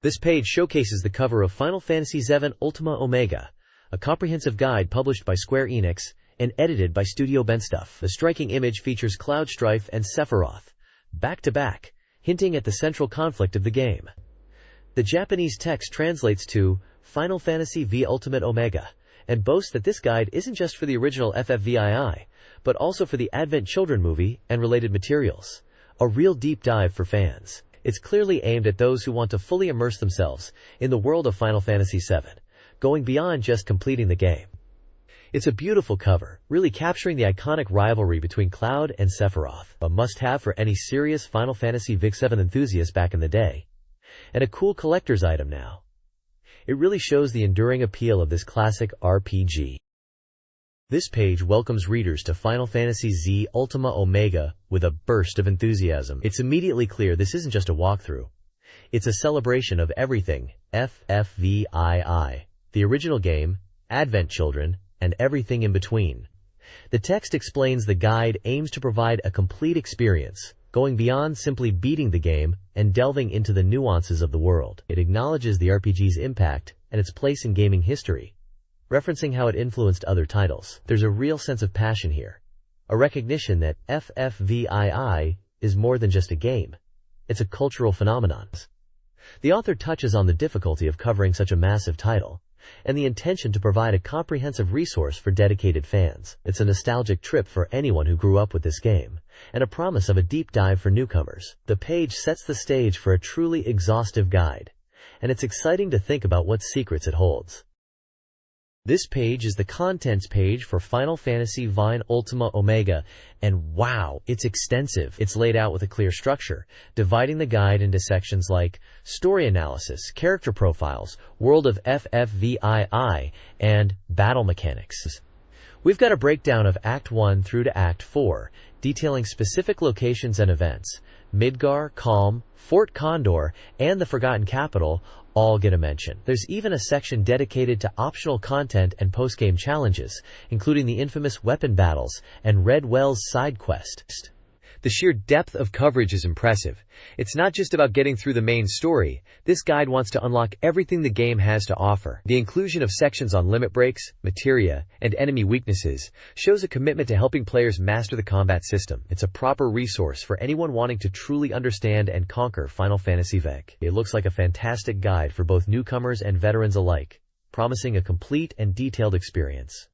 This page showcases the cover of Final Fantasy VII Ultima Omega, a comprehensive guide published by Square Enix and edited by Studio Benstuff. The striking image features Cloud Strife and Sephiroth, back-to-back, hinting at the central conflict of the game. The Japanese text translates to Final Fantasy VII Ultimate Omega, and boasts that this guide isn't just for the original FFVII, but also for the Advent Children movie and related materials. A real deep dive for fans. It's clearly aimed at those who want to fully immerse themselves in the world of Final Fantasy VII, going beyond just completing the game. It's a beautiful cover, really capturing the iconic rivalry between Cloud and Sephiroth, a must-have for any serious Final Fantasy VII enthusiast back in the day, and a cool collector's item now. It really shows the enduring appeal of this classic RPG. This page welcomes readers to Final Fantasy VII Ultima Omega with a burst of enthusiasm. It's immediately clear this isn't just a walkthrough. It's a celebration of everything FFVII, the original game, Advent Children, and everything in between. The text explains the guide aims to provide a complete experience, going beyond simply beating the game and delving into the nuances of the world. It acknowledges the RPG's impact and its place in gaming history, referencing how it influenced other titles. There's a real sense of passion here, a recognition that FFVII is more than just a game. It's a cultural phenomenon. The author touches on the difficulty of covering such a massive title, and the intention to provide a comprehensive resource for dedicated fans. It's a nostalgic trip for anyone who grew up with this game, and a promise of a deep dive for newcomers. The page sets the stage for a truly exhaustive guide, and it's exciting to think about what secrets it holds. This page is the contents page for Final Fantasy VII Ultima Omega, and wow, it's extensive. It's laid out with a clear structure, dividing the guide into sections like story analysis, character profiles, world of FFVII, and battle mechanics. We've got a breakdown of Act 1 through to Act 4, detailing specific locations and events. Midgar, Calm, Fort Condor, and the Forgotten Capital all get a mention. There's even a section dedicated to optional content and post-game challenges, including the infamous weapon battles and Red Well's side quest. The sheer depth of coverage is impressive. It's not just about getting through the main story. This guide wants to unlock everything the game has to offer. The inclusion of sections on limit breaks, materia, and enemy weaknesses shows a commitment to helping players master the combat system. It's a proper resource for anyone wanting to truly understand and conquer Final Fantasy VII. It looks like a fantastic guide for both newcomers and veterans alike, promising a complete and detailed experience.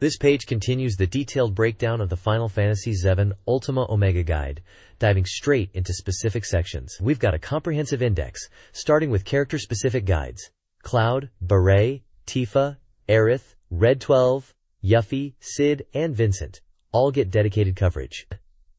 This page continues the detailed breakdown of the Final Fantasy VII Ultima Omega guide, diving straight into specific sections. We've got a comprehensive index, starting with character-specific guides. Cloud, Beret, Tifa, Aerith, Red 12, Yuffie, Cid, and Vincent all get dedicated coverage.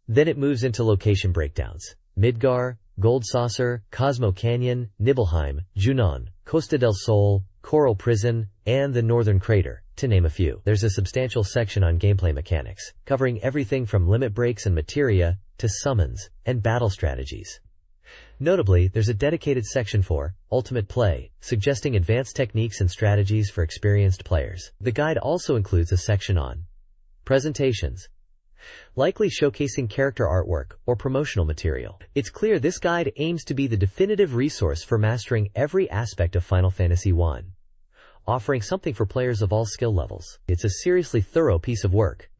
Then it moves into location breakdowns. Midgar, Gold Saucer, Cosmo Canyon, Nibelheim, Junon, Costa del Sol, Coral Prison, and the Northern Crater, to name a few. There's a substantial section on gameplay mechanics, covering everything from limit breaks and materia to summons and battle strategies. Notably, there's a dedicated section for Ultimate Play, suggesting advanced techniques and strategies for experienced players. The guide also includes a section on presentations, likely showcasing character artwork or promotional material. It's clear this guide aims to be the definitive resource for mastering every aspect of Final Fantasy I, offering something for players of all skill levels. It's a seriously thorough piece of work.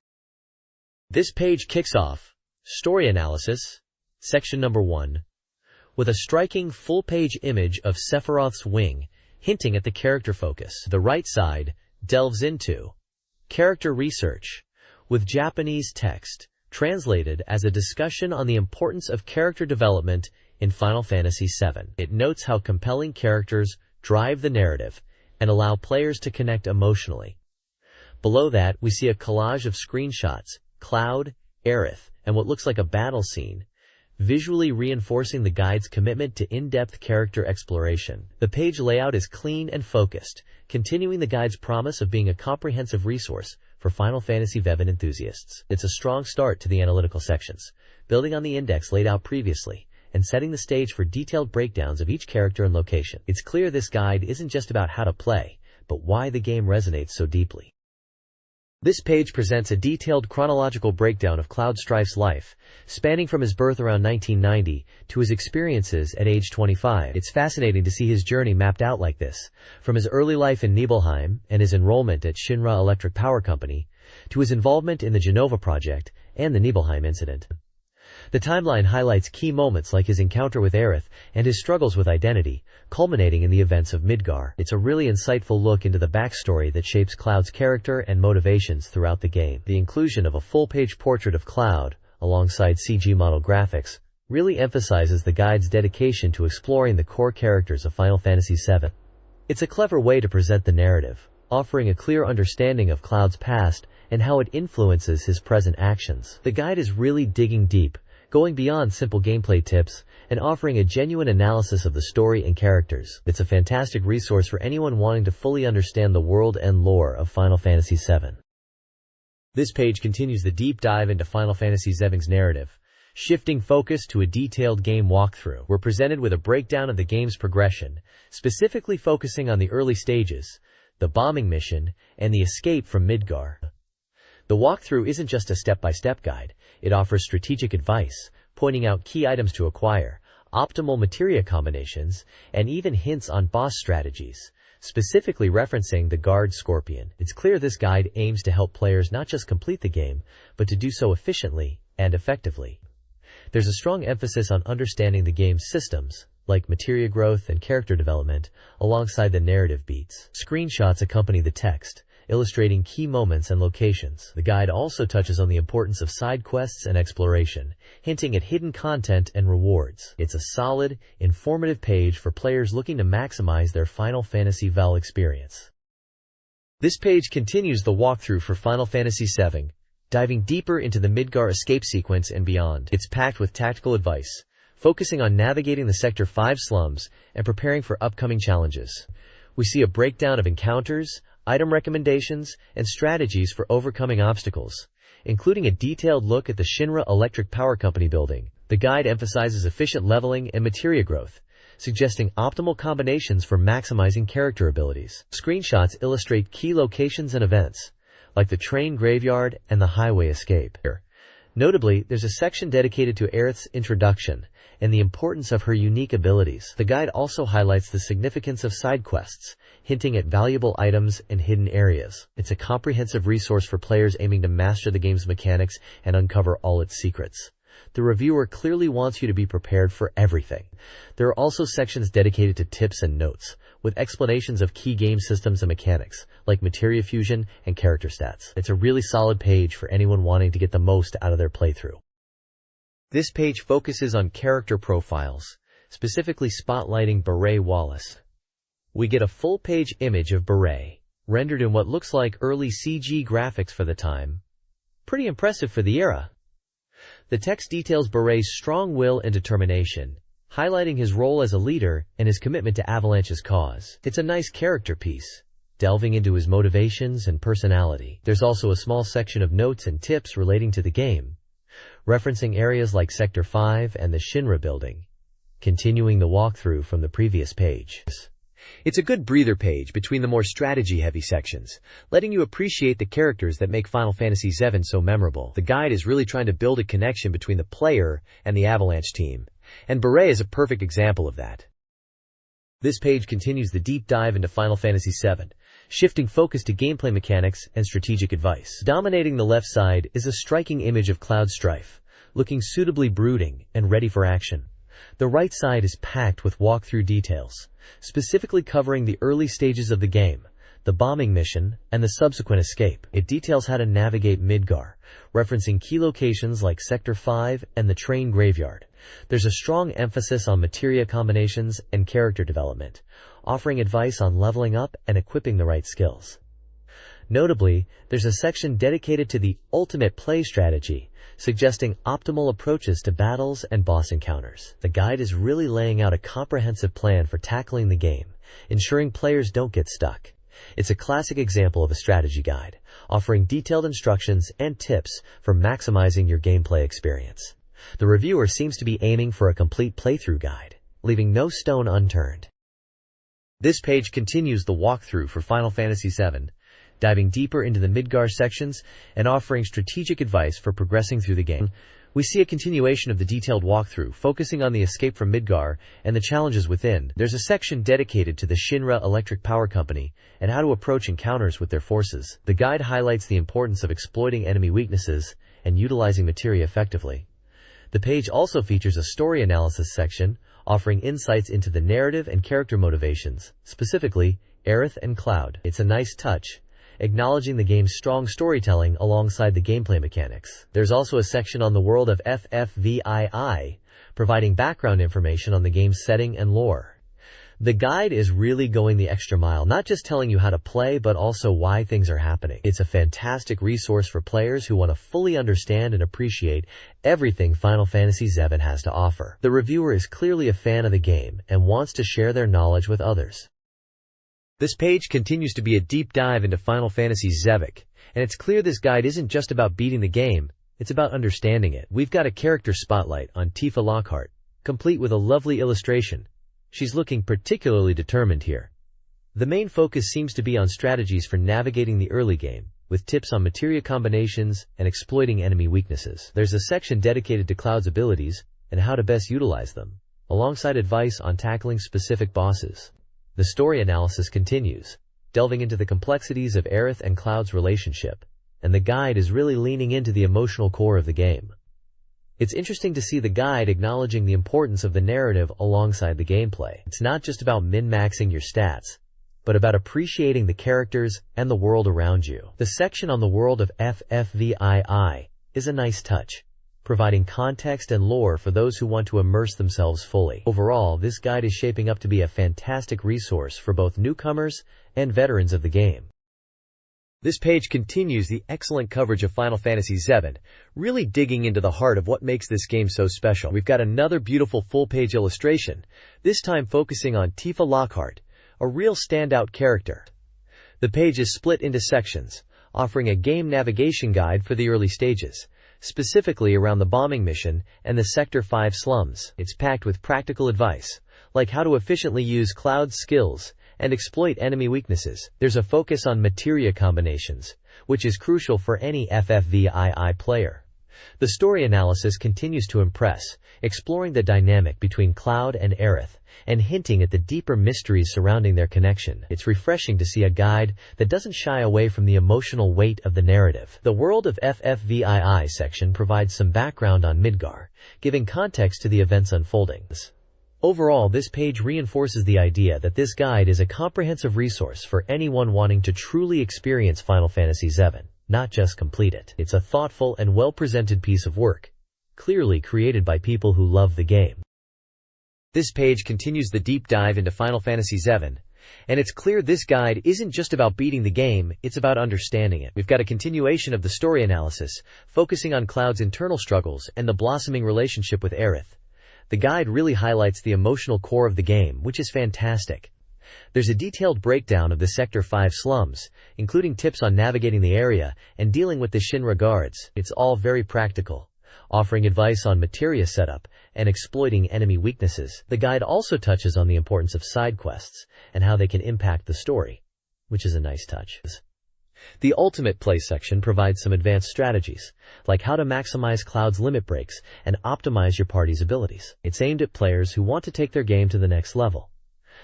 This page kicks off Story Analysis, section number 1, with a striking full-page image of Sephiroth's wing, hinting at the character focus. The right side delves into Character Research, with Japanese text, translated as a discussion on the importance of character development in Final Fantasy VII. It notes how compelling characters drive the narrative and allow players to connect emotionally. Below that, we see a collage of screenshots, Cloud, Aerith, and what looks like a battle scene, visually reinforcing the guide's commitment to in-depth character exploration. The page layout is clean and focused, continuing the guide's promise of being a comprehensive resource for Final Fantasy VII enthusiasts. It's a strong start to the analytical sections, building on the index laid out previously, and setting the stage for detailed breakdowns of each character and location. It's clear this guide isn't just about how to play, but why the game resonates so deeply. This page presents a detailed chronological breakdown of Cloud Strife's life, spanning from his birth around 1990 to his experiences at age 25. It's fascinating to see his journey mapped out like this, from his early life in Nibelheim and his enrollment at Shinra Electric Power Company, to his involvement in the Genova project and the Nibelheim incident. The timeline highlights key moments like his encounter with Aerith and his struggles with identity, culminating in the events of Midgar. It's a really insightful look into the backstory that shapes Cloud's character and motivations throughout the game. The inclusion of a full-page portrait of Cloud, alongside CG model graphics, really emphasizes the guide's dedication to exploring the core characters of Final Fantasy VII. It's a clever way to present the narrative, offering a clear understanding of Cloud's past and how it influences his present actions. The guide is really digging deep, going beyond simple gameplay tips, and offering a genuine analysis of the story and characters. It's a fantastic resource for anyone wanting to fully understand the world and lore of Final Fantasy VII. This page continues the deep dive into Final Fantasy VII's narrative. Shifting focus to a detailed game walkthrough, we're presented with a breakdown of the game's progression, specifically focusing on the early stages, the bombing mission, and the escape from Midgar. The walkthrough isn't just a step-by-step guide. It offers strategic advice, pointing out key items to acquire, optimal materia combinations, and even hints on boss strategies, specifically referencing the Guard Scorpion. It's clear this guide aims to help players not just complete the game, but to do so efficiently and effectively. There's a strong emphasis on understanding the game's systems, like materia growth and character development, alongside the narrative beats. Screenshots accompany the text, illustrating key moments and locations. The guide also touches on the importance of side quests and exploration, hinting at hidden content and rewards. It's a solid, informative page for players looking to maximize their Final Fantasy VII experience. This page continues the walkthrough for Final Fantasy VII, diving deeper into the Midgar escape sequence and beyond. It's packed with tactical advice, focusing on navigating the Sector 5 slums and preparing for upcoming challenges. We see a breakdown of encounters, item recommendations, and strategies for overcoming obstacles, including a detailed look at the Shinra Electric Power Company building. The guide emphasizes efficient leveling and materia growth, suggesting optimal combinations for maximizing character abilities. Screenshots illustrate key locations and events, like the train graveyard and the highway escape. Notably, there's a section dedicated to Aerith's introduction and the importance of her unique abilities. The guide also highlights the significance of side quests, hinting at valuable items and hidden areas. It's a comprehensive resource for players aiming to master the game's mechanics and uncover all its secrets. The reviewer clearly wants you to be prepared for everything. There are also sections dedicated to tips and notes, with explanations of key game systems and mechanics, like materia fusion and character stats. It's a really solid page for anyone wanting to get the most out of their playthrough. This page focuses on character profiles, specifically spotlighting Beret Wallace. We get a full-page image of Beret, rendered in what looks like early CG graphics for the time. Pretty impressive for the era. The text details Beret's strong will and determination, highlighting his role as a leader and his commitment to Avalanche's cause. It's a nice character piece, delving into his motivations and personality. There's also a small section of notes and tips relating to the game, referencing areas like Sector 5 and the Shinra building, continuing the walkthrough from the previous page. It's a good breather page between the more strategy-heavy sections, letting you appreciate the characters that make Final Fantasy VII so memorable. The guide is really trying to build a connection between the player and the Avalanche team, and Beret is a perfect example of that. This page continues the deep dive into Final Fantasy VII, shifting focus to gameplay mechanics and strategic advice. Dominating the left side is a striking image of Cloud Strife, looking suitably brooding and ready for action. The right side is packed with walkthrough details, specifically covering the early stages of the game, the bombing mission, and the subsequent escape. It details how to navigate Midgar, referencing key locations like Sector 5 and the train graveyard. There's a strong emphasis on materia combinations and character development, offering advice on leveling up and equipping the right skills. Notably, there's a section dedicated to the ultimate play strategy, suggesting optimal approaches to battles and boss encounters. The guide is really laying out a comprehensive plan for tackling the game, ensuring players don't get stuck. It's a classic example of a strategy guide, offering detailed instructions and tips for maximizing your gameplay experience. The reviewer seems to be aiming for a complete playthrough guide, leaving no stone unturned. This page continues the walkthrough for Final Fantasy VII, diving deeper into the Midgar sections and offering strategic advice for progressing through the game. We see a continuation of the detailed walkthrough, focusing on the escape from Midgar and the challenges within. There's a section dedicated to the Shinra Electric Power Company and how to approach encounters with their forces. The guide highlights the importance of exploiting enemy weaknesses and utilizing materia effectively. The page also features a story analysis section, offering insights into the narrative and character motivations, specifically Aerith and Cloud. It's a nice touch, acknowledging the game's strong storytelling alongside the gameplay mechanics. There's also a section on the world of FFVII, providing background information on the game's setting and lore. The guide is really going the extra mile, not just telling you how to play, but also why things are happening. It's a fantastic resource for players who want to fully understand and appreciate everything Final Fantasy VII has to offer. The reviewer is clearly a fan of the game and wants to share their knowledge with others. This page continues to be a deep dive into Final Fantasy VII, and it's clear this guide isn't just about beating the game, it's about understanding it. We've got a character spotlight on Tifa Lockhart, complete with a lovely illustration. She's looking particularly determined here. The main focus seems to be on strategies for navigating the early game, with tips on materia combinations and exploiting enemy weaknesses. There's a section dedicated to Cloud's abilities and how to best utilize them, alongside advice on tackling specific bosses. The story analysis continues, delving into the complexities of Aerith and Cloud's relationship, and the guide is really leaning into the emotional core of the game. It's interesting to see the guide acknowledging the importance of the narrative alongside the gameplay. It's not just about min-maxing your stats, but about appreciating the characters and the world around you. The section on the world of FFVII is a nice touch, providing context and lore for those who want to immerse themselves fully. Overall, this guide is shaping up to be a fantastic resource for both newcomers and veterans of the game. This page continues the excellent coverage of Final Fantasy VII, really digging into the heart of what makes this game so special. We've got another beautiful full-page illustration, this time focusing on Tifa Lockhart, a real standout character. The page is split into sections, offering a game navigation guide for the early stages, specifically around the bombing mission and the Sector 5 slums. It's packed with practical advice, like how to efficiently use Cloud's skills and exploit enemy weaknesses. There's a focus on materia combinations, which is crucial for any FFVII player. The story analysis continues to impress, exploring the dynamic between Cloud and Aerith, and hinting at the deeper mysteries surrounding their connection. It's refreshing to see a guide that doesn't shy away from the emotional weight of the narrative. The World of FFVII section provides some background on Midgar, giving context to the events unfolding. Overall, this page reinforces the idea that this guide is a comprehensive resource for anyone wanting to truly experience Final Fantasy VII, not just complete it. It's a thoughtful and well-presented piece of work, clearly created by people who love the game. This page continues the deep dive into Final Fantasy VII, and it's clear this guide isn't just about beating the game, it's about understanding it. We've got a continuation of the story analysis, focusing on Cloud's internal struggles and the blossoming relationship with Aerith. The guide really highlights the emotional core of the game, which is fantastic. There's a detailed breakdown of the Sector 5 slums, including tips on navigating the area and dealing with the Shinra guards. It's all very practical, offering advice on materia setup and exploiting enemy weaknesses. The guide also touches on the importance of side quests and how they can impact the story, which is a nice touch. The Ultimate Play section provides some advanced strategies, like how to maximize Cloud's limit breaks and optimize your party's abilities. It's aimed at players who want to take their game to the next level.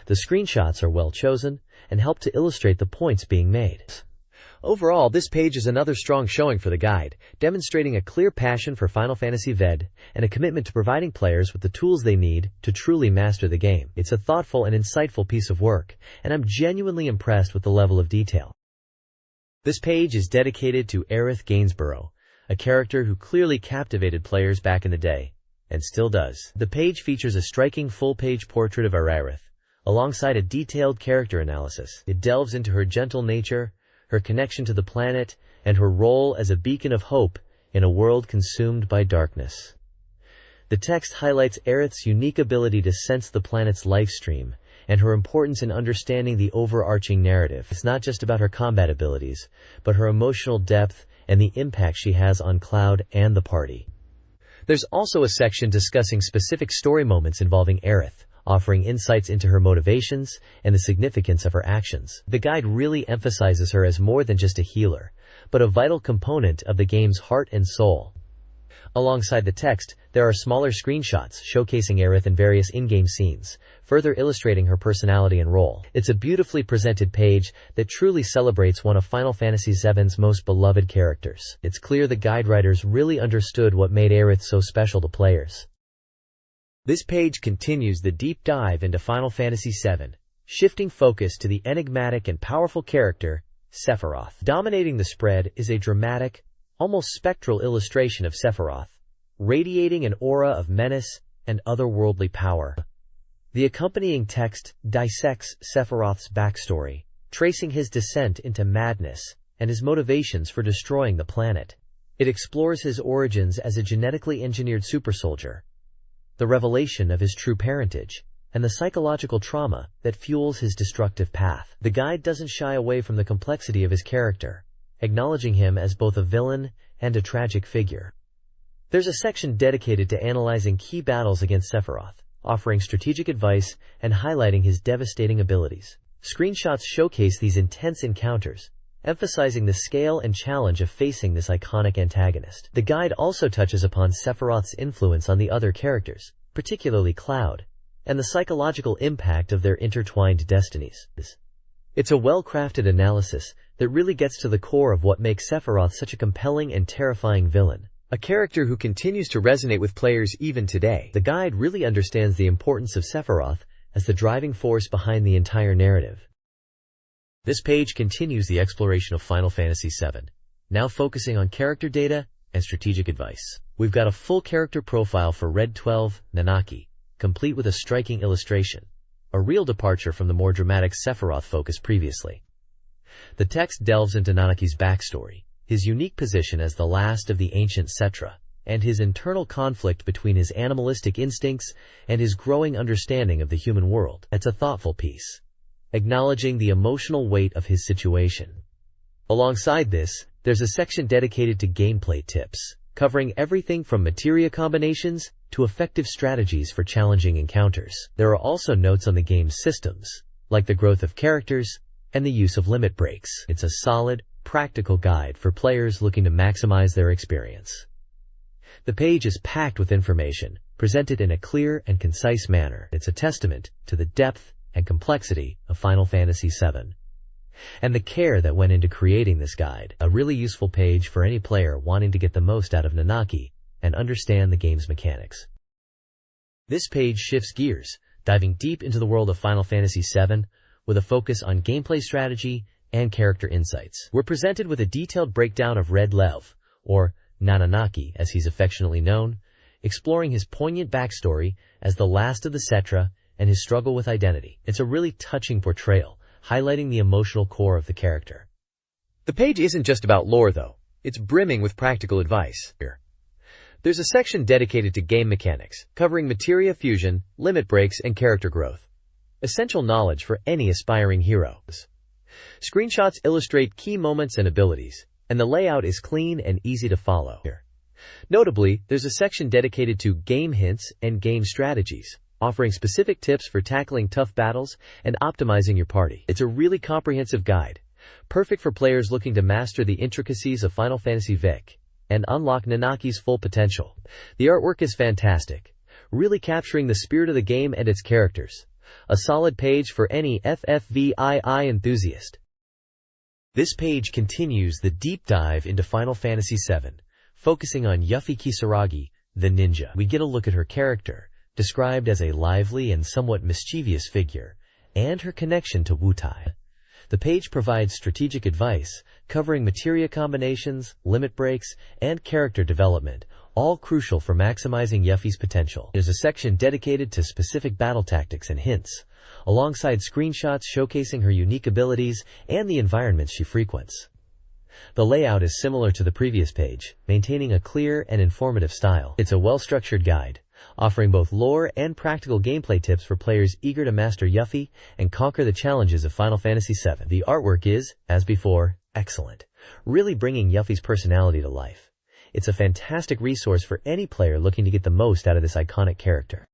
The screenshots are well chosen and help to illustrate the points being made. Overall, this page is another strong showing for the guide, demonstrating a clear passion for Final Fantasy VII and a commitment to providing players with the tools they need to truly master the game. It's a thoughtful and insightful piece of work, and I'm genuinely impressed with the level of detail. This page is dedicated to Aerith Gainsborough, a character who clearly captivated players back in the day, and still does. The page features a striking full-page portrait of Aerith, alongside a detailed character analysis. It delves into her gentle nature, her connection to the planet, and her role as a beacon of hope in a world consumed by darkness. The text highlights Aerith's unique ability to sense the planet's life stream, and her importance in understanding the overarching narrative. It's not just about her combat abilities, but her emotional depth and the impact she has on Cloud and the party. There's also a section discussing specific story moments involving Aerith, offering insights into her motivations and the significance of her actions. The guide really emphasizes her as more than just a healer, but a vital component of the game's heart and soul. Alongside the text, there are smaller screenshots showcasing Aerith in various in-game scenes, further illustrating her personality and role. It's a beautifully presented page that truly celebrates one of Final Fantasy VII's most beloved characters. It's clear the guide writers really understood what made Aerith so special to players. This page continues the deep dive into Final Fantasy VII, shifting focus to the enigmatic and powerful character, Sephiroth. Dominating the spread is a dramatic, almost spectral illustration of Sephiroth, radiating an aura of menace and otherworldly power. The accompanying text dissects Sephiroth's backstory, tracing his descent into madness and his motivations for destroying the planet. It explores his origins as a genetically engineered supersoldier, the revelation of his true parentage, and the psychological trauma that fuels his destructive path. The guide doesn't shy away from the complexity of his character, acknowledging him as both a villain and a tragic figure. There's a section dedicated to analyzing key battles against Sephiroth, offering strategic advice and highlighting his devastating abilities. Screenshots showcase these intense encounters, emphasizing the scale and challenge of facing this iconic antagonist. The guide also touches upon Sephiroth's influence on the other characters, particularly Cloud, and the psychological impact of their intertwined destinies. It's a well-crafted analysis that really gets to the core of what makes Sephiroth such a compelling and terrifying villain, a character who continues to resonate with players even today. The guide really understands the importance of Sephiroth as the driving force behind the entire narrative. This page continues the exploration of Final Fantasy VII, now focusing on character data and strategic advice. We've got a full character profile for Red 12, Nanaki, complete with a striking illustration, a real departure from the more dramatic Sephiroth focus previously. The text delves into Nanaki's backstory, his unique position as the last of the ancient Cetra, and his internal conflict between his animalistic instincts and his growing understanding of the human world. It's a thoughtful piece, acknowledging the emotional weight of his situation. Alongside this, there's a section dedicated to gameplay tips, covering everything from materia combinations to effective strategies for challenging encounters. There are also notes on the game's systems, like the growth of characters and the use of limit breaks. It's a solid, practical guide for players looking to maximize their experience. The page is packed with information, presented in a clear and concise manner. It's a testament to the depth and complexity of Final Fantasy VII, and the care that went into creating this guide. A really useful page for any player wanting to get the most out of Nanaki and understand the game's mechanics. This page shifts gears, diving deep into the world of Final Fantasy VII with a focus on gameplay strategy and character insights. We're presented with a detailed breakdown of Red Lev, or Nananaki as he's affectionately known, exploring his poignant backstory as the last of the Cetra and his struggle with identity. It's a really touching portrayal, highlighting the emotional core of the character. The page isn't just about lore though, it's brimming with practical advice. There's a section dedicated to game mechanics, covering materia fusion, limit breaks, and character growth. Essential knowledge for any aspiring hero. Screenshots illustrate key moments and abilities, and the layout is clean and easy to follow. Notably, there's a section dedicated to game hints and game strategies, offering specific tips for tackling tough battles and optimizing your party. It's a really comprehensive guide, perfect for players looking to master the intricacies of Final Fantasy VII and unlock Nanaki's full potential. The artwork is fantastic, really capturing the spirit of the game and its characters. A solid page for any FFVII enthusiast. This page continues the deep dive into Final Fantasy VII, focusing on Yuffie Kisaragi, the ninja. We get a look at her character, described as a lively and somewhat mischievous figure, and her connection to Wutai. The page provides strategic advice, covering materia combinations, limit breaks, and character development, all crucial for maximizing Yuffie's potential. There's a section dedicated to specific battle tactics and hints, alongside screenshots showcasing her unique abilities and the environments she frequents. The layout is similar to the previous page, maintaining a clear and informative style. It's a well-structured guide, offering both lore and practical gameplay tips for players eager to master Yuffie and conquer the challenges of Final Fantasy VII. The artwork is, as before, excellent, really bringing Yuffie's personality to life. It's a fantastic resource for any player looking to get the most out of this iconic character.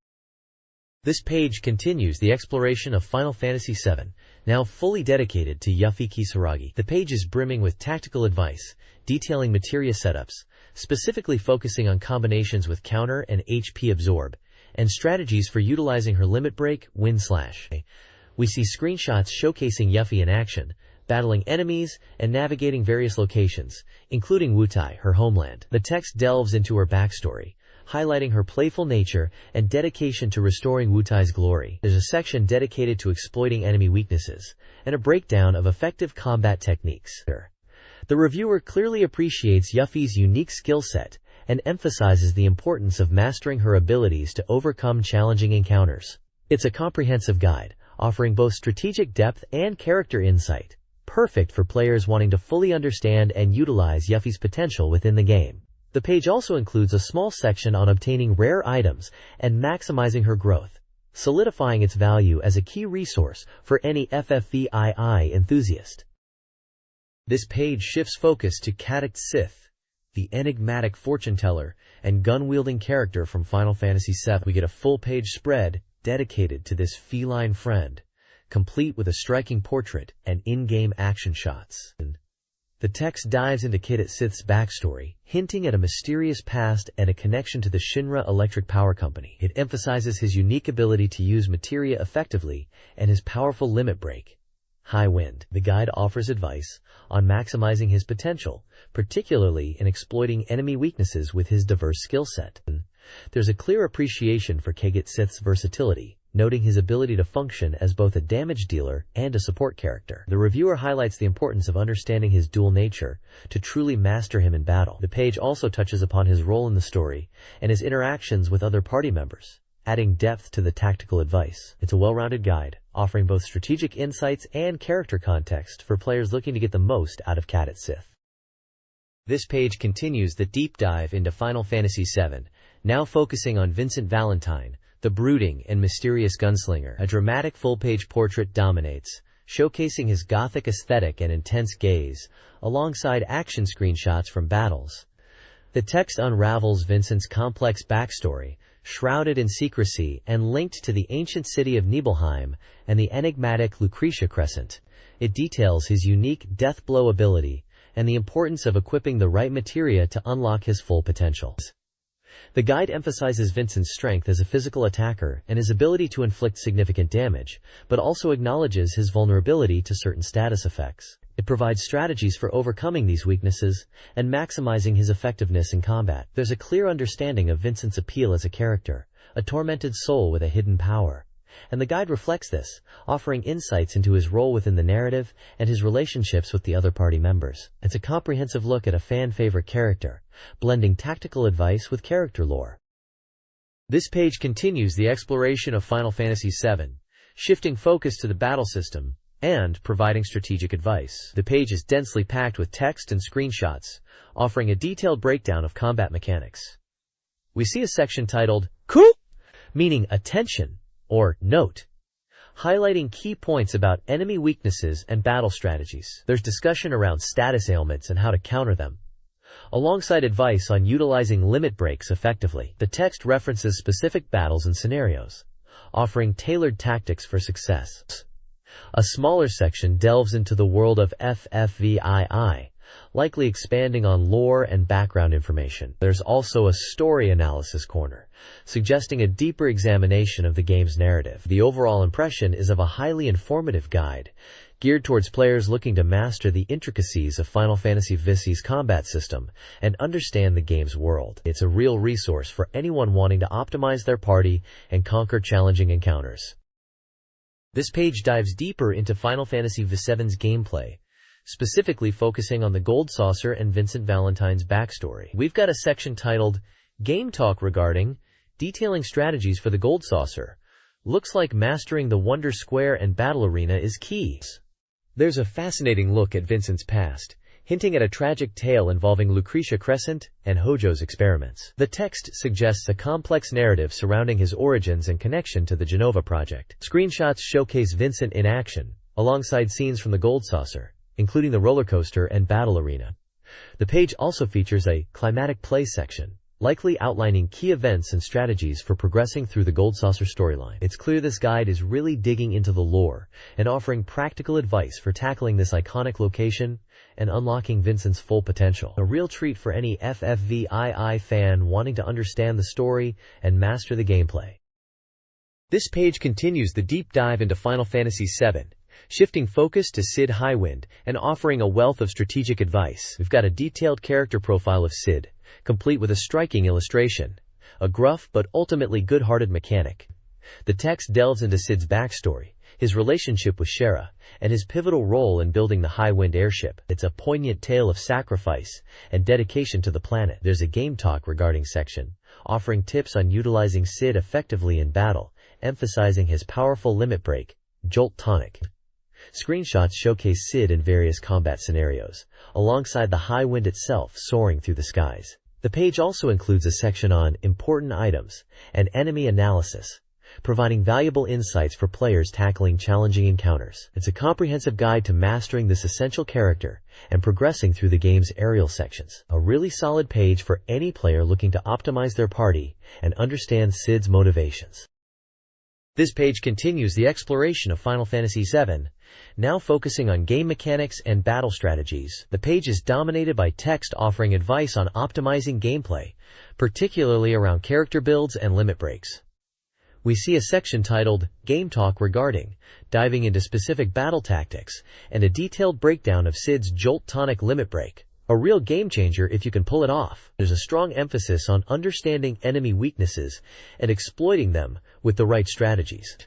This page continues the exploration of Final Fantasy VII, now fully dedicated to Yuffie Kisaragi. The page is brimming with tactical advice, detailing materia setups, specifically focusing on combinations with counter and HP absorb, and strategies for utilizing her limit break, win slash. We see screenshots showcasing Yuffie in action, battling enemies, and navigating various locations, including Wutai, her homeland. The text delves into her backstory, highlighting her playful nature and dedication to restoring Wutai's glory. There's a section dedicated to exploiting enemy weaknesses, and a breakdown of effective combat techniques. The reviewer clearly appreciates Yuffie's unique skill set, and emphasizes the importance of mastering her abilities to overcome challenging encounters. It's a comprehensive guide, offering both strategic depth and character insight, perfect for players wanting to fully understand and utilize Yuffie's potential within the game. The page also includes a small section on obtaining rare items and maximizing her growth, solidifying its value as a key resource for any FFVII enthusiast. This page shifts focus to Cadict Sith, the enigmatic fortune-teller and gun-wielding character from Final Fantasy VII. We get a full-page spread dedicated to this feline friend, complete with a striking portrait and in-game action shots. The text dives into Cadict Sith's backstory, hinting at a mysterious past and a connection to the Shinra Electric Power Company. It emphasizes his unique ability to use materia effectively and his powerful limit break, High Wind. The guide offers advice on maximizing his potential, particularly in exploiting enemy weaknesses with his diverse skill set. There's a clear appreciation for Cadict Sith's versatility, noting his ability to function as both a damage dealer and a support character. The reviewer highlights the importance of understanding his dual nature to truly master him in battle. The page also touches upon his role in the story and his interactions with other party members, adding depth to the tactical advice. It's a well-rounded guide, offering both strategic insights and character context for players looking to get the most out of Cadict Sith. This page continues the deep dive into Final Fantasy VII, now focusing on Vincent Valentine, the brooding and mysterious gunslinger. A dramatic full-page portrait dominates, showcasing his gothic aesthetic and intense gaze, alongside action screenshots from battles. The text unravels Vincent's complex backstory, shrouded in secrecy and linked to the ancient city of Nibelheim and the enigmatic Lucretia Crescent. It details his unique death-blow ability and the importance of equipping the right materia to unlock his full potential. The guide emphasizes Vincent's strength as a physical attacker and his ability to inflict significant damage, but also acknowledges his vulnerability to certain status effects. It provides strategies for overcoming these weaknesses and maximizing his effectiveness in combat. There's a clear understanding of Vincent's appeal as a character, a tormented soul with a hidden power. And the guide reflects this, offering insights into his role within the narrative and his relationships with the other party members. It's a comprehensive look at a fan-favorite character, blending tactical advice with character lore. This page continues the exploration of Final Fantasy VII, shifting focus to the battle system and providing strategic advice. The page is densely packed with text and screenshots, offering a detailed breakdown of combat mechanics. We see a section titled "Cool," meaning attention or note, highlighting key points about enemy weaknesses and battle strategies. There's discussion around status ailments and how to counter them, alongside advice on utilizing limit breaks effectively. The text references specific battles and scenarios, offering tailored tactics for success. A smaller section delves into the world of FFVII, likely expanding on lore and background information. There's also a story analysis corner, suggesting a deeper examination of the game's narrative. The overall impression is of a highly informative guide, geared towards players looking to master the intricacies of Final Fantasy VII's combat system and understand the game's world. It's a real resource for anyone wanting to optimize their party and conquer challenging encounters. This page dives deeper into Final Fantasy VII's gameplay, specifically focusing on the Gold Saucer and Vincent Valentine's backstory. We've got a section titled Game Talk regarding detailing strategies for the Gold Saucer. Looks like mastering the Wonder Square and Battle Arena is key. There's a fascinating look at Vincent's past, hinting at a tragic tale involving Lucretia Crescent and Hojo's experiments. The text suggests a complex narrative surrounding his origins and connection to the Genova project. Screenshots showcase Vincent in action, alongside scenes from the Gold Saucer, including the roller coaster and battle arena. The page also features a climatic play section, likely outlining key events and strategies for progressing through the Gold Saucer storyline. It's clear this guide is really digging into the lore and offering practical advice for tackling this iconic location and unlocking Vincent's full potential. A real treat for any FFVII fan wanting to understand the story and master the gameplay. This page continues the deep dive into Final Fantasy VII, shifting focus to Cid Highwind and offering a wealth of strategic advice. We've got a detailed character profile of Cid, complete with a striking illustration, a gruff but ultimately good-hearted mechanic. The text delves into Cid's backstory, his relationship with Shara, and his pivotal role in building the Highwind airship. It's a poignant tale of sacrifice and dedication to the planet. There's a game talk regarding section, offering tips on utilizing Cid effectively in battle, emphasizing his powerful limit break, Jolt Tonic. Screenshots showcase Cid in various combat scenarios, alongside the Highwind itself soaring through the skies. The page also includes a section on important items and enemy analysis, providing valuable insights for players tackling challenging encounters. It's a comprehensive guide to mastering this essential character and progressing through the game's aerial sections. A really solid page for any player looking to optimize their party and understand Cid's motivations. This page continues the exploration of Final Fantasy VII, now focusing on game mechanics and battle strategies. The page is dominated by text offering advice on optimizing gameplay, particularly around character builds and limit breaks. We see a section titled Game Talk regarding, diving into specific battle tactics, and a detailed breakdown of Cid's Jolt Tonic limit break. A real game changer if you can pull it off. There's a strong emphasis on understanding enemy weaknesses and exploiting them with the right strategies.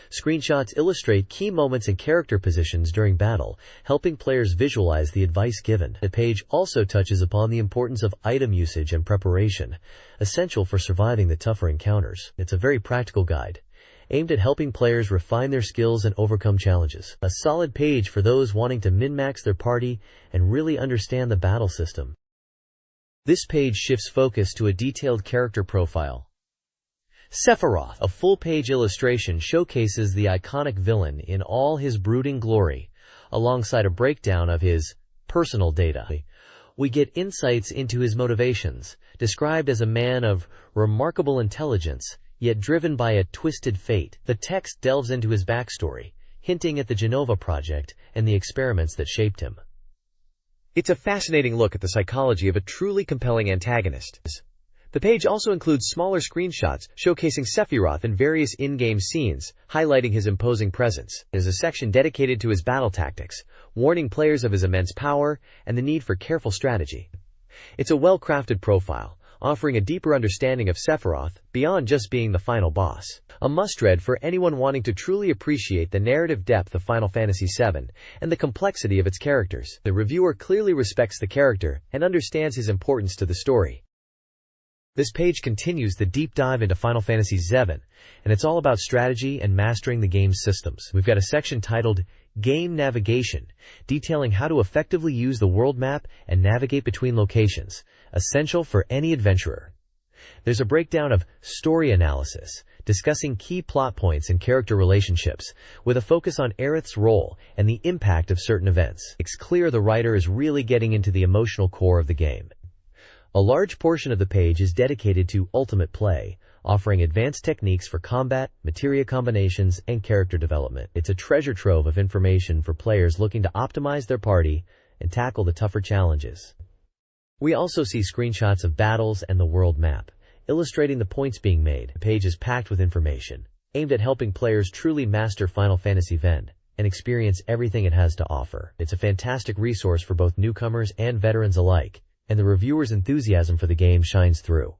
Screenshots illustrate key moments and character positions during battle, helping players visualize the advice given. The page also touches upon the importance of item usage and preparation, essential for surviving the tougher encounters. It's a very practical guide, aimed at helping players refine their skills and overcome challenges. A solid page for those wanting to min-max their party and really understand the battle system. This page shifts focus to a detailed character profile. Sephiroth, a full-page illustration, showcases the iconic villain in all his brooding glory, alongside a breakdown of his personal data. We get insights into his motivations, described as a man of remarkable intelligence, yet driven by a twisted fate. The text delves into his backstory, hinting at the Genova Project and the experiments that shaped him. It's a fascinating look at the psychology of a truly compelling antagonist. The page also includes smaller screenshots showcasing Sephiroth in various in-game scenes, highlighting his imposing presence. There's a section dedicated to his battle tactics, warning players of his immense power and the need for careful strategy. It's a well-crafted profile, offering a deeper understanding of Sephiroth beyond just being the final boss. A must-read for anyone wanting to truly appreciate the narrative depth of Final Fantasy VII and the complexity of its characters. The reviewer clearly respects the character and understands his importance to the story. This page continues the deep dive into Final Fantasy VII, and it's all about strategy and mastering the game's systems. We've got a section titled Game Navigation, detailing how to effectively use the world map and navigate between locations, essential for any adventurer. There's a breakdown of story analysis, discussing key plot points and character relationships, with a focus on Aerith's role and the impact of certain events. It's clear the writer is really getting into the emotional core of the game. A large portion of the page is dedicated to ultimate play, offering advanced techniques for combat, materia combinations, and character development. It's a treasure trove of information for players looking to optimize their party and tackle the tougher challenges. We also see screenshots of battles and the world map, illustrating the points being made. The page is packed with information, aimed at helping players truly master Final Fantasy VII and experience everything it has to offer. It's a fantastic resource for both newcomers and veterans alike, and the reviewer's enthusiasm for the game shines through.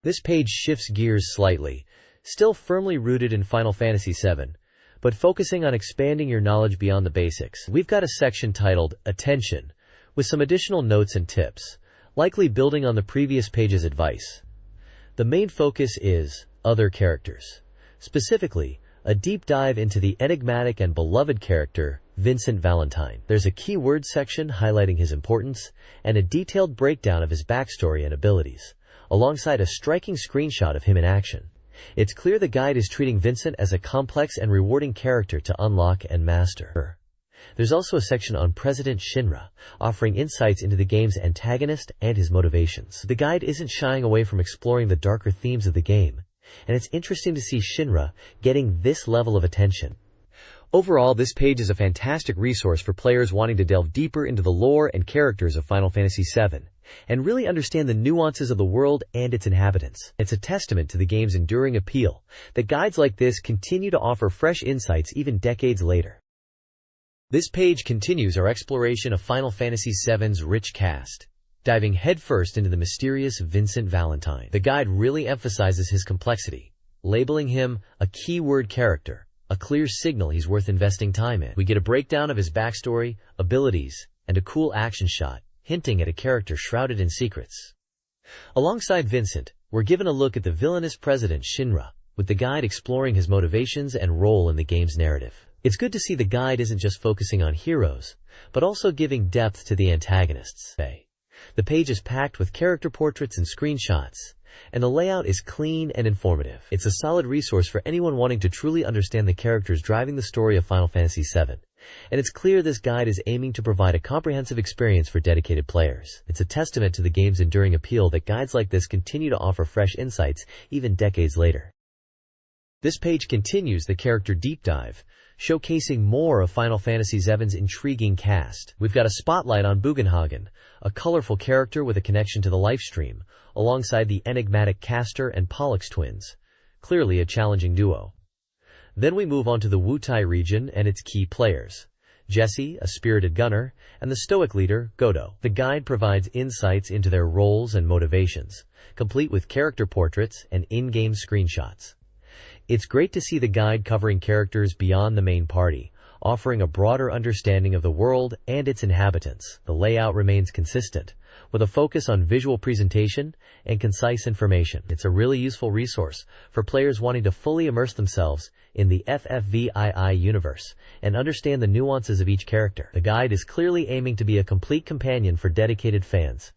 This page shifts gears slightly, still firmly rooted in Final Fantasy VII, but focusing on expanding your knowledge beyond the basics. We've got a section titled Attention, with some additional notes and tips, likely building on the previous page's advice. The main focus is other characters, specifically a deep dive into the enigmatic and beloved character Vincent Valentine. There's a keyword section highlighting his importance and a detailed breakdown of his backstory and abilities, alongside a striking screenshot of him in action. It's clear the guide is treating Vincent as a complex and rewarding character to unlock and master. There's also a section on President Shinra, offering insights into the game's antagonist and his motivations. The guide isn't shying away from exploring the darker themes of the game, and it's interesting to see Shinra getting this level of attention. Overall, this page is a fantastic resource for players wanting to delve deeper into the lore and characters of Final Fantasy VII, and really understand the nuances of the world and its inhabitants. It's a testament to the game's enduring appeal that guides like this continue to offer fresh insights even decades later. This page continues our exploration of Final Fantasy VII's rich cast, diving headfirst into the mysterious Vincent Valentine. The guide really emphasizes his complexity, labeling him a keyword character, a clear signal he's worth investing time in. We get a breakdown of his backstory, abilities, and a cool action shot, hinting at a character shrouded in secrets. Alongside Vincent, we're given a look at the villainous President Shinra, with the guide exploring his motivations and role in the game's narrative. It's good to see the guide isn't just focusing on heroes, but also giving depth to the antagonists. The page is packed with character portraits and screenshots, and the layout is clean and informative. It's a solid resource for anyone wanting to truly understand the characters driving the story of Final Fantasy VII, and it's clear this guide is aiming to provide a comprehensive experience for dedicated players. It's a testament to the game's enduring appeal that guides like this continue to offer fresh insights even decades later. This page continues the character deep dive, showcasing more of Final Fantasy VII's intriguing cast. We've got a spotlight on Bugenhagen, a colorful character with a connection to the lifestream, alongside the enigmatic Castor and Pollux twins, clearly a challenging duo. Then we move on to the Wutai region and its key players, Jesse, a spirited gunner, and the stoic leader, Godo. The guide provides insights into their roles and motivations, complete with character portraits and in-game screenshots. It's great to see the guide covering characters beyond the main party, offering a broader understanding of the world and its inhabitants. The layout remains consistent, with a focus on visual presentation and concise information. It's a really useful resource for players wanting to fully immerse themselves in the FFVII universe and understand the nuances of each character. The guide is clearly aiming to be a complete companion for dedicated fans.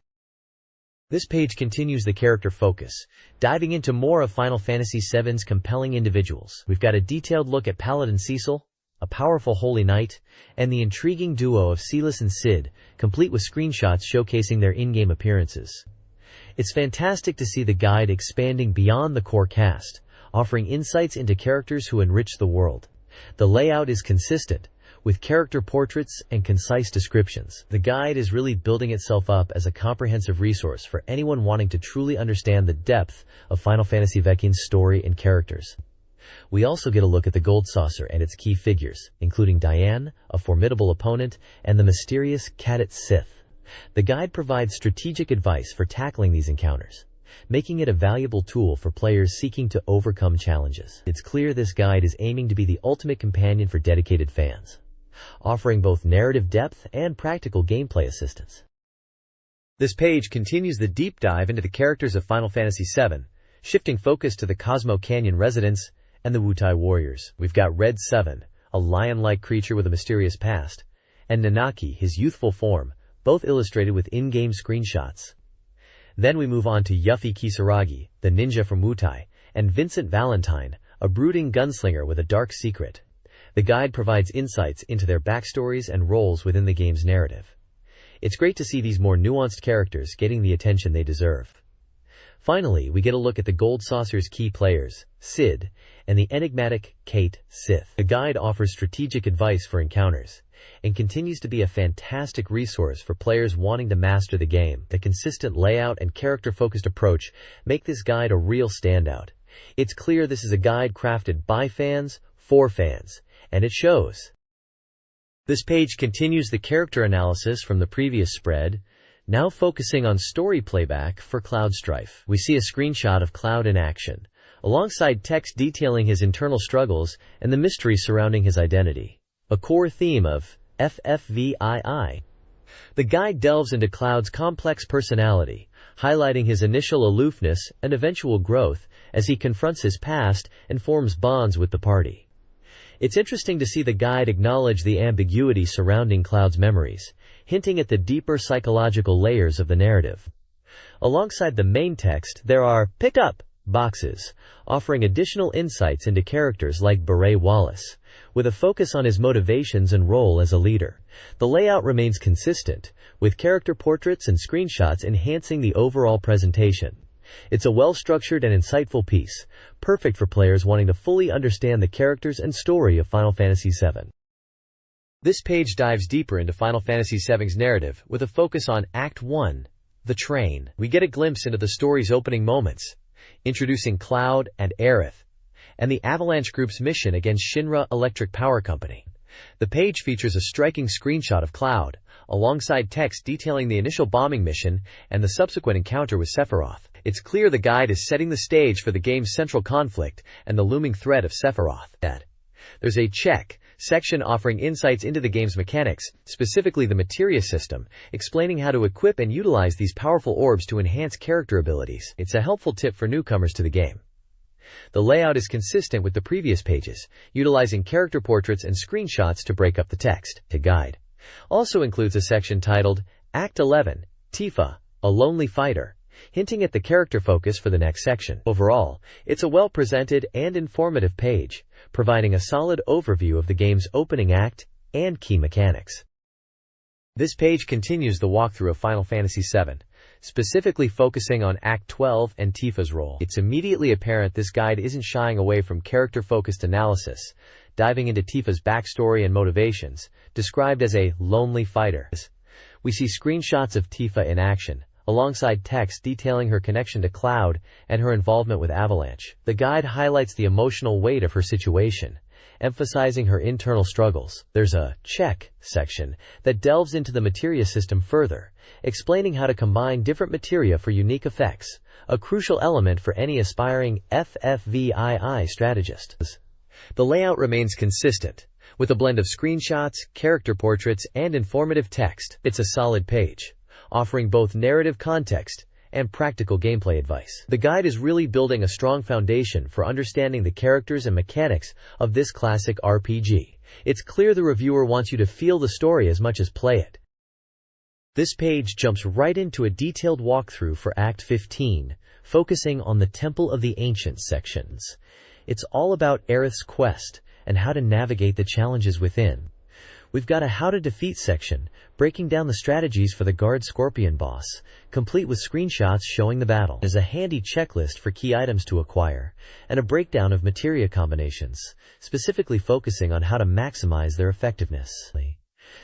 This page continues the character focus, diving into more of Final Fantasy VII's compelling individuals. We've got a detailed look at Paladin Cecil, a powerful holy knight, and the intriguing duo of Celis and Cid, complete with screenshots showcasing their in-game appearances. It's fantastic to see the guide expanding beyond the core cast, offering insights into characters who enrich the world. The layout is consistent, with character portraits and concise descriptions. The guide is really building itself up as a comprehensive resource for anyone wanting to truly understand the depth of Final Fantasy VII's story and characters. We also get a look at the Gold Saucer and its key figures, including Diane, a formidable opponent, and the mysterious Cadet Sith. The guide provides strategic advice for tackling these encounters, making it a valuable tool for players seeking to overcome challenges. It's clear this guide is aiming to be the ultimate companion for dedicated fans, offering both narrative depth and practical gameplay assistance. This page continues the deep dive into the characters of Final Fantasy VII, shifting focus to the Cosmo Canyon residents and the Wutai warriors. We've got Red 7, a lion-like creature with a mysterious past, and Nanaki, his youthful form, both illustrated with in-game screenshots. Then we move on to Yuffie Kisaragi, the ninja from Wutai, and Vincent Valentine, a brooding gunslinger with a dark secret. The guide provides insights into their backstories and roles within the game's narrative. It's great to see these more nuanced characters getting the attention they deserve. Finally, we get a look at the Gold Saucer's key players, Cid, and the enigmatic Kate Sith. The guide offers strategic advice for encounters, and continues to be a fantastic resource for players wanting to master the game. The consistent layout and character-focused approach make this guide a real standout. It's clear this is a guide crafted by fans, for fans, and it shows. This page continues the character analysis from the previous spread, now focusing on story playback for Cloud Strife. We see a screenshot of Cloud in action, alongside text detailing his internal struggles and the mystery surrounding his identity, a core theme of FFVII. The guide delves into Cloud's complex personality, highlighting his initial aloofness and eventual growth as he confronts his past and forms bonds with the party. It's interesting to see the guide acknowledge the ambiguity surrounding Cloud's memories, hinting at the deeper psychological layers of the narrative. Alongside the main text, there are picked up boxes, offering additional insights into characters like Beret Wallace, with a focus on his motivations and role as a leader. The layout remains consistent, with character portraits and screenshots enhancing the overall presentation. It's a well-structured and insightful piece, perfect for players wanting to fully understand the characters and story of Final Fantasy VII. This page dives deeper into Final Fantasy VII's narrative, with a focus on Act 1, The Train. We get a glimpse into the story's opening moments, introducing Cloud and Aerith, and the Avalanche Group's mission against Shinra Electric Power Company. The page features a striking screenshot of Cloud, alongside text detailing the initial bombing mission and the subsequent encounter with Sephiroth. It's clear the guide is setting the stage for the game's central conflict and the looming threat of Sephiroth. There's a check section offering insights into the game's mechanics, specifically the materia system, explaining how to equip and utilize these powerful orbs to enhance character abilities. It's a helpful tip for newcomers to the game. The layout is consistent with the previous pages, utilizing character portraits and screenshots to break up the text. The guide also includes a section titled Act 11, Tifa, a Lonely Fighter, hinting at the character focus for the next section. Overall, it's a well-presented and informative page, providing a solid overview of the game's opening act and key mechanics. This page continues the walkthrough of Final Fantasy VII, specifically focusing on Act 12 and Tifa's role. It's immediately apparent this guide isn't shying away from character-focused analysis, diving into Tifa's backstory and motivations, described as a lonely fighter. We see screenshots of Tifa in action, alongside text detailing her connection to Cloud and her involvement with Avalanche. The guide highlights the emotional weight of her situation, emphasizing her internal struggles. There's a check section that delves into the materia system further, explaining how to combine different materia for unique effects, a crucial element for any aspiring FFVII strategist. The layout remains consistent, with a blend of screenshots, character portraits, and informative text. It's a solid page, offering both narrative context and practical gameplay advice. The guide is really building a strong foundation for understanding the characters and mechanics of this classic RPG. It's clear the reviewer wants you to feel the story as much as play it. This page jumps right into a detailed walkthrough for Act 15, focusing on the Temple of the Ancients sections. It's all about Aerith's quest and how to navigate the challenges within. We've got a how to defeat section, breaking down the strategies for the guard scorpion boss, complete with screenshots showing the battle. There's a handy checklist for key items to acquire, and a breakdown of materia combinations, specifically focusing on how to maximize their effectiveness.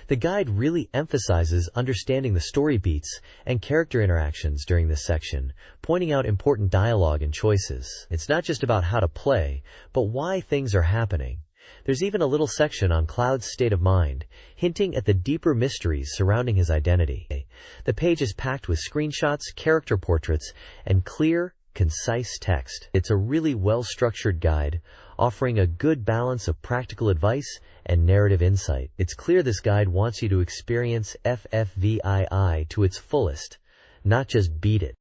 The guide really emphasizes understanding the story beats and character interactions during this section, pointing out important dialogue and choices. It's not just about how to play, but why things are happening. There's even a little section on Cloud's state of mind, hinting at the deeper mysteries surrounding his identity. The page is packed with screenshots, character portraits, and clear, concise text. It's a really well-structured guide, offering a good balance of practical advice and narrative insight. It's clear this guide wants you to experience FFVII to its fullest, not just beat it.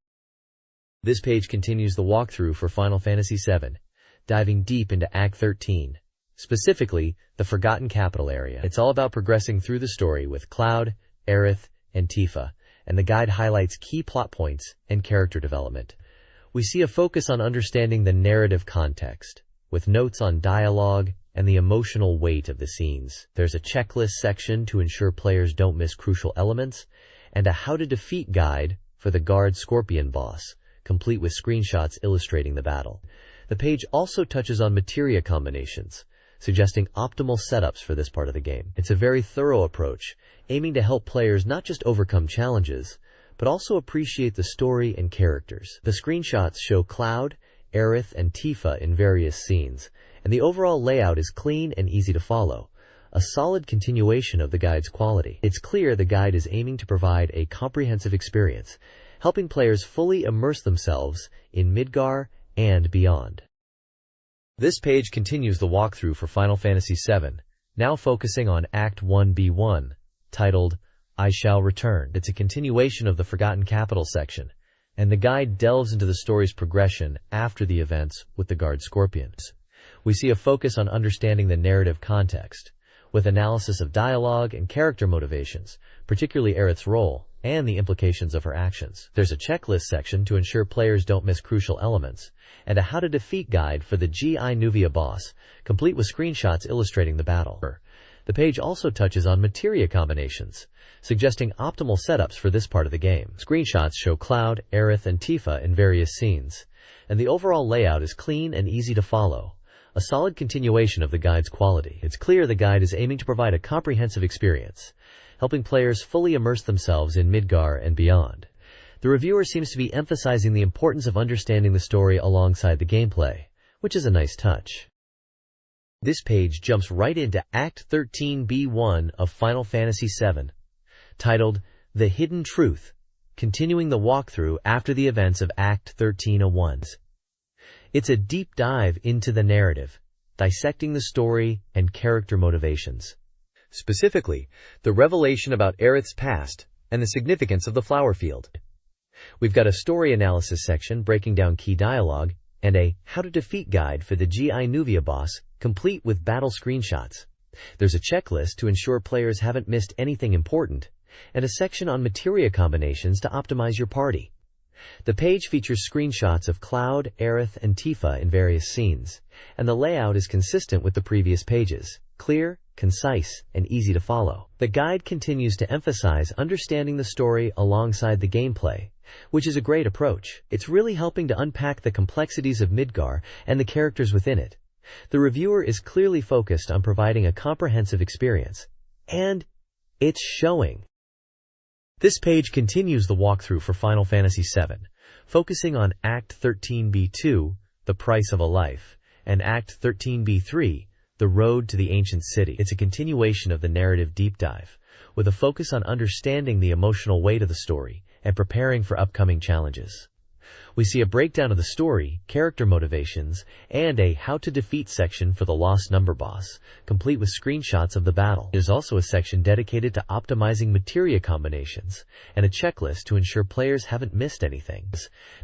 This page continues the walkthrough for Final Fantasy VII, diving deep into Act 13. Specifically, the Forgotten Capital area. It's all about progressing through the story with Cloud, Aerith, and Tifa, and the guide highlights key plot points and character development. We see a focus on understanding the narrative context, with notes on dialogue and the emotional weight of the scenes. There's a checklist section to ensure players don't miss crucial elements, and a how to defeat guide for the guard scorpion boss, complete with screenshots illustrating the battle. The page also touches on materia combinations, suggesting optimal setups for this part of the game. It's a very thorough approach, aiming to help players not just overcome challenges, but also appreciate the story and characters. The screenshots show Cloud, Aerith, and Tifa in various scenes, and the overall layout is clean and easy to follow, a solid continuation of the guide's quality. It's clear the guide is aiming to provide a comprehensive experience, helping players fully immerse themselves in Midgar and beyond. This page continues the walkthrough for Final Fantasy VII, now focusing on Act 1B1, titled, I Shall Return. It's a continuation of the Forgotten Capital section, and the guide delves into the story's progression after the events with the guard scorpions. We see a focus on understanding the narrative context, with analysis of dialogue and character motivations, particularly Aerith's role, and the implications of her actions. There's a checklist section to ensure players don't miss crucial elements, and a how to defeat guide for the Gi Nuvia boss, complete with screenshots illustrating the battle. The page also touches on materia combinations, suggesting optimal setups for this part of the game. Screenshots show Cloud, Aerith, and Tifa in various scenes, and the overall layout is clean and easy to follow, a solid continuation of the guide's quality. It's clear the guide is aiming to provide a comprehensive experience, helping players fully immerse themselves in Midgar and beyond. The reviewer seems to be emphasizing the importance of understanding the story alongside the gameplay, which is a nice touch. This page jumps right into Act 13b1 of Final Fantasy VII, titled The Hidden Truth, continuing the walkthrough after the events of Act 1301. It's a deep dive into the narrative, dissecting the story and character motivations. Specifically, the revelation about Aerith's past and the significance of the flower field. We've got a story analysis section breaking down key dialogue, and a how to defeat guide for the Gi Nuvia boss, complete with battle screenshots. There's a checklist to ensure players haven't missed anything important, and a section on materia combinations to optimize your party. The page features screenshots of Cloud, Aerith, and Tifa in various scenes, and the layout is consistent with the previous pages, clear, concise, and easy to follow. The guide continues to emphasize understanding the story alongside the gameplay, which is a great approach. It's really helping to unpack the complexities of Midgar and the characters within it. The reviewer is clearly focused on providing a comprehensive experience, and it's showing. This page continues the walkthrough for Final Fantasy VII, focusing on Act 13b2, The Price of a Life, and Act 13b3, The Road to the Ancient City. It's a continuation of the narrative deep dive, with a focus on understanding the emotional weight of the story and preparing for upcoming challenges. We see a breakdown of the story, character motivations, and a how to defeat section for the Lost Number boss, complete with screenshots of the battle. There's also a section dedicated to optimizing materia combinations, and a checklist to ensure players haven't missed anything.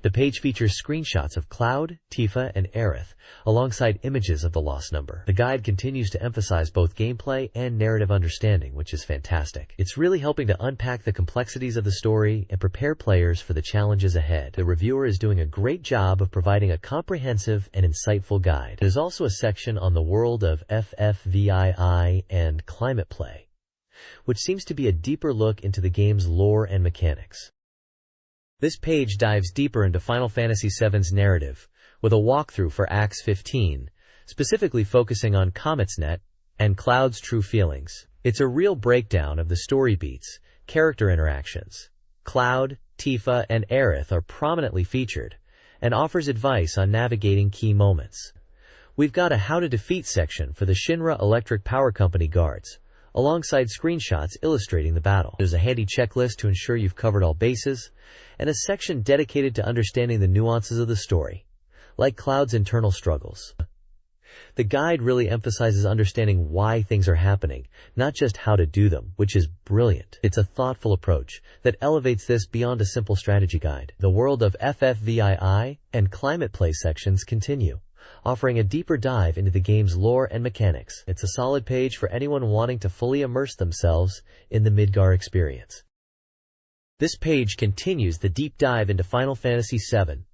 The page features screenshots of Cloud, Tifa, and Aerith, alongside images of the Lost Number. The guide continues to emphasize both gameplay and narrative understanding, which is fantastic. It's really helping to unpack the complexities of the story and prepare players for the challenges ahead. The reviewer is doing a great job of providing a comprehensive and insightful guide. There's also a section on the world of FFVII and climate play, which seems to be a deeper look into the game's lore and mechanics. This page dives deeper into Final Fantasy VII's narrative, with a walkthrough for Acts 15, specifically focusing on Comet's Net and Cloud's true feelings. It's a real breakdown of the story beats, character interactions. Cloud, Tifa, and Aerith are prominently featured, and offers advice on navigating key moments. We've got a how to defeat section for the Shinra Electric Power Company guards, alongside screenshots illustrating the battle. There's a handy checklist to ensure you've covered all bases, and a section dedicated to understanding the nuances of the story, like Cloud's internal struggles. The guide really emphasizes understanding why things are happening, not just how to do them, which is brilliant. It's a thoughtful approach that elevates this beyond a simple strategy guide. The world of FFVII and climate play sections continue, offering a deeper dive into the game's lore and mechanics. It's a solid page for anyone wanting to fully immerse themselves in the Midgar experience. This page continues the deep dive into Final Fantasy VII,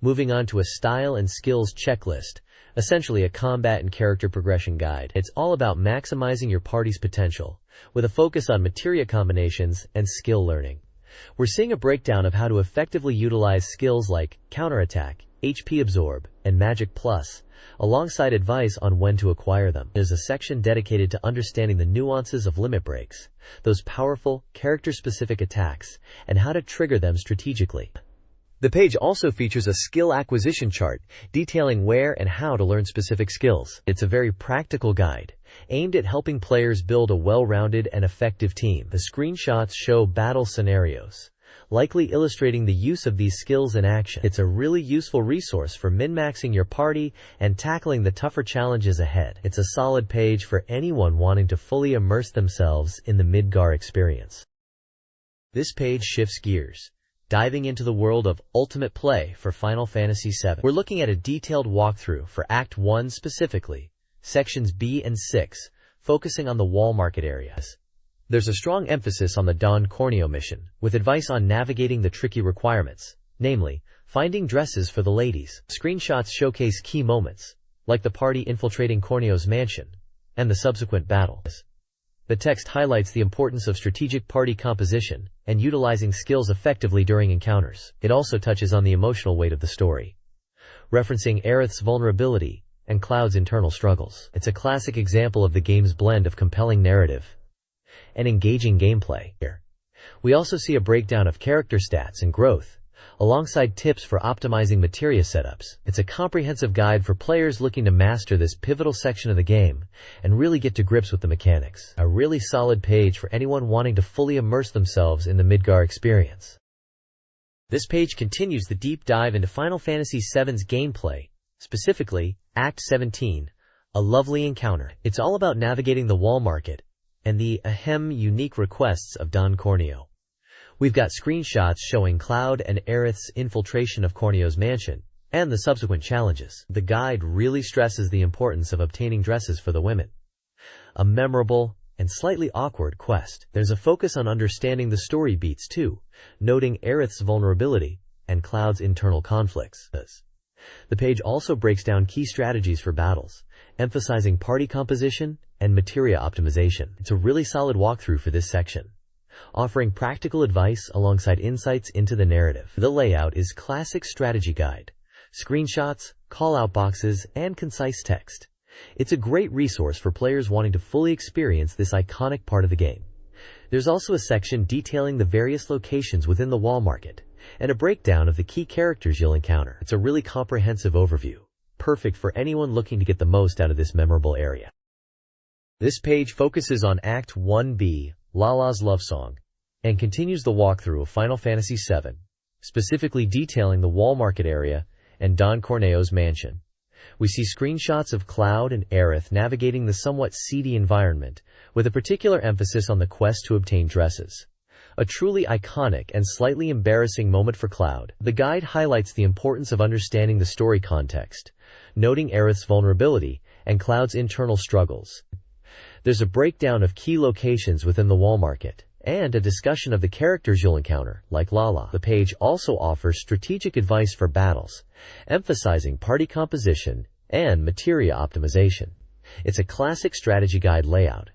moving on to a style and skills checklist, essentially a combat and character progression guide. It's all about maximizing your party's potential, with a focus on materia combinations and skill learning. We're seeing a breakdown of how to effectively utilize skills like counterattack, HP absorb, and Magic Plus, alongside advice on when to acquire them. There's a section dedicated to understanding the nuances of limit breaks, those powerful, character-specific attacks, and how to trigger them strategically. The page also features a skill acquisition chart detailing where and how to learn specific skills. It's a very practical guide, aimed at helping players build a well-rounded and effective team. The screenshots show battle scenarios, likely illustrating the use of these skills in action. It's a really useful resource for min-maxing your party and tackling the tougher challenges ahead. It's a solid page for anyone wanting to fully immerse themselves in the Midgar experience. This page shifts gears, diving into the world of Ultimate Play for Final Fantasy VII. We're looking at a detailed walkthrough for Act 1 specifically, Sections B and 6, focusing on the wall market areas. There's a strong emphasis on the Don Corneo mission, with advice on navigating the tricky requirements, namely, finding dresses for the ladies. Screenshots showcase key moments, like the party infiltrating Corneo's mansion, and the subsequent battle. The text highlights the importance of strategic party composition and utilizing skills effectively during encounters. It also touches on the emotional weight of the story, referencing Aerith's vulnerability and Cloud's internal struggles. It's a classic example of the game's blend of compelling narrative and engaging gameplay. Here, we also see a breakdown of character stats and growth, alongside tips for optimizing materia setups. It's a comprehensive guide for players looking to master this pivotal section of the game and really get to grips with the mechanics. A really solid page for anyone wanting to fully immerse themselves in the Midgar experience. This page continues the deep dive into Final Fantasy VII's gameplay, specifically Act 17, A Lovely Encounter. It's all about navigating the wall market and the unique requests of Don Corneo. We've got screenshots showing Cloud and Aerith's infiltration of Corneo's mansion, and the subsequent challenges. The guide really stresses the importance of obtaining dresses for the women. A memorable and slightly awkward quest. There's a focus on understanding the story beats too, noting Aerith's vulnerability and Cloud's internal conflicts. The page also breaks down key strategies for battles, emphasizing party composition and materia optimization. It's a really solid walkthrough for this section, offering practical advice alongside insights into the narrative. The layout is classic strategy guide, screenshots, call-out boxes, and concise text. It's a great resource for players wanting to fully experience this iconic part of the game. There's also a section detailing the various locations within the wall market, and a breakdown of the key characters you'll encounter. It's a really comprehensive overview, perfect for anyone looking to get the most out of this memorable area. This page focuses on Act 1B, Lala's Love Song, and continues the walkthrough of Final Fantasy VII, specifically detailing the wall market area and Don Corneo's mansion. We see screenshots of Cloud and Aerith navigating the somewhat seedy environment, with a particular emphasis on the quest to obtain dresses. A truly iconic and slightly embarrassing moment for Cloud. The guide highlights the importance of understanding the story context, noting Aerith's vulnerability and Cloud's internal struggles. There's a breakdown of key locations within the wall market, and a discussion of the characters you'll encounter, like Lala. The page also offers strategic advice for battles, emphasizing party composition and materia optimization. It's a classic strategy guide layout,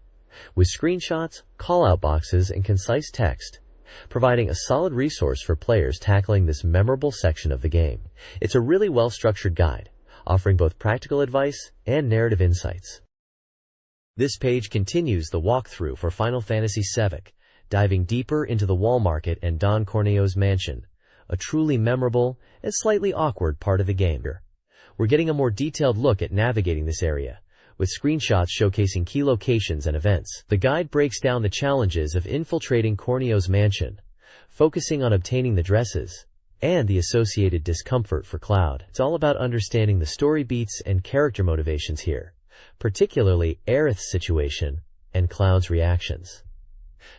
with screenshots, call-out boxes, and concise text, providing a solid resource for players tackling this memorable section of the game. It's a really well-structured guide, offering both practical advice and narrative insights. This page continues the walkthrough for Final Fantasy VII, diving deeper into the wall market and Don Corneo's mansion, a truly memorable and slightly awkward part of the game. We're getting a more detailed look at navigating this area, with screenshots showcasing key locations and events. The guide breaks down the challenges of infiltrating Corneo's mansion, focusing on obtaining the dresses and the associated discomfort for Cloud. It's all about understanding the story beats and character motivations here, particularly Aerith's situation and Cloud's reactions.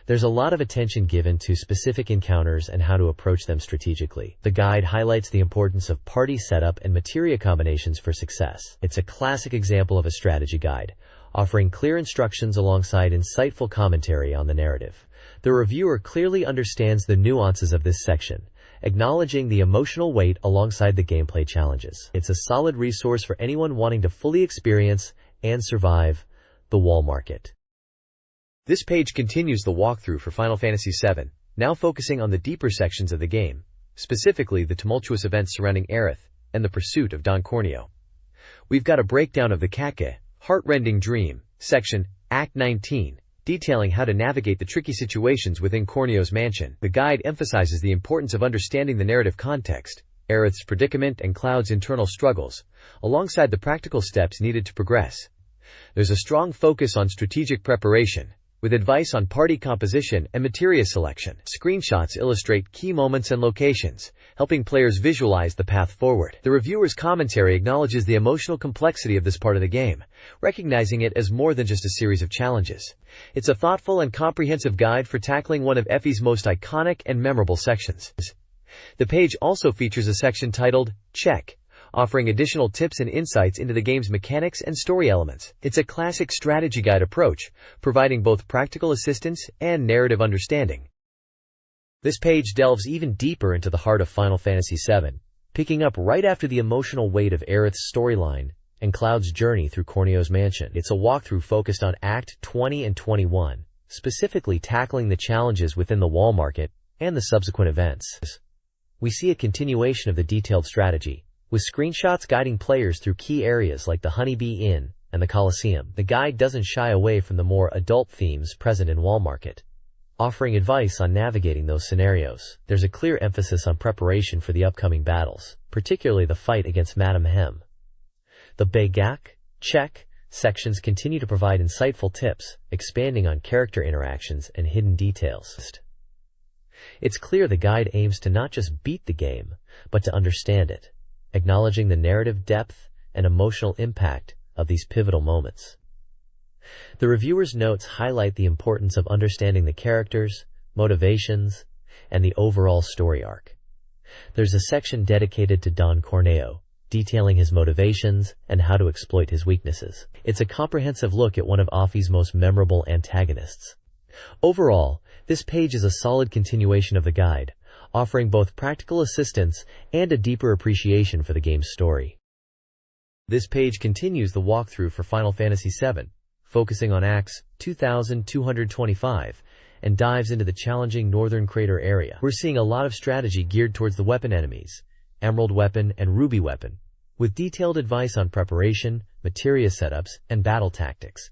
There's a lot of attention given to specific encounters and how to approach them strategically. The guide highlights the importance of party setup and materia combinations for success. It's a classic example of a strategy guide, offering clear instructions alongside insightful commentary on the narrative. The reviewer clearly understands the nuances of this section, acknowledging the emotional weight alongside the gameplay challenges. It's a solid resource for anyone wanting to fully experience and survive the wall market. This page continues the walkthrough for Final Fantasy VII, now focusing on the deeper sections of the game, specifically the tumultuous events surrounding Aerith and the pursuit of Don Corneo. We've got a breakdown of the Kake, Heartrending Dream, section, Act 19, detailing how to navigate the tricky situations within Corneo's mansion. The guide emphasizes the importance of understanding the narrative context, Aerith's predicament and Cloud's internal struggles, alongside the practical steps needed to progress. There's a strong focus on strategic preparation, with advice on party composition and materia selection. Screenshots illustrate key moments and locations, helping players visualize the path forward. The reviewer's commentary acknowledges the emotional complexity of this part of the game, recognizing it as more than just a series of challenges. It's a thoughtful and comprehensive guide for tackling one of FF's most iconic and memorable sections. The page also features a section titled, Check, offering additional tips and insights into the game's mechanics and story elements. It's a classic strategy guide approach, providing both practical assistance and narrative understanding. This page delves even deeper into the heart of Final Fantasy VII, picking up right after the emotional weight of Aerith's storyline and Cloud's journey through Corneo's mansion. It's a walkthrough focused on Act 20 and 21, specifically tackling the challenges within the wall market and the subsequent events. We see a continuation of the detailed strategy, with screenshots guiding players through key areas like the Honeybee Inn and the Colosseum. The guide doesn't shy away from the more adult themes present in wall market, offering advice on navigating those scenarios. There's a clear emphasis on preparation for the upcoming battles, particularly the fight against Madame Hem. The Begak, Check sections continue to provide insightful tips, expanding on character interactions and hidden details. It's clear the guide aims to not just beat the game, but to understand it, acknowledging the narrative depth and emotional impact of these pivotal moments. The reviewer's notes highlight the importance of understanding the characters, motivations, and the overall story arc. There's a section dedicated to Don Corneo, detailing his motivations and how to exploit his weaknesses. It's a comprehensive look at one of Afi's most memorable antagonists. Overall, this page is a solid continuation of the guide, offering both practical assistance and a deeper appreciation for the game's story. This page continues the walkthrough for Final Fantasy VII, focusing on Acts 2225, and dives into the challenging Northern Crater area. We're seeing a lot of strategy geared towards the weapon enemies, Emerald Weapon and Ruby Weapon, with detailed advice on preparation, materia setups, and battle tactics.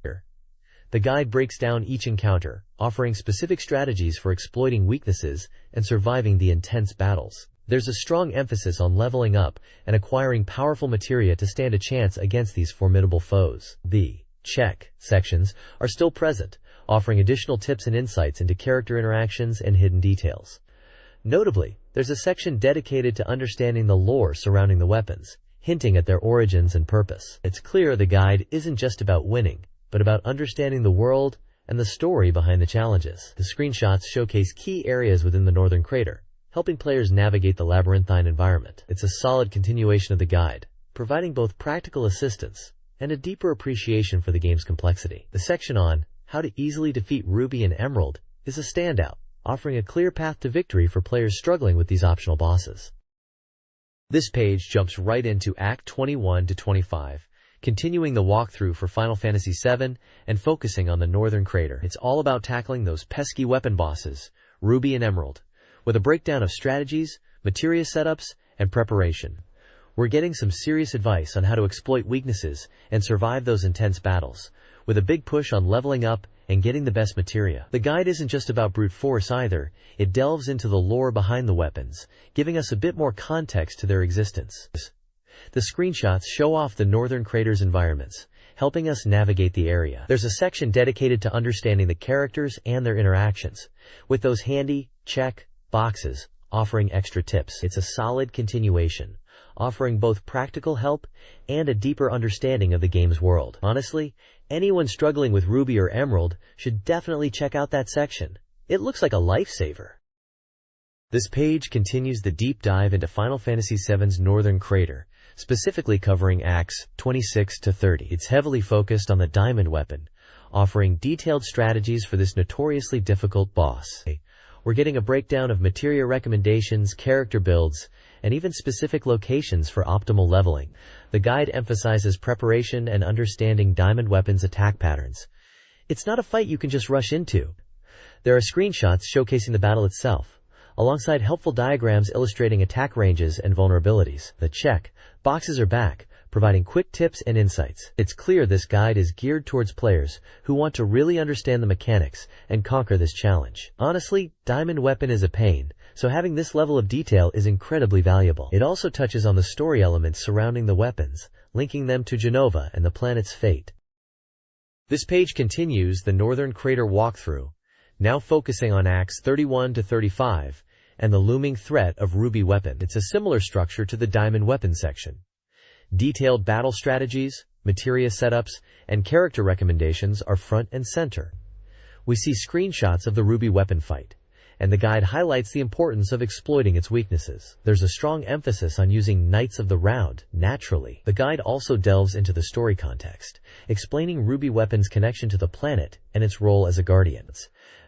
The guide breaks down each encounter, offering specific strategies for exploiting weaknesses and surviving the intense battles. There's a strong emphasis on leveling up and acquiring powerful materia to stand a chance against these formidable foes. The Check sections are still present, offering additional tips and insights into character interactions and hidden details. Notably, there's a section dedicated to understanding the lore surrounding the weapons, hinting at their origins and purpose. It's clear the guide isn't just about winning, but about understanding the world and the story behind the challenges. The screenshots showcase key areas within the Northern Crater, helping players navigate the labyrinthine environment. It's a solid continuation of the guide, providing both practical assistance and a deeper appreciation for the game's complexity. The section on how to easily defeat Ruby and Emerald is a standout, offering a clear path to victory for players struggling with these optional bosses. This page jumps right into Act 21 to 25, continuing the walkthrough for Final Fantasy VII and focusing on the Northern Crater. It's all about tackling those pesky weapon bosses, Ruby and Emerald, with a breakdown of strategies, materia setups, and preparation. We're getting some serious advice on how to exploit weaknesses and survive those intense battles, with a big push on leveling up and getting the best materia. The guide isn't just about brute force either, it delves into the lore behind the weapons, giving us a bit more context to their existence. The screenshots show off the Northern Crater's environments, helping us navigate the area. There's a section dedicated to understanding the characters and their interactions, with those handy check boxes offering extra tips. It's a solid continuation, offering both practical help and a deeper understanding of the game's world. Honestly, anyone struggling with Ruby or Emerald should definitely check out that section. It looks like a lifesaver. This page continues the deep dive into Final Fantasy VII's Northern Crater, specifically covering Acts 26 to 30. It's heavily focused on the Diamond Weapon, offering detailed strategies for this notoriously difficult boss. We're getting a breakdown of materia recommendations, character builds, and even specific locations for optimal leveling. The guide emphasizes preparation and understanding Diamond Weapon's attack patterns. It's not a fight you can just rush into. There are screenshots showcasing the battle itself, alongside helpful diagrams illustrating attack ranges and vulnerabilities. The check boxes are back, providing quick tips and insights. It's clear this guide is geared towards players who want to really understand the mechanics and conquer this challenge. Honestly, Diamond Weapon is a pain, so having this level of detail is incredibly valuable. It also touches on the story elements surrounding the weapons, linking them to Genova and the planet's fate. This page continues the Northern Crater walkthrough, now focusing on Acts 31 to 35 and the looming threat of Ruby Weapon. It's a similar structure to the Diamond Weapon section. Detailed battle strategies, materia setups, and character recommendations are front and center. We see screenshots of the Ruby Weapon fight, and the guide highlights the importance of exploiting its weaknesses. There's a strong emphasis on using Knights of the Round naturally. The guide also delves into the story context, explaining Ruby Weapon's connection to the planet and its role as a guardian.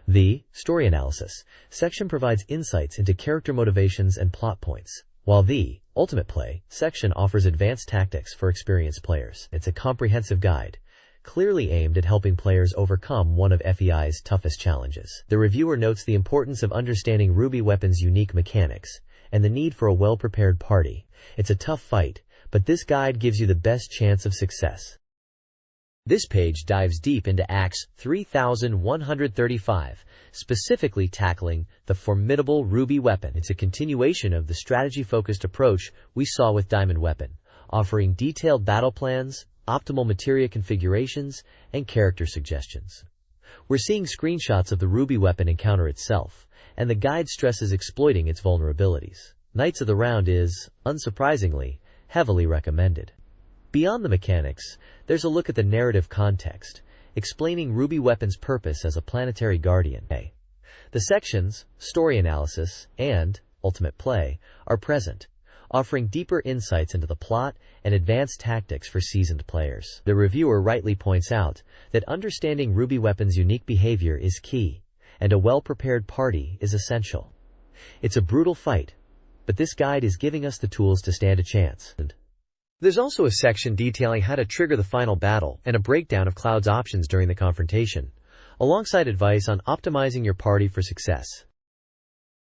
The story analysis section provides insights into character motivations and plot points, while the ultimate play section offers advanced tactics for experienced players. It's a comprehensive guide, clearly aimed at helping players overcome one of FEI's toughest challenges. The reviewer notes the importance of understanding Ruby Weapon's unique mechanics and the need for a well-prepared party. It's a tough fight, but this guide gives you the best chance of success. This page dives deep into Acts 3135, specifically tackling the formidable Ruby Weapon. It's a continuation of the strategy-focused approach we saw with Diamond Weapon, offering detailed battle plans, optimal materia configurations, and character suggestions. We're seeing screenshots of the Ruby Weapon encounter itself, and the guide stresses exploiting its vulnerabilities. Knights of the Round is, unsurprisingly, heavily recommended. Beyond the mechanics, there's a look at the narrative context, explaining Ruby Weapon's purpose as a planetary guardian. The sections, story analysis, and ultimate play are present, offering deeper insights into the plot and advanced tactics for seasoned players. The reviewer rightly points out that understanding Ruby Weapon's unique behavior is key, and a well-prepared party is essential. It's a brutal fight, but this guide is giving us the tools to stand a chance. There's also a section detailing how to trigger the final battle and a breakdown of Cloud's options during the confrontation, alongside advice on optimizing your party for success.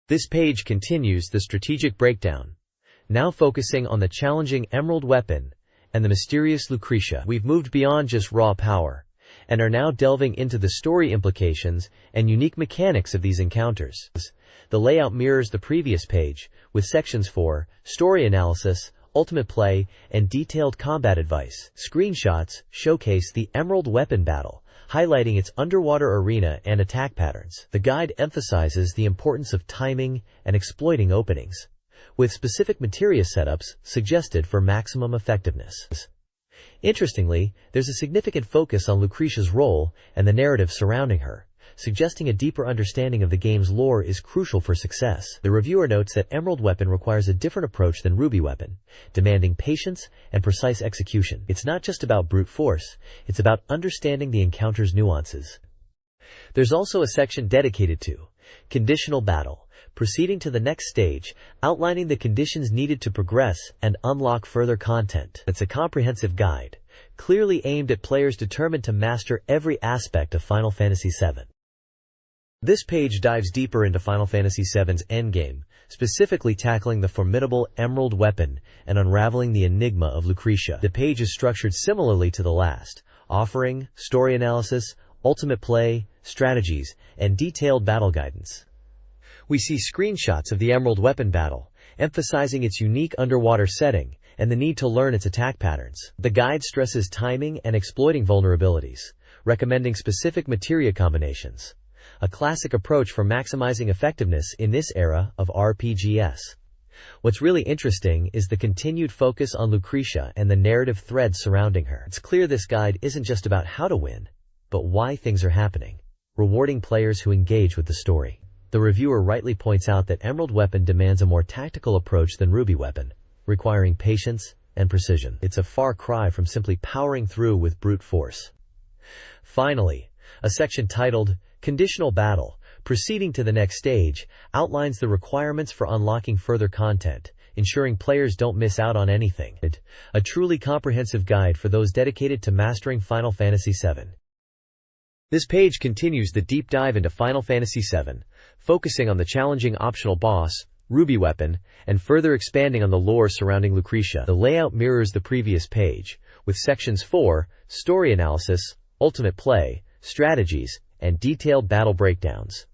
This page continues the strategic breakdown, now focusing on the challenging Emerald Weapon and the mysterious Lucretia. We've moved beyond just raw power, and are now delving into the story implications and unique mechanics of these encounters. The layout mirrors the previous page, with sections for story analysis, ultimate play, and detailed combat advice. Screenshots showcase the Emerald Weapon battle, highlighting its underwater arena and attack patterns. The guide emphasizes the importance of timing and exploiting openings, with specific materia setups suggested for maximum effectiveness. Interestingly, there's a significant focus on Lucretia's role and the narrative surrounding her, suggesting a deeper understanding of the game's lore is crucial for success. The reviewer notes that Emerald Weapon requires a different approach than Ruby Weapon, demanding patience and precise execution. It's not just about brute force, it's about understanding the encounter's nuances. There's also a section dedicated to conditional battle, proceeding to the next stage, outlining the conditions needed to progress and unlock further content. It's a comprehensive guide, clearly aimed at players determined to master every aspect of Final Fantasy VII. This page dives deeper into Final Fantasy VII's endgame, specifically tackling the formidable Emerald Weapon and unraveling the enigma of Lucretia. The page is structured similarly to the last, offering story analysis, ultimate play, strategies, and detailed battle guidance. We see screenshots of the Emerald Weapon battle, emphasizing its unique underwater setting and the need to learn its attack patterns. The guide stresses timing and exploiting vulnerabilities, recommending specific materia combinations, a classic approach for maximizing effectiveness in this era of RPGs. What's really interesting is the continued focus on Lucretia and the narrative threads surrounding her. It's clear this guide isn't just about how to win, but why things are happening, rewarding players who engage with the story. The reviewer rightly points out that Emerald Weapon demands a more tactical approach than Ruby Weapon, requiring patience and precision. It's a far cry from simply powering through with brute force. Finally, a section titled Conditional Battle, proceeding to the next stage, outlines the requirements for unlocking further content, ensuring players don't miss out on anything. A truly comprehensive guide for those dedicated to mastering Final Fantasy VII. This page continues the deep dive into Final Fantasy VII, focusing on the challenging optional boss, Ruby Weapon, and further expanding on the lore surrounding Lucretia. The layout mirrors the previous page, with sections for story analysis, ultimate play, strategies, and detailed battle breakdowns.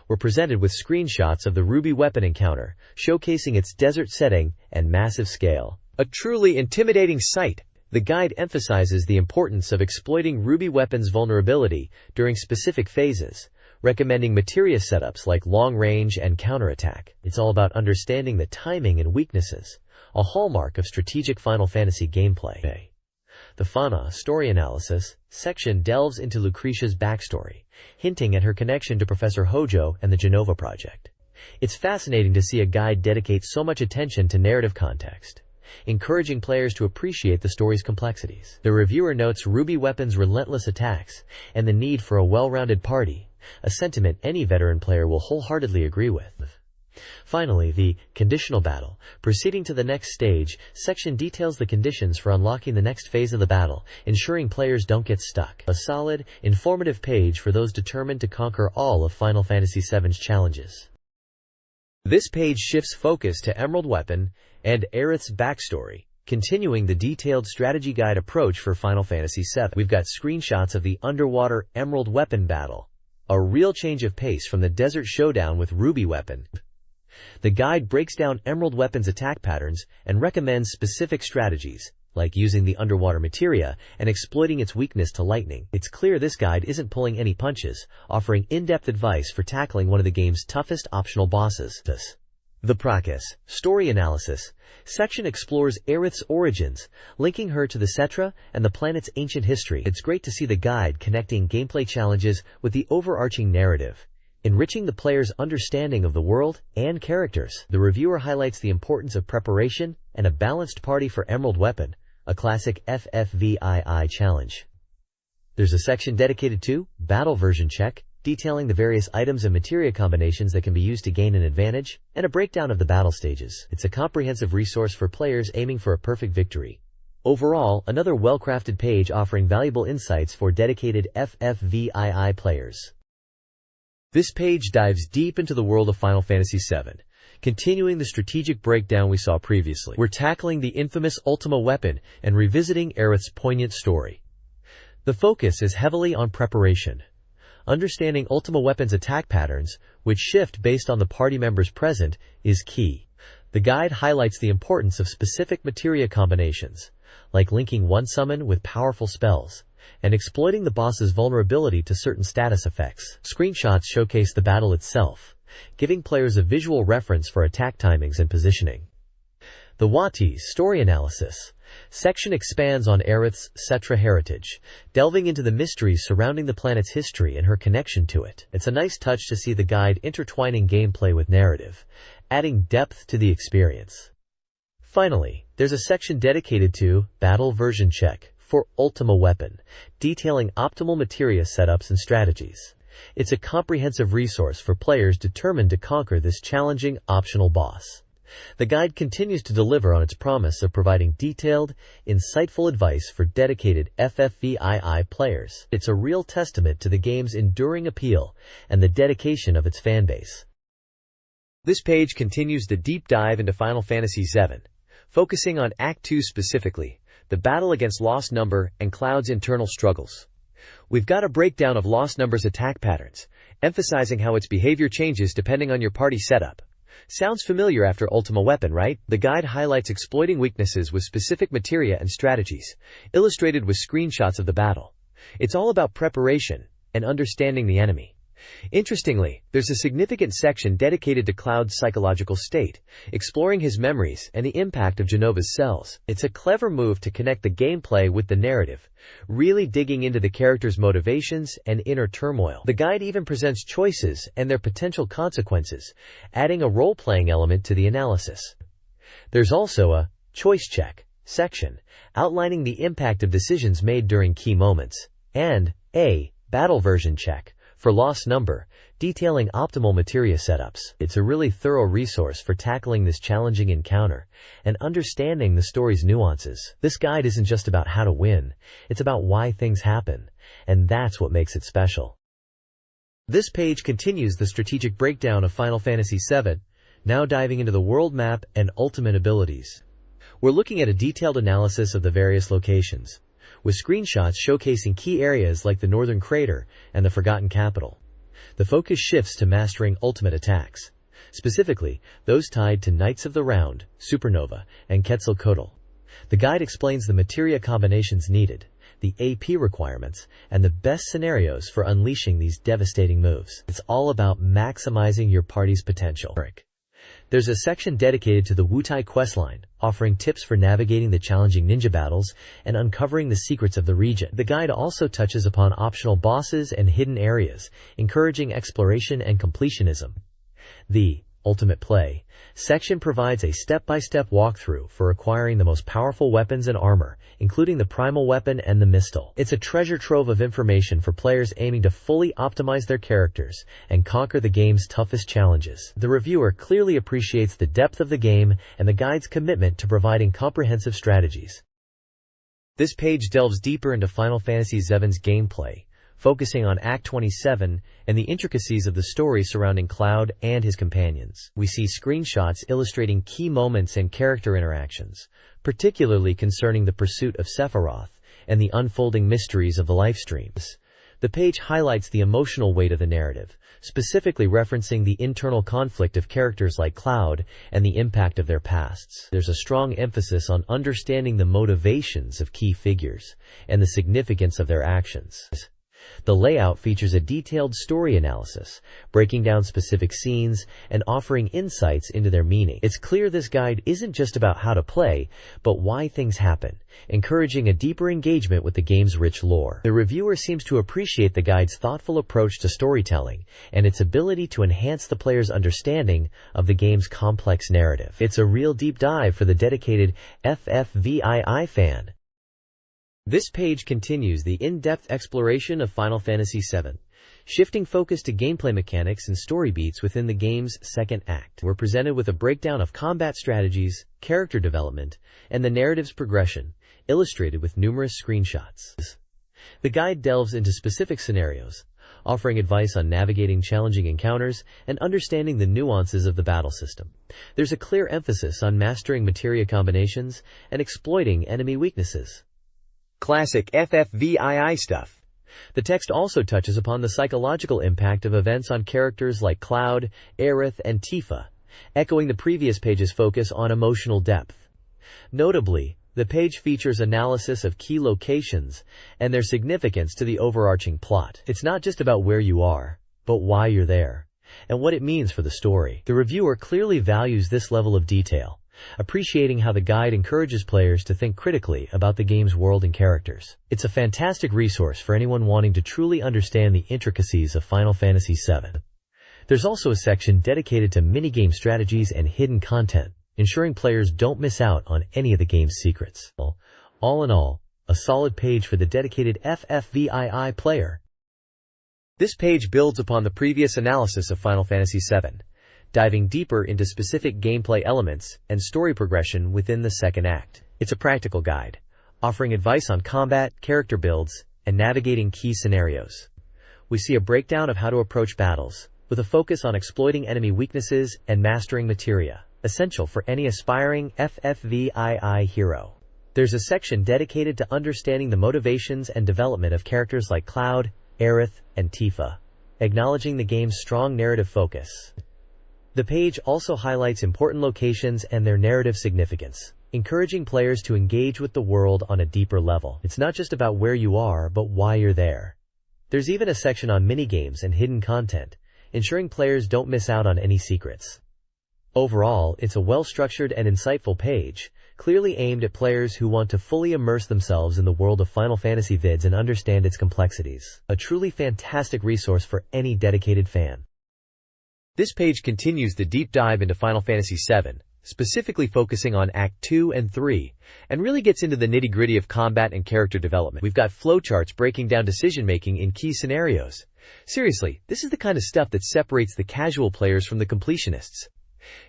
We're presented with screenshots of the Ruby Weapon encounter, showcasing its desert setting and massive scale. A truly intimidating sight. The guide emphasizes the importance of exploiting Ruby Weapon's vulnerability during specific phases, recommending materia setups like long-range and counterattack. It's all about understanding the timing and weaknesses, a hallmark of strategic Final Fantasy gameplay. The Fauna story analysis section delves into Lucretia's backstory, hinting at her connection to Professor Hojo and the Genova project. It's fascinating to see a guide dedicate so much attention to narrative context, encouraging players to appreciate the story's complexities. The reviewer notes Ruby Weapon's relentless attacks and the need for a well-rounded party, a sentiment any veteran player will wholeheartedly agree with. Finally, the conditional battle, proceeding to the next stage, section details the conditions for unlocking the next phase of the battle, ensuring players don't get stuck. A solid, informative page for those determined to conquer all of Final Fantasy VII's challenges. This page shifts focus to Emerald Weapon and Aerith's backstory, continuing the detailed strategy guide approach for Final Fantasy VII. We've got screenshots of the underwater Emerald Weapon battle, a real change of pace from the desert showdown with Ruby Weapon. The guide breaks down Emerald Weapon's attack patterns and recommends specific strategies, like using the underwater materia and exploiting its weakness to lightning. It's clear this guide isn't pulling any punches, offering in-depth advice for tackling one of the game's toughest optional bosses. The Prakas Story Analysis section explores Aerith's origins, linking her to the Cetra and the planet's ancient history. It's great to see the guide connecting gameplay challenges with the overarching narrative, enriching the player's understanding of the world and characters. The reviewer highlights the importance of preparation and a balanced party for Emerald Weapon, a classic FFVII challenge. There's a section dedicated to Battle Version Check, detailing the various items and materia combinations that can be used to gain an advantage, and a breakdown of the battle stages. It's a comprehensive resource for players aiming for a perfect victory. Overall, another well-crafted page offering valuable insights for dedicated FFVII players. This page dives deep into the world of Final Fantasy VII, continuing the strategic breakdown we saw previously. We're tackling the infamous Ultima weapon and revisiting Aerith's poignant story. The focus is heavily on preparation. Understanding Ultima weapon's attack patterns, which shift based on the party members present, is key. The guide highlights the importance of specific materia combinations, like linking one summon with powerful spells, and exploiting the boss's vulnerability to certain status effects. Screenshots showcase the battle itself, giving players a visual reference for attack timings and positioning. The Wati's Story Analysis section expands on Aerith's Cetra heritage, delving into the mysteries surrounding the planet's history and her connection to it. It's a nice touch to see the guide intertwining gameplay with narrative, adding depth to the experience. Finally, there's a section dedicated to Battle Version Check for Ultima Weapon, detailing optimal materia setups and strategies. It's a comprehensive resource for players determined to conquer this challenging optional boss. The guide continues to deliver on its promise of providing detailed, insightful advice for dedicated FFVII players. It's a real testament to the game's enduring appeal and the dedication of its fanbase. This page continues the deep dive into Final Fantasy VII, focusing on Act 2 specifically, the battle against Lost Number and Cloud's internal struggles. We've got a breakdown of Lost Number's attack patterns, emphasizing how its behavior changes depending on your party setup. Sounds familiar after Ultima Weapon, right? The guide highlights exploiting weaknesses with specific materia and strategies, illustrated with screenshots of the battle. It's all about preparation and understanding the enemy. Interestingly, there's a significant section dedicated to Cloud's psychological state, exploring his memories and the impact of Genova's cells. It's a clever move to connect the gameplay with the narrative, really digging into the character's motivations and inner turmoil. The guide even presents choices and their potential consequences, adding a role-playing element to the analysis. There's also a Choice Check section, outlining the impact of decisions made during key moments, and a Battle Version Check for Lost Number, detailing optimal materia setups. It's a really thorough resource for tackling this challenging encounter and understanding the story's nuances. This guide isn't just about how to win, it's about why things happen, and that's what makes it special. This page continues the strategic breakdown of Final Fantasy VII, now diving into the world map and ultimate abilities. We're looking at a detailed analysis of the various locations, with screenshots showcasing key areas like the Northern Crater and the Forgotten Capital. The focus shifts to mastering ultimate attacks, specifically those tied to Knights of the Round, Supernova, and Quetzalcoatl. The guide explains the materia combinations needed, the AP requirements, and the best scenarios for unleashing these devastating moves. It's all about maximizing your party's potential. There's a section dedicated to the Wutai questline, offering tips for navigating the challenging ninja battles and uncovering the secrets of the region. The guide also touches upon optional bosses and hidden areas, encouraging exploration and completionism. The Ultimate Play section provides a step-by-step walkthrough for acquiring the most powerful weapons and armor, including the primal weapon and the mistle. It's a treasure trove of information for players aiming to fully optimize their characters and conquer the game's toughest challenges. The reviewer clearly appreciates the depth of the game and the guide's commitment to providing comprehensive strategies. This page delves deeper into Final Fantasy VII's gameplay, focusing on Act 27 and the intricacies of the story surrounding Cloud and his companions. We see screenshots illustrating key moments and character interactions, particularly concerning the pursuit of Sephiroth and the unfolding mysteries of the lifestreams. The page highlights the emotional weight of the narrative, specifically referencing the internal conflict of characters like Cloud and the impact of their pasts. There's a strong emphasis on understanding the motivations of key figures and the significance of their actions. The layout features a detailed story analysis, breaking down specific scenes and offering insights into their meaning. It's clear this guide isn't just about how to play, but why things happen, encouraging a deeper engagement with the game's rich lore. The reviewer seems to appreciate the guide's thoughtful approach to storytelling and its ability to enhance the player's understanding of the game's complex narrative. It's a real deep dive for the dedicated FFVII fan. This page continues the in-depth exploration of Final Fantasy VII, shifting focus to gameplay mechanics and story beats within the game's second act. We're presented with a breakdown of combat strategies, character development, and the narrative's progression, illustrated with numerous screenshots. The guide delves into specific scenarios, offering advice on navigating challenging encounters and understanding the nuances of the battle system. There's a clear emphasis on mastering materia combinations and exploiting enemy weaknesses. Classic FFVII stuff. The text also touches upon the psychological impact of events on characters like Cloud, Aerith, and Tifa, echoing the previous page's focus on emotional depth. Notably, the page features analysis of key locations and their significance to the overarching plot. It's not just about where you are, but why you're there, and what it means for the story. The reviewer clearly values this level of detail, appreciating how the guide encourages players to think critically about the game's world and characters. It's a fantastic resource for anyone wanting to truly understand the intricacies of Final Fantasy VII. There's also a section dedicated to minigame strategies and hidden content, ensuring players don't miss out on any of the game's secrets. All in all, a solid page for the dedicated FFVII player. This page builds upon the previous analysis of Final Fantasy VII, diving deeper into specific gameplay elements and story progression within the second act. It's a practical guide, offering advice on combat, character builds, and navigating key scenarios. We see a breakdown of how to approach battles, with a focus on exploiting enemy weaknesses and mastering materia, essential for any aspiring FFVII hero. There's a section dedicated to understanding the motivations and development of characters like Cloud, Aerith, and Tifa, acknowledging the game's strong narrative focus. The page also highlights important locations and their narrative significance, encouraging players to engage with the world on a deeper level. It's not just about where you are, but why you're there. There's even a section on minigames and hidden content, ensuring players don't miss out on any secrets. Overall, it's a well-structured and insightful page, clearly aimed at players who want to fully immerse themselves in the world of Final Fantasy VII and understand its complexities. A truly fantastic resource for any dedicated fan. This page continues the deep dive into Final Fantasy VII, specifically focusing on Act 2 and 3, and really gets into the nitty-gritty of combat and character development. We've got flowcharts breaking down decision-making in key scenarios. Seriously, this is the kind of stuff that separates the casual players from the completionists.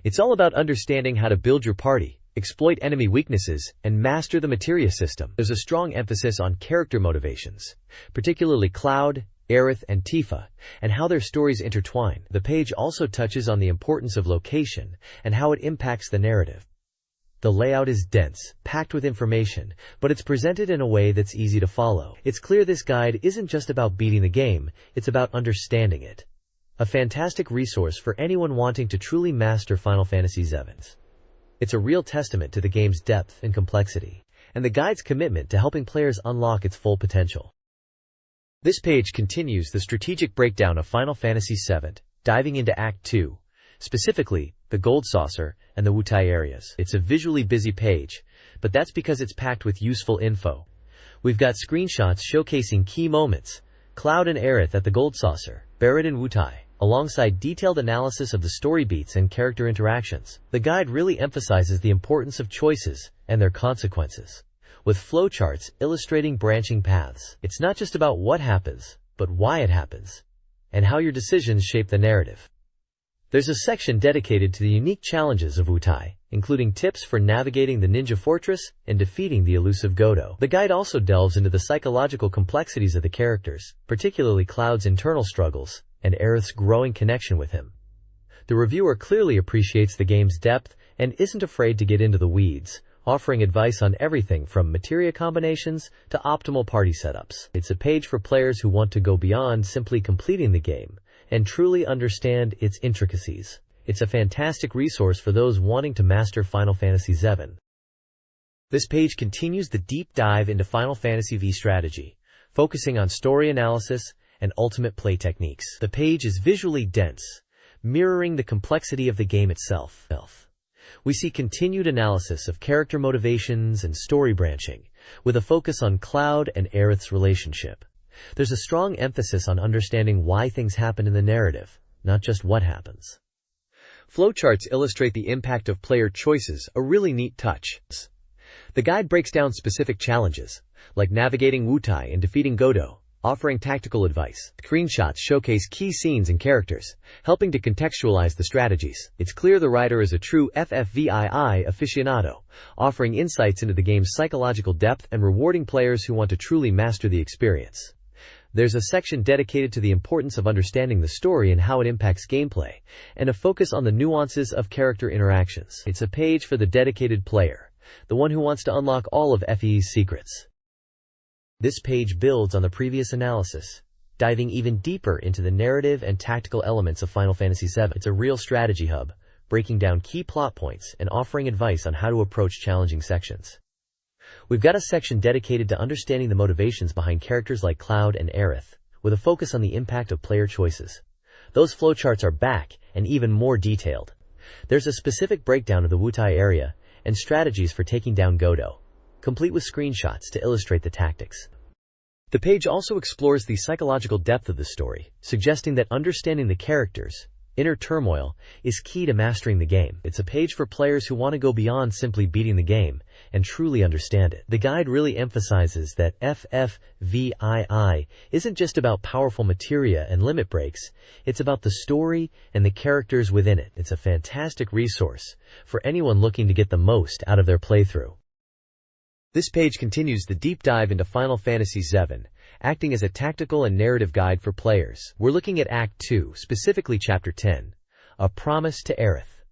It's all about understanding how to build your party, exploit enemy weaknesses, and master the materia system. There's a strong emphasis on character motivations, particularly Cloud, Aerith, and Tifa, and how their stories intertwine. The page also touches on the importance of location and how it impacts the narrative. The layout is dense, packed with information, but it's presented in a way that's easy to follow. It's clear this guide isn't just about beating the game, it's about understanding it. A fantastic resource for anyone wanting to truly master Final Fantasy VII. It's a real testament to the game's depth and complexity, and the guide's commitment to helping players unlock its full potential. This page continues the strategic breakdown of Final Fantasy VII, diving into Act 2, specifically the Gold Saucer, and the Wutai areas. It's a visually busy page, but that's because it's packed with useful info. We've got screenshots showcasing key moments, Cloud and Aerith at the Gold Saucer, Barret and Wutai, alongside detailed analysis of the story beats and character interactions. The guide really emphasizes the importance of choices and their consequences, with flowcharts illustrating branching paths. It's not just about what happens, but why it happens, and how your decisions shape the narrative. There's a section dedicated to the unique challenges of Wutai, including tips for navigating the Ninja Fortress and defeating the elusive Godo. The guide also delves into the psychological complexities of the characters, particularly Cloud's internal struggles and Aerith's growing connection with him. The reviewer clearly appreciates the game's depth and isn't afraid to get into the weeds, offering advice on everything from materia combinations to optimal party setups. It's a page for players who want to go beyond simply completing the game and truly understand its intricacies. It's a fantastic resource for those wanting to master Final Fantasy VII. This page continues the deep dive into Final Fantasy VII strategy, focusing on story analysis and ultimate play techniques. The page is visually dense, mirroring the complexity of the game itself. We see continued analysis of character motivations and story branching, with a focus on Cloud and Aerith's relationship. There's a strong emphasis on understanding why things happen in the narrative, not just what happens. Flowcharts illustrate the impact of player choices, a really neat touch. The guide breaks down specific challenges, like navigating Wutai and defeating Godo, offering tactical advice. Screenshots showcase key scenes and characters, helping to contextualize the strategies. It's clear the writer is a true FFVII aficionado, offering insights into the game's psychological depth and rewarding players who want to truly master the experience. There's a section dedicated to the importance of understanding the story and how it impacts gameplay, and a focus on the nuances of character interactions. It's a page for the dedicated player, the one who wants to unlock all of FE's secrets. This page builds on the previous analysis, diving even deeper into the narrative and tactical elements of Final Fantasy VII. It's a real strategy hub, breaking down key plot points and offering advice on how to approach challenging sections. We've got a section dedicated to understanding the motivations behind characters like Cloud and Aerith, with a focus on the impact of player choices. Those flowcharts are back and even more detailed. There's a specific breakdown of the Wutai area and strategies for taking down Godo, complete with screenshots to illustrate the tactics. The page also explores the psychological depth of the story, suggesting that understanding the characters' inner turmoil is key to mastering the game. It's a page for players who want to go beyond simply beating the game and truly understand it. The guide really emphasizes that FFVII isn't just about powerful materia and limit breaks, it's about the story and the characters within it. It's a fantastic resource for anyone looking to get the most out of their playthrough. This page continues the deep dive into Final Fantasy VII, acting as a tactical and narrative guide for players. We're looking at Act 2, specifically Chapter 10, A Promise to Aerith.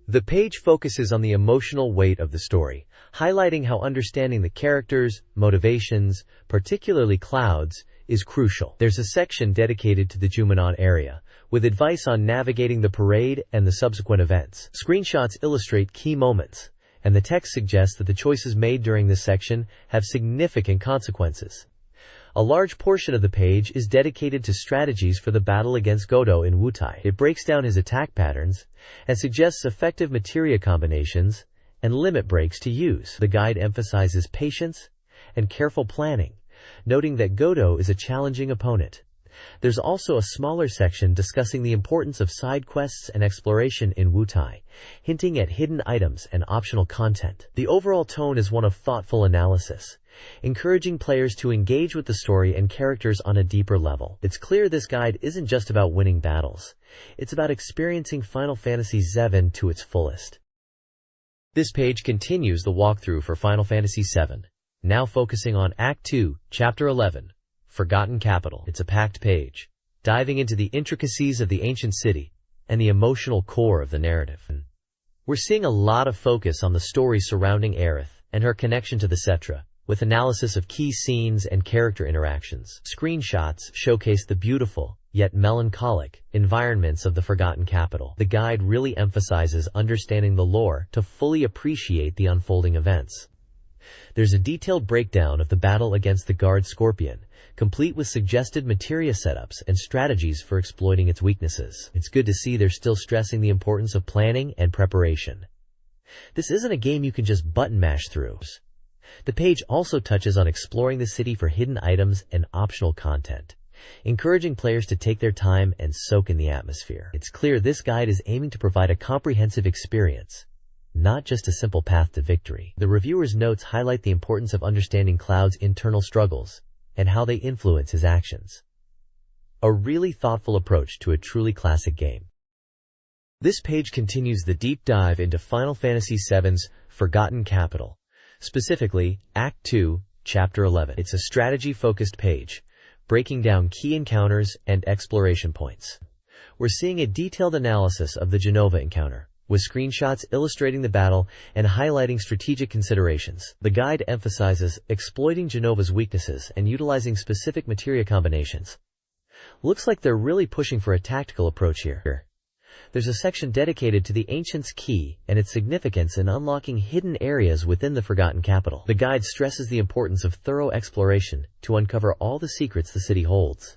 The page focuses on the emotional weight of the story, highlighting how understanding the characters' motivations, particularly Cloud's, is crucial. There's a section dedicated to the Jumanon area, with advice on navigating the parade and the subsequent events. Screenshots illustrate key moments, and the text suggests that the choices made during this section have significant consequences. A large portion of the page is dedicated to strategies for the battle against Godo in Wutai. It breaks down his attack patterns and suggests effective materia combinations and limit breaks to use. The guide emphasizes patience and careful planning, noting that Godo is a challenging opponent. There's also a smaller section discussing the importance of side quests and exploration in Wutai, hinting at hidden items and optional content. The overall tone is one of thoughtful analysis, encouraging players to engage with the story and characters on a deeper level. It's clear this guide isn't just about winning battles. It's about experiencing Final Fantasy VII to its fullest. This page continues the walkthrough for Final Fantasy VII, now focusing on Act 2, Chapter 11. Forgotten Capital. It's a packed page, diving into the intricacies of the ancient city and the emotional core of the narrative. We're seeing a lot of focus on the story surrounding Aerith and her connection to the Cetra, with analysis of key scenes and character interactions. Screenshots showcase the beautiful, yet melancholic, environments of the Forgotten Capital. The guide really emphasizes understanding the lore to fully appreciate the unfolding events. There's a detailed breakdown of the battle against the guard Scorpion, complete with suggested materia setups and strategies for exploiting its weaknesses. It's good to see they're still stressing the importance of planning and preparation. This isn't a game you can just button mash through. The page also touches on exploring the city for hidden items and optional content, encouraging players to take their time and soak in the atmosphere. It's clear this guide is aiming to provide a comprehensive experience, not just a simple path to victory. The reviewer's notes highlight the importance of understanding Cloud's internal struggles and how they influence his actions. A really thoughtful approach to a truly classic game. This page continues the deep dive into Final Fantasy VII's Forgotten Capital, specifically Act 2, Chapter 11. It's a strategy-focused page, breaking down key encounters and exploration points. We're seeing a detailed analysis of the Jenova encounter, with screenshots illustrating the battle and highlighting strategic considerations. The guide emphasizes exploiting Jenova's weaknesses and utilizing specific materia combinations. Looks like they're really pushing for a tactical approach here. There's a section dedicated to the Ancient's Key and its significance in unlocking hidden areas within the Forgotten Capital. The guide stresses the importance of thorough exploration to uncover all the secrets the city holds.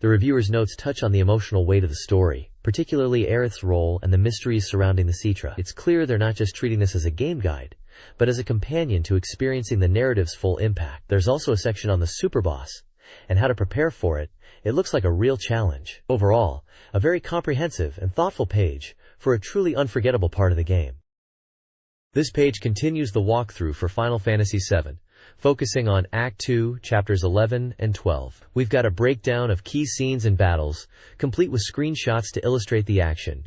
The reviewer's notes touch on the emotional weight of the story, particularly Aerith's role and the mysteries surrounding the Citra. It's clear they're not just treating this as a game guide, but as a companion to experiencing the narrative's full impact. There's also a section on the superboss and how to prepare for it. It looks like a real challenge. Overall, a very comprehensive and thoughtful page for a truly unforgettable part of the game. This page continues the walkthrough for Final Fantasy VII, focusing on Act 2, Chapters 11 and 12. We've got a breakdown of key scenes and battles, complete with screenshots to illustrate the action.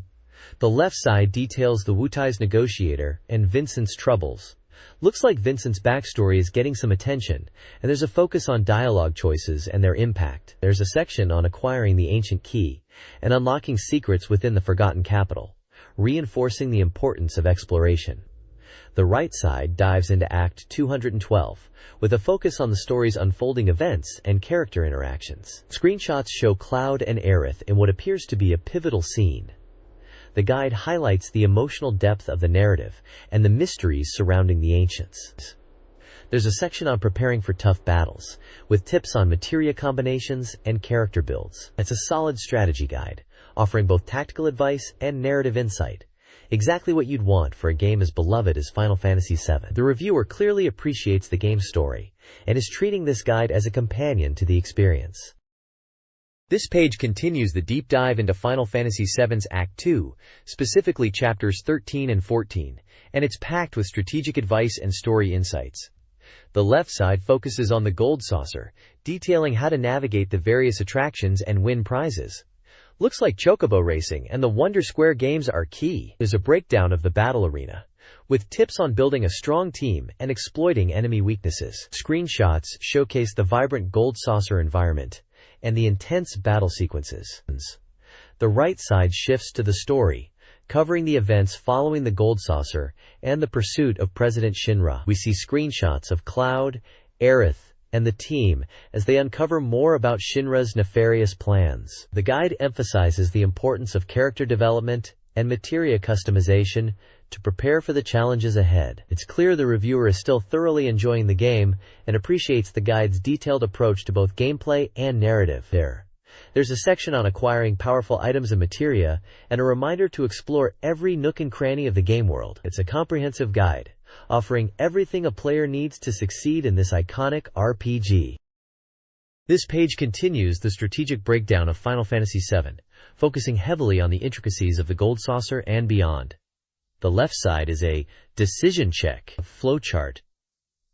The left side details the Wutai's negotiator and Vincent's troubles. Looks like Vincent's backstory is getting some attention, and there's a focus on dialogue choices and their impact. There's a section on acquiring the Ancient Key and unlocking secrets within the Forgotten Capital, reinforcing the importance of exploration. The right side dives into Act 212, with a focus on the story's unfolding events and character interactions. Screenshots show Cloud and Aerith in what appears to be a pivotal scene. The guide highlights the emotional depth of the narrative and the mysteries surrounding the Ancients. There's a section on preparing for tough battles, with tips on materia combinations and character builds. It's a solid strategy guide, offering both tactical advice and narrative insight. Exactly what you'd want for a game as beloved as Final Fantasy VII. The reviewer clearly appreciates the game's story and is treating this guide as a companion to the experience. This page continues the deep dive into Final Fantasy VII's Act 2, specifically Chapters 13 and 14, and it's packed with strategic advice and story insights. The left side focuses on the Gold Saucer, detailing how to navigate the various attractions and win prizes. Looks like Chocobo Racing and the Wonder Square games are key. There's a breakdown of the battle arena, with tips on building a strong team and exploiting enemy weaknesses. Screenshots showcase the vibrant Gold Saucer environment and the intense battle sequences. The right side shifts to the story, covering the events following the Gold Saucer and the pursuit of President Shinra. We see screenshots of Cloud, Aerith, and the team as they uncover more about Shinra's nefarious plans. The guide emphasizes the importance of character development and materia customization to prepare for the challenges ahead. It's clear the reviewer is still thoroughly enjoying the game and appreciates the guide's detailed approach to both gameplay and narrative. There's a section on acquiring powerful items and materia, and a reminder to explore every nook and cranny of the game world. It's a comprehensive guide, offering everything a player needs to succeed in this iconic RPG. This page continues the strategic breakdown of Final Fantasy VII, focusing heavily on the intricacies of the Gold Saucer and beyond. The left side is a decision check flowchart,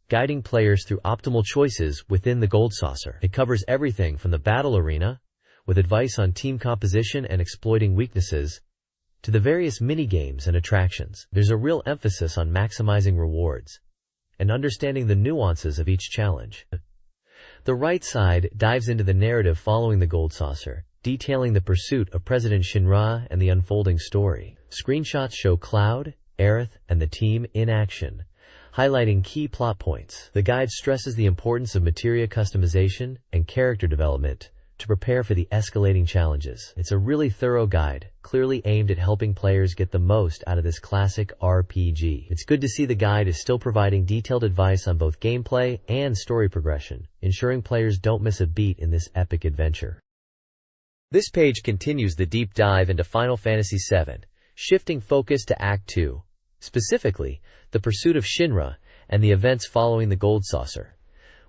guiding players through optimal choices within the Gold Saucer. It covers everything from the battle arena, with advice on team composition and exploiting weaknesses, to the various mini-games and attractions. There's a real emphasis on maximizing rewards and understanding the nuances of each challenge. The right side dives into the narrative following the Gold Saucer, detailing the pursuit of President Shinra and the unfolding story. Screenshots show Cloud, Aerith, and the team in action, highlighting key plot points. The guide stresses the importance of materia customization and character development to prepare for the escalating challenges. It's a really thorough guide, clearly aimed at helping players get the most out of this classic RPG. It's good to see the guide is still providing detailed advice on both gameplay and story progression, ensuring players don't miss a beat in this epic adventure. This page continues the deep dive into Final Fantasy VII, shifting focus to Act 2, specifically, the pursuit of Shinra and the events following the Gold Saucer.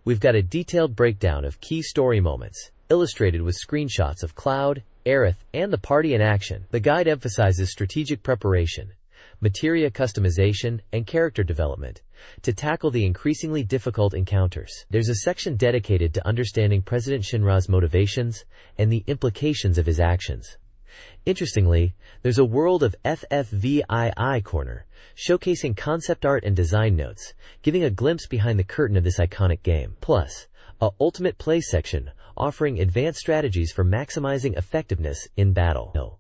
We've got a detailed breakdown of key story moments, illustrated with screenshots of Cloud, Aerith, and the party in action. The guide emphasizes strategic preparation, materia customization, and character development to tackle the increasingly difficult encounters. There's a section dedicated to understanding President Shinra's motivations and the implications of his actions. Interestingly, there's a World of FFVII corner, showcasing concept art and design notes, giving a glimpse behind the curtain of this iconic game. Plus, a Ultimate Play section, offering advanced strategies for maximizing effectiveness in battle.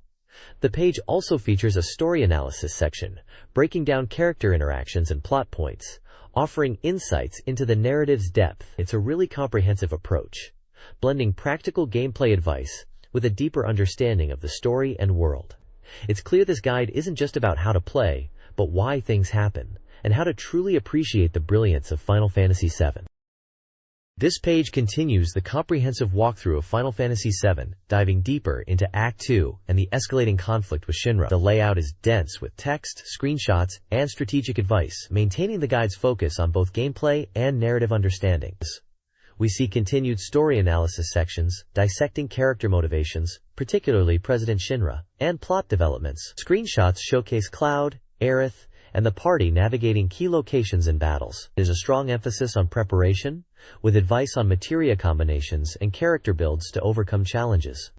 The page also features a story analysis section, breaking down character interactions and plot points, offering insights into the narrative's depth. It's a really comprehensive approach, blending practical gameplay advice with a deeper understanding of the story and world. It's clear this guide isn't just about how to play, but why things happen, and how to truly appreciate the brilliance of Final Fantasy VII. This page continues the comprehensive walkthrough of Final Fantasy VII, diving deeper into Act 2 and the escalating conflict with Shinra. The layout is dense with text, screenshots, and strategic advice, maintaining the guide's focus on both gameplay and narrative understanding. We see continued story analysis sections, dissecting character motivations, particularly President Shinra, and plot developments. Screenshots showcase Cloud, Aerith, and the party navigating key locations and battles. There's a strong emphasis on preparation, with advice on materia combinations and character builds to overcome challenges.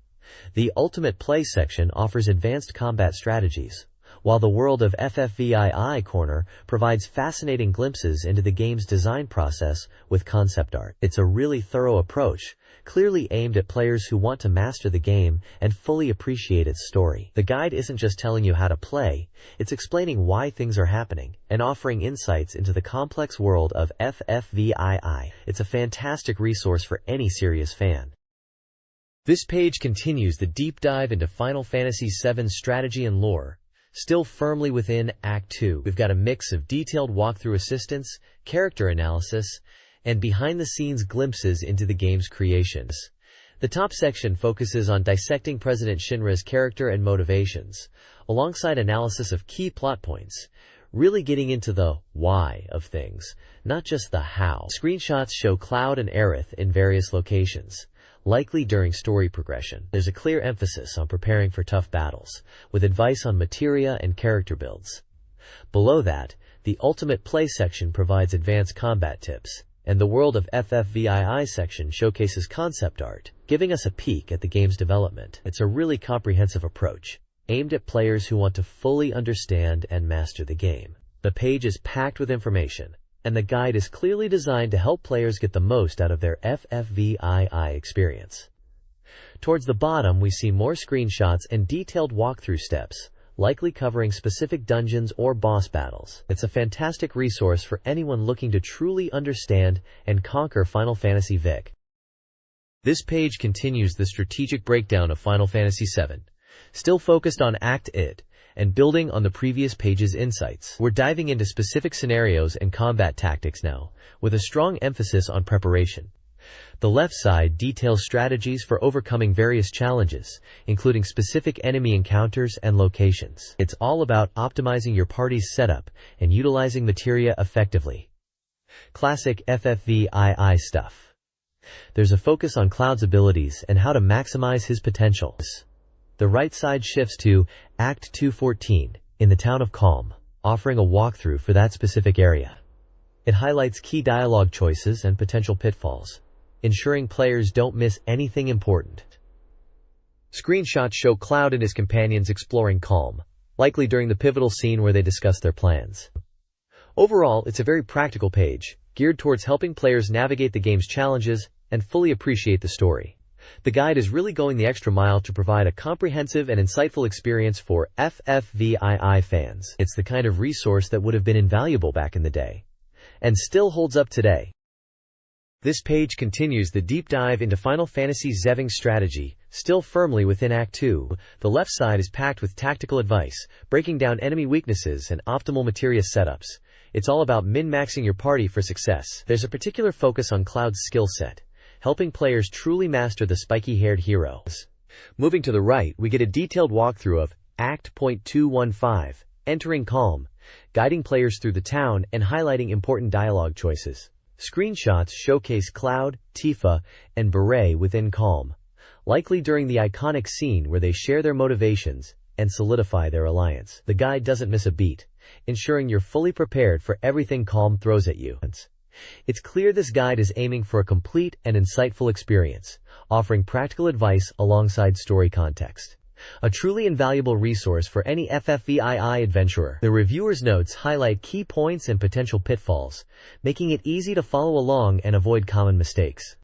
The Ultimate Play section offers advanced combat strategies, while the World of FFVII corner provides fascinating glimpses into the game's design process with concept art. It's a really thorough approach, clearly aimed at players who want to master the game and fully appreciate its story. The guide isn't just telling you how to play, it's explaining why things are happening and offering insights into the complex world of FFVII. It's a fantastic resource for any serious fan. This page continues the deep dive into Final Fantasy VII's strategy and lore. Still firmly within Act 2, we've got a mix of detailed walkthrough assistance, character analysis, and behind-the-scenes glimpses into the game's creations. The top section focuses on dissecting President Shinra's character and motivations, alongside analysis of key plot points, really getting into the why of things, not just the how. Screenshots show Cloud and Aerith in various locations, likely during story progression. There's a clear emphasis on preparing for tough battles, with advice on materia and character builds. Below that, the Ultimate Play section provides advanced combat tips, and the World of FFVII section showcases concept art, giving us a peek at the game's development. It's a really comprehensive approach, aimed at players who want to fully understand and master the game. The page is packed with information, and the guide is clearly designed to help players get the most out of their FFVII experience. Towards the bottom, we see more screenshots and detailed walkthrough steps, likely covering specific dungeons or boss battles. It's a fantastic resource for anyone looking to truly understand and conquer Final Fantasy VII. This page continues the strategic breakdown of Final Fantasy VII, still focused on Act It, and building on the previous page's insights. We're diving into specific scenarios and combat tactics now, with a strong emphasis on preparation. The left side details strategies for overcoming various challenges, including specific enemy encounters and locations. It's all about optimizing your party's setup and utilizing materia effectively. Classic FFVII stuff. There's a focus on Cloud's abilities and how to maximize his potential. The right side shifts to Act 2:14 in the town of Calm, offering a walkthrough for that specific area. It highlights key dialogue choices and potential pitfalls, ensuring players don't miss anything important. Screenshots show Cloud and his companions exploring Calm, likely during the pivotal scene where they discuss their plans. Overall, it's a very practical page, geared towards helping players navigate the game's challenges and fully appreciate the story. The guide is really going the extra mile to provide a comprehensive and insightful experience for FFVII fans. It's the kind of resource that would have been invaluable back in the day, and still holds up today. This page continues the deep dive into Final Fantasy VII strategy, still firmly within Act 2. The left side is packed with tactical advice, breaking down enemy weaknesses and optimal materia setups. It's all about min-maxing your party for success. There's a particular focus on Cloud's skill set, helping players truly master the spiky-haired hero. Moving to the right, we get a detailed walkthrough of Act 215, Entering Calm, guiding players through the town and highlighting important dialogue choices. Screenshots showcase Cloud, Tifa, and Beret within Calm, likely during the iconic scene where they share their motivations and solidify their alliance. The guide doesn't miss a beat, ensuring you're fully prepared for everything Calm throws at you. It's clear this guide is aiming for a complete and insightful experience, offering practical advice alongside story context. A truly invaluable resource for any FFVII adventurer. The reviewer's notes highlight key points and potential pitfalls, making it easy to follow along and avoid common mistakes.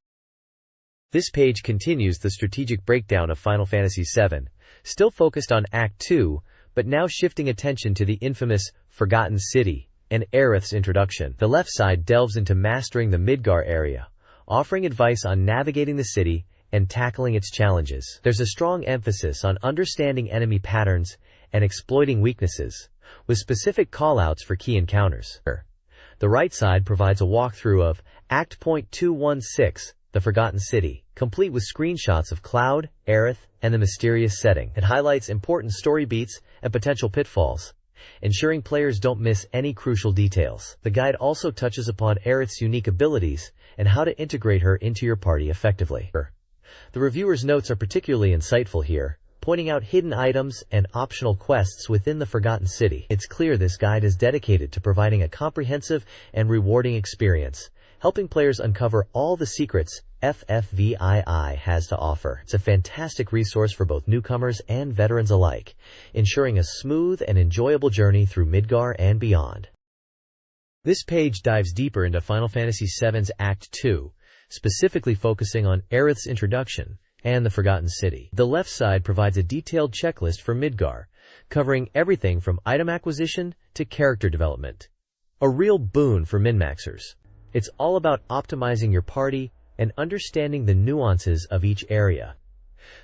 This page continues the strategic breakdown of Final Fantasy VII, still focused on Act 2, but now shifting attention to the infamous Forgotten City and Aerith's introduction. The left side delves into mastering the Midgar area, offering advice on navigating the city and tackling its challenges. There's a strong emphasis on understanding enemy patterns and exploiting weaknesses, with specific callouts for key encounters. The right side provides a walkthrough of Act 216, The Forgotten City, complete with screenshots of Cloud, Aerith, and the mysterious setting. It highlights important story beats and potential pitfalls, ensuring players don't miss any crucial details. The guide also touches upon Aerith's unique abilities and how to integrate her into your party effectively. The reviewer's notes are particularly insightful here, pointing out hidden items and optional quests within the Forgotten City. It's clear this guide is dedicated to providing a comprehensive and rewarding experience, helping players uncover all the secrets FFVII has to offer. It's a fantastic resource for both newcomers and veterans alike, ensuring a smooth and enjoyable journey through Midgar and beyond. This page dives deeper into Final Fantasy VII's Act 2, specifically focusing on Aerith's introduction and the Forgotten City. The left side provides a detailed checklist for Midgar, covering everything from item acquisition to character development. A real boon for min-maxers. It's all about optimizing your party and understanding the nuances of each area.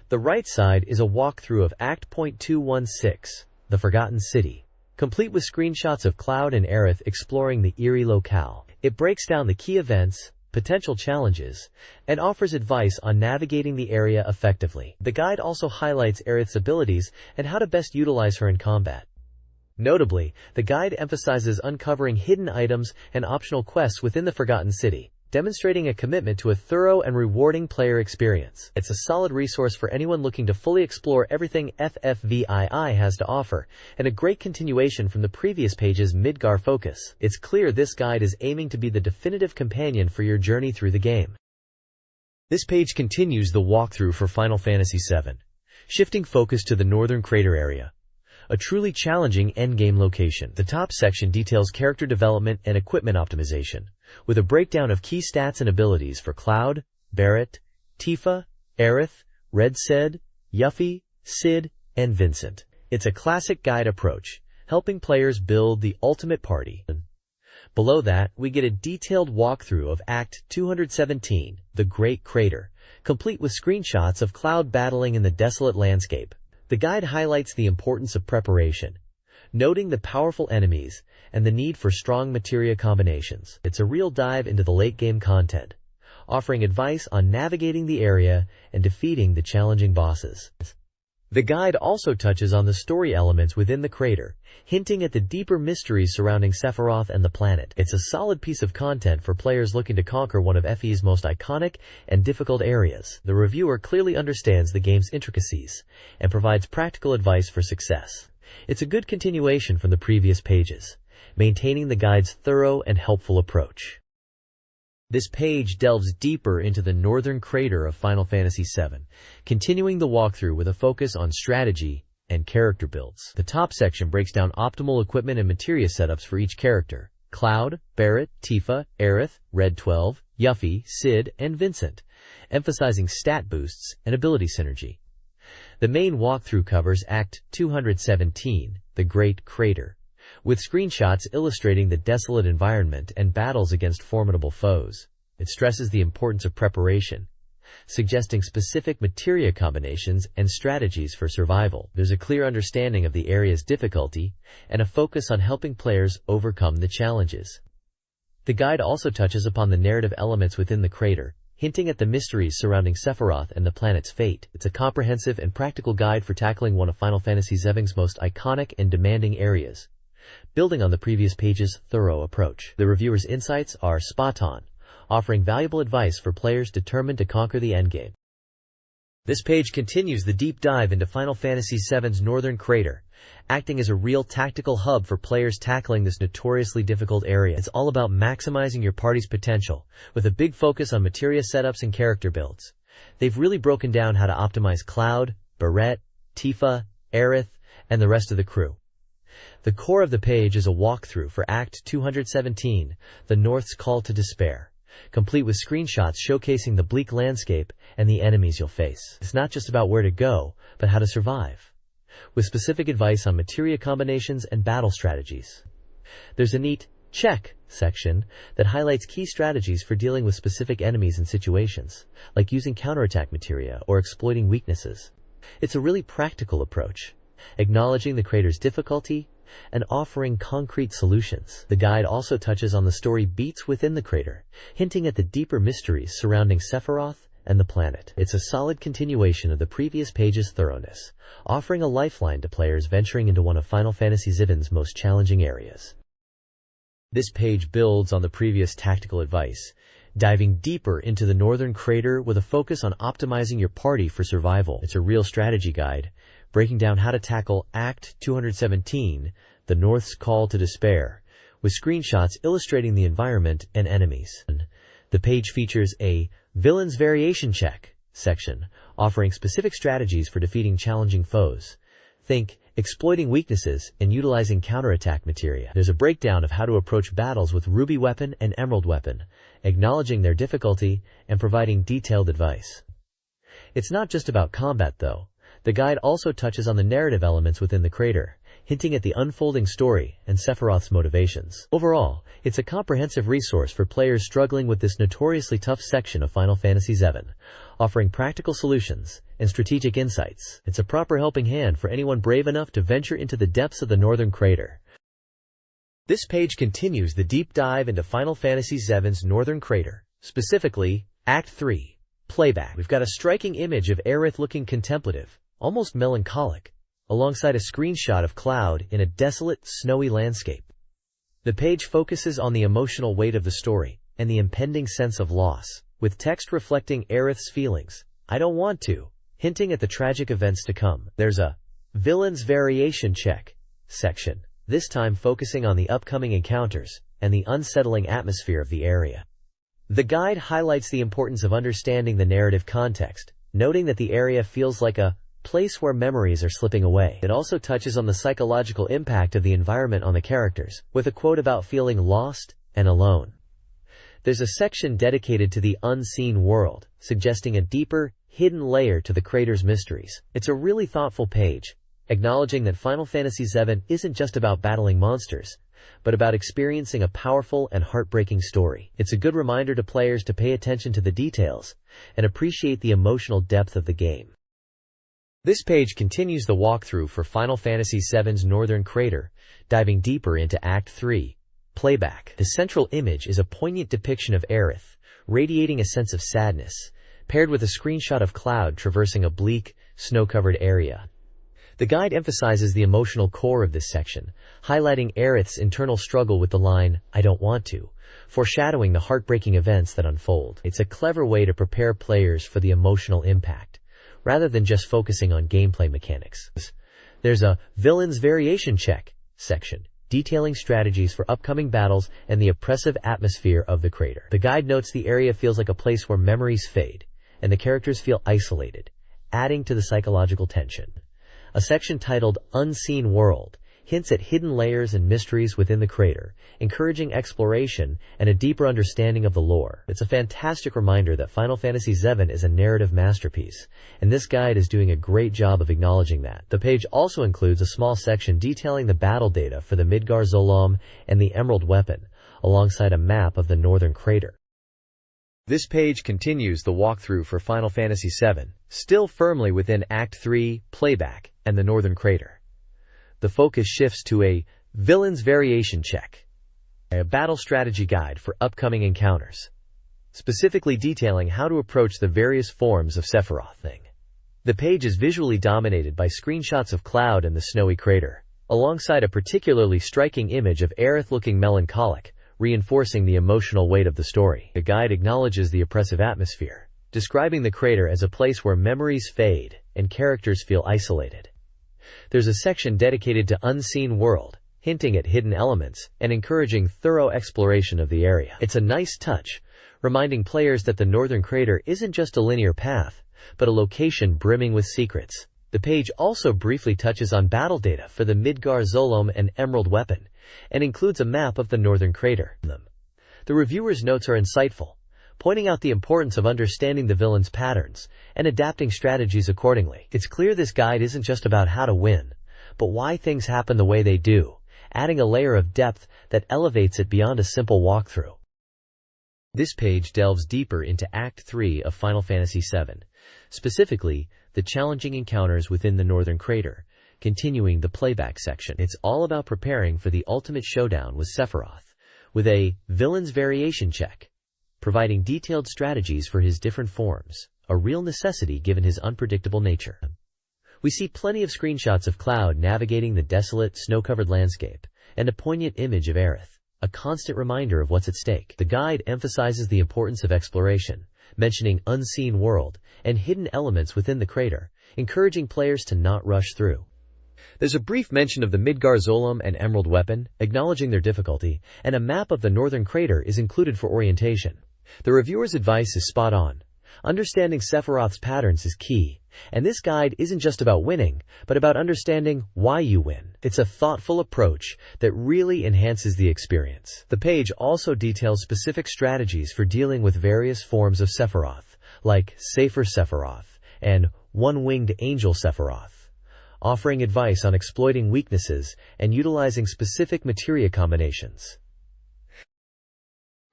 The right side is a walkthrough of Act 216, The Forgotten City, complete with screenshots of Cloud and Aerith exploring the eerie locale. It breaks down the key events, potential challenges, and offers advice on navigating the area effectively. The guide also highlights Aerith's abilities and how to best utilize her in combat. Notably, the guide emphasizes uncovering hidden items and optional quests within the Forgotten City, demonstrating a commitment to a thorough and rewarding player experience. It's a solid resource for anyone looking to fully explore everything FFVII has to offer, and a great continuation from the previous page's Midgar focus. It's clear this guide is aiming to be the definitive companion for your journey through the game. This page continues the walkthrough for Final Fantasy VII, shifting focus to the Northern Crater area, a truly challenging endgame location. The top section details character development and equipment optimization, with a breakdown of key stats and abilities for Cloud, Barret, Tifa, Aerith, Redseid, Yuffie, Cid, and Vincent. It's a classic guide approach, helping players build the ultimate party. Below that, we get a detailed walkthrough of Act 217, The Great Crater, complete with screenshots of Cloud battling in the desolate landscape. The guide highlights the importance of preparation, noting the powerful enemies and the need for strong materia combinations. It's a real dive into the late-game content, offering advice on navigating the area and defeating the challenging bosses. The guide also touches on the story elements within the crater, hinting at the deeper mysteries surrounding Sephiroth and the planet. It's a solid piece of content for players looking to conquer one of FE's most iconic and difficult areas. The reviewer clearly understands the game's intricacies and provides practical advice for success. It's a good continuation from the previous pages, maintaining the guide's thorough and helpful approach. This page delves deeper into the northern crater of Final Fantasy VII, continuing the walkthrough with a focus on strategy and character builds. The top section breaks down optimal equipment and materia setups for each character: Cloud, Barret, Tifa, Aerith, Red 12, Yuffie, Cid, and Vincent, emphasizing stat boosts and ability synergy. The main walkthrough covers Act 217, The Great Crater, with screenshots illustrating the desolate environment and battles against formidable foes. It stresses the importance of preparation, suggesting specific materia combinations and strategies for survival. There's a clear understanding of the area's difficulty and a focus on helping players overcome the challenges. The guide also touches upon the narrative elements within the crater, hinting at the mysteries surrounding Sephiroth and the planet's fate. It's a comprehensive and practical guide for tackling one of Final Fantasy VII's most iconic and demanding areas, building on the previous page's thorough approach. The reviewer's insights are spot on, offering valuable advice for players determined to conquer the endgame. This page continues the deep dive into Final Fantasy VII's Northern Crater, acting as a real tactical hub for players tackling this notoriously difficult area. It's all about maximizing your party's potential, with a big focus on materia setups and character builds. They've really broken down how to optimize Cloud, Barrett, Tifa, Aerith, and the rest of the crew. The core of the page is a walkthrough for Act 217, The North's Call to Despair, complete with screenshots showcasing the bleak landscape and the enemies you'll face. It's not just about where to go, but how to survive, with specific advice on materia combinations and battle strategies. There's a neat check section that highlights key strategies for dealing with specific enemies and situations, like using counterattack materia or exploiting weaknesses. It's a really practical approach, acknowledging the crater's difficulty and offering concrete solutions. The guide also touches on the story beats within the crater, hinting at the deeper mysteries surrounding Sephiroth and the planet. It's a solid continuation of the previous page's thoroughness, offering a lifeline to players venturing into one of Final Fantasy VII's most challenging areas. This page builds on the previous tactical advice, diving deeper into the Northern Crater with a focus on optimizing your party for survival. It's a real strategy guide, breaking down how to tackle Act 217, The North's Call to Despair, with screenshots illustrating the environment and enemies. The page features a Villain's Variation Check section, offering specific strategies for defeating challenging foes. Think exploiting weaknesses and utilizing counterattack materia. There's a breakdown of how to approach battles with Ruby Weapon and Emerald Weapon, acknowledging their difficulty and providing detailed advice. It's not just about combat, though. The guide also touches on the narrative elements within the crater, hinting at the unfolding story and Sephiroth's motivations. Overall, it's a comprehensive resource for players struggling with this notoriously tough section of Final Fantasy VII, offering practical solutions and strategic insights. It's a proper helping hand for anyone brave enough to venture into the depths of the Northern Crater. This page continues the deep dive into Final Fantasy VII's Northern Crater, specifically Act 3, Playback. We've got a striking image of Aerith looking contemplative, almost melancholic, alongside a screenshot of Cloud in a desolate, snowy landscape. The page focuses on the emotional weight of the story and the impending sense of loss, with text reflecting Aerith's feelings, "I don't want to," hinting at the tragic events to come. There's a Villain's Variation Check section, this time focusing on the upcoming encounters and the unsettling atmosphere of the area. The guide highlights the importance of understanding the narrative context, noting that the area feels like a place where memories are slipping away. It also touches on the psychological impact of the environment on the characters, with a quote about feeling lost and alone. There's a section dedicated to the unseen world, suggesting a deeper, hidden layer to the crater's mysteries. It's a really thoughtful page, acknowledging that Final Fantasy VII isn't just about battling monsters, but about experiencing a powerful and heartbreaking story. It's a good reminder to players to pay attention to the details and appreciate the emotional depth of the game. This page continues the walkthrough for Final Fantasy VII's Northern Crater, diving deeper into Act 3, Playback. The central image is a poignant depiction of Aerith, radiating a sense of sadness, paired with a screenshot of Cloud traversing a bleak, snow-covered area. The guide emphasizes the emotional core of this section, highlighting Aerith's internal struggle with the line, "I don't want to," foreshadowing the heartbreaking events that unfold. It's a clever way to prepare players for the emotional impact, rather than just focusing on gameplay mechanics. There's a Villain's Variation Check section, detailing strategies for upcoming battles and the oppressive atmosphere of the crater. The guide notes the area feels like a place where memories fade, and the characters feel isolated, adding to the psychological tension. A section titled Unseen World hints at hidden layers and mysteries within the crater, encouraging exploration and a deeper understanding of the lore. It's a fantastic reminder that Final Fantasy VII is a narrative masterpiece, and this guide is doing a great job of acknowledging that. The page also includes a small section detailing the battle data for the Midgar Zolom and the Emerald Weapon, alongside a map of the Northern Crater. This page continues the walkthrough for Final Fantasy VII, still firmly within Act 3, Playback, and the Northern Crater. The focus shifts to a Villain's Variation Check, a battle strategy guide for upcoming encounters, specifically detailing how to approach the various forms of Sephiroth. The page is visually dominated by screenshots of Cloud and the snowy crater, alongside a particularly striking image of Aerith looking melancholic, reinforcing the emotional weight of the story. The guide acknowledges the oppressive atmosphere, describing the crater as a place where memories fade and characters feel isolated. There's a section dedicated to Unseen World, hinting at hidden elements and encouraging thorough exploration of the area. It's a nice touch, reminding players that the Northern Crater isn't just a linear path, but a location brimming with secrets. The page also briefly touches on battle data for the Midgar Zolom and Emerald weapon, and includes a map of the Northern Crater. The reviewer's notes are insightful, pointing out the importance of understanding the villain's patterns and adapting strategies accordingly. It's clear this guide isn't just about how to win, but why things happen the way they do, adding a layer of depth that elevates it beyond a simple walkthrough. This page delves deeper into Act 3 of Final Fantasy VII, specifically the challenging encounters within the Northern Crater, continuing the playback section. It's all about preparing for the ultimate showdown with Sephiroth, with a Villain's Variation Check, providing detailed strategies for his different forms, a real necessity given his unpredictable nature. We see plenty of screenshots of Cloud navigating the desolate, snow-covered landscape, and a poignant image of Aerith, a constant reminder of what's at stake. The guide emphasizes the importance of exploration, mentioning Unseen World and hidden elements within the crater, encouraging players to not rush through. There's a brief mention of the Midgar Zolom and Emerald weapon, acknowledging their difficulty, and a map of the Northern Crater is included for orientation. The reviewer's advice is spot on. Understanding Sephiroth's patterns is key, and this guide isn't just about winning, but about understanding why you win. It's a thoughtful approach that really enhances the experience. The page also details specific strategies for dealing with various forms of Sephiroth, like Safer Sephiroth and One-Winged Angel Sephiroth, offering advice on exploiting weaknesses and utilizing specific materia combinations.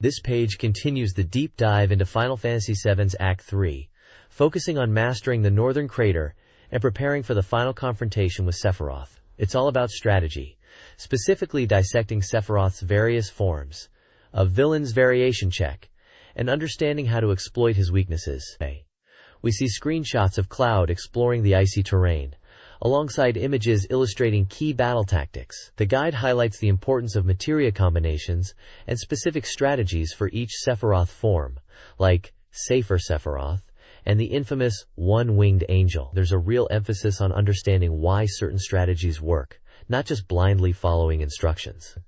This page continues the deep dive into Final Fantasy VII's Act 3, focusing on mastering the Northern Crater and preparing for the final confrontation with Sephiroth. It's all about strategy, specifically dissecting Sephiroth's various forms, a Villain's Variation Check, and understanding how to exploit his weaknesses. We see screenshots of Cloud exploring the icy terrain, alongside images illustrating key battle tactics. The guide highlights the importance of materia combinations and specific strategies for each Sephiroth form, like Safer Sephiroth and the infamous One-Winged Angel. There's a real emphasis on understanding why certain strategies work, not just blindly following instructions.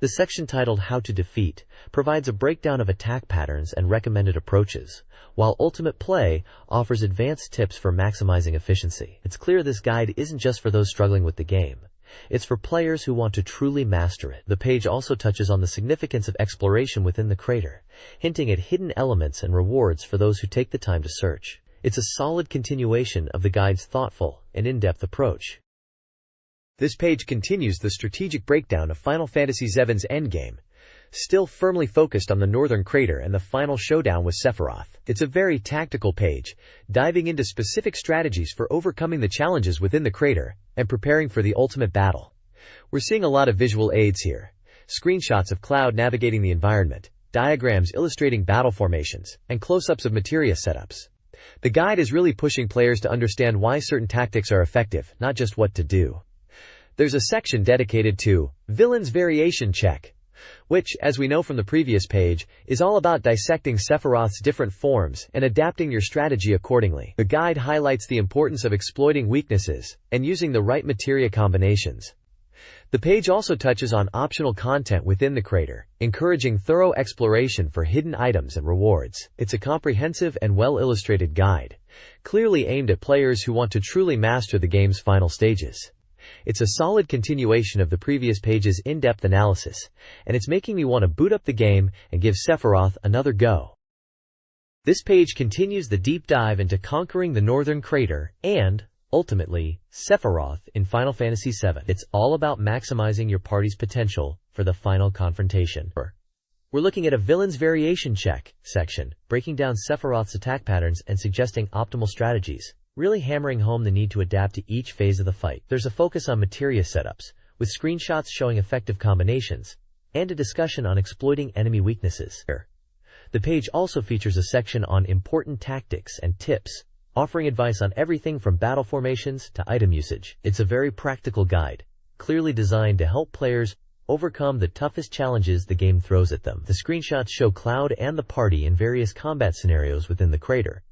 The section titled How to Defeat provides a breakdown of attack patterns and recommended approaches, while Ultimate Play offers advanced tips for maximizing efficiency. It's clear this guide isn't just for those struggling with the game. It's for players who want to truly master it. The page also touches on the significance of exploration within the crater, hinting at hidden elements and rewards for those who take the time to search. It's a solid continuation of the guide's thoughtful and in-depth approach. This page continues the strategic breakdown of Final Fantasy VII's endgame, still firmly focused on the Northern Crater and the final showdown with Sephiroth. It's a very tactical page, diving into specific strategies for overcoming the challenges within the crater and preparing for the ultimate battle. We're seeing a lot of visual aids here. Screenshots of Cloud navigating the environment, diagrams illustrating battle formations, and close-ups of materia setups. The guide is really pushing players to understand why certain tactics are effective, not just what to do. There's a section dedicated to Villain's Variation Check, which, as we know from the previous page, is all about dissecting Sephiroth's different forms and adapting your strategy accordingly. The guide highlights the importance of exploiting weaknesses and using the right materia combinations. The page also touches on optional content within the crater, encouraging thorough exploration for hidden items and rewards. It's a comprehensive and well-illustrated guide, clearly aimed at players who want to truly master the game's final stages. It's a solid continuation of the previous page's in-depth analysis, and it's making me want to boot up the game and give Sephiroth another go. This page continues the deep dive into conquering the Northern Crater and, ultimately, Sephiroth in Final Fantasy VII. It's all about maximizing your party's potential for the final confrontation. We're looking at a villain's variation check section, breaking down Sephiroth's attack patterns and suggesting optimal strategies, really hammering home the need to adapt to each phase of the fight. There's a focus on materia setups, with screenshots showing effective combinations, and a discussion on exploiting enemy weaknesses. The page also features a section on important tactics and tips, offering advice on everything from battle formations to item usage. It's a very practical guide, clearly designed to help players overcome the toughest challenges the game throws at them. The screenshots show Cloud and the party in various combat scenarios within the crater,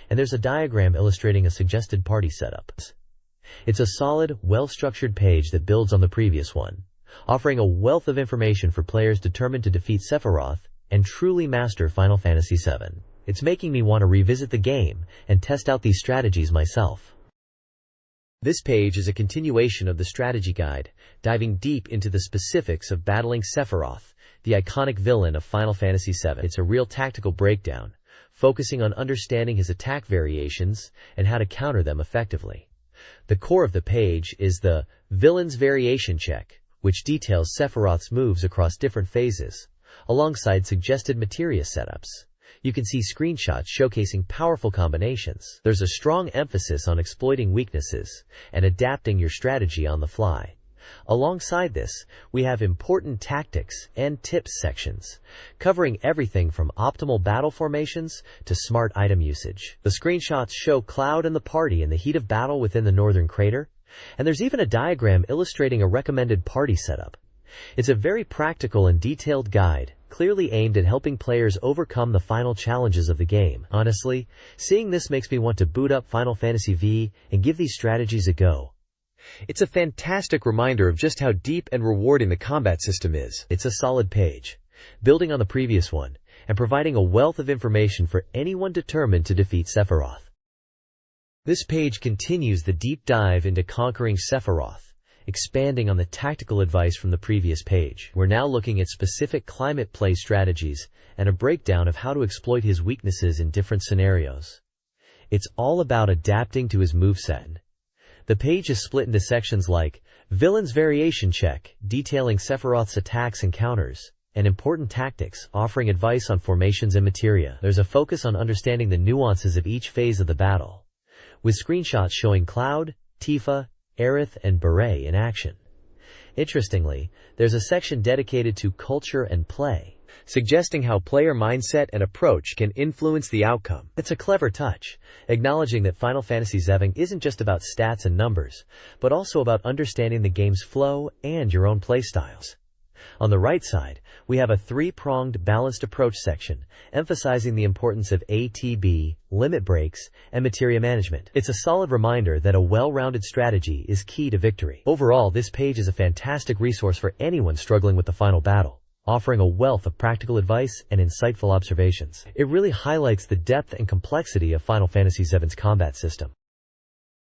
and there's a diagram illustrating a suggested party setup. It's a solid, well-structured page that builds on the previous one, offering a wealth of information for players determined to defeat Sephiroth and truly master Final Fantasy VII. It's making me want to revisit the game and test out these strategies myself. This page is a continuation of the strategy guide, diving deep into the specifics of battling Sephiroth, the iconic villain of Final Fantasy VII. It's a real tactical breakdown, focusing on understanding his attack variations and how to counter them effectively. The core of the page is the Villain's Variation Check, which details Sephiroth's moves across different phases, alongside suggested materia setups. You can see screenshots showcasing powerful combinations. There's a strong emphasis on exploiting weaknesses and adapting your strategy on the fly. Alongside this, we have important tactics and tips sections, covering everything from optimal battle formations to smart item usage. The screenshots show Cloud and the party in the heat of battle within the northern crater, and there's even a diagram illustrating a recommended party setup. It's a very practical and detailed guide, clearly aimed at helping players overcome the final challenges of the game. Honestly, seeing this makes me want to boot up Final Fantasy VII and give these strategies a go. It's a fantastic reminder of just how deep and rewarding the combat system is. It's a solid page, building on the previous one, and providing a wealth of information for anyone determined to defeat Sephiroth. This page continues the deep dive into conquering Sephiroth, expanding on the tactical advice from the previous page. We're now looking at specific climate play strategies and a breakdown of how to exploit his weaknesses in different scenarios. It's all about adapting to his moveset. The page is split into sections like Villain's Variation Check, detailing Sephiroth's attacks and counters, and Important Tactics, offering advice on formations and materia. There's a focus on understanding the nuances of each phase of the battle, with screenshots showing Cloud, Tifa, Aerith, and Beret in action. Interestingly, there's a section dedicated to culture and play, suggesting how player mindset and approach can influence the outcome. It's a clever touch, acknowledging that Final Fantasy VII isn't just about stats and numbers, but also about understanding the game's flow and your own playstyles. On the right side, we have a three-pronged balanced approach section, emphasizing the importance of ATB, limit breaks, and materia management. It's a solid reminder that a well-rounded strategy is key to victory. Overall, this page is a fantastic resource for anyone struggling with the final battle, offering a wealth of practical advice and insightful observations. It really highlights the depth and complexity of Final Fantasy VII's combat system.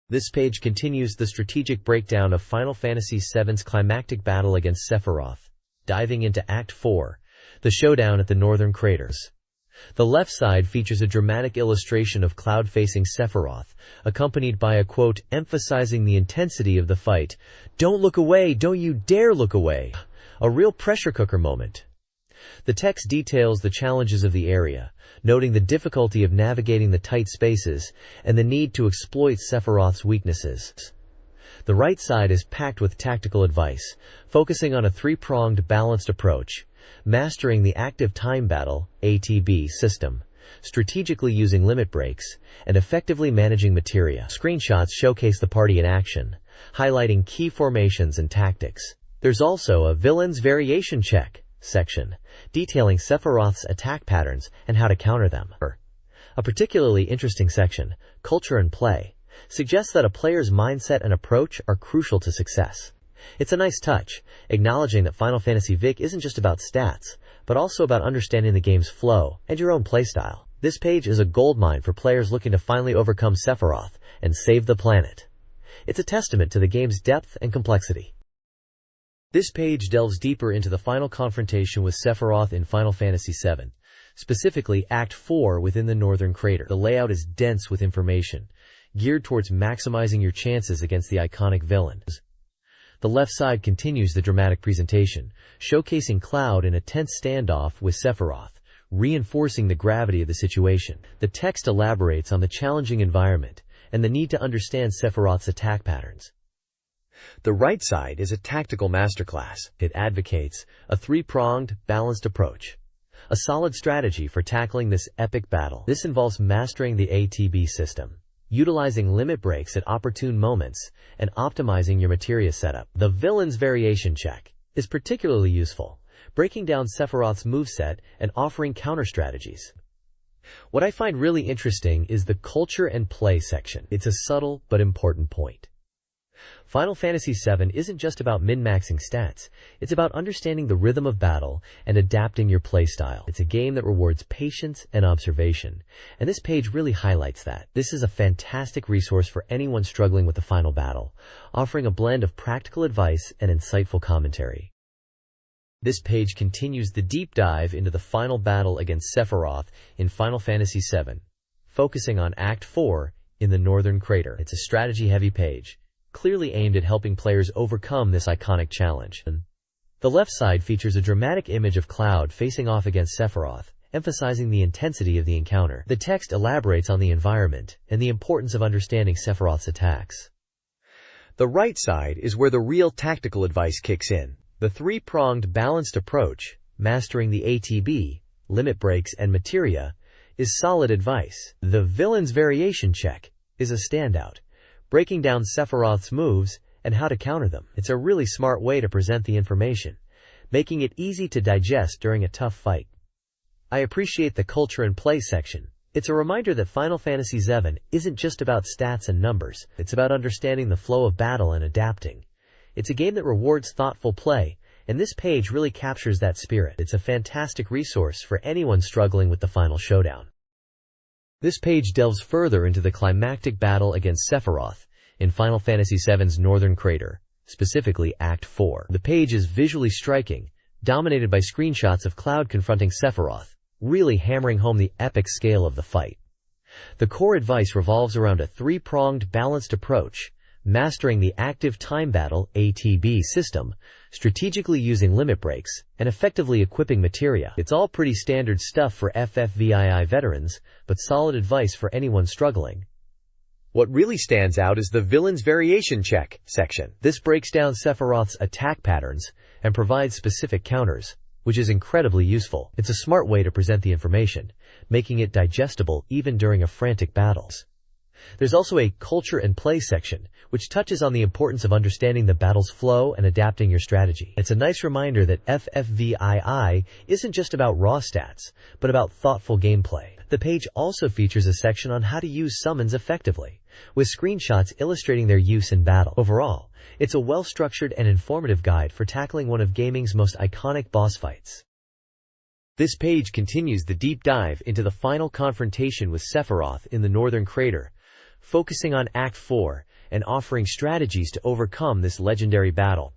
This page continues the strategic breakdown of Final Fantasy VII's climactic battle against Sephiroth, diving into Act 4, the showdown at the northern craters. The left side features a dramatic illustration of Cloud facing Sephiroth, accompanied by a quote emphasizing the intensity of the fight. "Don't look away, don't you dare look away." A real pressure cooker moment. The text details the challenges of the area, noting the difficulty of navigating the tight spaces and the need to exploit Sephiroth's weaknesses. The right side is packed with tactical advice, focusing on a three-pronged balanced approach, mastering the active time battle (ATB) system, strategically using limit breaks, and effectively managing materia. Screenshots showcase the party in action, highlighting key formations and tactics. There's also a Villain's Variation Check section, detailing Sephiroth's attack patterns and how to counter them. A particularly interesting section, Culture and Play, suggests that a player's mindset and approach are crucial to success. It's a nice touch, acknowledging that Final Fantasy VII isn't just about stats, but also about understanding the game's flow and your own playstyle. This page is a goldmine for players looking to finally overcome Sephiroth and save the planet. It's a testament to the game's depth and complexity. This page delves deeper into the final confrontation with Sephiroth in Final Fantasy VII, specifically Act 4 within the Northern Crater. The layout is dense with information, geared towards maximizing your chances against the iconic villain. The left side continues the dramatic presentation, showcasing Cloud in a tense standoff with Sephiroth, reinforcing the gravity of the situation. The text elaborates on the challenging environment and the need to understand Sephiroth's attack patterns. The right side is a tactical masterclass. It advocates a three-pronged, balanced approach, a solid strategy for tackling this epic battle. This involves mastering the ATB system, utilizing limit breaks at opportune moments, and optimizing your materia setup. The villain's variation check is particularly useful, breaking down Sephiroth's moveset and offering counter-strategies. What I find really interesting is the culture and play section. It's a subtle but important point. Final Fantasy VII isn't just about min-maxing stats, it's about understanding the rhythm of battle and adapting your playstyle. It's a game that rewards patience and observation, and this page really highlights that. This is a fantastic resource for anyone struggling with the final battle, offering a blend of practical advice and insightful commentary. This page continues the deep dive into the final battle against Sephiroth in Final Fantasy VII, focusing on Act 4 in the Northern Crater. It's a strategy-heavy page, clearly aimed at helping players overcome this iconic challenge. The left side features a dramatic image of Cloud facing off against Sephiroth, emphasizing the intensity of the encounter. The text elaborates on the environment and the importance of understanding Sephiroth's attacks. The right side is where the real tactical advice kicks in. The three-pronged balanced approach, mastering the ATB, limit breaks, and materia, is solid advice. The villain's variation check is a standout, breaking down Sephiroth's moves and how to counter them. It's a really smart way to present the information, making it easy to digest during a tough fight. I appreciate the culture and play section. It's a reminder that Final Fantasy VII isn't just about stats and numbers. It's about understanding the flow of battle and adapting. It's a game that rewards thoughtful play, and this page really captures that spirit. It's a fantastic resource for anyone struggling with the final showdown. This page delves further into the climactic battle against Sephiroth in Final Fantasy VII's Northern Crater, specifically Act 4. The page is visually striking, dominated by screenshots of Cloud confronting Sephiroth, really hammering home the epic scale of the fight. The core advice revolves around a three-pronged balanced approach, mastering the active time battle ATB system, strategically using limit breaks, and effectively equipping materia. It's all pretty standard stuff for FFVII veterans, but solid advice for anyone struggling. What really stands out is the villain's variation check section. This breaks down Sephiroth's attack patterns and provides specific counters, which is incredibly useful. It's a smart way to present the information, making it digestible even during a frantic battles. There's also a culture and play section, which touches on the importance of understanding the battle's flow and adapting your strategy. It's a nice reminder that FFVII isn't just about raw stats, but about thoughtful gameplay. The page also features a section on how to use summons effectively, with screenshots illustrating their use in battle. Overall, it's a well-structured and informative guide for tackling one of gaming's most iconic boss fights. This page continues the deep dive into the final confrontation with Sephiroth in the Northern Crater, focusing on Act 4 and offering strategies to overcome this legendary battle.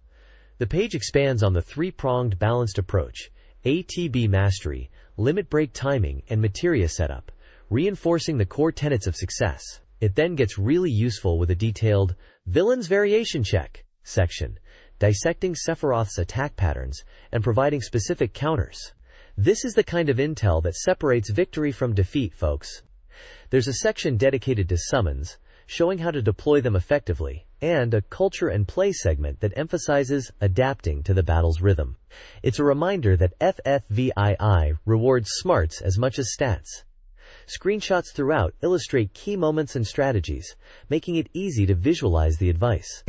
The page expands on the three-pronged balanced approach, ATB mastery, limit break timing, and materia setup, reinforcing the core tenets of success. It then gets really useful with a detailed villain's variation check section, dissecting Sephiroth's attack patterns and providing specific counters. This is the kind of intel that separates victory from defeat, folks. There's a section dedicated to summons, showing how to deploy them effectively, and a culture and play segment that emphasizes adapting to the battle's rhythm. It's a reminder that FFVII rewards smarts as much as stats. Screenshots throughout illustrate key moments and strategies, making it easy to visualize the advice.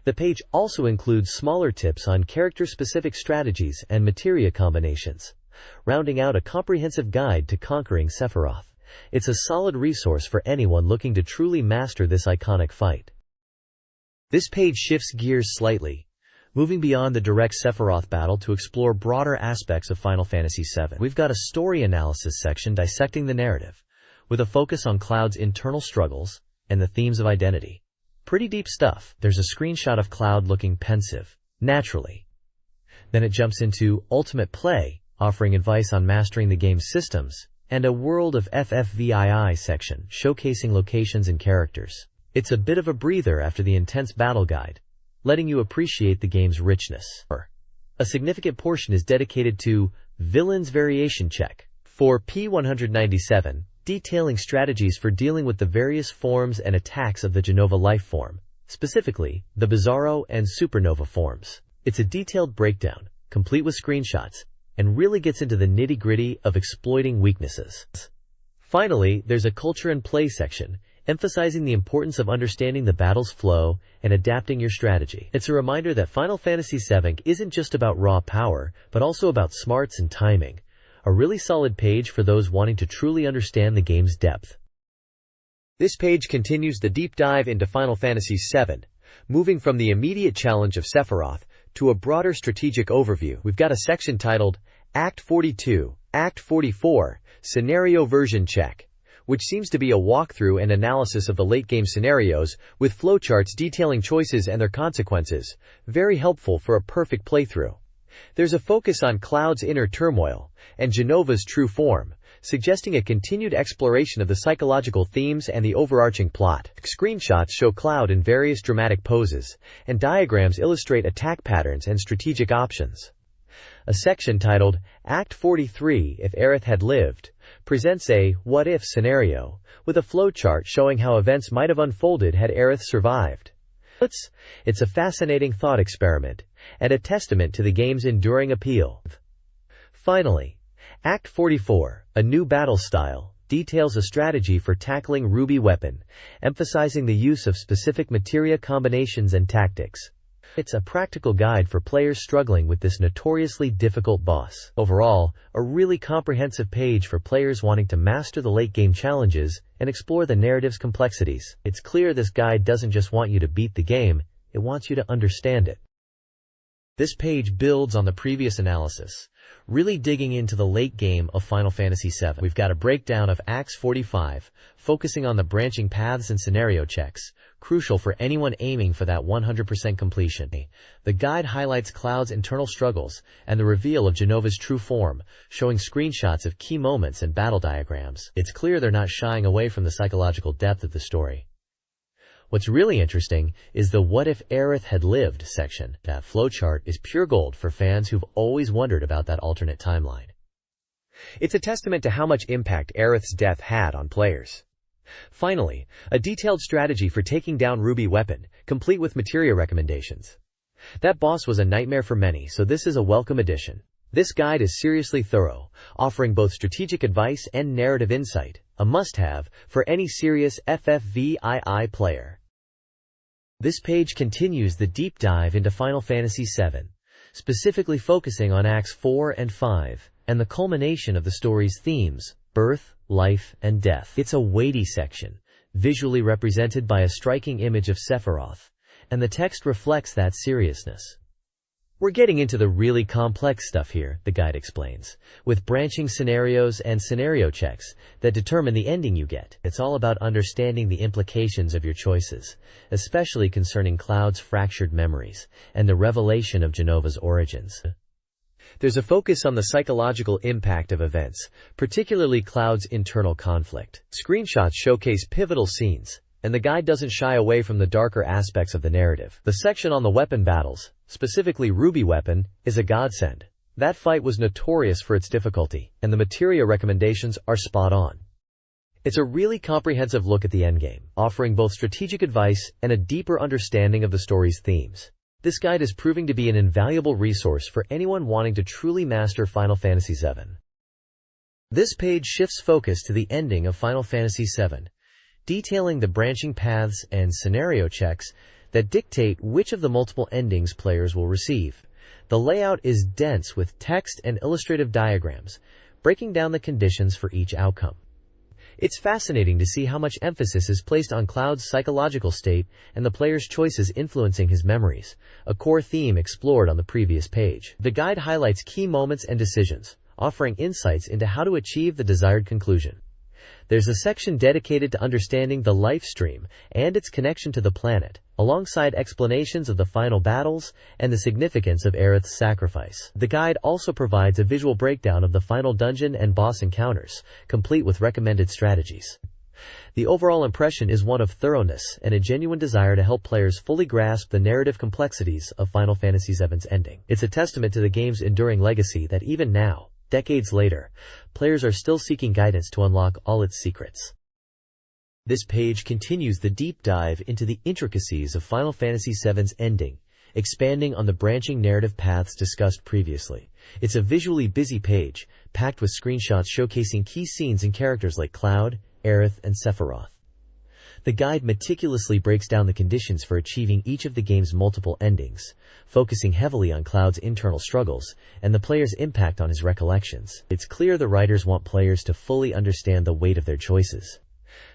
The page also includes smaller tips on character-specific strategies and materia combinations, rounding out a comprehensive guide to conquering Sephiroth. It's a solid resource for anyone looking to truly master this iconic fight. This page shifts gears slightly, moving beyond the direct Sephiroth battle to explore broader aspects of Final Fantasy VII. We've got a story analysis section dissecting the narrative, with a focus on Cloud's internal struggles and the themes of identity. Pretty deep stuff. There's a screenshot of Cloud looking pensive, naturally. Then it jumps into Ultimate Play, offering advice on mastering the game's systems, and a World of FFVII section, showcasing locations and characters. It's a bit of a breather after the intense battle guide, letting you appreciate the game's richness. A significant portion is dedicated to Villain's Variation Check for P197, detailing strategies for dealing with the various forms and attacks of the Jenova life form, specifically the Bizarro and Supernova forms. It's a detailed breakdown, complete with screenshots, and really gets into the nitty-gritty of exploiting weaknesses. Finally, there's a Culture and Play section, emphasizing the importance of understanding the battle's flow and adapting your strategy. It's a reminder that Final Fantasy VII isn't just about raw power, but also about smarts and timing. A really solid page for those wanting to truly understand the game's depth. This page continues the deep dive into Final Fantasy VII, moving from the immediate challenge of Sephiroth to a broader strategic overview. We've got a section titled Act 42, Act 44, Scenario Version Check, which seems to be a walkthrough and analysis of the late-game scenarios, with flowcharts detailing choices and their consequences, very helpful for a perfect playthrough. There's a focus on Cloud's inner turmoil and Jenova's true form, suggesting a continued exploration of the psychological themes and the overarching plot. Screenshots show Cloud in various dramatic poses, and diagrams illustrate attack patterns and strategic options. A section titled Act 43, If Aerith Had Lived, presents a what-if scenario, with a flowchart showing how events might have unfolded had Aerith survived. It's a fascinating thought experiment, and a testament to the game's enduring appeal. Finally, Act 44, A New Battle Style, details a strategy for tackling Ruby Weapon, emphasizing the use of specific materia combinations and tactics. It's a practical guide for players struggling with this notoriously difficult boss. Overall, a really comprehensive page for players wanting to master the late-game challenges and explore the narrative's complexities. It's clear this guide doesn't just want you to beat the game, it wants you to understand it. This page builds on the previous analysis, really digging into the late game of Final Fantasy VII. We've got a breakdown of Acts 45, focusing on the branching paths and scenario checks, crucial for anyone aiming for that 100% completion. The guide highlights Cloud's internal struggles and the reveal of Jenova's true form, showing screenshots of key moments and battle diagrams. It's clear they're not shying away from the psychological depth of the story. What's really interesting is the What If Aerith Had Lived section. That flowchart is pure gold for fans who've always wondered about that alternate timeline. It's a testament to how much impact Aerith's death had on players. Finally, a detailed strategy for taking down Ruby Weapon, complete with materia recommendations. That boss was a nightmare for many, so this is a welcome addition. This guide is seriously thorough, offering both strategic advice and narrative insight, a must-have for any serious FFVII player. This page continues the deep dive into Final Fantasy VII, specifically focusing on Acts 4 and 5, and the culmination of the story's themes, birth, life, and death. It's a weighty section, visually represented by a striking image of Sephiroth, and the text reflects that seriousness. We're getting into the really complex stuff here, the guide explains, with branching scenarios and scenario checks that determine the ending you get. It's all about understanding the implications of your choices, especially concerning Cloud's fractured memories and the revelation of Jenova's origins. There's a focus on the psychological impact of events, particularly Cloud's internal conflict. Screenshots showcase pivotal scenes, and the guide doesn't shy away from the darker aspects of the narrative. The section on the weapon battles, specifically Ruby Weapon, is a godsend. That fight was notorious for its difficulty, and the materia recommendations are spot on. It's a really comprehensive look at the endgame, offering both strategic advice and a deeper understanding of the story's themes. This guide is proving to be an invaluable resource for anyone wanting to truly master Final Fantasy VII. This page shifts focus to the ending of Final Fantasy VII, detailing the branching paths and scenario checks that dictate which of the multiple endings players will receive. The layout is dense with text and illustrative diagrams, breaking down the conditions for each outcome. It's fascinating to see how much emphasis is placed on Cloud's psychological state and the player's choices influencing his memories, a core theme explored on the previous page. The guide highlights key moments and decisions, offering insights into how to achieve the desired conclusion. There's a section dedicated to understanding the life stream and its connection to the planet, alongside explanations of the final battles and the significance of Aerith's sacrifice. The guide also provides a visual breakdown of the final dungeon and boss encounters, complete with recommended strategies. The overall impression is one of thoroughness and a genuine desire to help players fully grasp the narrative complexities of Final Fantasy VII's ending. It's a testament to the game's enduring legacy that even now, decades later, players are still seeking guidance to unlock all its secrets. This page continues the deep dive into the intricacies of Final Fantasy VII's ending, expanding on the branching narrative paths discussed previously. It's a visually busy page, packed with screenshots showcasing key scenes and characters like Cloud, Aerith, and Sephiroth. The guide meticulously breaks down the conditions for achieving each of the game's multiple endings, focusing heavily on Cloud's internal struggles and the player's impact on his recollections. It's clear the writers want players to fully understand the weight of their choices.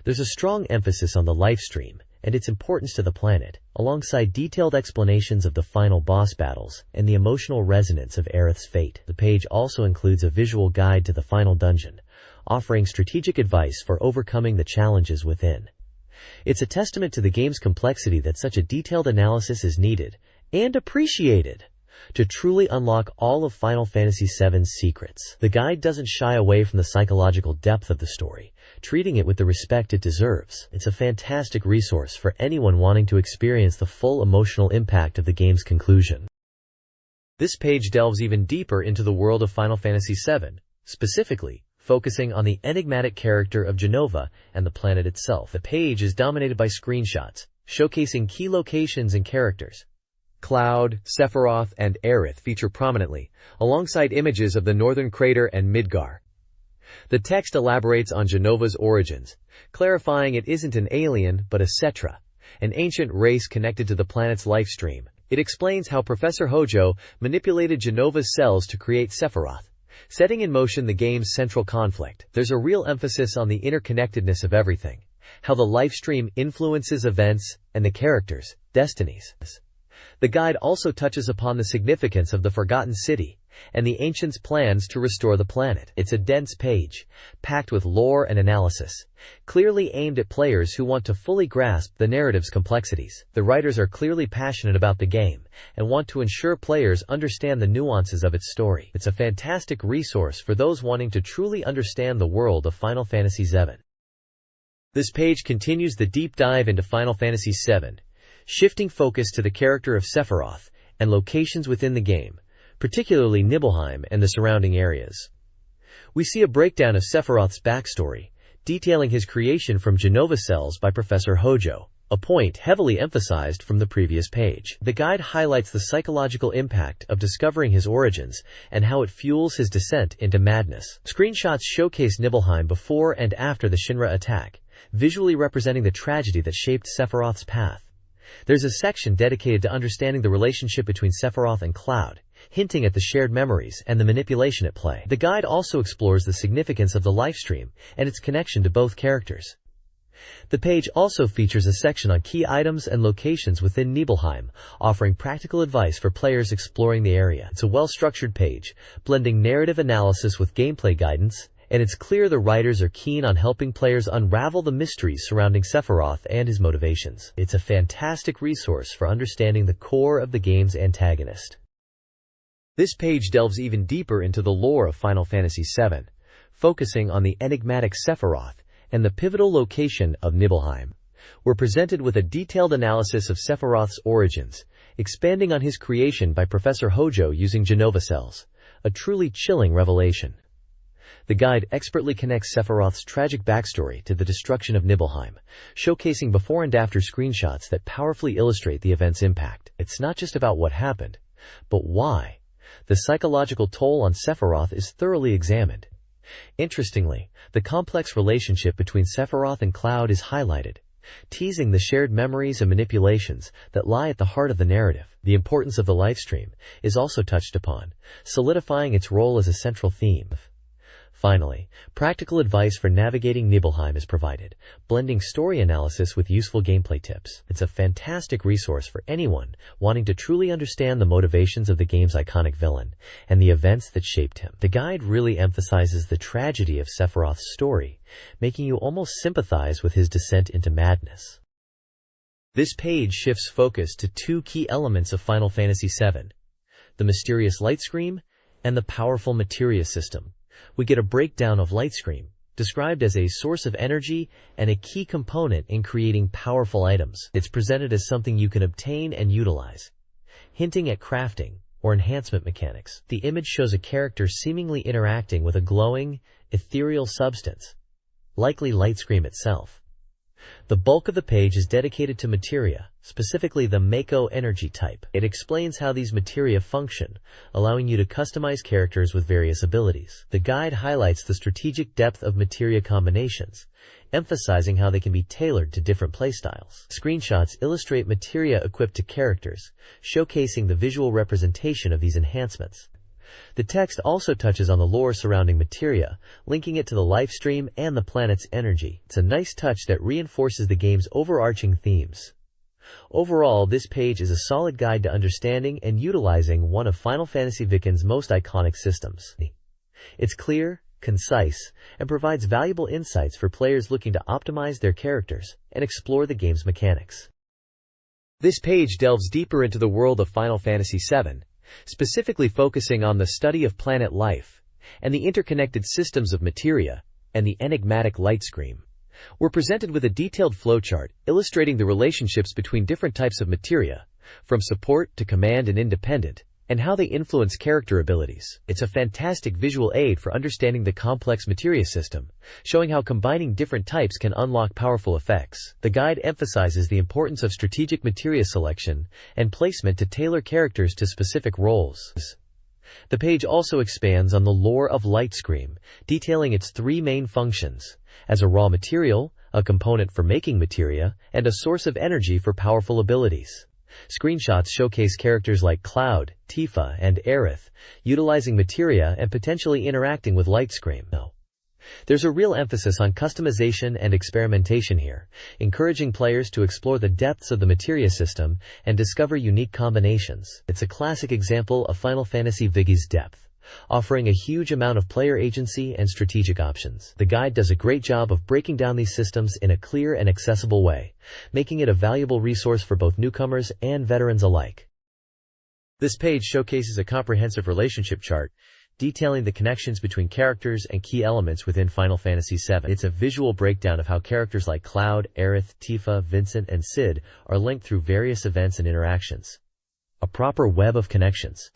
There's a strong emphasis on the lifestream and its importance to the planet, alongside detailed explanations of the final boss battles and the emotional resonance of Aerith's fate. The page also includes a visual guide to the final dungeon, offering strategic advice for overcoming the challenges within. It's a testament to the game's complexity that such a detailed analysis is needed and appreciated to truly unlock all of Final Fantasy VII's secrets. The guide doesn't shy away from the psychological depth of the story, treating it with the respect it deserves. It's a fantastic resource for anyone wanting to experience the full emotional impact of the game's conclusion. This page delves even deeper into the world of Final Fantasy VII, specifically focusing on the enigmatic character of Jenova and the planet itself. The page is dominated by screenshots, showcasing key locations and characters. Cloud, Sephiroth, and Aerith feature prominently, alongside images of the northern crater and Midgar. The text elaborates on Jenova's origins, clarifying it isn't an alien but a Cetra, an ancient race connected to the planet's lifestream. It explains how Professor Hojo manipulated Jenova's cells to create Sephiroth, setting in motion the game's central conflict. There's a real emphasis on the interconnectedness of everything, how the lifestream influences events and the characters' destinies. The guide also touches upon the significance of the Forgotten City and the Ancients' plans to restore the planet. It's a dense page, packed with lore and analysis, clearly aimed at players who want to fully grasp the narrative's complexities. The writers are clearly passionate about the game and want to ensure players understand the nuances of its story. It's a fantastic resource for those wanting to truly understand the world of Final Fantasy VII. This page continues the deep dive into Final Fantasy VII, shifting focus to the character of Sephiroth and locations within the game, particularly Nibelheim and the surrounding areas. We see a breakdown of Sephiroth's backstory, detailing his creation from Jenova cells by Professor Hojo, a point heavily emphasized from the previous page. The guide highlights the psychological impact of discovering his origins and how it fuels his descent into madness. Screenshots showcase Nibelheim before and after the Shinra attack, visually representing the tragedy that shaped Sephiroth's path. There's a section dedicated to understanding the relationship between Sephiroth and Cloud, hinting at the shared memories and the manipulation at play. The guide also explores the significance of the lifestream and its connection to both characters. The page also features a section on key items and locations within Nibelheim, offering practical advice for players exploring the area. It's a well-structured page, blending narrative analysis with gameplay guidance, and it's clear the writers are keen on helping players unravel the mysteries surrounding Sephiroth and his motivations. It's a fantastic resource for understanding the core of the game's antagonist. This page delves even deeper into the lore of Final Fantasy VII, focusing on the enigmatic Sephiroth and the pivotal location of Nibelheim. We're presented with a detailed analysis of Sephiroth's origins, expanding on his creation by Professor Hojo using Jenova cells, a truly chilling revelation. The guide expertly connects Sephiroth's tragic backstory to the destruction of Nibelheim, showcasing before and after screenshots that powerfully illustrate the event's impact. It's not just about what happened, but why. The psychological toll on Sephiroth is thoroughly examined. Interestingly, the complex relationship between Sephiroth and Cloud is highlighted, teasing the shared memories and manipulations that lie at the heart of the narrative. The importance of the lifestream is also touched upon, solidifying its role as a central theme. Finally, practical advice for navigating Nibelheim is provided, blending story analysis with useful gameplay tips. It's a fantastic resource for anyone wanting to truly understand the motivations of the game's iconic villain and the events that shaped him. The guide really emphasizes the tragedy of Sephiroth's story, making you almost sympathize with his descent into madness. This page shifts focus to two key elements of Final Fantasy VII, the mysterious light screen and the powerful materia system. We get a breakdown of Lightscream, described as a source of energy and a key component in creating powerful items. It's presented as something you can obtain and utilize, hinting at crafting or enhancement mechanics. The image shows a character seemingly interacting with a glowing, ethereal substance, likely light screen itself. The bulk of the page is dedicated to materia, specifically the Mako energy type. It explains how these materia function, allowing you to customize characters with various abilities. The guide highlights the strategic depth of materia combinations, emphasizing how they can be tailored to different playstyles. Screenshots illustrate materia equipped to characters, showcasing the visual representation of these enhancements. The text also touches on the lore surrounding materia, linking it to the life stream and the planet's energy. It's a nice touch that reinforces the game's overarching themes. Overall, this page is a solid guide to understanding and utilizing one of Final Fantasy VII's most iconic systems. It's clear, concise, and provides valuable insights for players looking to optimize their characters and explore the game's mechanics. This page delves deeper into the world of Final Fantasy VII, specifically focusing on the study of planet life and the interconnected systems of materia and the enigmatic light screen. We're presented with a detailed flowchart illustrating the relationships between different types of materia, from support to command and independent, and how they influence character abilities. It's a fantastic visual aid for understanding the complex materia system, showing how combining different types can unlock powerful effects. The guide emphasizes the importance of strategic materia selection and placement to tailor characters to specific roles. The page also expands on the lore of Light Scream, detailing its three main functions: as a raw material, a component for making materia, and a source of energy for powerful abilities. Screenshots showcase characters like Cloud, Tifa, and Aerith, utilizing materia and potentially interacting with Light Scream. There's a real emphasis on customization and experimentation here, encouraging players to explore the depths of the materia system and discover unique combinations. It's a classic example of Final Fantasy VII's depth, offering a huge amount of player agency and strategic options. The guide does a great job of breaking down these systems in a clear and accessible way, making it a valuable resource for both newcomers and veterans alike. This page showcases a comprehensive relationship chart, detailing the connections between characters and key elements within Final Fantasy VII. It's a visual breakdown of how characters like Cloud, Aerith, Tifa, Vincent, and Cid are linked through various events and interactions. A proper web of connections.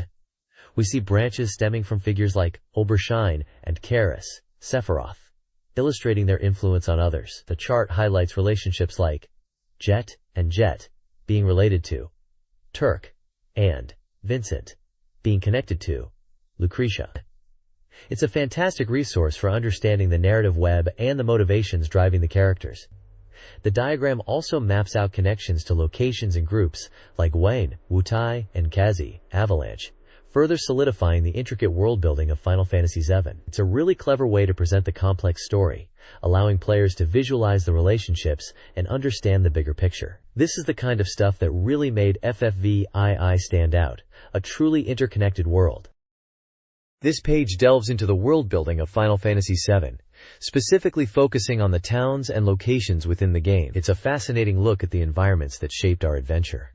We see branches stemming from figures like Obershine and Karis, Sephiroth, illustrating their influence on others. The chart highlights relationships like Jet and Jet, being related to Turk, and Vincent, being connected to Lucretia. It's a fantastic resource for understanding the narrative web and the motivations driving the characters. The diagram also maps out connections to locations and groups like Wayne, Wutai, and Kazi, Avalanche, further solidifying the intricate world-building of Final Fantasy VII. It's a really clever way to present the complex story, allowing players to visualize the relationships and understand the bigger picture. This is the kind of stuff that really made FFVII stand out, a truly interconnected world. This page delves into the world-building of Final Fantasy VII, specifically focusing on the towns and locations within the game. It's a fascinating look at the environments that shaped our adventure.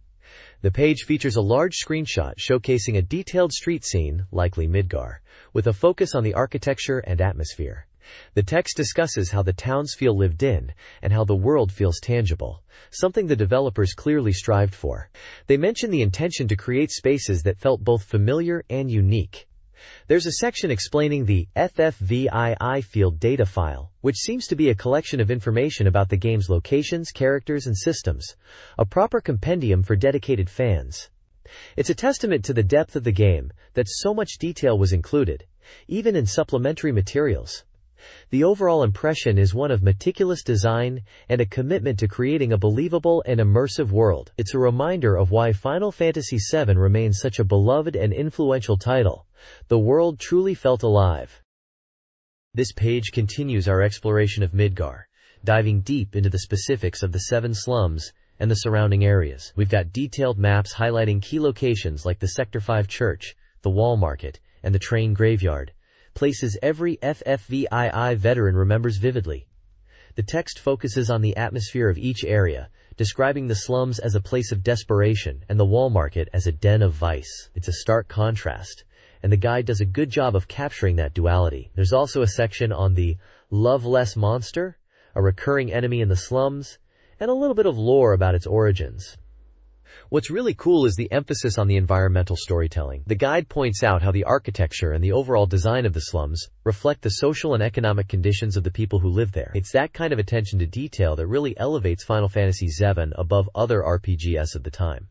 The page features a large screenshot showcasing a detailed street scene, likely Midgar, with a focus on the architecture and atmosphere. The text discusses how the towns feel lived in and how the world feels tangible, something the developers clearly strived for. They mention the intention to create spaces that felt both familiar and unique. There's a section explaining the FFVII field data file, which seems to be a collection of information about the game's locations, characters, and systems, a proper compendium for dedicated fans. It's a testament to the depth of the game that so much detail was included, even in supplementary materials. The overall impression is one of meticulous design and a commitment to creating a believable and immersive world. It's a reminder of why Final Fantasy VII remains such a beloved and influential title. The world truly felt alive. This page continues our exploration of Midgar, diving deep into the specifics of the 7 slums and the surrounding areas. We've got detailed maps highlighting key locations like the Sector 5 church, the Wall Market, and the train graveyard, places every FFVII veteran remembers vividly. The text focuses on the atmosphere of each area, describing the slums as a place of desperation and the Wall Market as a den of vice. It's a stark contrast, and the guide does a good job of capturing that duality. There's also a section on the love less monster, a recurring enemy in the slums, and a little bit of lore about its origins. What's really cool is the emphasis on the environmental storytelling. The guide points out how the architecture and the overall design of the slums reflect the social and economic conditions of the people who live there. It's that kind of attention to detail that really elevates Final Fantasy VII above other RPGs of the time.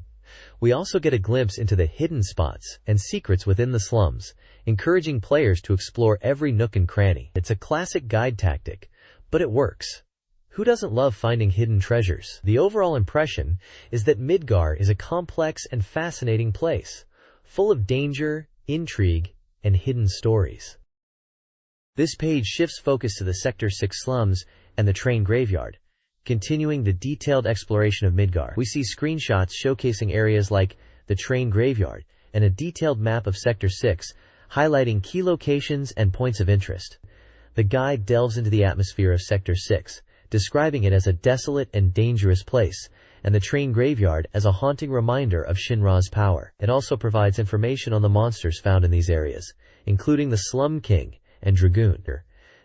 We also get a glimpse into the hidden spots and secrets within the slums, encouraging players to explore every nook and cranny. It's a classic guide tactic, but it works. Who doesn't love finding hidden treasures? The overall impression is that Midgar is a complex and fascinating place, full of danger, intrigue, and hidden stories. This page shifts focus to the Sector 6 slums and the train graveyard. Continuing the detailed exploration of Midgar, we see screenshots showcasing areas like the train graveyard and a detailed map of Sector 6, highlighting key locations and points of interest. The guide delves into the atmosphere of Sector 6, describing it as a desolate and dangerous place, and the train graveyard as a haunting reminder of Shinra's power. It also provides information on the monsters found in these areas, including the Slum King and Dragoon.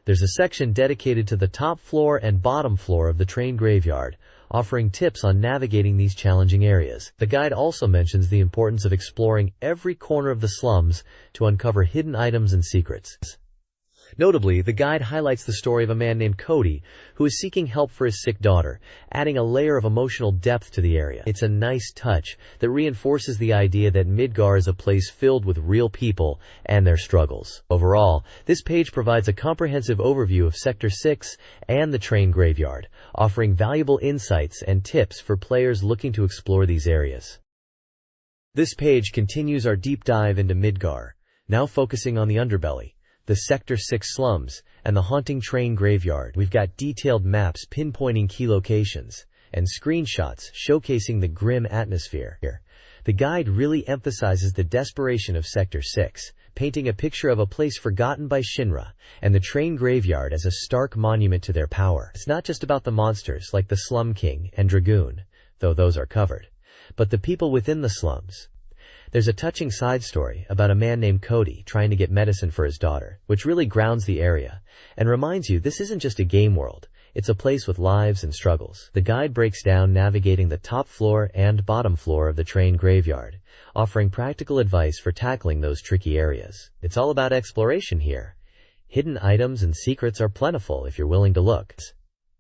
There's a section dedicated to the top floor and bottom floor of the train graveyard, offering tips on navigating these challenging areas. The guide also mentions the importance of exploring every corner of the slums to uncover hidden items and secrets. Notably, the guide highlights the story of a man named Cody who is seeking help for his sick daughter, adding a layer of emotional depth to the area. It's a nice touch that reinforces the idea that Midgar is a place filled with real people and their struggles. Overall, this page provides a comprehensive overview of Sector 6 and the train graveyard, offering valuable insights and tips for players looking to explore these areas. This page continues our deep dive into Midgar, now focusing on the underbelly, the Sector 6 slums, and the haunting train graveyard. We've got detailed maps pinpointing key locations, and screenshots showcasing the grim atmosphere. The guide really emphasizes the desperation of Sector 6, painting a picture of a place forgotten by Shinra, and the train graveyard as a stark monument to their power. It's not just about the monsters like the Slum King and Dragoon, though those are covered, but the people within the slums. There's a touching side story about a man named Cody trying to get medicine for his daughter, which really grounds the area, and reminds you this isn't just a game world, it's a place with lives and struggles. The guide breaks down navigating the top floor and bottom floor of the train graveyard, offering practical advice for tackling those tricky areas. It's all about exploration here. Hidden items and secrets are plentiful if you're willing to look.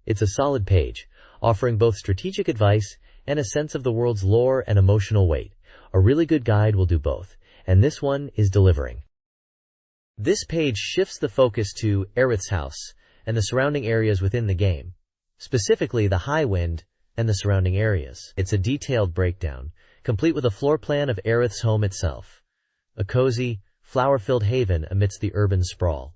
It's a solid page, offering both strategic advice and a sense of the world's lore and emotional weight. A really good guide will do both, and this one is delivering. This page shifts the focus to Aerith's house and the surrounding areas within the game, specifically the High Wind and the surrounding areas. It's a detailed breakdown, complete with a floor plan of Aerith's home itself, a cozy, flower-filled haven amidst the urban sprawl.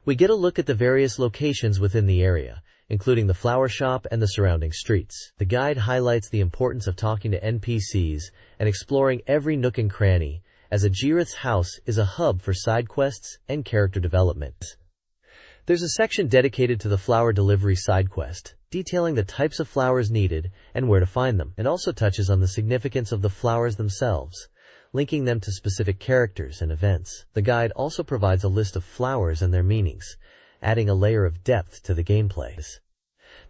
We get a look at the various locations within the area, including the flower shop and the surrounding streets. The guide highlights the importance of talking to NPCs and exploring every nook and cranny, as Aerith's house is a hub for side quests and character development. There's a section dedicated to the flower delivery side quest, detailing the types of flowers needed and where to find them. It also touches on the significance of the flowers themselves, linking them to specific characters and events. The guide also provides a list of flowers and their meanings, adding a layer of depth to the gameplay.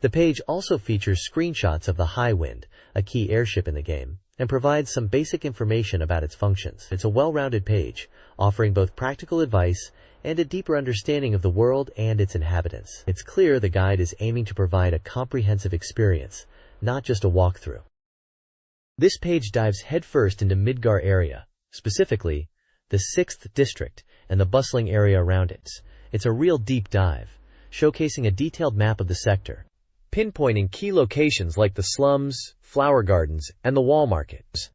The page also features screenshots of the High Wind, a key airship in the game, and provides some basic information about its functions. It's a well-rounded page, offering both practical advice and a deeper understanding of the world and its inhabitants. It's clear the guide is aiming to provide a comprehensive experience, not just a walkthrough. This page dives headfirst into Midgar area, specifically the 6th District and the bustling area around it. It's a real deep dive, showcasing a detailed map of the sector, pinpointing key locations like the slums, flower gardens, and the wall markets.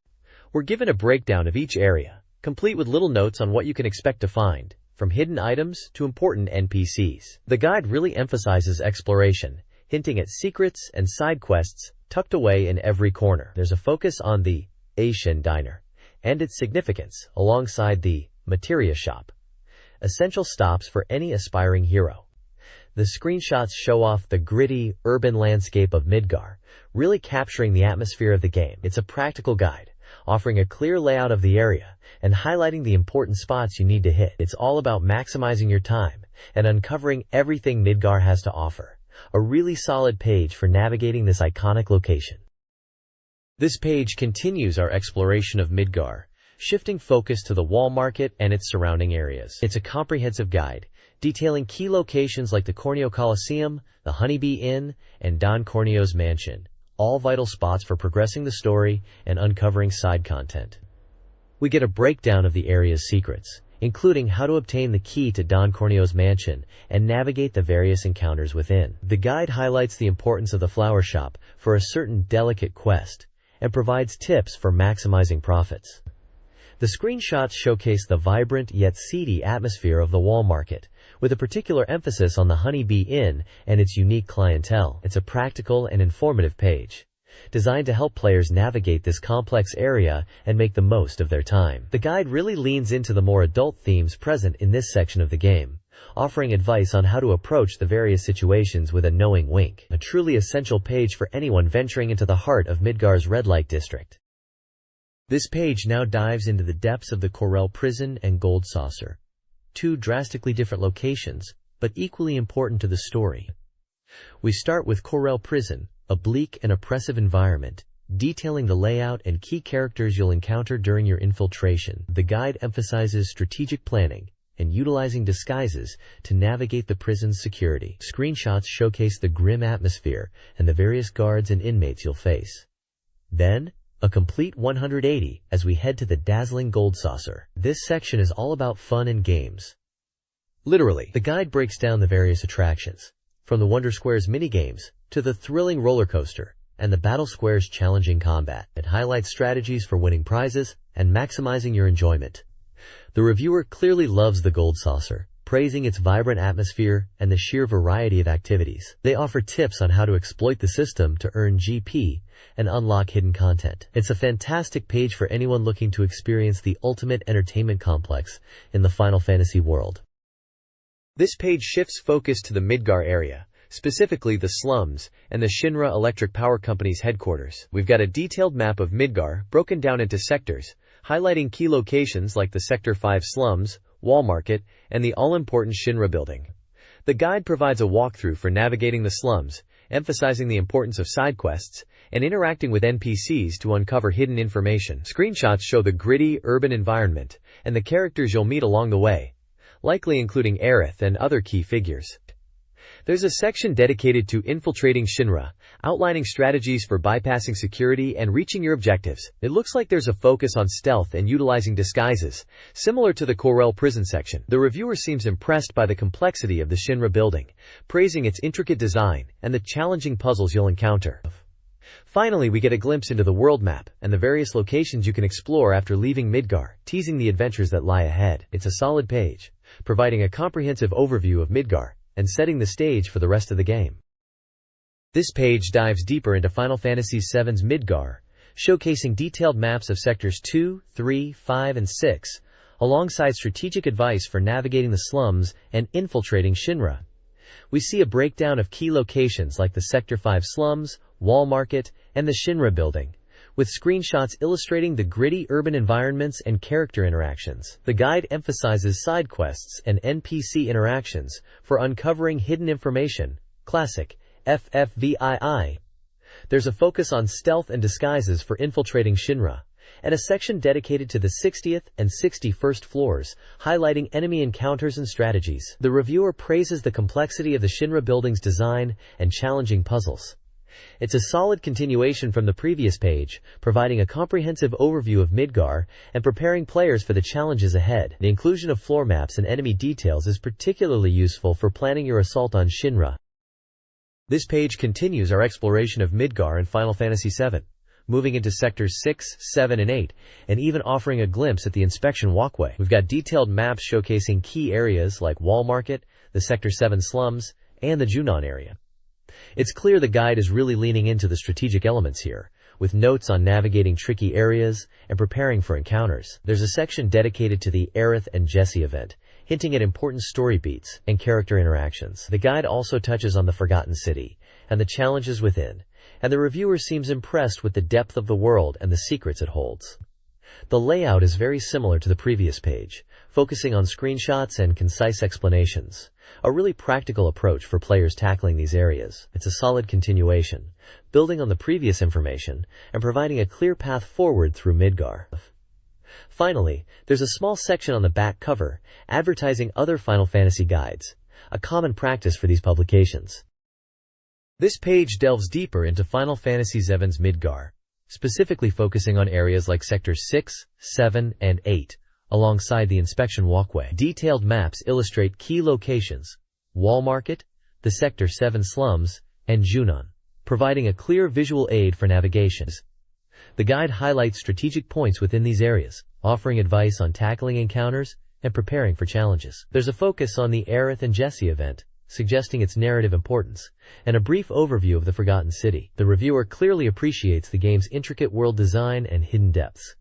We're given a breakdown of each area, complete with little notes on what you can expect to find, from hidden items to important NPCs. The guide really emphasizes exploration, hinting at secrets and side quests tucked away in every corner. There's a focus on the Asian Diner and its significance alongside the Materia shop, essential stops for any aspiring hero. The screenshots show off the gritty, urban landscape of Midgar, really capturing the atmosphere of the game. It's a practical guide, offering a clear layout of the area and highlighting the important spots you need to hit. It's all about maximizing your time and uncovering everything Midgar has to offer. A really solid page for navigating this iconic location. This page continues our exploration of Midgar, shifting focus to the wall market and its surrounding areas. It's a comprehensive guide, detailing key locations like the Corneo Coliseum, the Honeybee Inn, and Don Corneo's mansion, all vital spots for progressing the story and uncovering side content. We get a breakdown of the area's secrets, including how to obtain the key to Don Corneo's mansion and navigate the various encounters within. The guide highlights the importance of the flower shop for a certain delicate quest and provides tips for maximizing profits. The screenshots showcase the vibrant yet seedy atmosphere of the wall market, with a particular emphasis on the Honeybee Inn and its unique clientele. It's a practical and informative page, designed to help players navigate this complex area and make the most of their time. The guide really leans into the more adult themes present in this section of the game, offering advice on how to approach the various situations with a knowing wink. A truly essential page for anyone venturing into the heart of Midgar's red light district. This page now dives into the depths of the Corel Prison and Gold Saucer, two drastically different locations, but equally important to the story. We start with Corel Prison, a bleak and oppressive environment, detailing the layout and key characters you'll encounter during your infiltration. The guide emphasizes strategic planning and utilizing disguises to navigate the prison's security. Screenshots showcase the grim atmosphere and the various guards and inmates you'll face. Then, a complete 180 as we head to the dazzling Gold Saucer. This section is all about fun and games. Literally, the guide breaks down the various attractions, from the Wonder Square's minigames to the thrilling roller coaster and the Battle Square's challenging combat. It highlights strategies for winning prizes and maximizing your enjoyment. The reviewer clearly loves the Gold Saucer, praising its vibrant atmosphere and the sheer variety of activities. They offer tips on how to exploit the system to earn GP and unlock hidden content. It's a fantastic page for anyone looking to experience the ultimate entertainment complex in the Final Fantasy world. This page shifts focus to the Midgar area, specifically the slums and the Shinra Electric Power Company's headquarters. We've got a detailed map of Midgar broken down into sectors, highlighting key locations like the Sector 5 slums, Wall Market, and the all-important Shinra building. The guide provides a walkthrough for navigating the slums, emphasizing the importance of side quests and interacting with NPCs to uncover hidden information. Screenshots show the gritty, urban environment and the characters you'll meet along the way, likely including Aerith and other key figures. There's a section dedicated to infiltrating Shinra, outlining strategies for bypassing security and reaching your objectives. It looks like there's a focus on stealth and utilizing disguises, similar to the Corel Prison section. The reviewer seems impressed by the complexity of the Shinra building, praising its intricate design and the challenging puzzles you'll encounter. Finally, we get a glimpse into the world map and the various locations you can explore after leaving Midgar, teasing the adventures that lie ahead. It's a solid page, providing a comprehensive overview of Midgar and setting the stage for the rest of the game. This page dives deeper into Final Fantasy VII's Midgar, showcasing detailed maps of Sectors 2, 3, 5, and 6, alongside strategic advice for navigating the slums and infiltrating Shinra. We see a breakdown of key locations like the Sector 5 slums, Wall Market, and the Shinra building, with screenshots illustrating the gritty urban environments and character interactions. The guide emphasizes side quests and NPC interactions for uncovering hidden information, classic FFVII. There's a focus on stealth and disguises for infiltrating Shinra, and a section dedicated to the 60th and 61st floors, highlighting enemy encounters and strategies. The reviewer praises the complexity of the Shinra building's design and challenging puzzles. It's a solid continuation from the previous page, providing a comprehensive overview of Midgar and preparing players for the challenges ahead. The inclusion of floor maps and enemy details is particularly useful for planning your assault on Shinra. This page continues our exploration of Midgar in Final Fantasy VII, moving into Sectors 6, 7, and 8, and even offering a glimpse at the inspection walkway. We've got detailed maps showcasing key areas like Wall Market, the Sector 7 slums, and the Junon area. It's clear the guide is really leaning into the strategic elements here, with notes on navigating tricky areas and preparing for encounters. There's a section dedicated to the Aerith and Jessie event, hinting at important story beats and character interactions. The guide also touches on the Forgotten City and the challenges within, and the reviewer seems impressed with the depth of the world and the secrets it holds. The layout is very similar to the previous page, focusing on screenshots and concise explanations. A really practical approach for players tackling these areas. It's a solid continuation, building on the previous information and providing a clear path forward through Midgar. Finally, there's a small section on the back cover advertising other Final Fantasy guides, a common practice for these publications. This page delves deeper into Final Fantasy VII's Midgar, specifically focusing on areas like Sectors 6, 7, and 8, alongside the inspection walkway. Detailed maps illustrate key locations, Wall Market, the Sector 7 slums, and Junon, providing a clear visual aid for navigation. The guide highlights strategic points within these areas, offering advice on tackling encounters and preparing for challenges. There's a focus on the Aerith and Jessie event, suggesting its narrative importance, and a brief overview of the Forgotten City. The reviewer clearly appreciates the game's intricate world design and hidden depths.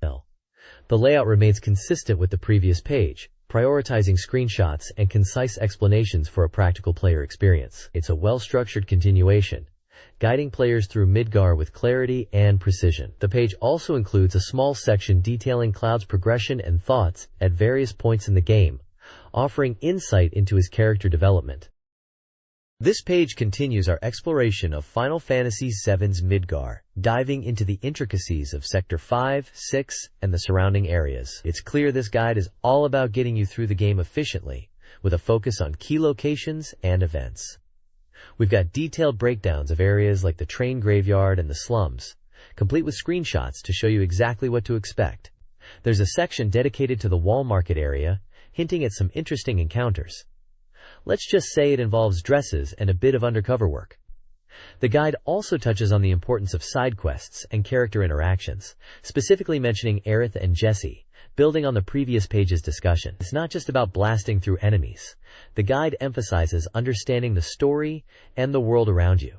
The layout remains consistent with the previous page, prioritizing screenshots and concise explanations for a practical player experience. It's a well-structured continuation, guiding players through Midgar with clarity and precision. The page also includes a small section detailing Cloud's progression and thoughts at various points in the game, offering insight into his character development. This page continues our exploration of Final Fantasy VII's Midgar, diving into the intricacies of Sector 5, 6, and the surrounding areas. It's clear this guide is all about getting you through the game efficiently, with a focus on key locations and events. We've got detailed breakdowns of areas like the train graveyard and the slums, complete with screenshots to show you exactly what to expect. There's a section dedicated to the Wall Market area, hinting at some interesting encounters. Let's just say it involves dresses and a bit of undercover work. The guide also touches on the importance of side quests and character interactions, specifically mentioning Aerith and Jessie, building on the previous page's discussion. It's not just about blasting through enemies. The guide emphasizes understanding the story and the world around you.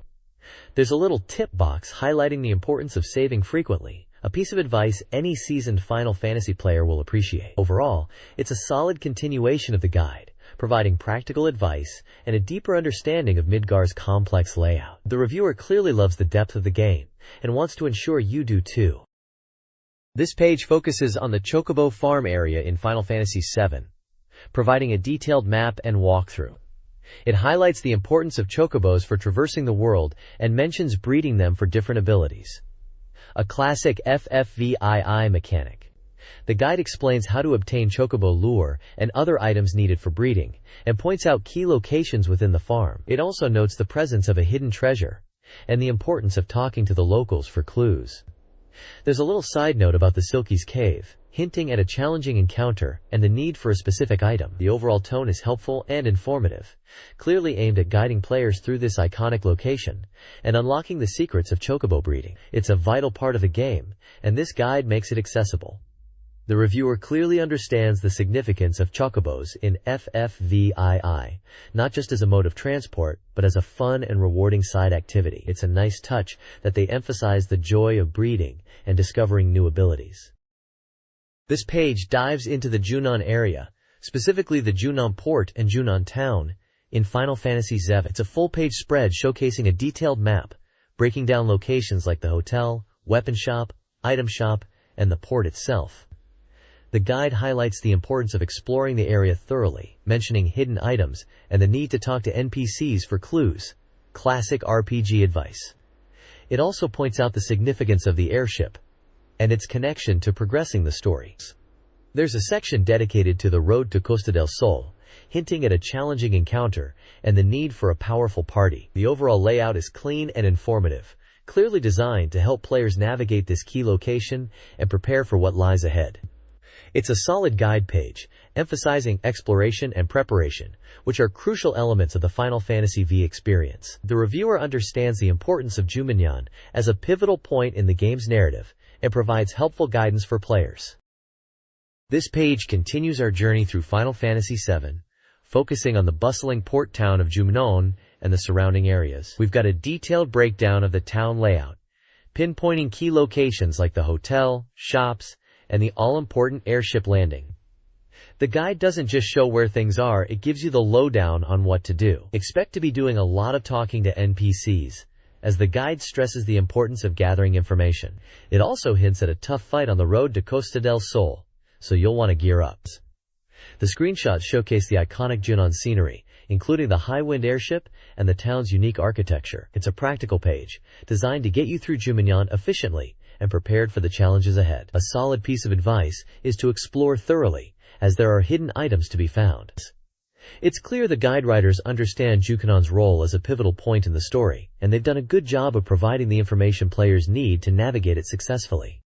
There's a little tip box highlighting the importance of saving frequently, a piece of advice any seasoned Final Fantasy player will appreciate. Overall, it's a solid continuation of the guide, providing practical advice and a deeper understanding of Midgar's complex layout. The reviewer clearly loves the depth of the game and wants to ensure you do too. This page focuses on the Chocobo Farm area in Final Fantasy VII, providing a detailed map and walkthrough. It highlights the importance of chocobos for traversing the world and mentions breeding them for different abilities, a classic FFVII mechanic. The guide explains how to obtain chocobo lure and other items needed for breeding, and points out key locations within the farm. It also notes the presence of a hidden treasure, and the importance of talking to the locals for clues. There's a little side note about the Silky's Cave, hinting at a challenging encounter and the need for a specific item. The overall tone is helpful and informative, clearly aimed at guiding players through this iconic location and unlocking the secrets of chocobo breeding. It's a vital part of the game, and this guide makes it accessible. The reviewer clearly understands the significance of chocobos in FFVII, not just as a mode of transport, but as a fun and rewarding side activity. It's a nice touch that they emphasize the joy of breeding and discovering new abilities. This page dives into the Junon area, specifically the Junon port and Junon town, in Final Fantasy VII. It's a full-page spread showcasing a detailed map, breaking down locations like the hotel, weapon shop, item shop, and the port itself. The guide highlights the importance of exploring the area thoroughly, mentioning hidden items and the need to talk to NPCs for clues, classic RPG advice. It also points out the significance of the airship and its connection to progressing the story. There's a section dedicated to the road to Costa del Sol, hinting at a challenging encounter and the need for a powerful party. The overall layout is clean and informative, clearly designed to help players navigate this key location and prepare for what lies ahead. It's a solid guide page, emphasizing exploration and preparation, which are crucial elements of the Final Fantasy VII experience. The reviewer understands the importance of Jumanyan as a pivotal point in the game's narrative and provides helpful guidance for players. This page continues our journey through Final Fantasy VII, focusing on the bustling port town of Junon and the surrounding areas. We've got a detailed breakdown of the town layout, pinpointing key locations like the hotel, shops, and the all-important airship landing. The guide doesn't just show where things are, it gives you the lowdown on what to do. Expect to be doing a lot of talking to NPCs, as the guide stresses the importance of gathering information. It also hints at a tough fight on the road to Costa del Sol, so you'll want to gear up. The screenshots showcase the iconic Junon scenery, including the high-wind airship and the town's unique architecture. It's a practical page, designed to get you through Juminon efficiently and prepared for the challenges ahead. A solid piece of advice is to explore thoroughly, as there are hidden items to be found. It's clear the guide writers understand Jukinon's role as a pivotal point in the story, and they've done a good job of providing the information players need to navigate it successfully.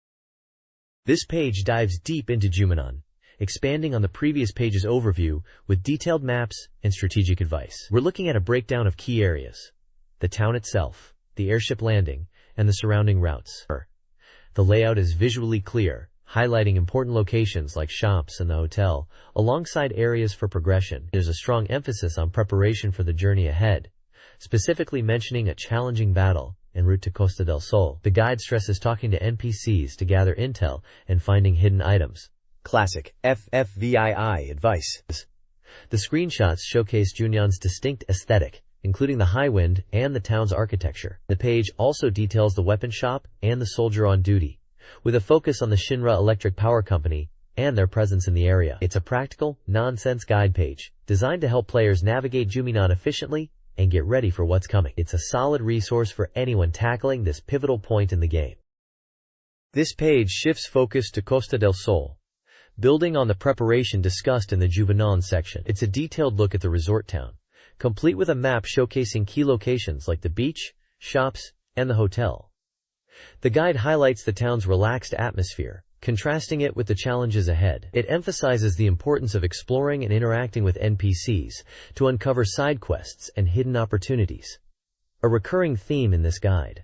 This page dives deep into Juminon, expanding on the previous page's overview with detailed maps and strategic advice. We're looking at a breakdown of key areas: the town itself, the airship landing, and the surrounding routes. The layout is visually clear, highlighting important locations like shops and the hotel, alongside areas for progression. There's a strong emphasis on preparation for the journey ahead, specifically mentioning a challenging battle en route to Costa del Sol. The guide stresses talking to NPCs to gather intel and finding hidden items. Classic FFVII advice. The screenshots showcase Junion's distinct aesthetic, including the high wind and the town's architecture. The page also details the weapon shop and the soldier on duty, with a focus on the Shinra Electric Power Company and their presence in the area. It's a practical, nonsense guide page, designed to help players navigate Juminon efficiently and get ready for what's coming. It's a solid resource for anyone tackling this pivotal point in the game. This page shifts focus to Costa del Sol, building on the preparation discussed in the Juminon section. It's a detailed look at the resort town, complete with a map showcasing key locations like the beach, shops, and the hotel. The guide highlights the town's relaxed atmosphere, contrasting it with the challenges ahead. It emphasizes the importance of exploring and interacting with NPCs to uncover side quests and hidden opportunities. A recurring theme in this guide.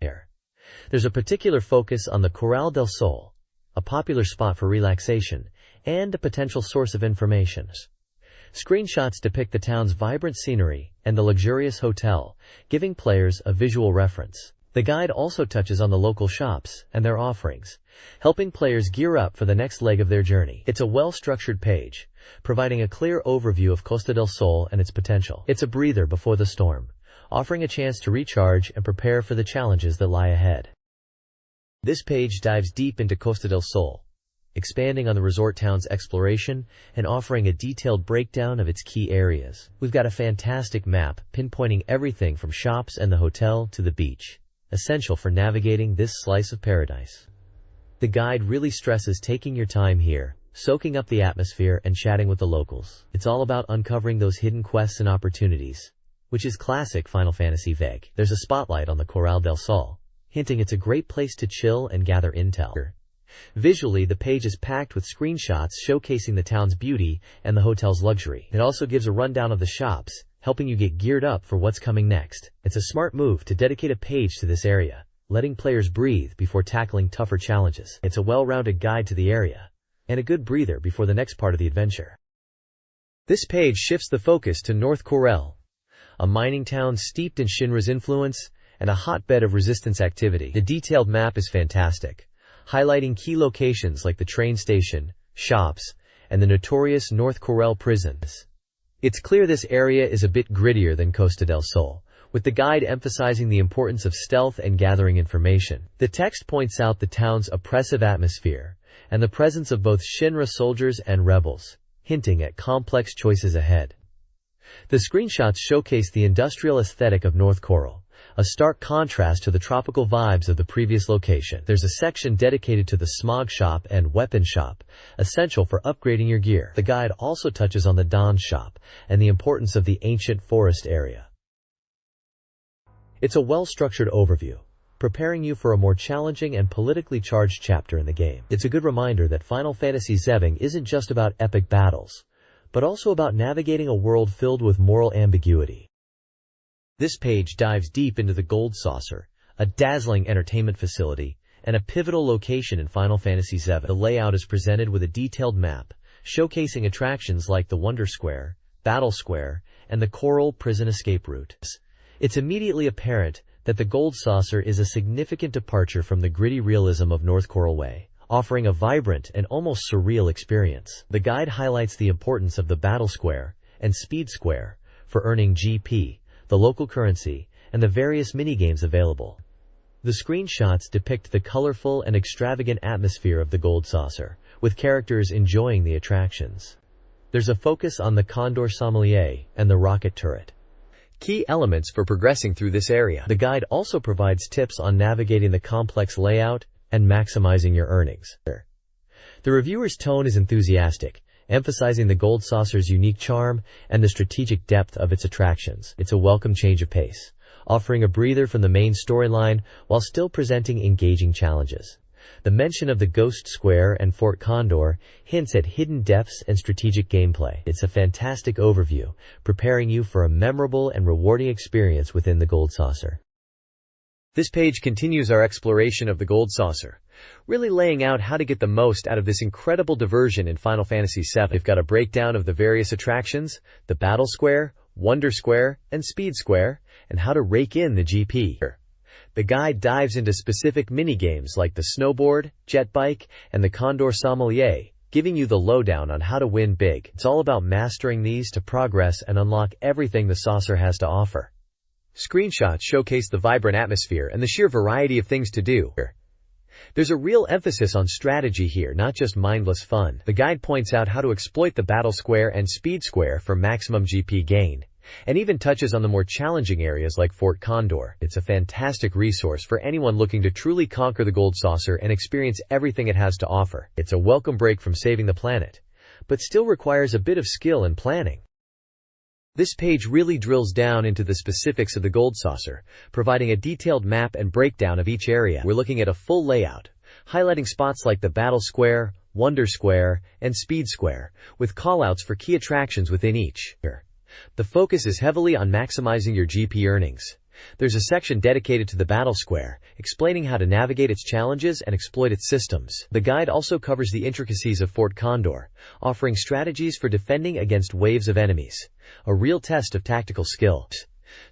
There's a particular focus on the Corral del Sol, a popular spot for relaxation and a potential source of information. Screenshots depict the town's vibrant scenery and the luxurious hotel, giving players a visual reference. The guide also touches on the local shops and their offerings, helping players gear up for the next leg of their journey. It's a well-structured page, providing a clear overview of Costa del Sol and its potential. It's a breather before the storm, offering a chance to recharge and prepare for the challenges that lie ahead. This page dives deep into Costa del Sol, expanding on the resort town's exploration and offering a detailed breakdown of its key areas. We've got a fantastic map pinpointing everything from shops and the hotel to the beach, essential for navigating this slice of paradise. The guide really stresses taking your time here, soaking up the atmosphere and chatting with the locals. It's all about uncovering those hidden quests and opportunities, which is classic Final Fantasy VII. There's a spotlight on the Corral del Sol, hinting it's a great place to chill and gather intel. Visually, the page is packed with screenshots showcasing the town's beauty and the hotel's luxury. It also gives a rundown of the shops, helping you get geared up for what's coming next. It's a smart move to dedicate a page to this area, letting players breathe before tackling tougher challenges. It's a well-rounded guide to the area, and a good breather before the next part of the adventure. This page shifts the focus to North Corel, a mining town steeped in Shinra's influence and a hotbed of resistance activity. The detailed map is fantastic, highlighting key locations like the train station, shops, and the notorious North Corel prisons. It's clear this area is a bit grittier than Costa del Sol, with the guide emphasizing the importance of stealth and gathering information. The text points out the town's oppressive atmosphere and the presence of both Shinra soldiers and rebels, hinting at complex choices ahead. The screenshots showcase the industrial aesthetic of North Corel, a stark contrast to the tropical vibes of the previous location. There's a section dedicated to the smog shop and weapon shop, essential for upgrading your gear. The guide also touches on the Don shop and the importance of the ancient forest area. It's a well-structured overview, preparing you for a more challenging and politically charged chapter in the game. It's a good reminder that Final Fantasy VII isn't just about epic battles, but also about navigating a world filled with moral ambiguity. This page dives deep into the Gold Saucer, a dazzling entertainment facility and a pivotal location in Final Fantasy VII. The layout is presented with a detailed map, showcasing attractions like the Wonder Square, Battle Square, and the Coral Prison escape route. It's immediately apparent that the Gold Saucer is a significant departure from the gritty realism of North Coral Way, offering a vibrant and almost surreal experience. The guide highlights the importance of the Battle Square and Speed Square for earning GP, the local currency, and the various minigames available. The screenshots depict the colorful and extravagant atmosphere of the Gold Saucer, with characters enjoying the attractions. There's a focus on the Condor Sommelier and the rocket turret, key elements for progressing through this area. The guide also provides tips on navigating the complex layout and maximizing your earnings. The reviewer's tone is enthusiastic, emphasizing the Gold Saucer's unique charm and the strategic depth of its attractions. It's a welcome change of pace, offering a breather from the main storyline while still presenting engaging challenges. The mention of the Ghost Square and Fort Condor hints at hidden depths and strategic gameplay. It's a fantastic overview, preparing you for a memorable and rewarding experience within the Gold Saucer. This page continues our exploration of the Gold Saucer, really laying out how to get the most out of this incredible diversion in Final Fantasy VII. We've got a breakdown of the various attractions, the Battle Square, Wonder Square, and Speed Square, and how to rake in the GP. The guide dives into specific mini-games like the snowboard, jet bike, and the Condor Sommelier, giving you the lowdown on how to win big. It's all about mastering these to progress and unlock everything the saucer has to offer. Screenshots showcase the vibrant atmosphere and the sheer variety of things to do. There's a real emphasis on strategy here, not just mindless fun. The guide points out how to exploit the Battle Square and Speed Square for maximum GP gain, and even touches on the more challenging areas like Fort Condor. It's a fantastic resource for anyone looking to truly conquer the Gold Saucer and experience everything it has to offer. It's a welcome break from saving the planet, but still requires a bit of skill and planning. This page really drills down into the specifics of the Gold Saucer, providing a detailed map and breakdown of each area. We're looking at a full layout, highlighting spots like the Battle Square, Wonder Square, and Speed Square, with callouts for key attractions within each. The focus is heavily on maximizing your GP earnings. There's a section dedicated to the Battle Square, explaining how to navigate its challenges and exploit its systems. The guide also covers the intricacies of Fort Condor, offering strategies for defending against waves of enemies, a real test of tactical skill.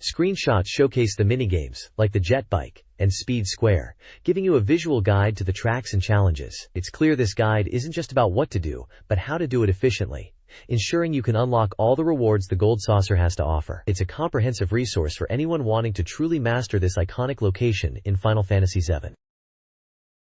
Screenshots showcase the minigames, like the jet bike and Speed Square, giving you a visual guide to the tracks and challenges. It's clear this guide isn't just about what to do, but how to do it efficiently, ensuring you can unlock all the rewards the Gold Saucer has to offer. It's a comprehensive resource for anyone wanting to truly master this iconic location in Final Fantasy VII.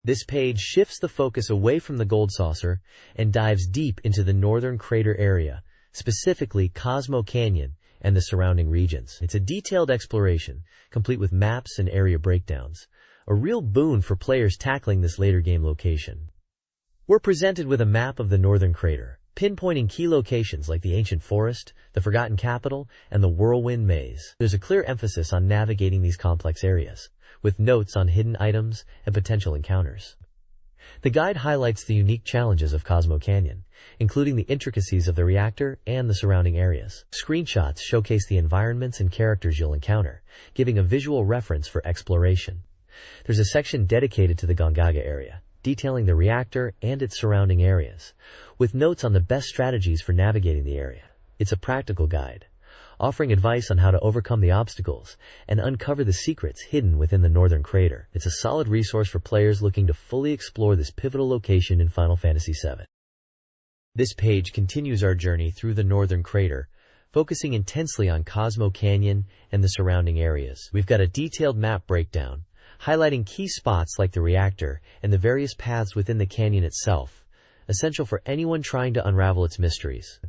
This page shifts the focus away from the Gold Saucer and dives deep into the northern crater area, specifically Cosmo Canyon and the surrounding regions. It's a detailed exploration, complete with maps and area breakdowns, a real boon for players tackling this later game location. We're presented with a map of the northern crater, pinpointing key locations like the ancient forest, the forgotten capital, and the whirlwind maze. There's a clear emphasis on navigating these complex areas, with notes on hidden items and potential encounters. The guide highlights the unique challenges of Cosmo Canyon, including the intricacies of the reactor and the surrounding areas. Screenshots showcase the environments and characters you'll encounter, giving a visual reference for exploration. There's a section dedicated to the Gongaga area, detailing the reactor and its surrounding areas, with notes on the best strategies for navigating the area. It's a practical guide, offering advice on how to overcome the obstacles and uncover the secrets hidden within the northern crater. It's a solid resource for players looking to fully explore this pivotal location in Final Fantasy VII. This page continues our journey through the northern crater, focusing intensely on Cosmo Canyon and the surrounding areas. We've got a detailed map breakdown, highlighting key spots like the reactor and the various paths within the canyon itself, essential for anyone trying to unravel its mysteries.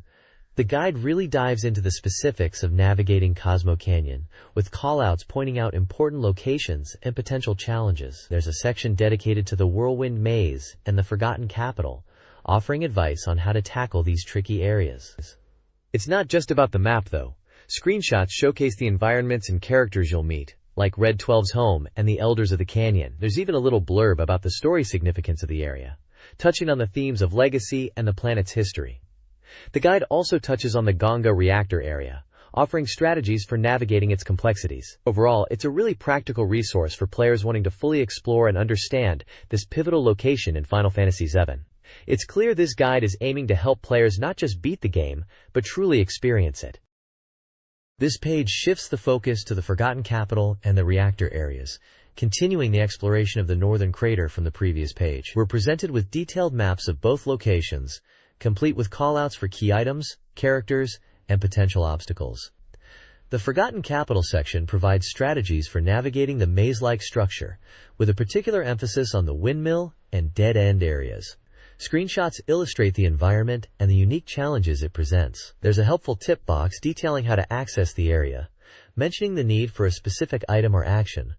The guide really dives into the specifics of navigating Cosmo Canyon, with callouts pointing out important locations and potential challenges. There's a section dedicated to the whirlwind maze and the forgotten capital, offering advice on how to tackle these tricky areas. It's not just about the map, though. Screenshots showcase the environments and characters you'll meet, like Red 12's home and the Elders of the Canyon. There's even a little blurb about the story significance of the area, touching on the themes of legacy and the planet's history. The guide also touches on the Gonga reactor area, offering strategies for navigating its complexities. Overall, it's a really practical resource for players wanting to fully explore and understand this pivotal location in Final Fantasy VII. It's clear this guide is aiming to help players not just beat the game, but truly experience it. This page shifts the focus to the forgotten capital and the reactor areas, continuing the exploration of the northern crater from the previous page. We're presented with detailed maps of both locations, complete with callouts for key items, characters, and potential obstacles. The Forgotten Capital section provides strategies for navigating the maze-like structure, with a particular emphasis on the windmill and dead-end areas. Screenshots illustrate the environment and the unique challenges it presents. There's a helpful tip box detailing how to access the area, mentioning the need for a specific item or action,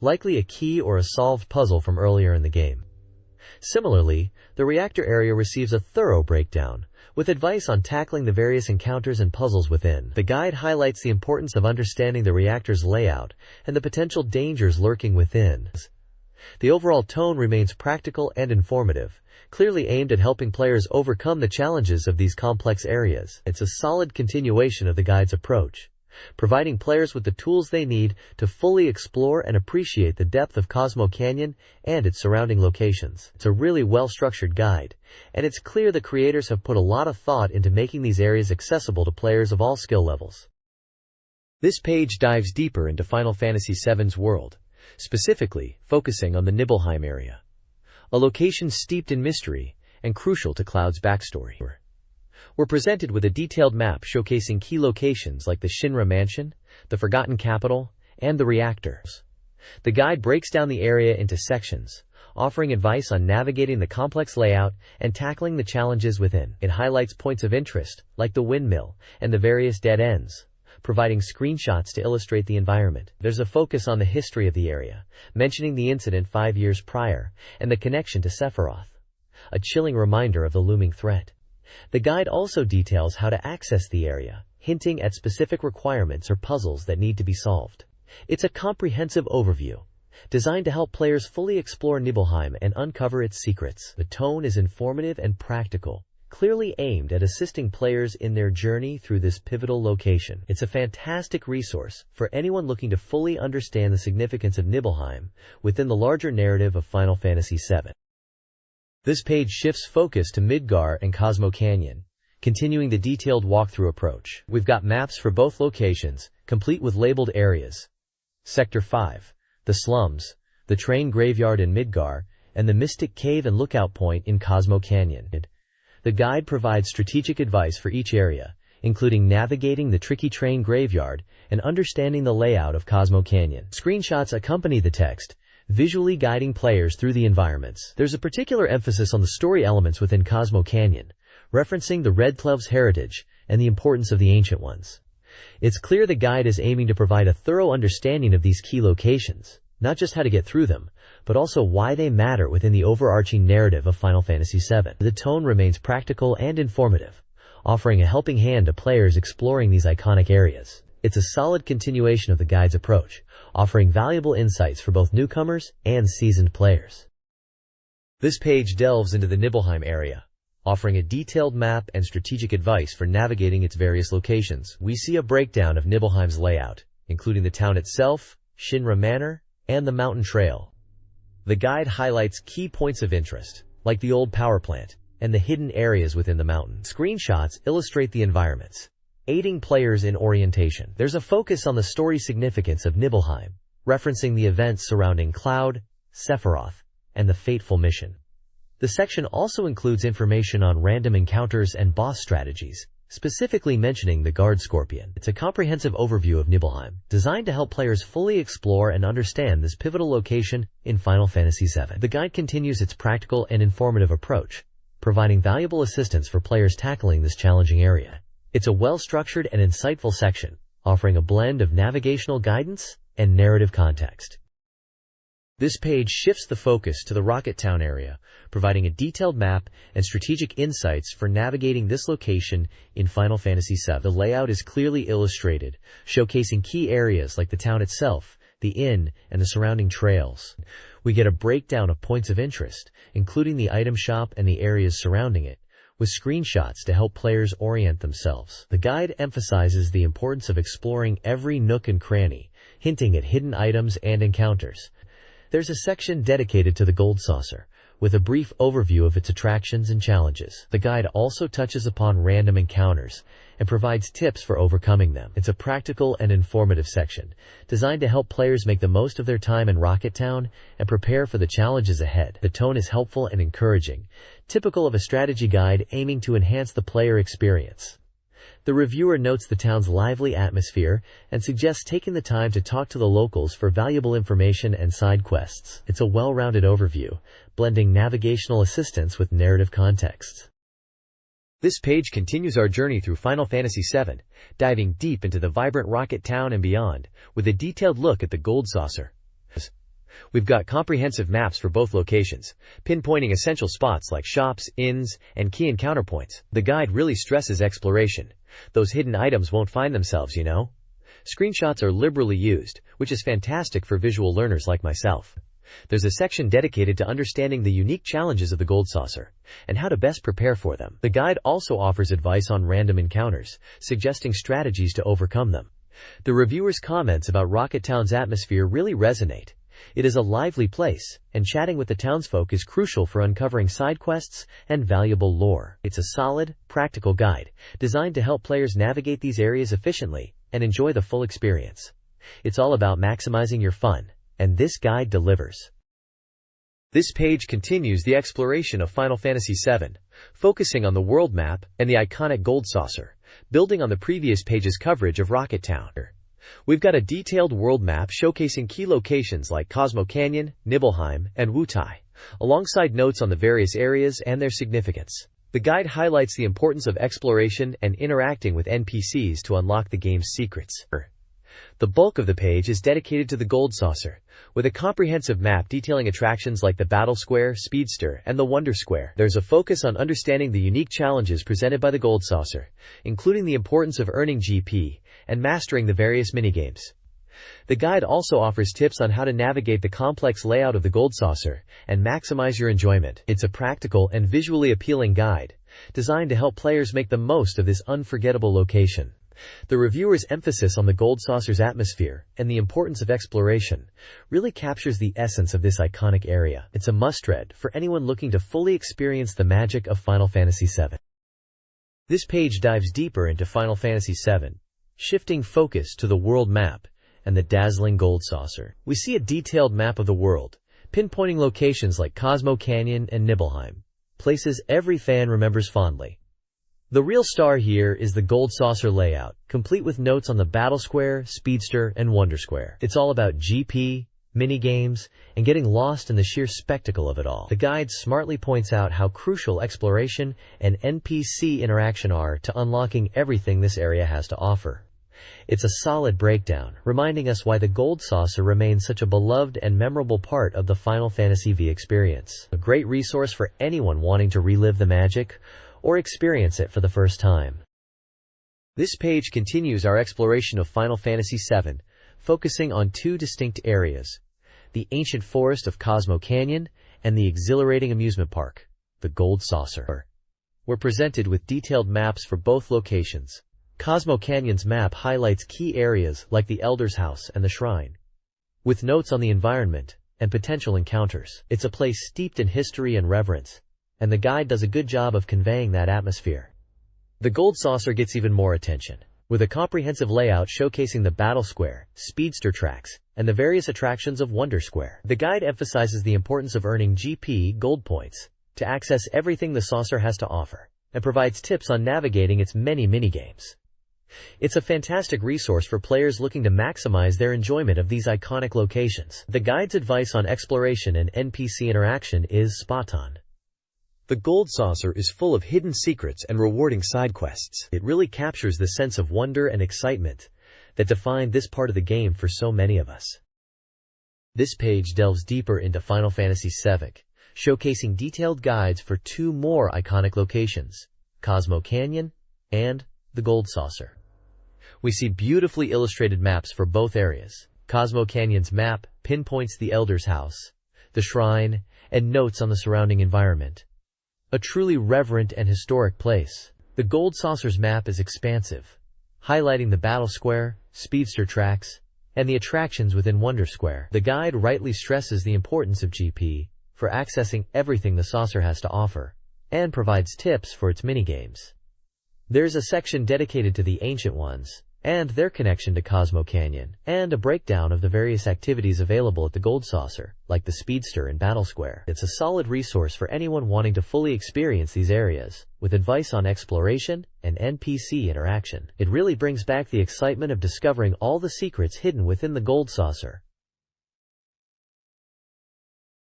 likely a key or a solved puzzle from earlier in the game. Similarly, the reactor area receives a thorough breakdown, with advice on tackling the various encounters and puzzles within. The guide highlights the importance of understanding the reactor's layout and the potential dangers lurking within. The overall tone remains practical and informative, clearly aimed at helping players overcome the challenges of these complex areas. It's a solid continuation of the guide's approach, providing players with the tools they need to fully explore and appreciate the depth of Cosmo Canyon and its surrounding locations. It's a really well-structured guide, and it's clear the creators have put a lot of thought into making these areas accessible to players of all skill levels. This page dives deeper into Final Fantasy VII's world, specifically focusing on the Nibelheim area, a location steeped in mystery and crucial to Cloud's backstory. We're presented with a detailed map showcasing key locations like the Shinra Mansion, the Forgotten Capital, and the reactors. The guide breaks down the area into sections, offering advice on navigating the complex layout and tackling the challenges within. It highlights points of interest, like the windmill and the various dead ends, providing screenshots to illustrate the environment. There's a focus on the history of the area, mentioning the incident 5 years prior and the connection to Sephiroth, a chilling reminder of the looming threat. The guide also details how to access the area, hinting at specific requirements or puzzles that need to be solved. It's a comprehensive overview, designed to help players fully explore Nibelheim and uncover its secrets. The tone is informative and practical, clearly aimed at assisting players in their journey through this pivotal location. It's a fantastic resource for anyone looking to fully understand the significance of Nibelheim within the larger narrative of Final Fantasy VII. This page shifts focus to Midgar and Cosmo Canyon, continuing the detailed walkthrough approach. We've got maps for both locations, complete with labeled areas: Sector 5, the slums, the train graveyard in Midgar, and the Mystic Cave and Lookout Point in Cosmo Canyon. The guide provides strategic advice for each area, including navigating the tricky train graveyard and understanding the layout of Cosmo Canyon. Screenshots accompany the text, visually guiding players through the environments. There's a particular emphasis on the story elements within Cosmo Canyon, referencing the Red Clove's heritage and the importance of the Ancient Ones. It's clear the guide is aiming to provide a thorough understanding of these key locations, not just how to get through them, but also why they matter within the overarching narrative of Final Fantasy VII. The tone remains practical and informative, offering a helping hand to players exploring these iconic areas. It's a solid continuation of the guide's approach, offering valuable insights for both newcomers and seasoned players. This page delves into the Nibelheim area, offering a detailed map and strategic advice for navigating its various locations. We see a breakdown of Nibelheim's layout, including the town itself, Shinra Manor, and the mountain trail. The guide highlights key points of interest, like the old power plant and the hidden areas within the mountain. Screenshots illustrate the environments, aiding players in orientation. There's a focus on the story significance of Nibelheim, referencing the events surrounding Cloud, Sephiroth, and the fateful mission. The section also includes information on random encounters and boss strategies, specifically mentioning the Guard Scorpion. It's a comprehensive overview of Nibelheim, designed to help players fully explore and understand this pivotal location in Final Fantasy VII. The guide continues its practical and informative approach, providing valuable assistance for players tackling this challenging area. It's a well-structured and insightful section, offering a blend of navigational guidance and narrative context. This page shifts the focus to the Rocket Town area, providing a detailed map and strategic insights for navigating this location in Final Fantasy VII. The layout is clearly illustrated, showcasing key areas like the town itself, the inn, and the surrounding trails. We get a breakdown of points of interest, including the item shop and the areas surrounding it, with screenshots to help players orient themselves. The guide emphasizes the importance of exploring every nook and cranny, hinting at hidden items and encounters. There's a section dedicated to the Gold Saucer, with a brief overview of its attractions and challenges. The guide also touches upon random encounters and provides tips for overcoming them. It's a practical and informative section, designed to help players make the most of their time in Rocket Town and prepare for the challenges ahead. The tone is helpful and encouraging, typical of a strategy guide aiming to enhance the player experience. The reviewer notes the town's lively atmosphere and suggests taking the time to talk to the locals for valuable information and side quests. It's a well-rounded overview, blending navigational assistance with narrative context. This page continues our journey through Final Fantasy VII, diving deep into the vibrant Rocket Town and beyond, with a detailed look at the Gold Saucer. We've got comprehensive maps for both locations, pinpointing essential spots like shops, inns, and key encounter points. The guide really stresses exploration. Those hidden items won't find themselves, you know. Screenshots are liberally used, which is fantastic for visual learners like myself. There's a section dedicated to understanding the unique challenges of the Gold Saucer, and how to best prepare for them. The guide also offers advice on random encounters, suggesting strategies to overcome them. The reviewer's comments about Rocket Town's atmosphere really resonate. It is a lively place, and chatting with the townsfolk is crucial for uncovering side quests and valuable lore. It's a solid, practical guide, designed to help players navigate these areas efficiently and enjoy the full experience. It's all about maximizing your fun, and this guide delivers. This page continues the exploration of Final Fantasy VII, focusing on the world map and the iconic Gold Saucer, building on the previous page's coverage of Rocket Town. We've got a detailed world map showcasing key locations like Cosmo Canyon, Nibelheim, and Wutai, alongside notes on the various areas and their significance. The guide highlights the importance of exploration and interacting with NPCs to unlock the game's secrets. The bulk of the page is dedicated to the Gold Saucer, with a comprehensive map detailing attractions like the Battle Square, Speedster, and the Wonder Square. There's a focus on understanding the unique challenges presented by the Gold Saucer, including the importance of earning GP and mastering the various minigames. The guide also offers tips on how to navigate the complex layout of the Gold Saucer and maximize your enjoyment. It's a practical and visually appealing guide, designed to help players make the most of this unforgettable location. The reviewer's emphasis on the Gold Saucer's atmosphere and the importance of exploration really captures the essence of this iconic area. It's a must-read for anyone looking to fully experience the magic of Final Fantasy VII. This page dives deeper into Final Fantasy VII, shifting focus to the world map and the dazzling Gold Saucer. We see a detailed map of the world, pinpointing locations like Cosmo Canyon and Nibelheim, places every fan remembers fondly. The real star here is the Gold Saucer layout, complete with notes on the Battle Square, Speedster, and Wonder Square. It's all about GP, minigames, and getting lost in the sheer spectacle of it all. The guide smartly points out how crucial exploration and NPC interaction are to unlocking everything this area has to offer. It's a solid breakdown, reminding us why the Gold Saucer remains such a beloved and memorable part of the Final Fantasy VII experience. A great resource for anyone wanting to relive the magic or experience it for the first time. This page continues our exploration of Final Fantasy VII, focusing on two distinct areas: the ancient forest of Cosmo Canyon and the exhilarating amusement park, the Gold Saucer. We're presented with detailed maps for both locations. Cosmo Canyon's map highlights key areas like the Elder's House and the Shrine, with notes on the environment and potential encounters. It's a place steeped in history and reverence, and the guide does a good job of conveying that atmosphere. The Gold Saucer gets even more attention, with a comprehensive layout showcasing the Battle Square, Speedster tracks, and the various attractions of Wonder Square. The guide emphasizes the importance of earning GP gold points to access everything the saucer has to offer, and provides tips on navigating its many minigames. It's a fantastic resource for players looking to maximize their enjoyment of these iconic locations. The guide's advice on exploration and NPC interaction is spot on. The Gold Saucer is full of hidden secrets and rewarding side quests. It really captures the sense of wonder and excitement that define this part of the game for so many of us. This page delves deeper into Final Fantasy VII, showcasing detailed guides for two more iconic locations, Cosmo Canyon and the Gold Saucer. We see beautifully illustrated maps for both areas. Cosmo Canyon's map pinpoints the Elder's House, the Shrine, and notes on the surrounding environment. A truly reverent and historic place. The Gold Saucer's map is expansive, highlighting the Battle Square, Speedster tracks, and the attractions within Wonder Square. The guide rightly stresses the importance of GP for accessing everything the saucer has to offer, and provides tips for its minigames. There's a section dedicated to the Ancient Ones, and their connection to Cosmo Canyon, and a breakdown of the various activities available at the Gold Saucer, like the Speedster and Battle Square. It's a solid resource for anyone wanting to fully experience these areas, with advice on exploration and NPC interaction. It really brings back the excitement of discovering all the secrets hidden within the Gold Saucer.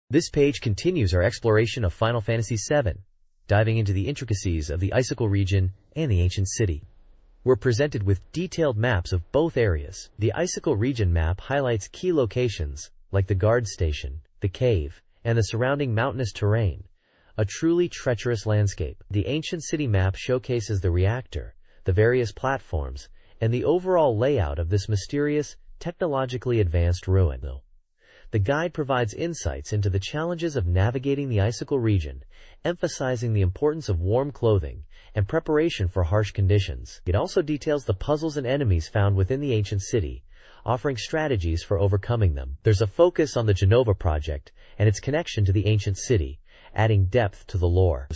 This page continues our exploration of Final Fantasy VII, diving into the intricacies of the Icicle region and the ancient city. We're presented with detailed maps of both areas. The Icicle region map highlights key locations, like the guard station, the cave, and the surrounding mountainous terrain, a truly treacherous landscape. The ancient city map showcases the reactor, the various platforms, and the overall layout of this mysterious, technologically advanced ruin. The guide provides insights into the challenges of navigating the Icicle region, emphasizing the importance of warm clothing and preparation for harsh conditions. It also details the puzzles and enemies found within the ancient city, offering strategies for overcoming them. There's a focus on the Genova project and its connection to the ancient city, adding depth to the lore.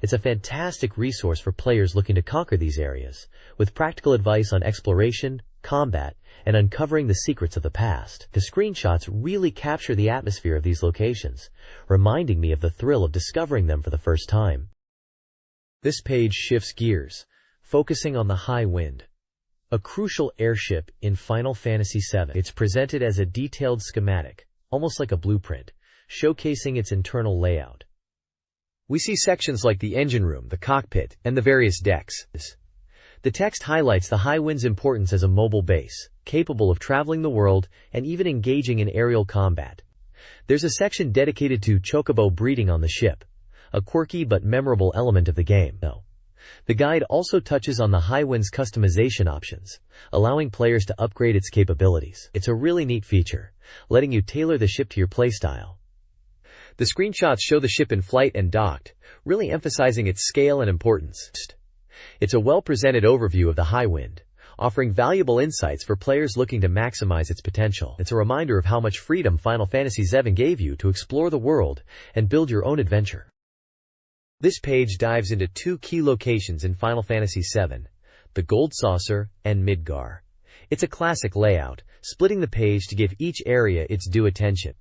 It's a fantastic resource for players looking to conquer these areas, with practical advice on exploration, combat, and uncovering the secrets of the past. The screenshots really capture the atmosphere of these locations, reminding me of the thrill of discovering them for the first time. This page shifts gears, focusing on the High Wind, a crucial airship in Final Fantasy VII. It's presented as a detailed schematic, almost like a blueprint, showcasing its internal layout. We see sections like the engine room, the cockpit, and the various decks. The text highlights the High Wind's importance as a mobile base, capable of traveling the world and even engaging in aerial combat. There's a section dedicated to chocobo breeding on the ship, a quirky but memorable element of the game. The guide also touches on the High Wind's customization options, allowing players to upgrade its capabilities. It's a really neat feature, letting you tailor the ship to your playstyle. The screenshots show the ship in flight and docked, really emphasizing its scale and importance. It's a well-presented overview of the High Wind, offering valuable insights for players looking to maximize its potential. It's a reminder of how much freedom Final Fantasy VII gave you to explore the world and build your own adventure. This page dives into two key locations in Final Fantasy VII, the Gold Saucer and Midgar. It's a classic layout, splitting the page to give each area its due attention.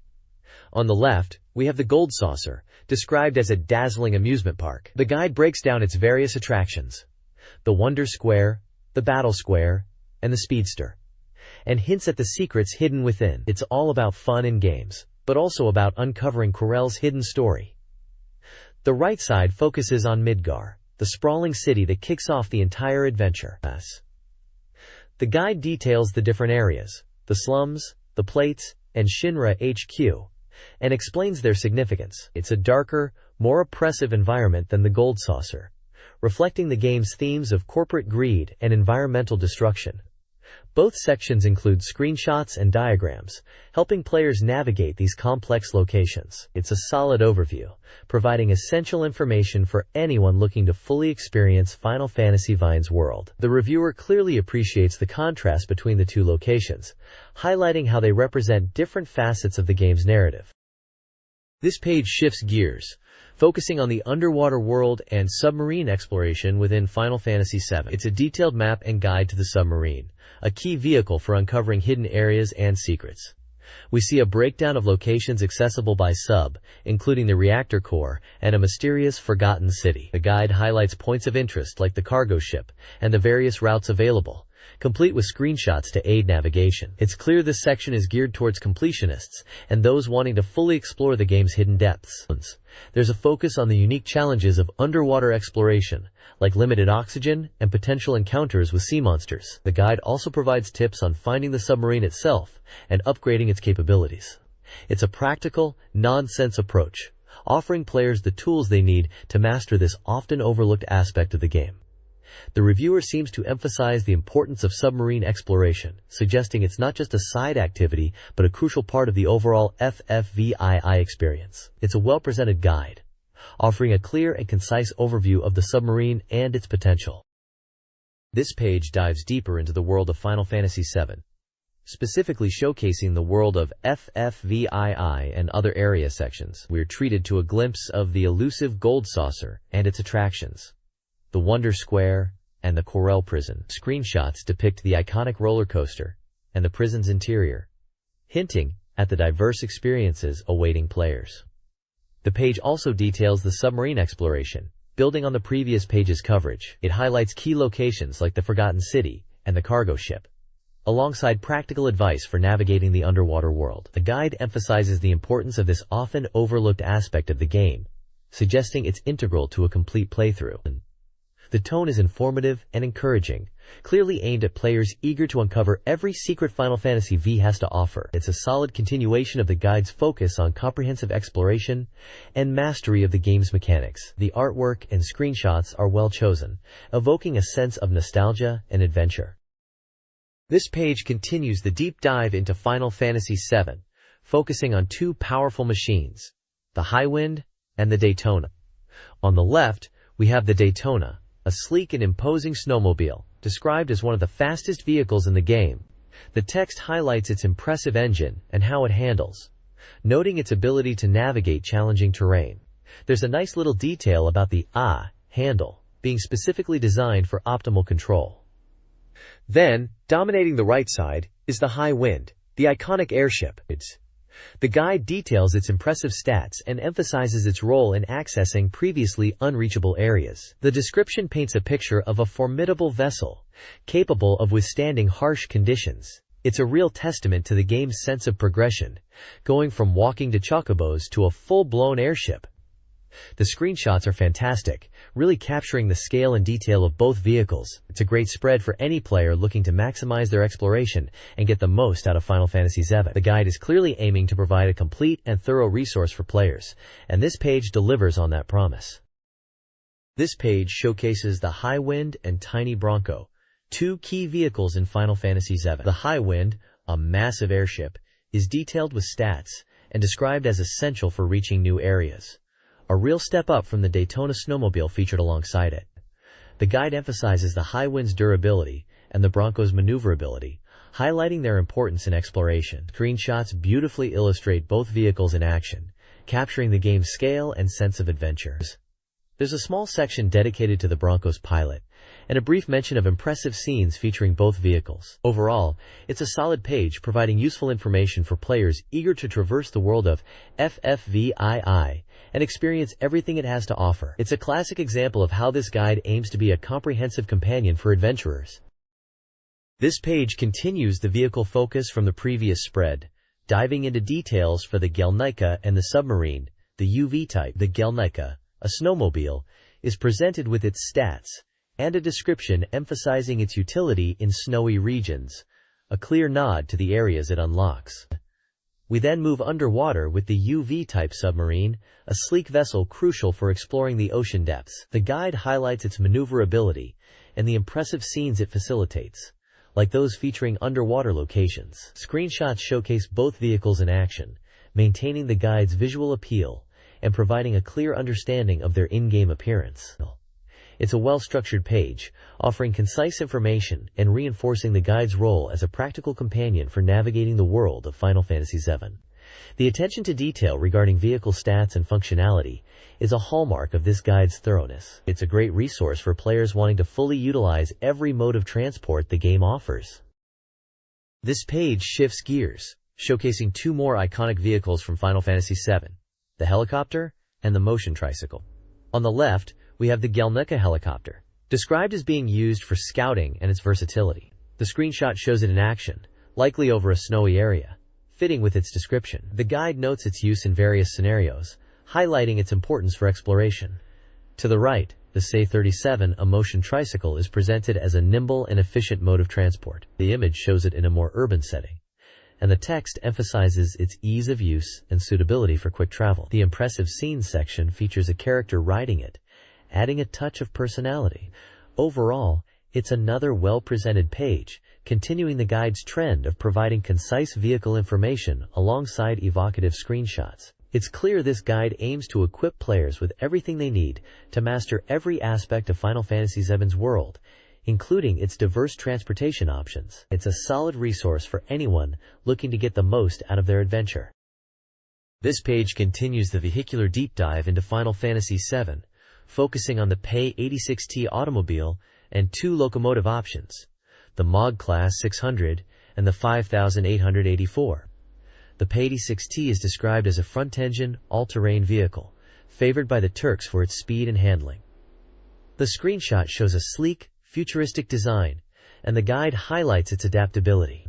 On the left, we have the Gold Saucer, described as a dazzling amusement park. The guide breaks down its various attractions, the Wonder Square, the Battle Square, and the Speedster, and hints at the secrets hidden within. It's all about fun and games, but also about uncovering Corel's hidden story. The right side focuses on Midgar, the sprawling city that kicks off the entire adventure. The guide details the different areas, the slums, the plates, and Shinra HQ, and explains their significance. It's a darker, more oppressive environment than the Gold Saucer, reflecting the game's themes of corporate greed and environmental destruction. Both sections include screenshots and diagrams, helping players navigate these complex locations. It's a solid overview, providing essential information for anyone looking to fully experience Final Fantasy VII's world. The reviewer clearly appreciates the contrast between the two locations, highlighting how they represent different facets of the game's narrative. This page shifts gears, focusing on the underwater world and submarine exploration within Final Fantasy VII. It's a detailed map and guide to the submarine, a key vehicle for uncovering hidden areas and secrets. We see a breakdown of locations accessible by sub, including the reactor core and a mysterious forgotten city. The guide highlights points of interest like the cargo ship and the various routes available, complete with screenshots to aid navigation. It's clear this section is geared towards completionists and those wanting to fully explore the game's hidden depths. There's a focus on the unique challenges of underwater exploration, like limited oxygen and potential encounters with sea monsters. The guide also provides tips on finding the submarine itself and upgrading its capabilities. It's a practical, non-sense approach, offering players the tools they need to master this often overlooked aspect of the game. The reviewer seems to emphasize the importance of submarine exploration, suggesting it's not just a side activity, but a crucial part of the overall FFVII experience. It's a well-presented guide, offering a clear and concise overview of the submarine and its potential. This page dives deeper into the world of Final Fantasy VII, specifically showcasing the world of FFVII and other area sections. We're treated to a glimpse of the elusive Gold Saucer and its attractions, the Wonder Square, and the Corel prison. Screenshots depict the iconic roller coaster and the prison's interior, hinting at the diverse experiences awaiting players. The page also details the submarine exploration, building on the previous page's coverage. It highlights key locations like the Forgotten City and the cargo ship, alongside practical advice for navigating the underwater world. The guide emphasizes the importance of this often overlooked aspect of the game, suggesting it's integral to a complete playthrough. The tone is informative and encouraging, clearly aimed at players eager to uncover every secret Final Fantasy VII has to offer. It's a solid continuation of the guide's focus on comprehensive exploration and mastery of the game's mechanics. The artwork and screenshots are well chosen, evoking a sense of nostalgia and adventure. This page continues the deep dive into Final Fantasy VII, focusing on two powerful machines, the Highwind and the Daytona. On the left, we have the Daytona, a sleek and imposing snowmobile, described as one of the fastest vehicles in the game. The text highlights its impressive engine and how it handles, noting its ability to navigate challenging terrain. There's a nice little detail about the handle being specifically designed for optimal control. Then, dominating the right side, is the Highwind, the iconic airship. The guide details its impressive stats and emphasizes its role in accessing previously unreachable areas. The description paints a picture of a formidable vessel, capable of withstanding harsh conditions. It's a real testament to the game's sense of progression, going from walking to chocobos to a full-blown airship. The screenshots are fantastic, really capturing the scale and detail of both vehicles. It's a great spread for any player looking to maximize their exploration and get the most out of Final Fantasy VII. The guide is clearly aiming to provide a complete and thorough resource for players, and this page delivers on that promise. This page showcases the Highwind and Tiny Bronco, two key vehicles in Final Fantasy VII. The Highwind, a massive airship, is detailed with stats and described as essential for reaching new areas, a real step up from the Daytona snowmobile featured alongside it. The guide emphasizes the Highwind's durability and the Bronco's maneuverability, highlighting their importance in exploration. Screenshots beautifully illustrate both vehicles in action, capturing the game's scale and sense of adventure. There's a small section dedicated to the Bronco's pilot, and a brief mention of impressive scenes featuring both vehicles. Overall, it's a solid page providing useful information for players eager to traverse the world of FFVII and experience everything it has to offer. It's a classic example of how this guide aims to be a comprehensive companion for adventurers. This page continues the vehicle focus from the previous spread, diving into details for the Gelnica and the submarine, the UV type. The Gelnica, a snowmobile, is presented with its stats and a description emphasizing its utility in snowy regions, a clear nod to the areas it unlocks. We then move underwater with the UV-type submarine, a sleek vessel crucial for exploring the ocean depths. The guide highlights its maneuverability and the impressive scenes it facilitates, like those featuring underwater locations. Screenshots showcase both vehicles in action, maintaining the guide's visual appeal and providing a clear understanding of their in-game appearance. It's a well-structured page, offering concise information and reinforcing the guide's role as a practical companion for navigating the world of Final Fantasy VII. The attention to detail regarding vehicle stats and functionality is a hallmark of this guide's thoroughness. It's a great resource for players wanting to fully utilize every mode of transport the game offers. This page shifts gears, showcasing two more iconic vehicles from Final Fantasy VII, the helicopter and the motion tricycle. On the left, we have the Gelnica helicopter, described as being used for scouting and its versatility. The screenshot shows it in action, likely over a snowy area, fitting with its description. The guide notes its use in various scenarios, highlighting its importance for exploration. To the right, the SE-37, a motion tricycle, is presented as a nimble and efficient mode of transport. The image shows it in a more urban setting, and the text emphasizes its ease of use and suitability for quick travel. The impressive scenes section features a character riding it, adding a touch of personality. Overall, it's another well-presented page, continuing the guide's trend of providing concise vehicle information alongside evocative screenshots. It's clear this guide aims to equip players with everything they need to master every aspect of Final Fantasy VII's world, including its diverse transportation options. It's a solid resource for anyone looking to get the most out of their adventure. This page continues the vehicular deep dive into Final Fantasy VII, focusing on the PE-86T automobile and 2 locomotive options, the MOG Class 600 and the 5884. The P-86T is described as a front-engine, all-terrain vehicle, favored by the Turks for its speed and handling. The screenshot shows a sleek, futuristic design, and the guide highlights its adaptability.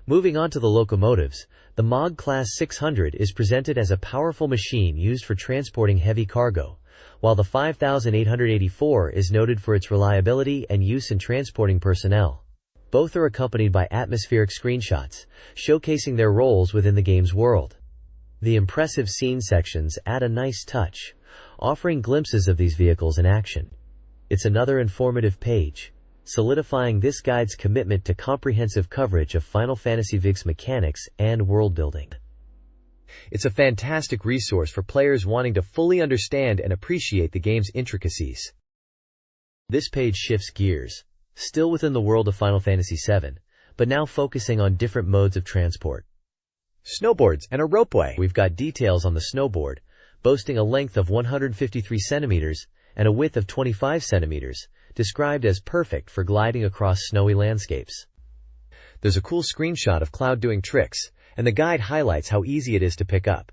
Moving on to the locomotives, the MOG Class 600 is presented as a powerful machine used for transporting heavy cargo, while the 5884 is noted for its reliability and use in transporting personnel. Both are accompanied by atmospheric screenshots, showcasing their roles within the game's world. The impressive scene sections add a nice touch, offering glimpses of these vehicles in action. It's another informative page, solidifying this guide's commitment to comprehensive coverage of Final Fantasy VII's mechanics and world building. It's a fantastic resource for players wanting to fully understand and appreciate the game's intricacies. This page shifts gears, still within the world of Final Fantasy VII, but now focusing on different modes of transport. Snowboards and a ropeway. We've got details on the snowboard, boasting a length of 153 centimeters and a width of 25 centimeters, described as perfect for gliding across snowy landscapes. There's a cool screenshot of Cloud doing tricks, and the guide highlights how easy it is to pick up.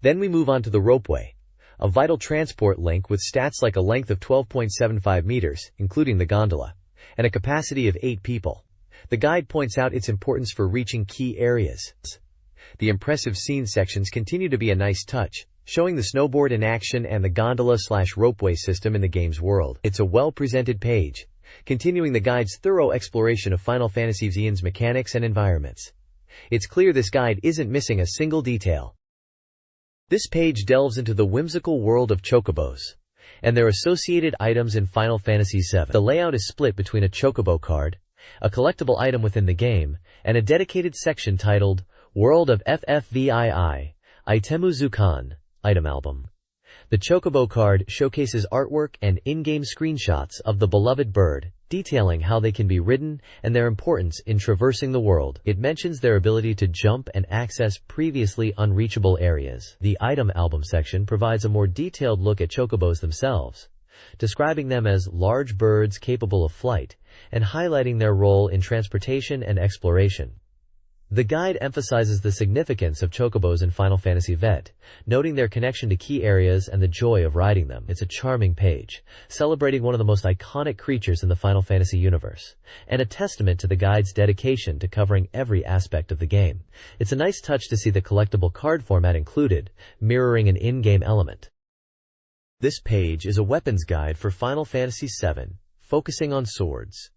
Then we move on to the ropeway, a vital transport link with stats like a length of 12.75 meters, including the gondola, and a capacity of 8 people. The guide points out its importance for reaching key areas. The impressive scene sections continue to be a nice touch, showing the snowboard in action and the gondola/ropeway system in the game's world. It's a well-presented page, continuing the guide's thorough exploration of Final Fantasy VII's mechanics and environments. It's clear this guide isn't missing a single detail. This page delves into the whimsical world of chocobos and their associated items in Final Fantasy VII. The layout is split between a chocobo card, a collectible item within the game, and a dedicated section titled World of FFVII, Itemu Zukan, Item Album. The chocobo card showcases artwork and in-game screenshots of the beloved bird, detailing how they can be ridden and their importance in traversing the world. It mentions their ability to jump and access previously unreachable areas. The item album section provides a more detailed look at chocobos themselves, describing them as large birds capable of flight and highlighting their role in transportation and exploration. The guide emphasizes the significance of chocobos in Final Fantasy VII, noting their connection to key areas and the joy of riding them. It's a charming page, celebrating one of the most iconic creatures in the Final Fantasy universe, and a testament to the guide's dedication to covering every aspect of the game. It's a nice touch to see the collectible card format included, mirroring an in-game element. This page is a weapons guide for Final Fantasy VII, focusing on swords.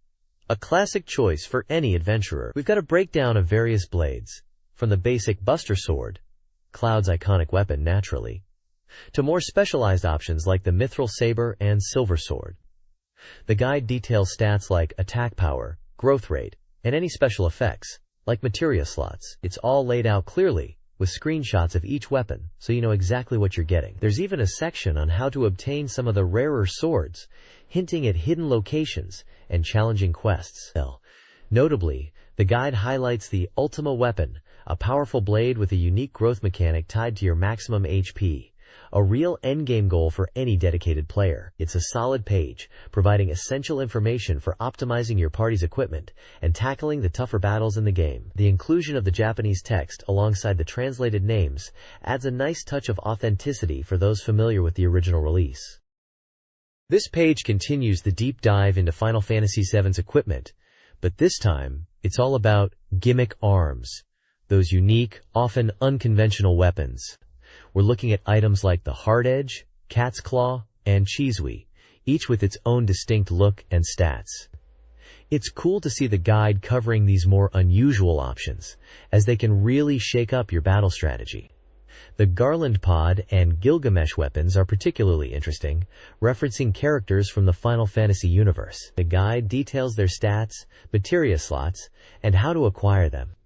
A classic choice for any adventurer. We've got a breakdown of various blades, from the basic Buster Sword, Cloud's iconic weapon naturally, to more specialized options like the Mithril Saber and Silver Sword. The guide details stats like attack power, growth rate, and any special effects, like materia slots. It's all laid out clearly, with screenshots of each weapon, so you know exactly what you're getting. There's even a section on how to obtain some of the rarer swords, hinting at hidden locations and challenging quests. Notably, the guide highlights the Ultima weapon, a powerful blade with a unique growth mechanic tied to your maximum HP, a real endgame goal for any dedicated player. It's a solid page, providing essential information for optimizing your party's equipment and tackling the tougher battles in the game. The inclusion of the Japanese text alongside the translated names adds a nice touch of authenticity for those familiar with the original release. This page continues the deep dive into Final Fantasy VII's equipment, but this time, it's all about gimmick arms, those unique, often unconventional weapons. We're looking at items like the Hard Edge, Cat's Claw, and Chisui, each with its own distinct look and stats. It's cool to see the guide covering these more unusual options, as they can really shake up your battle strategy. The Garland Pod and Gilgamesh weapons are particularly interesting, referencing characters from the Final Fantasy universe. The guide details their stats, materia slots, and how to acquire them.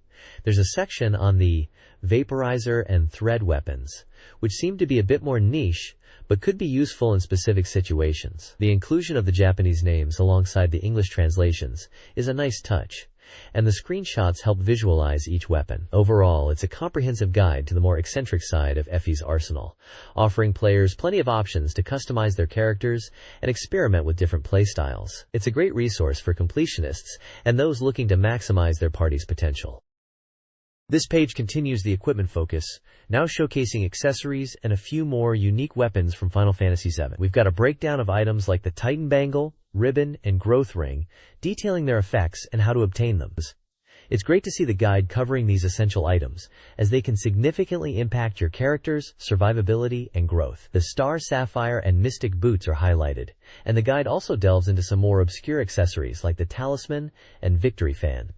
There's a section on the vaporizer and thread weapons, which seem to be a bit more niche, but could be useful in specific situations. The inclusion of the Japanese names alongside the English translations is a nice touch, and the screenshots help visualize each weapon. Overall, it's a comprehensive guide to the more eccentric side of FE's arsenal, offering players plenty of options to customize their characters and experiment with different playstyles. It's a great resource for completionists and those looking to maximize their party's potential. This page continues the equipment focus, now showcasing accessories and a few more unique weapons from Final Fantasy VII. We've got a breakdown of items like the Titan Bangle, Ribbon, and Growth Ring, detailing their effects and how to obtain them. It's great to see the guide covering these essential items, as they can significantly impact your characters, survivability, and growth. The Star Sapphire and Mystic Boots are highlighted, and the guide also delves into some more obscure accessories like the Talisman and Victory Fan.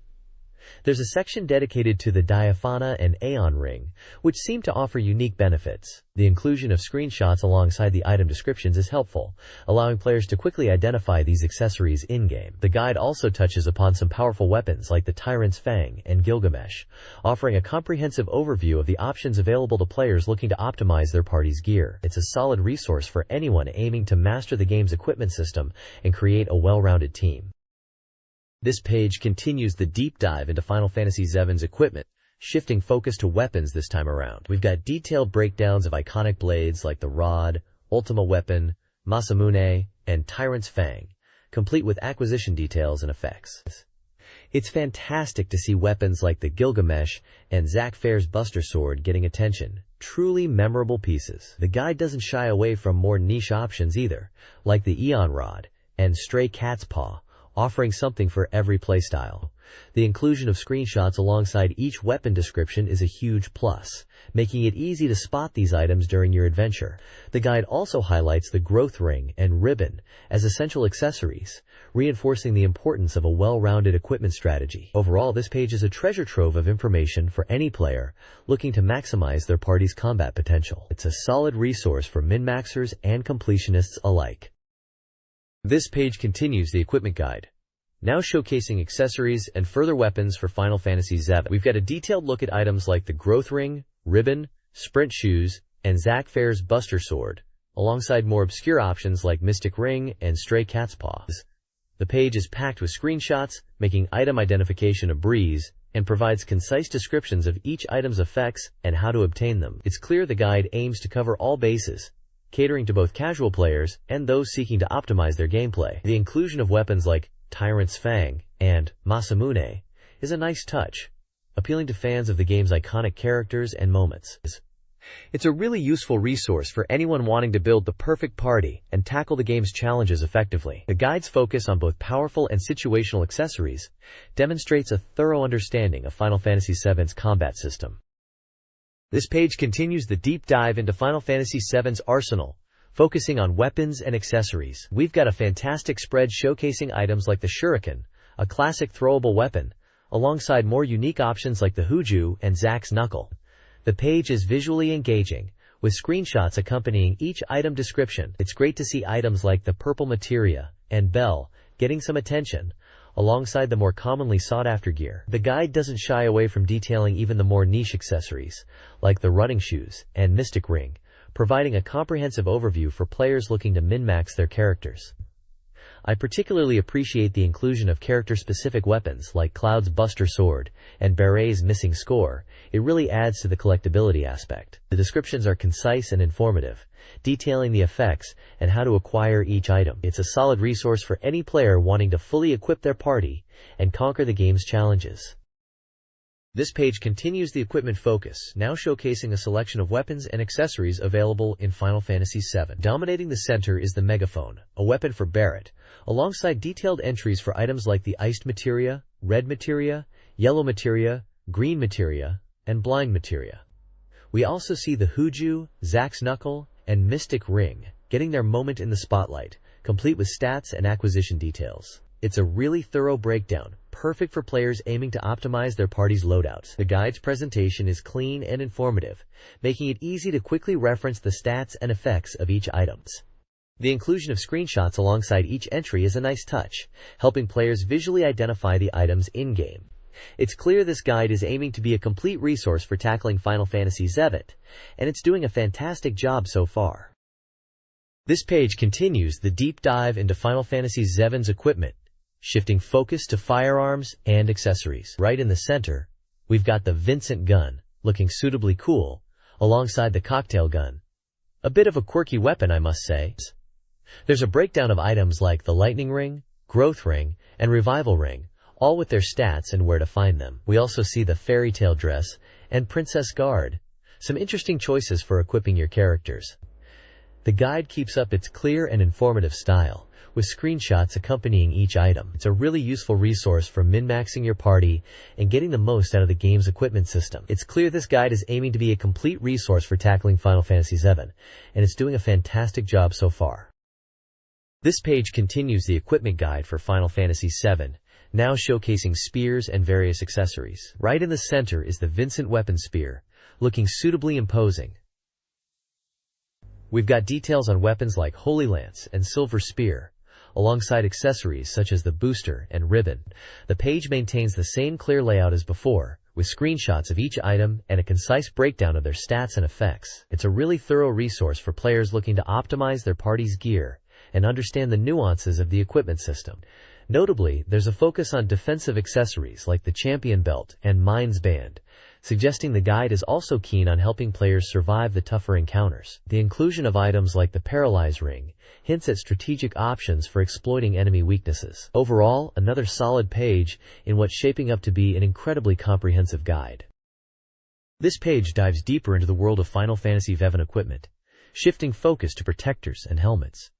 There's a section dedicated to the Diaphana and Aeon Ring, which seem to offer unique benefits. The inclusion of screenshots alongside the item descriptions is helpful, allowing players to quickly identify these accessories in-game. The guide also touches upon some powerful weapons like the Tyrant's Fang and Gilgamesh, offering a comprehensive overview of the options available to players looking to optimize their party's gear. It's a solid resource for anyone aiming to master the game's equipment system and create a well-rounded team. This page continues the deep dive into Final Fantasy VII's equipment, shifting focus to weapons this time around. We've got detailed breakdowns of iconic blades like the Rod, Ultima Weapon, Masamune, and Tyrant's Fang, complete with acquisition details and effects. It's fantastic to see weapons like the Gilgamesh and Zack Fair's Buster Sword getting attention, truly memorable pieces. The guide doesn't shy away from more niche options either, like the Eon Rod and Stray Cat's Paw, offering something for every playstyle. The inclusion of screenshots alongside each weapon description is a huge plus, making it easy to spot these items during your adventure. The guide also highlights the Growth Ring and Ribbon as essential accessories, reinforcing the importance of a well-rounded equipment strategy. Overall, this page is a treasure trove of information for any player looking to maximize their party's combat potential. It's a solid resource for min-maxers and completionists alike. This page continues the equipment guide, now showcasing accessories and further weapons for Final Fantasy VII. We've got a detailed look at items like the Growth Ring, Ribbon, Sprint Shoes, and Zack Fair's Buster Sword, alongside more obscure options like Mystic Ring and Stray Cat's Paws. The page is packed with screenshots, making item identification a breeze, and provides concise descriptions of each item's effects and how to obtain them. It's clear the guide aims to cover all bases, catering to both casual players and those seeking to optimize their gameplay. The inclusion of weapons like Tyrant's Fang and Masamune is a nice touch, appealing to fans of the game's iconic characters and moments. It's a really useful resource for anyone wanting to build the perfect party and tackle the game's challenges effectively. The guide's focus on both powerful and situational accessories demonstrates a thorough understanding of Final Fantasy VII's combat system. This page continues the deep dive into Final Fantasy VII's arsenal, focusing on weapons and accessories. We've got a fantastic spread showcasing items like the Shuriken, a classic throwable weapon, alongside more unique options like the Huju and Zack's Knuckle. The page is visually engaging, with screenshots accompanying each item description. It's great to see items like the Purple Materia and Bell getting some attention, alongside the more commonly sought-after gear. The guide doesn't shy away from detailing even the more niche accessories, like the Running Shoes and Mystic Ring, providing a comprehensive overview for players looking to min-max their characters. I particularly appreciate the inclusion of character-specific weapons like Cloud's Buster Sword and Baret's Missing Score. It really adds to the collectability aspect. The descriptions are concise and informative, detailing the effects and how to acquire each item. It's a solid resource for any player wanting to fully equip their party and conquer the game's challenges. This page continues the equipment focus, now showcasing a selection of weapons and accessories available in Final Fantasy VII. Dominating the center is the Megaphone, a weapon for Barret, alongside detailed entries for items like the Iced Materia, Red Materia, Yellow Materia, Green Materia, and Blind Materia. We also see the Huju, Zack's Knuckle, and Mystic Ring getting their moment in the spotlight, complete with stats and acquisition details. It's a really thorough breakdown, perfect for players aiming to optimize their party's loadouts. The guide's presentation is clean and informative, making it easy to quickly reference the stats and effects of each item. The inclusion of screenshots alongside each entry is a nice touch, helping players visually identify the items in-game. It's clear this guide is aiming to be a complete resource for tackling Final Fantasy VII, and it's doing a fantastic job so far. This page continues the deep dive into Final Fantasy VII's equipment, shifting focus to firearms and accessories. Right in the center, we've got the Vincent gun, looking suitably cool, alongside the cocktail gun. A bit of a quirky weapon, I must say. There's a breakdown of items like the Lightning Ring, Growth Ring, and Revival Ring, all with their stats and where to find them. We also see the Fairy Tale Dress and Princess Guard, some interesting choices for equipping your characters. The guide keeps up its clear and informative style, with screenshots accompanying each item. It's a really useful resource for min-maxing your party and getting the most out of the game's equipment system. It's clear this guide is aiming to be a complete resource for tackling Final Fantasy VII, and it's doing a fantastic job so far. This page continues the equipment guide for Final Fantasy VII, now showcasing spears and various accessories. Right in the center is the Vincent weapon spear, looking suitably imposing. We've got details on weapons like Holy Lance and Silver Spear, alongside accessories such as the booster and ribbon. The page maintains the same clear layout as before, with screenshots of each item and a concise breakdown of their stats and effects. It's a really thorough resource for players looking to optimize their party's gear and understand the nuances of the equipment system. Notably, there's a focus on defensive accessories like the Champion Belt and Mind's Band, suggesting the guide is also keen on helping players survive the tougher encounters. The inclusion of items like the Paralyze Ring hints at strategic options for exploiting enemy weaknesses. Overall, another solid page in what's shaping up to be an incredibly comprehensive guide. This page dives deeper into the world of Final Fantasy VII equipment, shifting focus to protectors and helmets,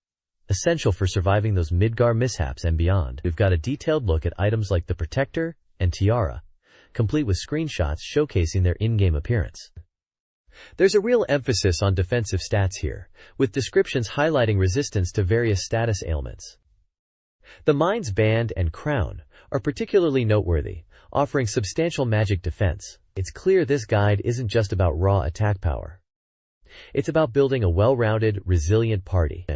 essential for surviving those Midgar mishaps and beyond. We've got a detailed look at items like the Protector and Tiara, complete with screenshots showcasing their in-game appearance. There's a real emphasis on defensive stats here, with descriptions highlighting resistance to various status ailments. The Mind's Band and Crown are particularly noteworthy, offering substantial magic defense. It's clear this guide isn't just about raw attack power. It's about building a well-rounded, resilient party.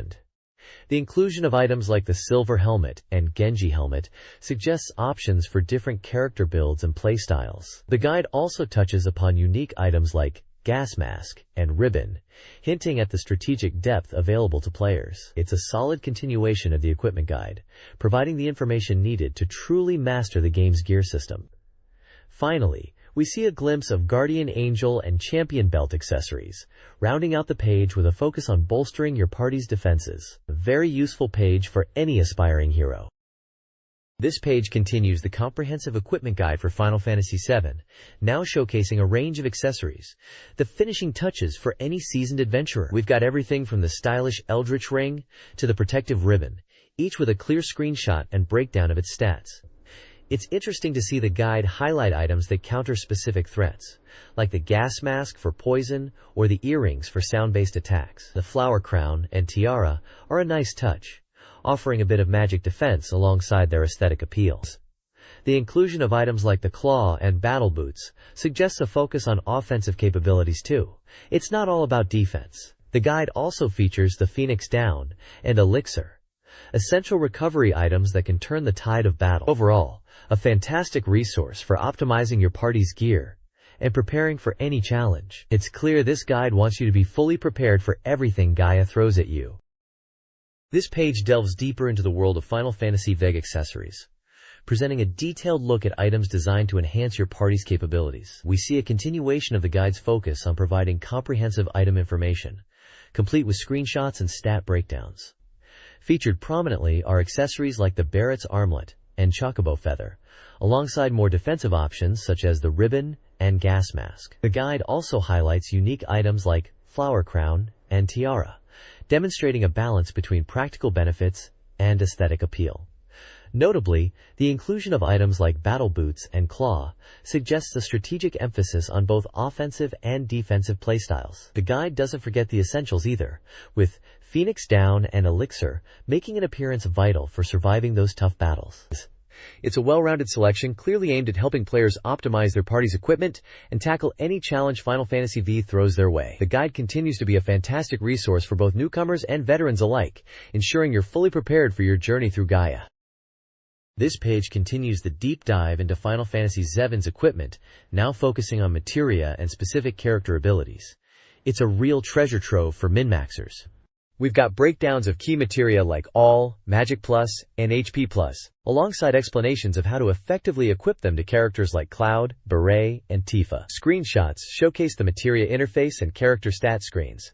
The inclusion of items like the Silver Helmet and Genji Helmet suggests options for different character builds and playstyles. The guide also touches upon unique items like Gas Mask and Ribbon, hinting at the strategic depth available to players. It's a solid continuation of the equipment guide, providing the information needed to truly master the game's gear system. Finally, we see a glimpse of Guardian Angel and Champion Belt accessories, rounding out the page with a focus on bolstering your party's defenses. A very useful page for any aspiring hero. This page continues the comprehensive equipment guide for Final Fantasy VII, now showcasing a range of accessories, the finishing touches for any seasoned adventurer. We've got everything from the stylish Eldritch Ring to the protective ribbon, each with a clear screenshot and breakdown of its stats. It's interesting to see the guide highlight items that counter specific threats, like the Gas Mask for poison or the earrings for sound-based attacks. The Flower Crown and Tiara are a nice touch, offering a bit of magic defense alongside their aesthetic appeals. The inclusion of items like the Claw and Battle Boots suggests a focus on offensive capabilities too. It's not all about defense. The guide also features the Phoenix Down and Elixir, essential recovery items that can turn the tide of battle. Overall, a fantastic resource for optimizing your party's gear and preparing for any challenge. It's clear this guide wants you to be fully prepared for everything Gaia throws at you. This page delves deeper into the world of Final Fantasy VII accessories, presenting a detailed look at items designed to enhance your party's capabilities. We see a continuation of the guide's focus on providing comprehensive item information, complete with screenshots and stat breakdowns. Featured prominently are accessories like the Barrett's Armlet and Chocobo Feather, alongside more defensive options such as the Ribbon and Gas Mask. The guide also highlights unique items like Flower Crown and Tiara, demonstrating a balance between practical benefits and aesthetic appeal. Notably, the inclusion of items like Battle Boots and Claw suggests a strategic emphasis on both offensive and defensive playstyles. The guide doesn't forget the essentials either, with Phoenix Down and Elixir making an appearance vital for surviving those tough battles. It's a well-rounded selection clearly aimed at helping players optimize their party's equipment and tackle any challenge Final Fantasy VII throws their way. The guide continues to be a fantastic resource for both newcomers and veterans alike, ensuring you're fully prepared for your journey through Gaia. This page continues the deep dive into Final Fantasy VII's equipment, now focusing on materia and specific character abilities. It's a real treasure trove for min-maxers. We've got breakdowns of key materia like All, Magic Plus, and HP Plus, alongside explanations of how to effectively equip them to characters like Cloud, Beret, and Tifa. Screenshots showcase the materia interface and character stat screens,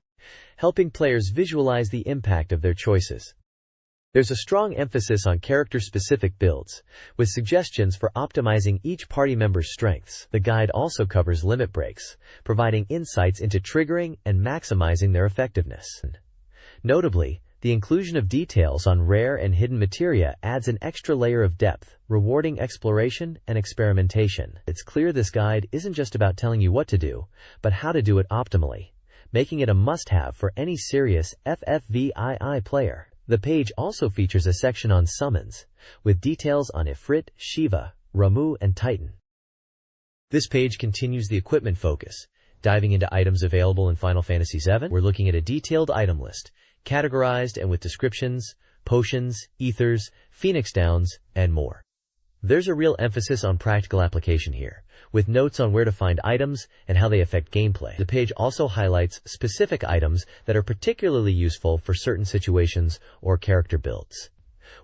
helping players visualize the impact of their choices. There's a strong emphasis on character-specific builds, with suggestions for optimizing each party member's strengths. The guide also covers limit breaks, providing insights into triggering and maximizing their effectiveness. Notably, the inclusion of details on rare and hidden materia adds an extra layer of depth, rewarding exploration and experimentation. It's clear this guide isn't just about telling you what to do, but how to do it optimally, making it a must-have for any serious FFVII player. The page also features a section on summons, with details on Ifrit, Shiva, Ramu, and Titan. This page continues the equipment focus. Diving into items available in Final Fantasy VII, we're looking at a detailed item list, categorized and with descriptions, potions, ethers, phoenix downs, and more. There's a real emphasis on practical application here, with notes on where to find items and how they affect gameplay. The page also highlights specific items that are particularly useful for certain situations or character builds.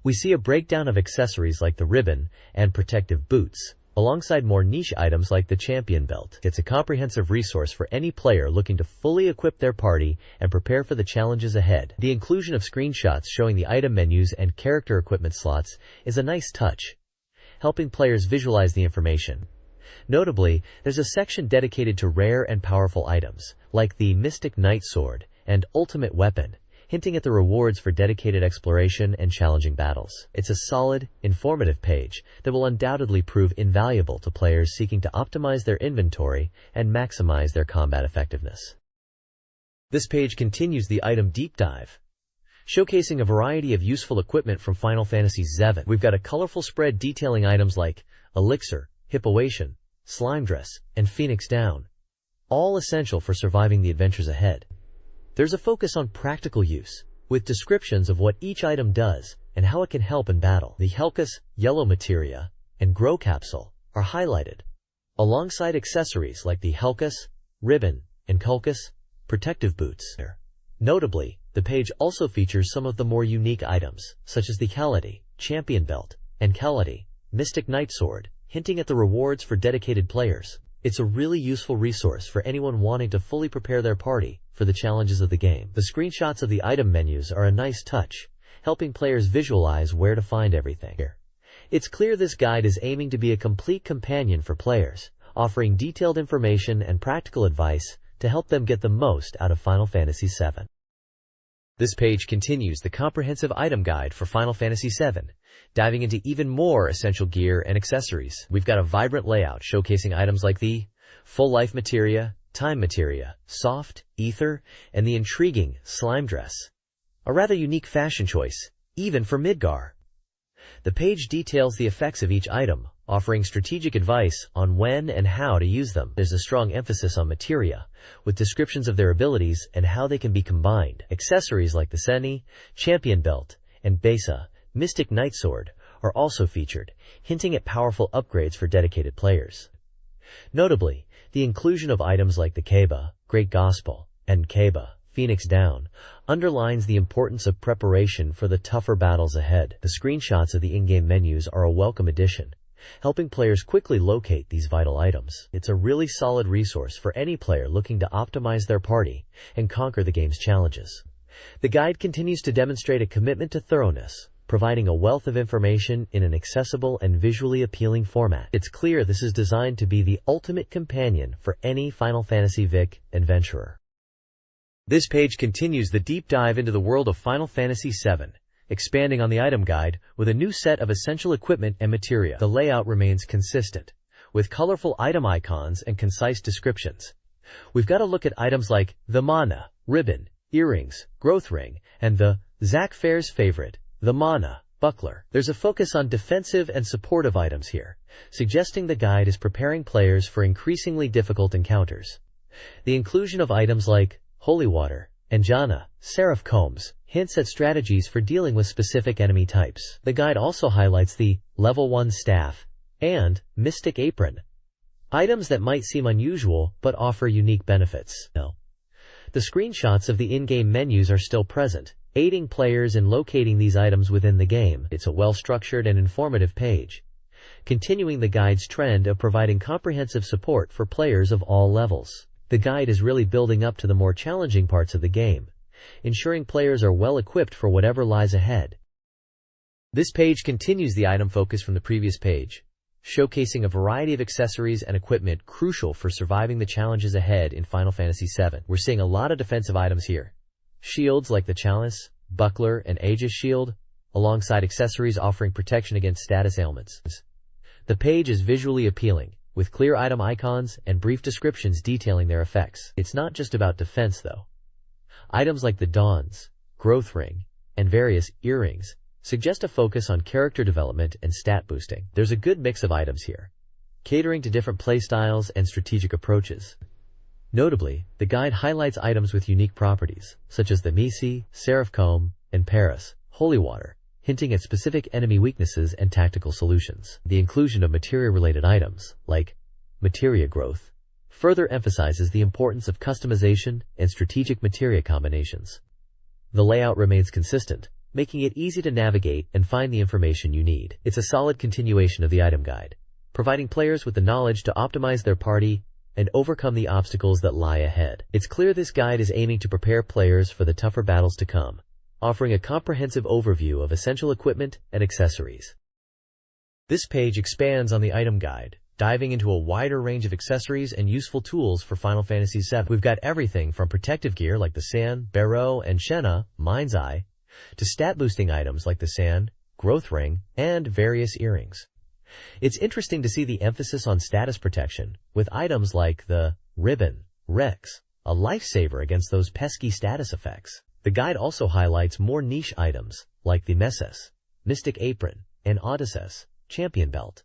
We see a breakdown of accessories like the ribbon and protective boots, alongside more niche items like the champion belt. It's a comprehensive resource for any player looking to fully equip their party and prepare for the challenges ahead. The inclusion of screenshots showing the item menus and character equipment slots is a nice touch, helping players visualize the information. Notably, there's a section dedicated to rare and powerful items, like the Mystic Knight Sword and Ultimate Weapon, hinting at the rewards for dedicated exploration and challenging battles. It's a solid, informative page that will undoubtedly prove invaluable to players seeking to optimize their inventory and maximize their combat effectiveness. This page continues the item deep dive, showcasing a variety of useful equipment from Final Fantasy VII. We've got a colorful spread detailing items like Elixir, Hippoation, Slime Dress, and Phoenix Down, all essential for surviving the adventures ahead. There's a focus on practical use, with descriptions of what each item does and how it can help in battle. The Helcus, Yellow Materia, and Grow Capsule are highlighted, alongside accessories like the Helcus, Ribbon, and Culcus, protective boots. Notably, the page also features some of the more unique items, such as the Kaladi, Champion Belt, and Kaladi, Mystic Knight Sword, hinting at the rewards for dedicated players. It's a really useful resource for anyone wanting to fully prepare their party for the challenges of the game. The screenshots of the item menus are a nice touch, helping players visualize where to find everything. It's clear this guide is aiming to be a complete companion for players, offering detailed information and practical advice to help them get the most out of Final Fantasy VII. This page continues the comprehensive item guide for Final Fantasy VII, diving into even more essential gear and accessories. We've got a vibrant layout showcasing items like the Full Life Materia, Time Materia, Soft, Ether, and the intriguing Slime Dress, a rather unique fashion choice, even for Midgar. The page details the effects of each item, offering strategic advice on when and how to use them. There's a strong emphasis on materia, with descriptions of their abilities and how they can be combined. Accessories like the Seni, Champion Belt, and Besa, Mystic Knight Sword, are also featured, hinting at powerful upgrades for dedicated players. Notably, the inclusion of items like the Kaba, Great Gospel, and Kaba, Phoenix Down, underlines the importance of preparation for the tougher battles ahead. The screenshots of the in-game menus are a welcome addition, helping players quickly locate these vital items. It's a really solid resource for any player looking to optimize their party and conquer the game's challenges. The guide continues to demonstrate a commitment to thoroughness, providing a wealth of information in an accessible and visually appealing format. It's clear this is designed to be the ultimate companion for any Final Fantasy VII adventurer. This page continues the deep dive into the world of Final Fantasy VII, expanding on the item guide with a new set of essential equipment and materia. The layout remains consistent, with colorful item icons and concise descriptions. We've got to look at items like the Mana, Ribbon, Earrings, Growth Ring, and the Zack Fair's favorite, the Mana, Buckler. There's a focus on defensive and supportive items here, suggesting the guide is preparing players for increasingly difficult encounters. The inclusion of items like Holy Water and Jana, Seraph Combs, hints at strategies for dealing with specific enemy types. The guide also highlights the Level 1 Staff and Mystic Apron, items that might seem unusual but offer unique benefits. The screenshots of the in-game menus are still present, aiding players in locating these items within the game. It's a well-structured and informative page, continuing the guide's trend of providing comprehensive support for players of all levels. The guide is really building up to the more challenging parts of the game, ensuring players are well equipped for whatever lies ahead. This page continues the item focus from the previous page, showcasing a variety of accessories and equipment crucial for surviving the challenges ahead in Final Fantasy VII. We're seeing a lot of defensive items here. Shields like the Chalice, Buckler, and Aegis Shield, alongside accessories offering protection against status ailments. The page is visually appealing, with clear item icons and brief descriptions detailing their effects. It's not just about defense, though. Items like the Dawns, Growth Ring, and various earrings suggest a focus on character development and stat boosting. There's a good mix of items here, catering to different playstyles and strategic approaches. Notably, the guide highlights items with unique properties, such as the Misi, Seraph Comb, and Paris, Holy Water, hinting at specific enemy weaknesses and tactical solutions. The inclusion of materia-related items, like materia growth, further emphasizes the importance of customization and strategic materia combinations. The layout remains consistent, making it easy to navigate and find the information you need. It's a solid continuation of the item guide, providing players with the knowledge to optimize their party and overcome the obstacles that lie ahead. It's clear this guide is aiming to prepare players for the tougher battles to come, offering a comprehensive overview of essential equipment and accessories. This page expands on the item guide, diving into a wider range of accessories and useful tools for Final Fantasy VII. We've got everything from protective gear like the San, Barrow, and Shenna, Mind's Eye, to stat-boosting items like the San, Growth Ring, and various earrings. It's interesting to see the emphasis on status protection, with items like the Ribbon, Rex, a lifesaver against those pesky status effects. The guide also highlights more niche items, like the Messes, Mystic Apron, and Odysseus, Champion Belt,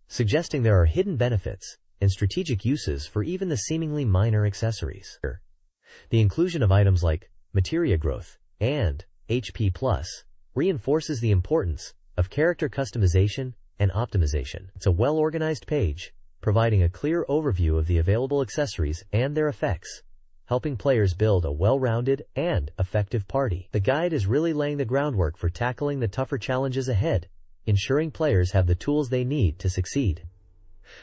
suggesting there are hidden benefits and strategic uses for even the seemingly minor accessories. The inclusion of items like materia growth and HP Plus reinforces the importance of character customization and optimization. It's a well-organized page, providing a clear overview of the available accessories and their effects, helping players build a well-rounded and effective party. The guide is really laying the groundwork for tackling the tougher challenges ahead, ensuring players have the tools they need to succeed.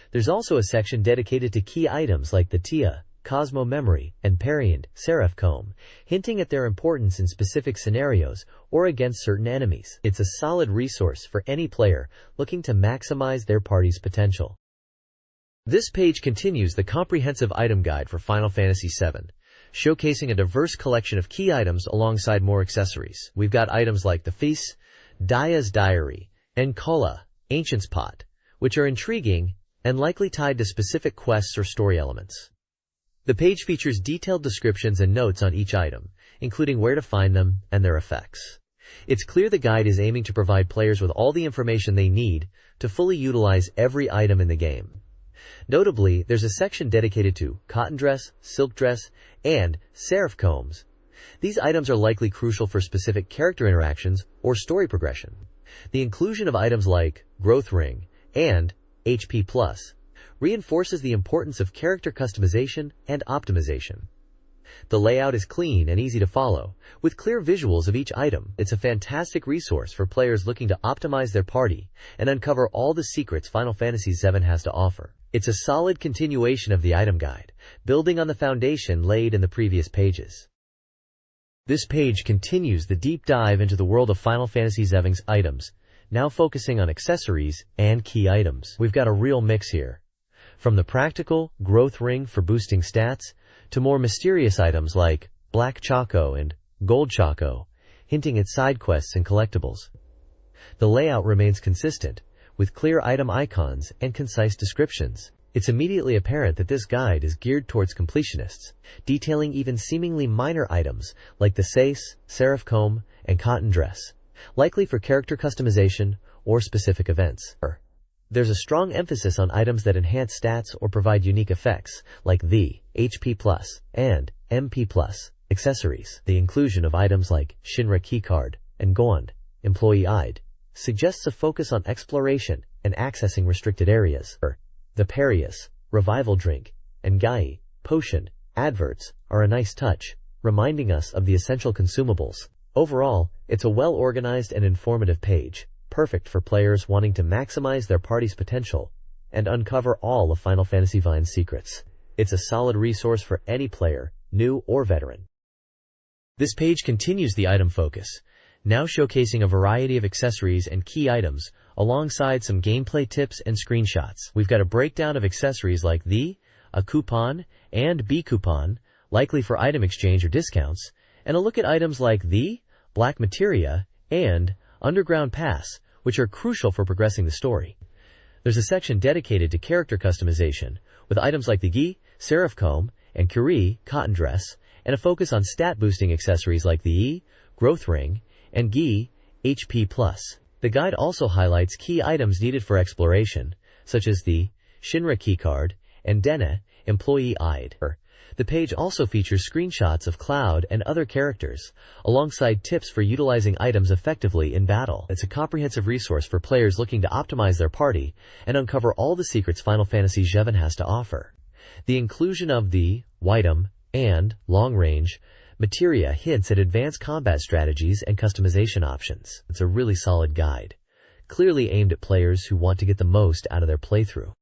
There's also a section dedicated to key items like the Tia, Cosmo Memory, and Periand, Seraph Comb, hinting at their importance in specific scenarios or against certain enemies. It's a solid resource for any player looking to maximize their party's potential. This page continues the comprehensive item guide for Final Fantasy VII, showcasing a diverse collection of key items alongside more accessories. We've got items like the Feast, Daya's Diary, and Kula, Ancient's Pot, which are intriguing and likely tied to specific quests or story elements. The page features detailed descriptions and notes on each item, including where to find them and their effects. It's clear the guide is aiming to provide players with all the information they need to fully utilize every item in the game. Notably, there's a section dedicated to cotton dress, silk dress, and seraph combs. These items are likely crucial for specific character interactions or story progression. The inclusion of items like Growth Ring and HP Plus reinforces the importance of character customization and optimization. The layout is clean and easy to follow, with clear visuals of each item. It's a fantastic resource for players looking to optimize their party and uncover all the secrets Final Fantasy VII has to offer. It's a solid continuation of the item guide, building on the foundation laid in the previous pages. This page continues the deep dive into the world of Final Fantasy VII's items, now focusing on accessories and key items. We've got a real mix here, from the practical Growth Ring for boosting stats to more mysterious items like Black Choco and Gold Choco, hinting at side quests and collectibles. The layout remains consistent, with clear item icons and concise descriptions. It's immediately apparent that this guide is geared towards completionists, detailing even seemingly minor items like the Sace, Seraph Comb, and Cotton Dress, likely for character customization or specific events. There's a strong emphasis on items that enhance stats or provide unique effects, like the HP Plus and MP Plus accessories. The inclusion of items like Shinra Keycard and Goand, Employee Eyed, suggests a focus on exploration and accessing restricted areas. The Perius, Revival Drink, and Gai, Potion, adverts are a nice touch, reminding us of the essential consumables. Overall, it's a well-organized and informative page, perfect for players wanting to maximize their party's potential and uncover all of Final Fantasy VII's secrets. It's a solid resource for any player, new or veteran. This page continues the item focus, now showcasing a variety of accessories and key items, alongside some gameplay tips and screenshots. We've got a breakdown of accessories like a coupon, and B coupon, likely for item exchange or discounts, and a look at items like the black materia and underground pass, which are crucial for progressing the story. There's a section dedicated to character customization, with items like the seraph comb and curie cotton dress, and a focus on stat-boosting accessories like the growth ring and HP+. The guide also highlights key items needed for exploration, such as the Shinra keycard and Dena employee ID. The page also features screenshots of Cloud and other characters, alongside tips for utilizing items effectively in battle. It's a comprehensive resource for players looking to optimize their party and uncover all the secrets Final Fantasy VII has to offer. The inclusion of the item and long-range materia hints at advanced combat strategies and customization options. It's a really solid guide, clearly aimed at players who want to get the most out of their playthrough.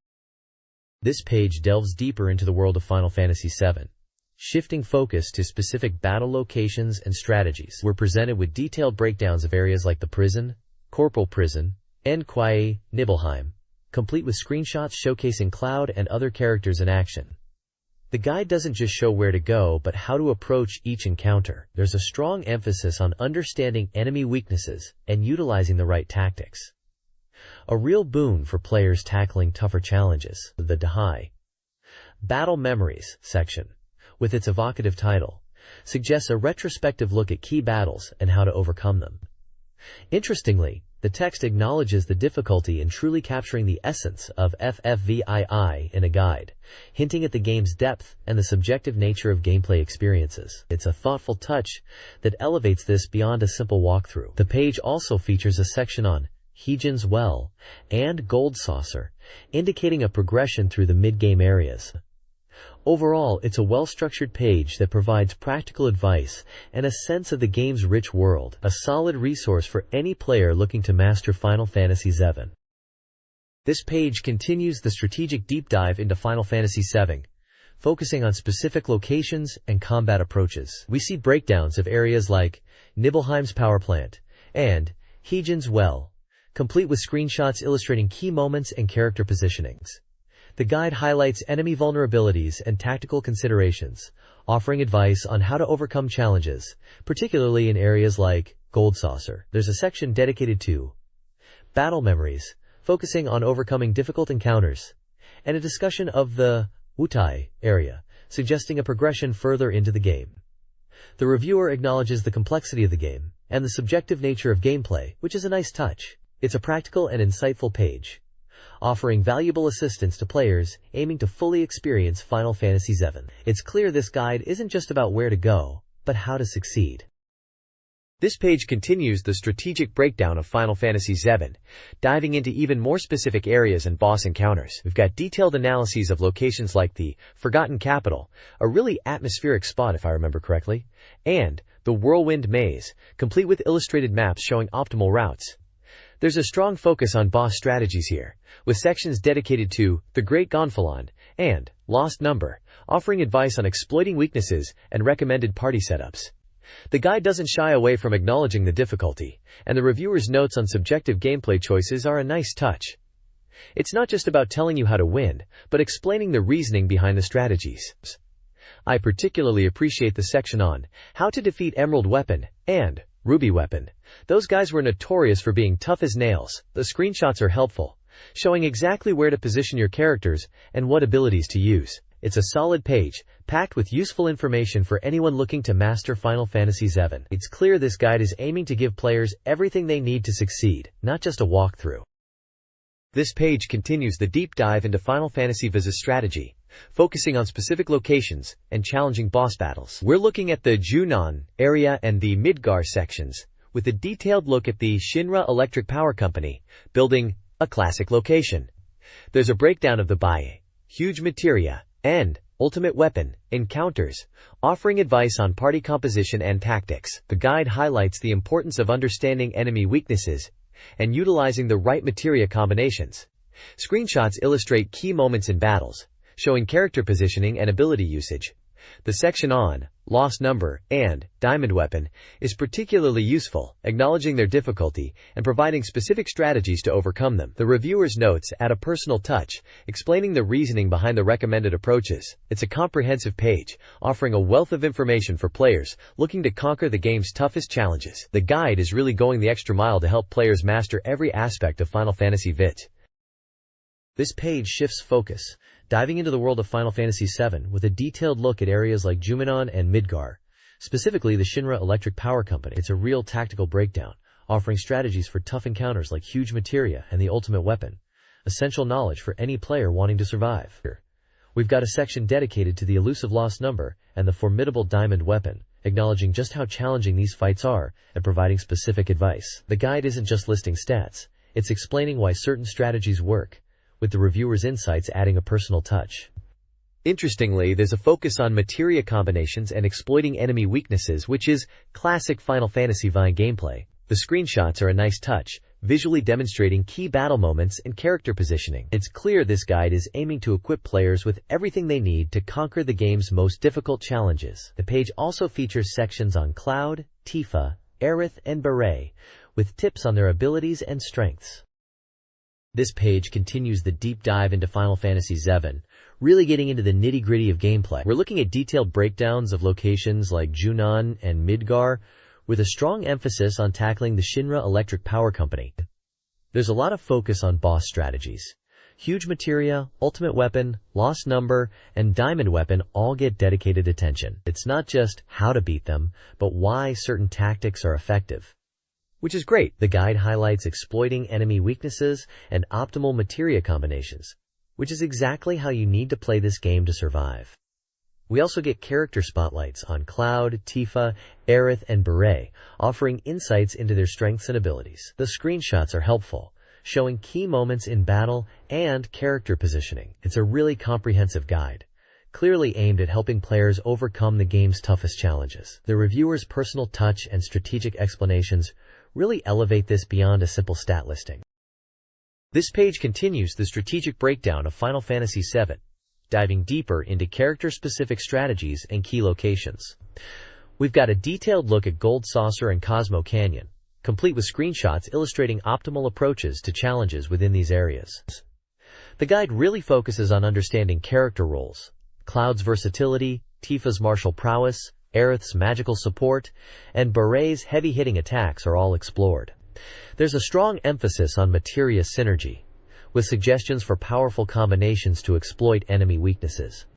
This page delves deeper into the world of Final Fantasy VII. Shifting focus to specific battle locations and strategies, we're presented with detailed breakdowns of areas like the prison, Corporal Prison, and Quiet Nibelheim, complete with screenshots showcasing Cloud and other characters in action. The guide doesn't just show where to go, but how to approach each encounter. There's a strong emphasis on understanding enemy weaknesses and utilizing the right tactics. A real boon for players tackling tougher challenges. The Dahai Battle Memories section, with its evocative title, suggests a retrospective look at key battles and how to overcome them. Interestingly, the text acknowledges the difficulty in truly capturing the essence of FFVII in a guide, hinting at the game's depth and the subjective nature of gameplay experiences. It's a thoughtful touch that elevates this beyond a simple walkthrough. The page also features a section on Heejin's Well and Gold Saucer, indicating a progression through the mid-game areas. Overall, it's a well-structured page that provides practical advice and a sense of the game's rich world, a solid resource for any player looking to master Final Fantasy VII. This page continues the strategic deep dive into Final Fantasy VII, focusing on specific locations and combat approaches. We see breakdowns of areas like Nibelheim's power plant and Heejin's Well, complete with screenshots illustrating key moments and character positionings. The guide highlights enemy vulnerabilities and tactical considerations, offering advice on how to overcome challenges, particularly in areas like Gold Saucer. There's a section dedicated to battle memories, focusing on overcoming difficult encounters, and a discussion of the Wutai area, suggesting a progression further into the game. The reviewer acknowledges the complexity of the game and the subjective nature of gameplay, which is a nice touch. It's a practical and insightful page, offering valuable assistance to players aiming to fully experience Final Fantasy VII. It's clear this guide isn't just about where to go, but how to succeed. This page continues the strategic breakdown of Final Fantasy VII, diving into even more specific areas and boss encounters. We've got detailed analyses of locations like the Forgotten Capital, a really atmospheric spot if I remember correctly, and the Whirlwind Maze, complete with illustrated maps showing optimal routes. There's a strong focus on boss strategies here, with sections dedicated to the Great Gonfalon and Lost Number, offering advice on exploiting weaknesses and recommended party setups. The guide doesn't shy away from acknowledging the difficulty, and the reviewer's notes on subjective gameplay choices are a nice touch. It's not just about telling you how to win, but explaining the reasoning behind the strategies. I particularly appreciate the section on how to defeat Emerald Weapon and Ruby Weapon. Those guys were notorious for being tough as nails. The screenshots are helpful, showing exactly where to position your characters and what abilities to use. It's a solid page, packed with useful information for anyone looking to master Final Fantasy VII. It's clear this guide is aiming to give players everything they need to succeed, not just a walkthrough. This page continues the deep dive into Final Fantasy VII's strategy, focusing on specific locations and challenging boss battles. We're looking at the Junon area and the Midgar sections, with a detailed look at the Shinra Electric Power Company, building a classic location. There's a breakdown of the Huge Materia and Ultimate Weapon, Encounters, offering advice on party composition and tactics. The guide highlights the importance of understanding enemy weaknesses and utilizing the right materia combinations. Screenshots illustrate key moments in battles, showing character positioning and ability usage. The section on Lost Number and Diamond Weapon is particularly useful, acknowledging their difficulty and providing specific strategies to overcome them. The reviewer's notes add a personal touch, explaining the reasoning behind the recommended approaches. It's a comprehensive page, offering a wealth of information for players looking to conquer the game's toughest challenges. The guide is really going the extra mile to help players master every aspect of Final Fantasy VII. This page shifts focus, diving into the world of Final Fantasy VII with a detailed look at areas like Juminon and Midgar, specifically the Shinra Electric Power Company. It's a real tactical breakdown, offering strategies for tough encounters like huge materia and the ultimate weapon, essential knowledge for any player wanting to survive. We've got a section dedicated to the elusive Lost Number and the formidable Diamond Weapon, acknowledging just how challenging these fights are and providing specific advice. The guide isn't just listing stats, it's explaining why certain strategies work, with the reviewer's insights adding a personal touch. Interestingly, there's a focus on materia combinations and exploiting enemy weaknesses, which is classic Final Fantasy VII gameplay. The screenshots are a nice touch, visually demonstrating key battle moments and character positioning. It's clear this guide is aiming to equip players with everything they need to conquer the game's most difficult challenges. The page also features sections on Cloud, Tifa, Aerith, and Beret, with tips on their abilities and strengths. This page continues the deep dive into Final Fantasy VII, really getting into the nitty-gritty of gameplay. We're looking at detailed breakdowns of locations like Junon and Midgar, with a strong emphasis on tackling the Shinra Electric Power Company. There's a lot of focus on boss strategies. Huge Materia, Ultimate Weapon, Lost Number, and Diamond Weapon all get dedicated attention. It's not just how to beat them, but why certain tactics are effective, which is great. The guide highlights exploiting enemy weaknesses and optimal materia combinations, which is exactly how you need to play this game to survive. We also get character spotlights on Cloud, Tifa, Aerith, and Beret, offering insights into their strengths and abilities. The screenshots are helpful, showing key moments in battle and character positioning. It's a really comprehensive guide, clearly aimed at helping players overcome the game's toughest challenges. The reviewer's personal touch and strategic explanations really elevate this beyond a simple stat listing. This page continues the strategic breakdown of Final Fantasy VII, diving deeper into character-specific strategies and key locations. We've got a detailed look at Gold Saucer and Cosmo Canyon, complete with screenshots illustrating optimal approaches to challenges within these areas. The guide really focuses on understanding character roles, Cloud's versatility, Tifa's martial prowess, Aerith's magical support, and Beret's heavy-hitting attacks are all explored. There's a strong emphasis on materia synergy, with suggestions for powerful combinations to exploit enemy weaknesses.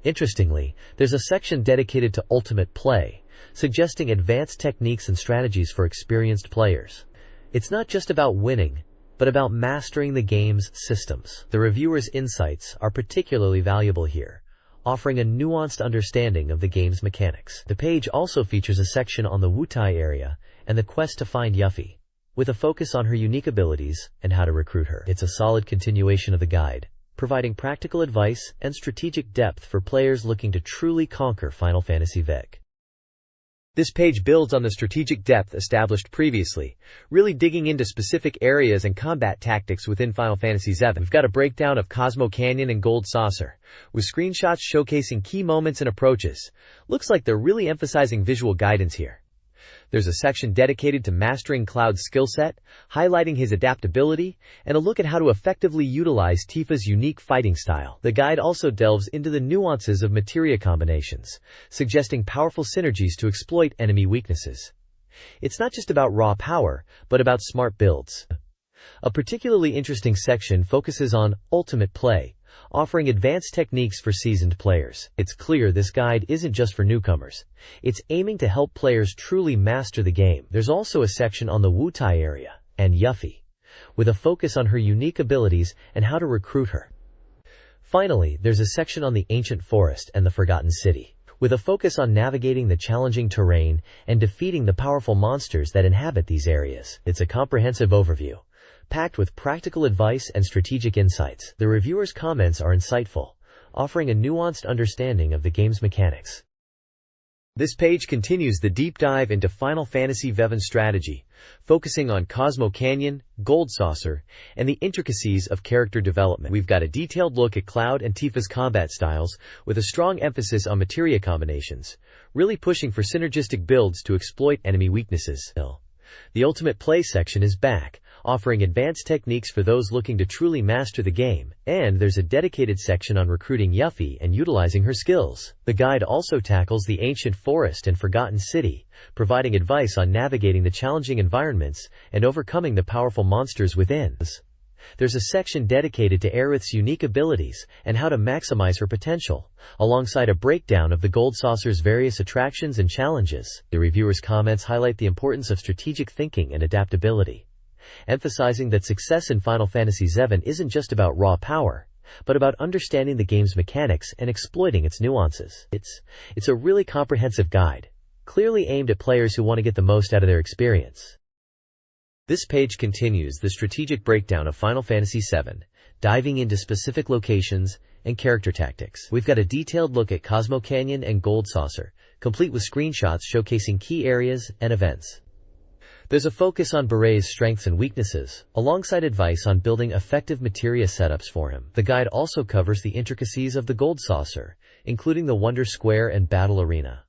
Interestingly, there's a section dedicated to ultimate play, suggesting advanced techniques and strategies for experienced players. It's not just about winning, but about mastering the game's systems. The reviewer's insights are particularly valuable here, offering a nuanced understanding of the game's mechanics. The page also features a section on the Wutai area and the quest to find Yuffie, with a focus on her unique abilities and how to recruit her. It's a solid continuation of the guide, providing practical advice and strategic depth for players looking to truly conquer Final Fantasy VII. This page builds on the strategic depth established previously, really digging into specific areas and combat tactics within Final Fantasy VII. We've got a breakdown of Cosmo Canyon and Gold Saucer, with screenshots showcasing key moments and approaches. Looks like they're really emphasizing visual guidance here. There's a section dedicated to mastering Cloud's skill set, highlighting his adaptability, and a look at how to effectively utilize Tifa's unique fighting style. The guide also delves into the nuances of materia combinations, suggesting powerful synergies to exploit enemy weaknesses. It's not just about raw power, but about smart builds. A particularly interesting section focuses on ultimate play, offering advanced techniques for seasoned players. It's clear this guide isn't just for newcomers. It's aiming to help players truly master the game. There's also a section on the Wutai area and Yuffie, with a focus on her unique abilities and how to recruit her. Finally, there's a section on the Ancient Forest and the Forgotten City, with a focus on navigating the challenging terrain and defeating the powerful monsters that inhabit these areas. It's a comprehensive overview, packed with practical advice and strategic insights. The reviewer's comments are insightful, offering a nuanced understanding of the game's mechanics. This page continues the deep dive into Final Fantasy VII strategy, focusing on Cosmo Canyon, Gold Saucer, and the intricacies of character development. We've got a detailed look at Cloud and Tifa's combat styles, with a strong emphasis on materia combinations, really pushing for synergistic builds to exploit enemy weaknesses. The Ultimate Play section is back, offering advanced techniques for those looking to truly master the game, and there's a dedicated section on recruiting Yuffie and utilizing her skills. The guide also tackles the ancient forest and forgotten city, providing advice on navigating the challenging environments and overcoming the powerful monsters within. There's a section dedicated to Aerith's unique abilities and how to maximize her potential, alongside a breakdown of the Gold Saucer's various attractions and challenges. The reviewer's comments highlight the importance of strategic thinking and adaptability, emphasizing that success in Final Fantasy VII isn't just about raw power, but about understanding the game's mechanics and exploiting its nuances. It's a really comprehensive guide, clearly aimed at players who want to get the most out of their experience. This page continues the strategic breakdown of Final Fantasy VII, diving into specific locations and character tactics. We've got a detailed look at Cosmo Canyon and Gold Saucer, complete with screenshots showcasing key areas and events. There's a focus on Baret's strengths and weaknesses, alongside advice on building effective materia setups for him. The guide also covers the intricacies of the Gold Saucer, including the Wonder Square and Battle Arena,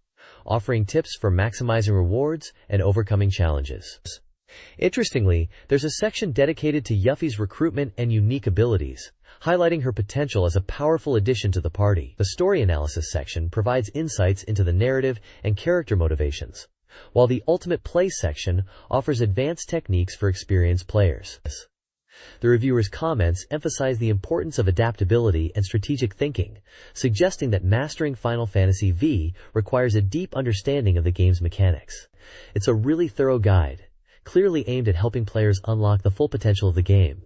offering tips for maximizing rewards and overcoming challenges. Interestingly, there's a section dedicated to Yuffie's recruitment and unique abilities, highlighting her potential as a powerful addition to the party. The story analysis section provides insights into the narrative and character motivations, while the Ultimate Play section offers advanced techniques for experienced players. The reviewer's comments emphasize the importance of adaptability and strategic thinking, suggesting that mastering Final Fantasy VII requires a deep understanding of the game's mechanics. It's a really thorough guide, clearly aimed at helping players unlock the full potential of the game.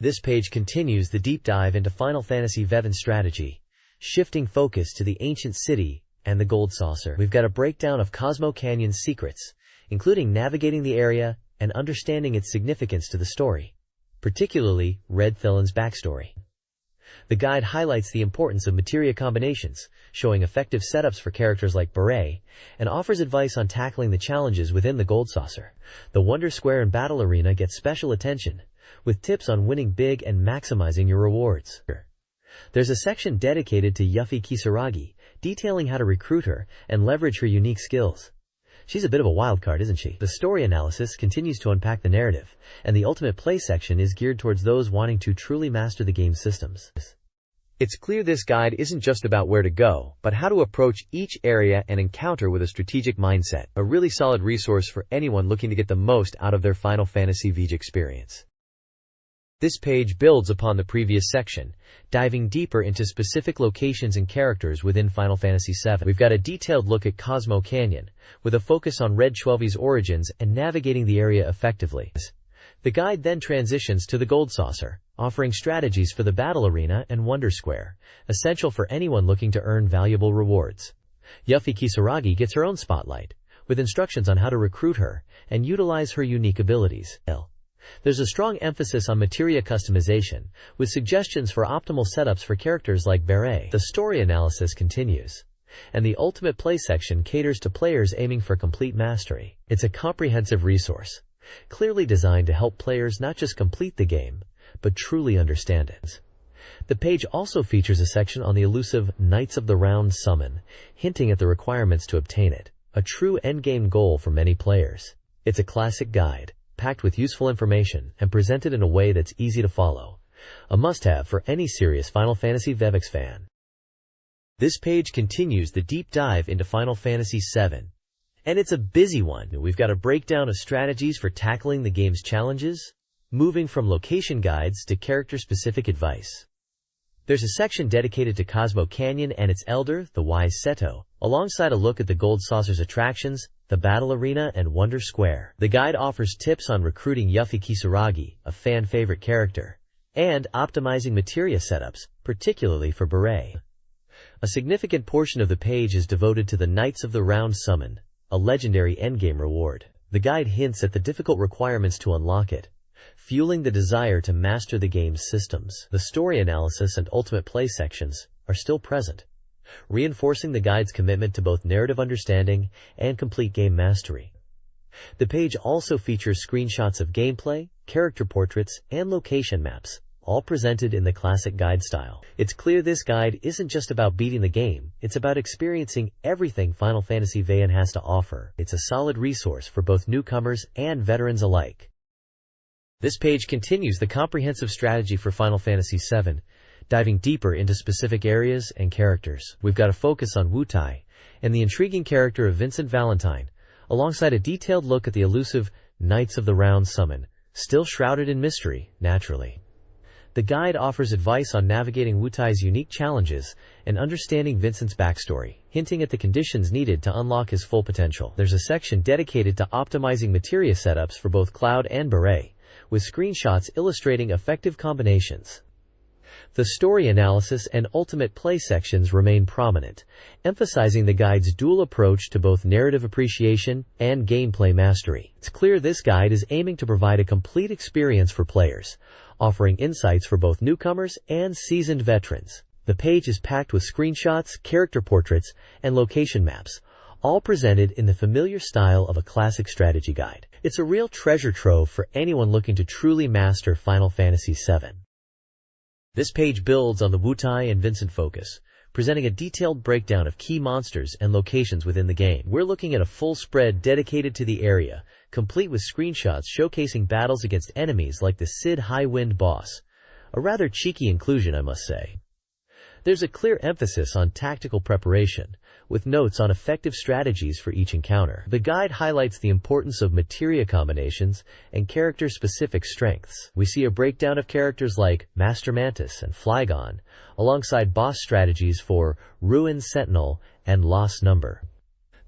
This page continues the deep dive into Final Fantasy VII strategy, shifting focus to the ancient city and the Gold Saucer. We've got a breakdown of Cosmo Canyon's secrets, including navigating the area and understanding its significance to the story, particularly Red Thelin's backstory. The guide highlights the importance of materia combinations, showing effective setups for characters like Beret, and offers advice on tackling the challenges within the Gold Saucer. The Wonder Square and Battle Arena get special attention, with tips on winning big and maximizing your rewards. There's a section dedicated to Yuffie Kisaragi, detailing how to recruit her and leverage her unique skills. She's a bit of a wild card, isn't she? The story analysis continues to unpack the narrative, and the Ultimate Play section is geared towards those wanting to truly master the game's systems. It's clear this guide isn't just about where to go, but how to approach each area and encounter with a strategic mindset. A really solid resource for anyone looking to get the most out of their Final Fantasy VII experience. This page builds upon the previous section, diving deeper into specific locations and characters within Final Fantasy VII. We've got a detailed look at Cosmo Canyon, with a focus on Red Chwelvy's origins and navigating the area effectively. The guide then transitions to the Gold Saucer, offering strategies for the Battle Arena and Wonder Square, essential for anyone looking to earn valuable rewards. Yuffie Kisaragi gets her own spotlight, with instructions on how to recruit her and utilize her unique abilities. There's a strong emphasis on materia customization, with suggestions for optimal setups for characters like Beret. The story analysis continues, and the Ultimate Play section caters to players aiming for complete mastery. It's a comprehensive resource, clearly designed to help players not just complete the game, but truly understand it. The page also features a section on the elusive Knights of the Round summon, hinting at the requirements to obtain it, a true endgame goal for many players. It's a classic guide, packed with useful information and presented in a way that's easy to follow. A must-have for any serious Final Fantasy VII fan. This page continues the deep dive into Final Fantasy VII, and it's a busy one. We've got a breakdown of strategies for tackling the game's challenges, moving from location guides to character-specific advice. There's a section dedicated to Cosmo Canyon and its elder, the Wise Seto, alongside a look at the Gold Saucer's attractions, the Battle Arena and Wonder Square. The guide offers tips on recruiting Yuffie Kisaragi, a fan-favorite character, and optimizing materia setups, particularly for Beret. A significant portion of the page is devoted to the Knights of the Round summon, a legendary endgame reward. The guide hints at the difficult requirements to unlock it, fueling the desire to master the game's systems. The story analysis and ultimate play sections are still present, reinforcing the guide's commitment to both narrative understanding and complete game mastery. The page also features screenshots of gameplay, character portraits, and location maps, all presented in the classic guide style. It's clear this guide isn't just about beating the game, it's about experiencing everything Final Fantasy VII has to offer. It's a solid resource for both newcomers and veterans alike. This page continues the comprehensive strategy for Final Fantasy VII, diving deeper into specific areas and characters. We've got a focus on Wutai and the intriguing character of Vincent Valentine, alongside a detailed look at the elusive Knights of the Round summon, still shrouded in mystery, naturally. The guide offers advice on navigating Wutai's unique challenges and understanding Vincent's backstory, hinting at the conditions needed to unlock his full potential. There's a section dedicated to optimizing materia setups for both Cloud and Beret, with screenshots illustrating effective combinations. The story analysis and ultimate play sections remain prominent, emphasizing the guide's dual approach to both narrative appreciation and gameplay mastery. It's clear this guide is aiming to provide a complete experience for players, offering insights for both newcomers and seasoned veterans. The page is packed with screenshots, character portraits, and location maps, all presented in the familiar style of a classic strategy guide. It's a real treasure trove for anyone looking to truly master Final Fantasy VII. This page builds on the Wutai and Vincent focus, presenting a detailed breakdown of key monsters and locations within the game. We're looking at a full spread dedicated to the area, complete with screenshots showcasing battles against enemies like the Cid Highwind boss. A rather cheeky inclusion, I must say. There's a clear emphasis on tactical preparation, with notes on effective strategies for each encounter. The guide highlights the importance of materia combinations and character-specific strengths. We see a breakdown of characters like Master Mantis and Flygon, alongside boss strategies for Ruined Sentinel and Lost Number.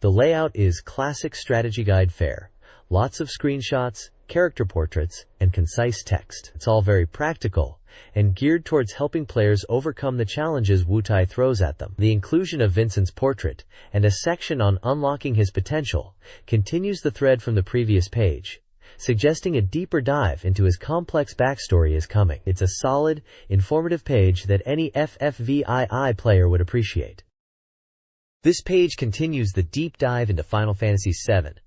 The layout is classic strategy guide fare. Lots of screenshots, character portraits, and concise text. It's all very practical and geared towards helping players overcome the challenges Wutai throws at them. The inclusion of Vincent's portrait and a section on unlocking his potential continues the thread from the previous page, suggesting a deeper dive into his complex backstory is coming. It's a solid, informative page that any FFVII player would appreciate. This page continues the deep dive into Final Fantasy VII,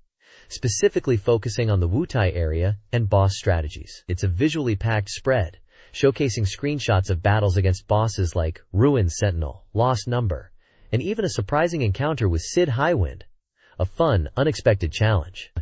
specifically focusing on the Wutai area and boss strategies. It's a visually packed spread, showcasing screenshots of battles against bosses like Ruined Sentinel, Lost Number, and even a surprising encounter with Cid Highwind, a fun, unexpected challenge.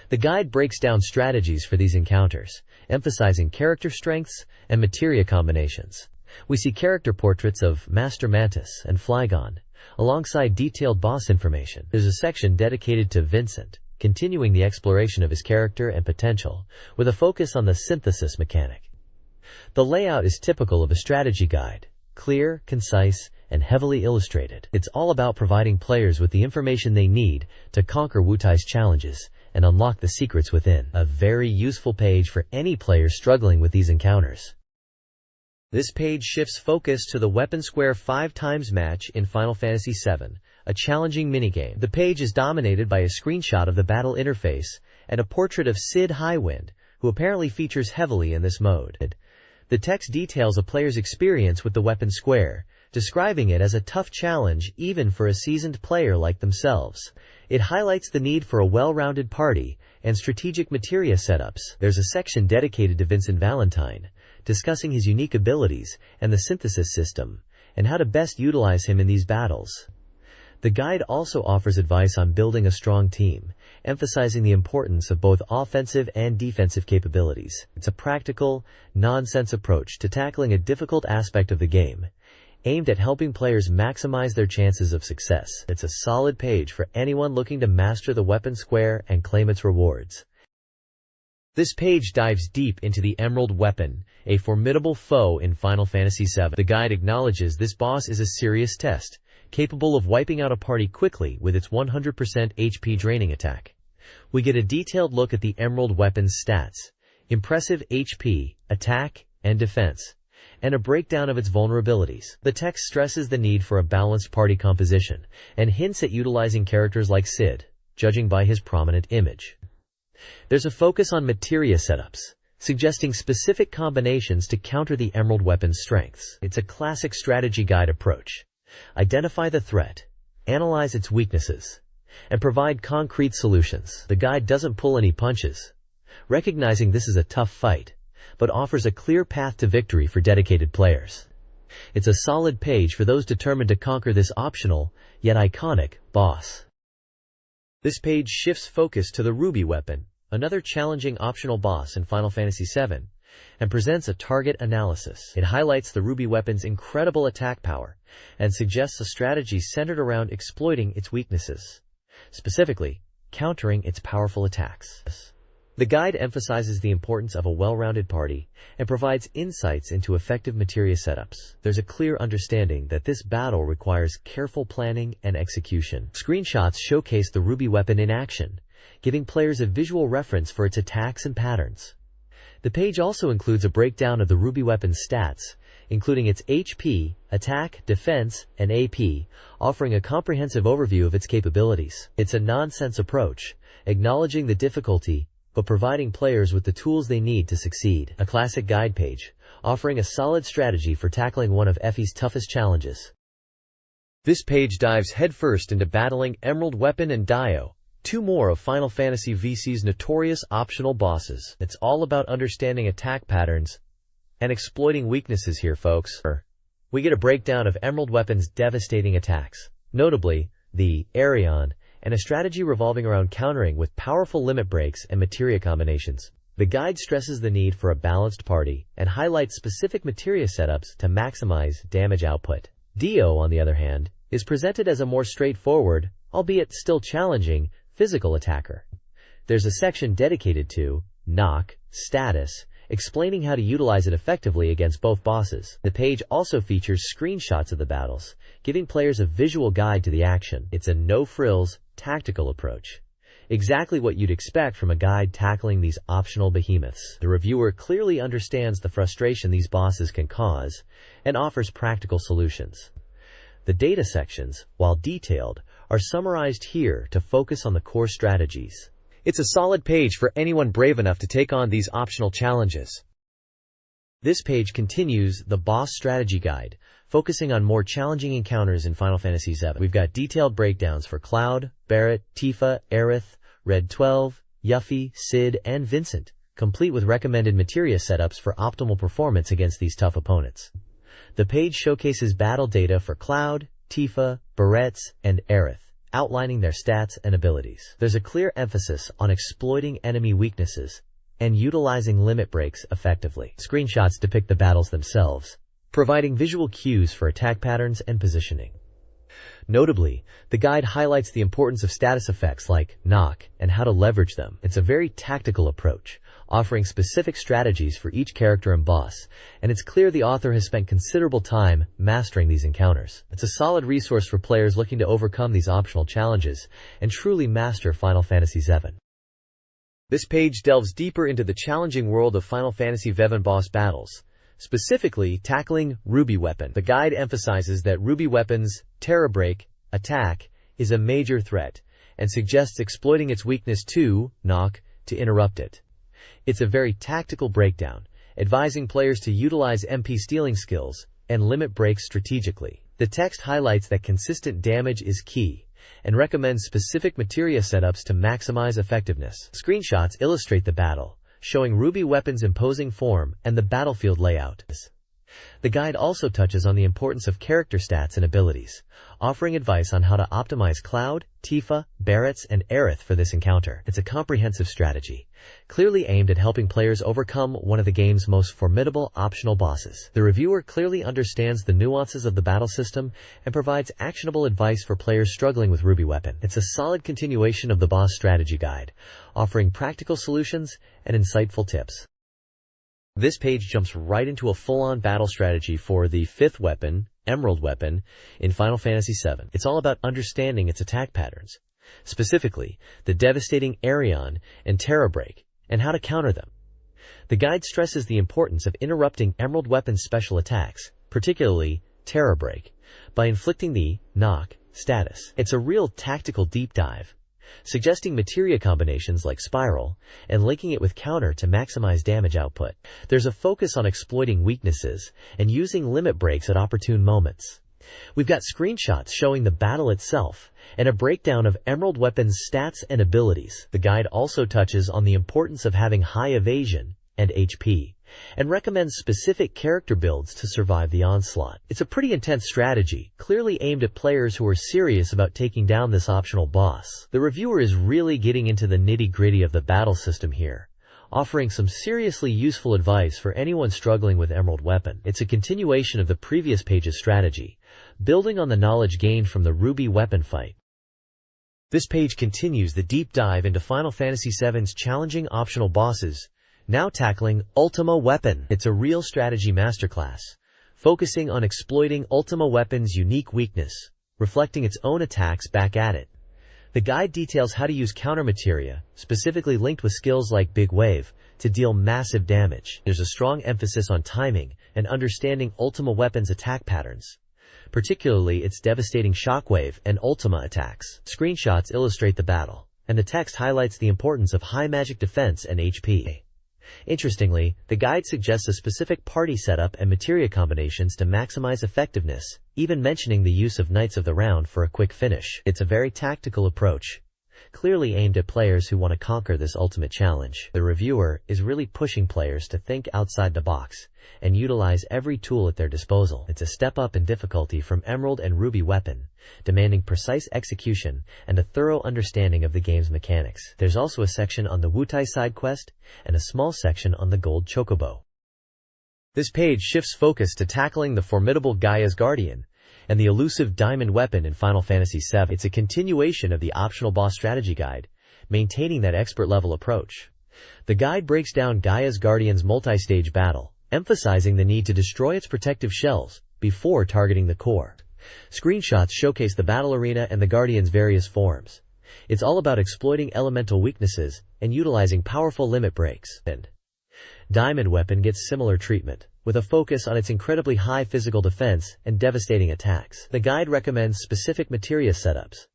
The guide breaks down strategies for these encounters, emphasizing character strengths and materia combinations. We see character portraits of Master Mantis and Flygon, alongside detailed boss information. There's a section dedicated to Vincent, continuing the exploration of his character and potential, with a focus on the synthesis mechanic. The layout is typical of a strategy guide, clear, concise, and heavily illustrated. It's all about providing players with the information they need to conquer Wutai's challenges and unlock the secrets within. A very useful page for any player struggling with these encounters. This page shifts focus to the Weapon Square 5x match in Final Fantasy VII, a challenging minigame. The page is dominated by a screenshot of the battle interface and a portrait of Cid Highwind, who apparently features heavily in this mode. The text details a player's experience with the Weapon Square, describing it as a tough challenge even for a seasoned player like themselves. It highlights the need for a well-rounded party and strategic materia setups. There's a section dedicated to Vincent Valentine, discussing his unique abilities and the synthesis system, and how to best utilize him in these battles. The guide also offers advice on building a strong team, emphasizing the importance of both offensive and defensive capabilities. It's a practical, nonsense approach to tackling a difficult aspect of the game, aimed at helping players maximize their chances of success. It's a solid page for anyone looking to master the Weapon Square and claim its rewards. This page dives deep into the Emerald Weapon, a formidable foe in Final Fantasy VII. The guide acknowledges this boss is a serious test, capable of wiping out a party quickly with its 100% HP draining attack. We get a detailed look at the Emerald Weapon's stats, impressive HP, attack, and defense, and a breakdown of its vulnerabilities. The text stresses the need for a balanced party composition, and hints at utilizing characters like Cid, judging by his prominent image. There's a focus on materia setups, suggesting specific combinations to counter the emerald weapon's strengths. It's a classic strategy guide approach. Identify the threat, analyze its weaknesses, and provide concrete solutions. The guide doesn't pull any punches, recognizing this is a tough fight, but offers a clear path to victory for dedicated players. It's a solid page for those determined to conquer this optional, yet iconic, boss. This page shifts focus to the ruby weapon, another challenging optional boss in Final Fantasy VII, and presents a target analysis. It highlights the ruby weapon's incredible attack power and suggests a strategy centered around exploiting its weaknesses, specifically, countering its powerful attacks. The guide emphasizes the importance of a well-rounded party and provides insights into effective materia setups. There's a clear understanding that this battle requires careful planning and execution. Screenshots showcase the ruby weapon in action, giving players a visual reference for its attacks and patterns. The page also includes a breakdown of the ruby weapon's stats, including its HP, attack, defense, and AP, offering a comprehensive overview of its capabilities. It's a nonsense approach, acknowledging the difficulty, but providing players with the tools they need to succeed. A classic guide page, offering a solid strategy for tackling one of FF's toughest challenges. This page dives headfirst into battling Emerald Weapon and Dio, two more of Final Fantasy VII's notorious optional bosses. It's all about understanding attack patterns and exploiting weaknesses here, folks. We get a breakdown of Emerald Weapon's devastating attacks, notably the Arion, and a strategy revolving around countering with powerful limit breaks and materia combinations. The guide stresses the need for a balanced party and highlights specific materia setups to maximize damage output. Dio, on the other hand, is presented as a more straightforward, albeit still challenging, physical attacker. There's a section dedicated to knock status, explaining how to utilize it effectively against both bosses. The page also features screenshots of the battles, giving players a visual guide to the action. It's a no-frills, tactical approach, exactly what you'd expect from a guide tackling these optional behemoths. The reviewer clearly understands the frustration these bosses can cause and offers practical solutions. The data sections, while detailed, are summarized here to focus on the core strategies. It's a solid page for anyone brave enough to take on these optional challenges. This page continues the boss strategy guide, focusing on more challenging encounters in Final Fantasy VII. We've got detailed breakdowns for Cloud, Barret, Tifa, Aerith, Red 12, Yuffie, Cid, and Vincent, complete with recommended materia setups for optimal performance against these tough opponents. The page showcases battle data for Cloud, Tifa, Barret, and Aerith, outlining their stats and abilities. There's a clear emphasis on exploiting enemy weaknesses and utilizing limit breaks effectively. Screenshots depict the battles themselves, providing visual cues for attack patterns and positioning. Notably, the guide highlights the importance of status effects like knock and how to leverage them. It's a very tactical approach, offering specific strategies for each character and boss, and it's clear the author has spent considerable time mastering these encounters. It's a solid resource for players looking to overcome these optional challenges and truly master Final Fantasy VII. This page delves deeper into the challenging world of Final Fantasy VII boss battles, specifically tackling Ruby Weapon. The guide emphasizes that Ruby Weapon's Terra Break attack is a major threat and suggests exploiting its weakness to knock to interrupt it. It's a very tactical breakdown, advising players to utilize MP stealing skills and limit breaks strategically. The text highlights that consistent damage is key and recommends specific materia setups to maximize effectiveness. Screenshots illustrate the battle, showing Ruby Weapon's imposing form and the battlefield layout. The guide also touches on the importance of character stats and abilities, offering advice on how to optimize Cloud, Tifa, Barret, and Aerith for this encounter. It's a comprehensive strategy, clearly aimed at helping players overcome one of the game's most formidable optional bosses. The reviewer clearly understands the nuances of the battle system and provides actionable advice for players struggling with Ruby Weapon. It's a solid continuation of the boss strategy guide, offering practical solutions and insightful tips. This page jumps right into a full-on battle strategy for the fifth weapon, Emerald Weapon, in Final Fantasy VII. It's all about understanding its attack patterns, specifically the devastating Arion and Terra Break, and how to counter them. The guide stresses the importance of interrupting Emerald Weapon's special attacks, particularly Terra Break, by inflicting the knock status. It's a real tactical deep dive, suggesting materia combinations like spiral, and linking it with counter to maximize damage output. There's a focus on exploiting weaknesses and using limit breaks at opportune moments. We've got screenshots showing the battle itself, and a breakdown of emerald weapons' stats and abilities. The guide also touches on the importance of having high evasion and HP, and recommends specific character builds to survive the onslaught. It's a pretty intense strategy, clearly aimed at players who are serious about taking down this optional boss. The reviewer is really getting into the nitty-gritty of the battle system here, offering some seriously useful advice for anyone struggling with emerald weapon. It's a continuation of the previous page's strategy, building on the knowledge gained from the ruby weapon fight. This page continues the deep dive into Final Fantasy VII's challenging optional bosses, now tackling Ultima Weapon. It's a real strategy masterclass, focusing on exploiting Ultima Weapon's unique weakness, reflecting its own attacks back at it. The guide details how to use counter materia, specifically linked with skills like Big Wave, to deal massive damage. There's a strong emphasis on timing and understanding Ultima Weapon's attack patterns, particularly its devastating shockwave and Ultima attacks. Screenshots illustrate the battle, and the text highlights the importance of high magic defense and HP. Interestingly, the guide suggests a specific party setup and materia combinations to maximize effectiveness, even mentioning the use of Knights of the Round for a quick finish. It's a very tactical approach, clearly aimed at players who want to conquer this ultimate challenge. The reviewer is really pushing players to think outside the box and utilize every tool at their disposal. It's a step up in difficulty from Emerald and Ruby Weapon, demanding precise execution and a thorough understanding of the game's mechanics. There's also a section on the Wutai side quest and a small section on the Gold Chocobo. This page shifts focus to tackling the formidable Gaia's Guardian and the elusive Diamond Weapon in Final Fantasy VII. It's a continuation of the optional boss strategy guide, maintaining that expert-level approach. The guide breaks down Gaia's Guardian's multi-stage battle, emphasizing the need to destroy its protective shells before targeting the core. Screenshots showcase the battle arena and the Guardian's various forms. It's all about exploiting elemental weaknesses and utilizing powerful limit breaks. And Diamond Weapon gets similar treatment, with a focus on its incredibly high physical defense and devastating attacks. The guide recommends specific materia setups,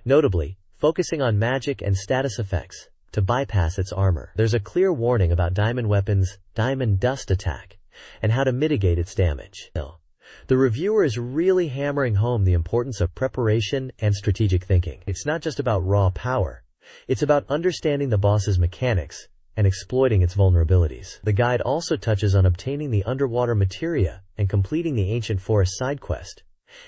notably focusing on magic and status effects, to bypass its armor. There's a clear warning about Diamond Weapon's Diamond Dust attack and how to mitigate its damage. The reviewer is really hammering home the importance of preparation and strategic thinking. It's not just about raw power, it's about understanding the boss's mechanics and exploiting its vulnerabilities. The guide also touches on obtaining the underwater materia and completing the Ancient Forest side quest,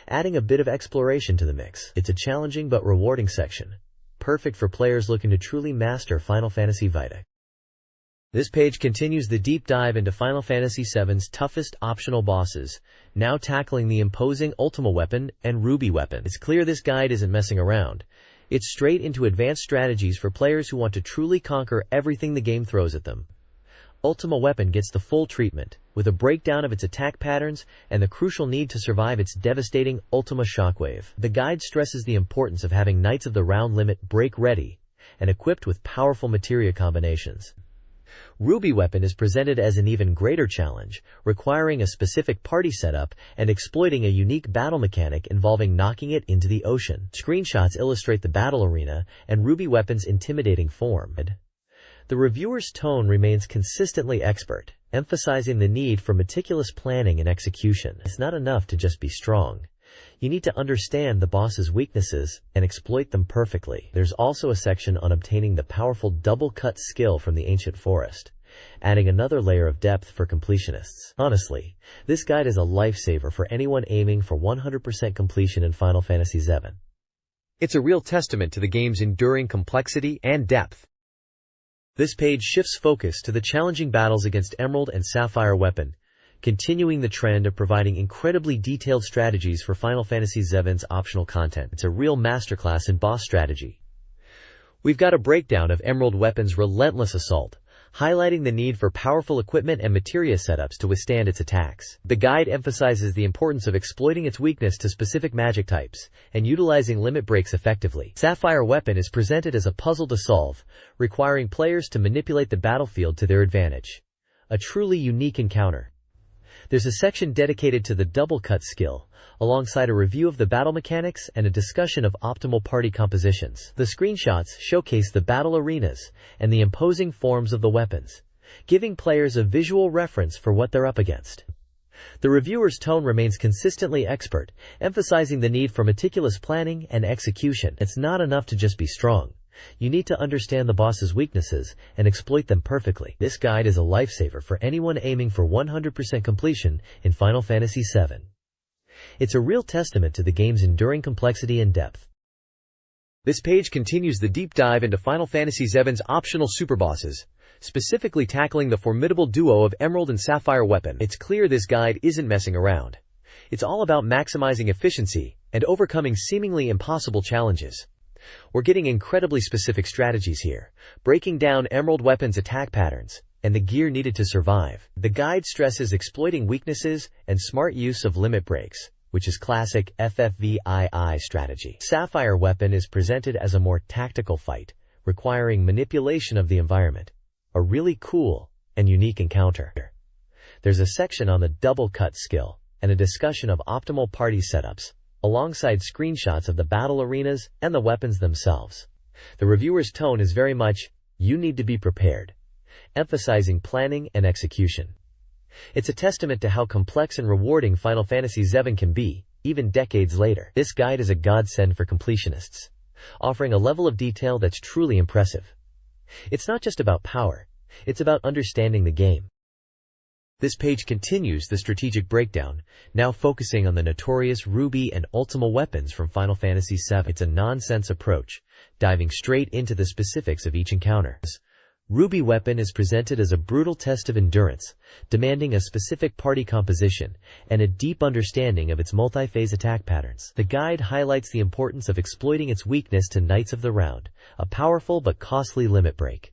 adding a bit of exploration to the mix. It's a challenging but rewarding section, perfect for players looking to truly master Final Fantasy VII. This page continues the deep dive into Final Fantasy VII's toughest optional bosses, now tackling the imposing Ultima Weapon and Ruby Weapon. It's clear this guide isn't messing around. It's straight into advanced strategies for players who want to truly conquer everything the game throws at them. Ultima Weapon gets the full treatment, with a breakdown of its attack patterns and the crucial need to survive its devastating Ultima Shockwave. The guide stresses the importance of having Knights of the Round limit break ready and equipped with powerful materia combinations. Ruby Weapon is presented as an even greater challenge, requiring a specific party setup and exploiting a unique battle mechanic involving knocking it into the ocean. Screenshots illustrate the battle arena and Ruby Weapon's intimidating form. The reviewer's tone remains consistently expert, emphasizing the need for meticulous planning and execution. It's not enough to just be strong. You need to understand the boss's weaknesses and exploit them perfectly. There's also a section on obtaining the powerful double cut skill from the Ancient Forest, adding another layer of depth for completionists. Honestly, this guide is a lifesaver for anyone aiming for 100% completion in Final Fantasy VII. It's a real testament to the game's enduring complexity and depth. This page shifts focus to the challenging battles against Emerald and Sapphire Weapon, continuing the trend of providing incredibly detailed strategies for Final Fantasy VII's optional content. It's a real masterclass in boss strategy. We've got a breakdown of Emerald Weapon's relentless assault, highlighting the need for powerful equipment and materia setups to withstand its attacks. The guide emphasizes the importance of exploiting its weakness to specific magic types and utilizing limit breaks effectively. Sapphire Weapon is presented as a puzzle to solve, requiring players to manipulate the battlefield to their advantage. A truly unique encounter. There's a section dedicated to the double cut skill, alongside a review of the battle mechanics and a discussion of optimal party compositions. The screenshots showcase the battle arenas and the imposing forms of the weapons, giving players a visual reference for what they're up against. The reviewer's tone remains consistently expert, emphasizing the need for meticulous planning and execution. It's not enough to just be strong. You need to understand the boss's weaknesses and exploit them perfectly. This guide is a lifesaver for anyone aiming for 100% completion in Final Fantasy VII. It's a real testament to the game's enduring complexity and depth. This page continues the deep dive into Final Fantasy VII's optional superbosses, specifically tackling the formidable duo of Emerald and Sapphire weapon. It's clear this guide isn't messing around. It's all about maximizing efficiency and overcoming seemingly impossible challenges. We're getting incredibly specific strategies here, breaking down Emerald weapons' attack patterns and the gear needed to survive. The guide stresses exploiting weaknesses and smart use of limit breaks, which is classic FFVII strategy. Sapphire weapon is presented as a more tactical fight, requiring manipulation of the environment. A really cool and unique encounter. There's a section on the double cut skill and a discussion of optimal party setups, alongside screenshots of the battle arenas and the weapons themselves. The reviewer's tone is very much, "You need to be prepared," emphasizing planning and execution. It's a testament to how complex and rewarding Final Fantasy VII can be, even decades later. This guide is a godsend for completionists, offering a level of detail that's truly impressive. It's not just about power, it's about understanding the game. This page continues the strategic breakdown, now focusing on the notorious Ruby and Ultima weapons from Final Fantasy VII. It's a nonsense approach, diving straight into the specifics of each encounter. Ruby weapon is presented as a brutal test of endurance, demanding a specific party composition and a deep understanding of its multi-phase attack patterns. The guide highlights the importance of exploiting its weakness to Knights of the Round, a powerful but costly limit break.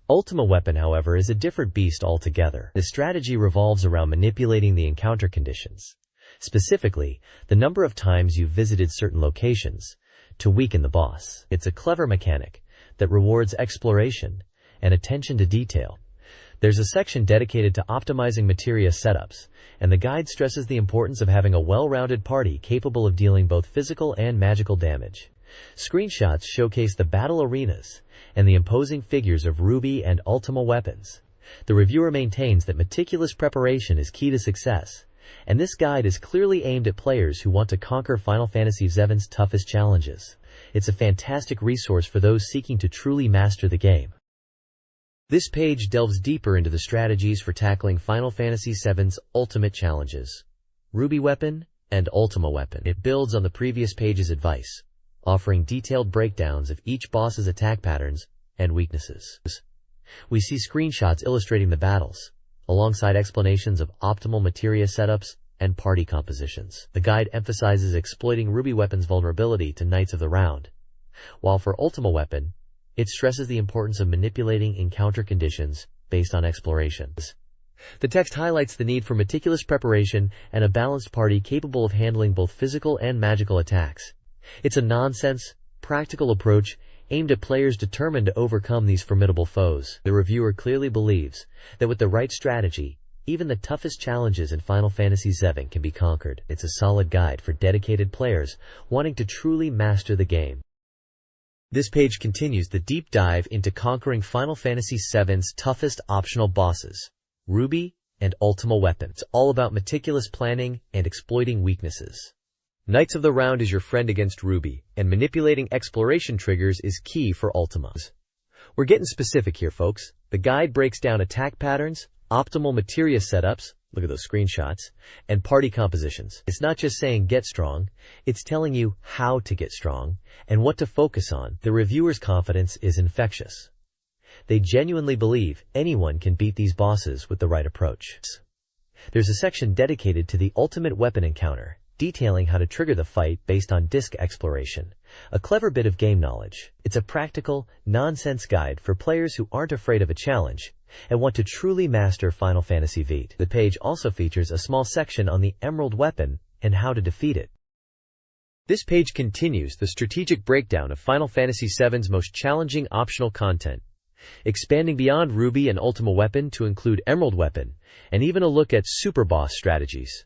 Ultima weapon, however, is a different beast altogether. The strategy revolves around manipulating the encounter conditions, specifically, the number of times you've visited certain locations, to weaken the boss. It's a clever mechanic that rewards exploration and attention to detail. There's a section dedicated to optimizing materia setups, and the guide stresses the importance of having a well-rounded party capable of dealing both physical and magical damage. Screenshots showcase the battle arenas and the imposing figures of Ruby and Ultima weapons. The reviewer maintains that meticulous preparation is key to success, and this guide is clearly aimed at players who want to conquer Final Fantasy VII's toughest challenges. It's a fantastic resource for those seeking to truly master the game. This page delves deeper into the strategies for tackling Final Fantasy VII's ultimate challenges, Ruby weapon and Ultima weapon. It builds on the previous page's advice, offering detailed breakdowns of each boss's attack patterns and weaknesses. We see screenshots illustrating the battles, alongside explanations of optimal materia setups and party compositions. The guide emphasizes exploiting Ruby weapon's vulnerability to Knights of the Round, while for Ultima weapon, it stresses the importance of manipulating encounter conditions based on exploration. The text highlights the need for meticulous preparation and a balanced party capable of handling both physical and magical attacks. It's a nonsense, practical approach aimed at players determined to overcome these formidable foes. The reviewer clearly believes that with the right strategy, even the toughest challenges in Final Fantasy VII can be conquered. It's a solid guide for dedicated players wanting to truly master the game. This page continues the deep dive into conquering Final Fantasy VII's toughest optional bosses, Ruby and Ultima weapon. It's all about meticulous planning and exploiting weaknesses. Knights of the Round is your friend against Ruby, and manipulating exploration triggers is key for Ultima. We're getting specific here, folks. The guide breaks down attack patterns, optimal materia setups, look at those screenshots, and party compositions. It's not just saying get strong, it's telling you how to get strong and what to focus on. The reviewer's confidence is infectious. They genuinely believe anyone can beat these bosses with the right approach. There's a section dedicated to the ultimate weapon encounter, detailing how to trigger the fight based on disc exploration. A clever bit of game knowledge. It's a practical, nonsense guide for players who aren't afraid of a challenge and want to truly master Final Fantasy VIII. The page also features a small section on the Emerald weapon and how to defeat it. This page continues the strategic breakdown of Final Fantasy VII's most challenging optional content, expanding beyond Ruby and Ultima Weapon to include Emerald Weapon, and even a look at super boss strategies.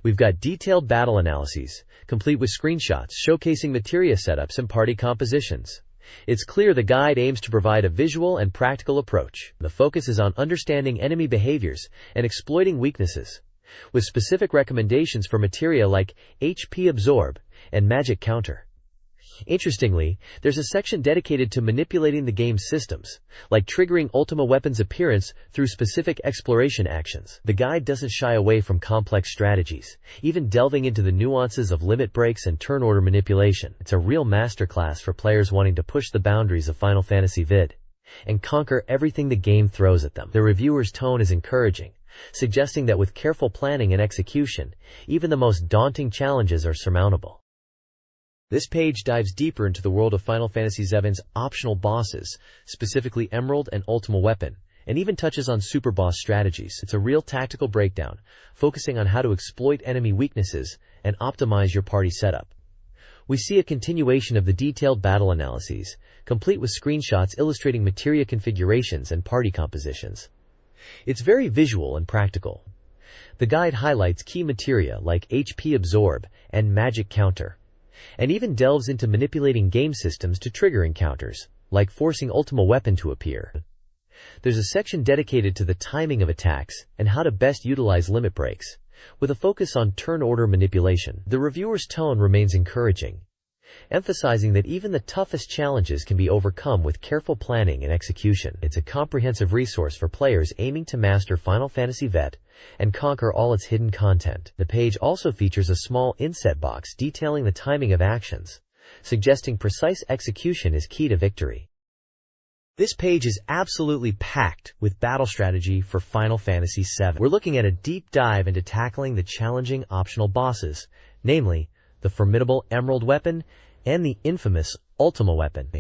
We've got detailed battle analyses, complete with screenshots showcasing materia setups and party compositions. It's clear the guide aims to provide a visual and practical approach. The focus is on understanding enemy behaviors and exploiting weaknesses, with specific recommendations for materia like HP Absorb and Magic Counter. Interestingly, there's a section dedicated to manipulating the game's systems, like triggering Ultima Weapon's appearance through specific exploration actions. The guide doesn't shy away from complex strategies, even delving into the nuances of limit breaks and turn order manipulation. It's a real masterclass for players wanting to push the boundaries of Final Fantasy VII and conquer everything the game throws at them. The reviewer's tone is encouraging, suggesting that with careful planning and execution, even the most daunting challenges are surmountable. This page dives deeper into the world of Final Fantasy VII's optional bosses, specifically Emerald and Ultima Weapon, and even touches on super boss strategies. It's a real tactical breakdown, focusing on how to exploit enemy weaknesses and optimize your party setup. We see a continuation of the detailed battle analyses, complete with screenshots illustrating materia configurations and party compositions. It's very visual and practical. The guide highlights key materia like HP Absorb and Magic Counter, and even delves into manipulating game systems to trigger encounters, like forcing Ultima Weapon to appear. There's a section dedicated to the timing of attacks and how to best utilize limit breaks, with a focus on turn order manipulation. The reviewer's tone remains encouraging, emphasizing that even the toughest challenges can be overcome with careful planning and execution. It's a comprehensive resource for players aiming to master Final Fantasy VII and conquer all its hidden content. The page also features a small inset box detailing the timing of actions, suggesting precise execution is key to victory. This page is absolutely packed with battle strategy for Final Fantasy VII. We're looking at a deep dive into tackling the challenging optional bosses, namely the formidable Emerald Weapon and the infamous Ultima Weapon.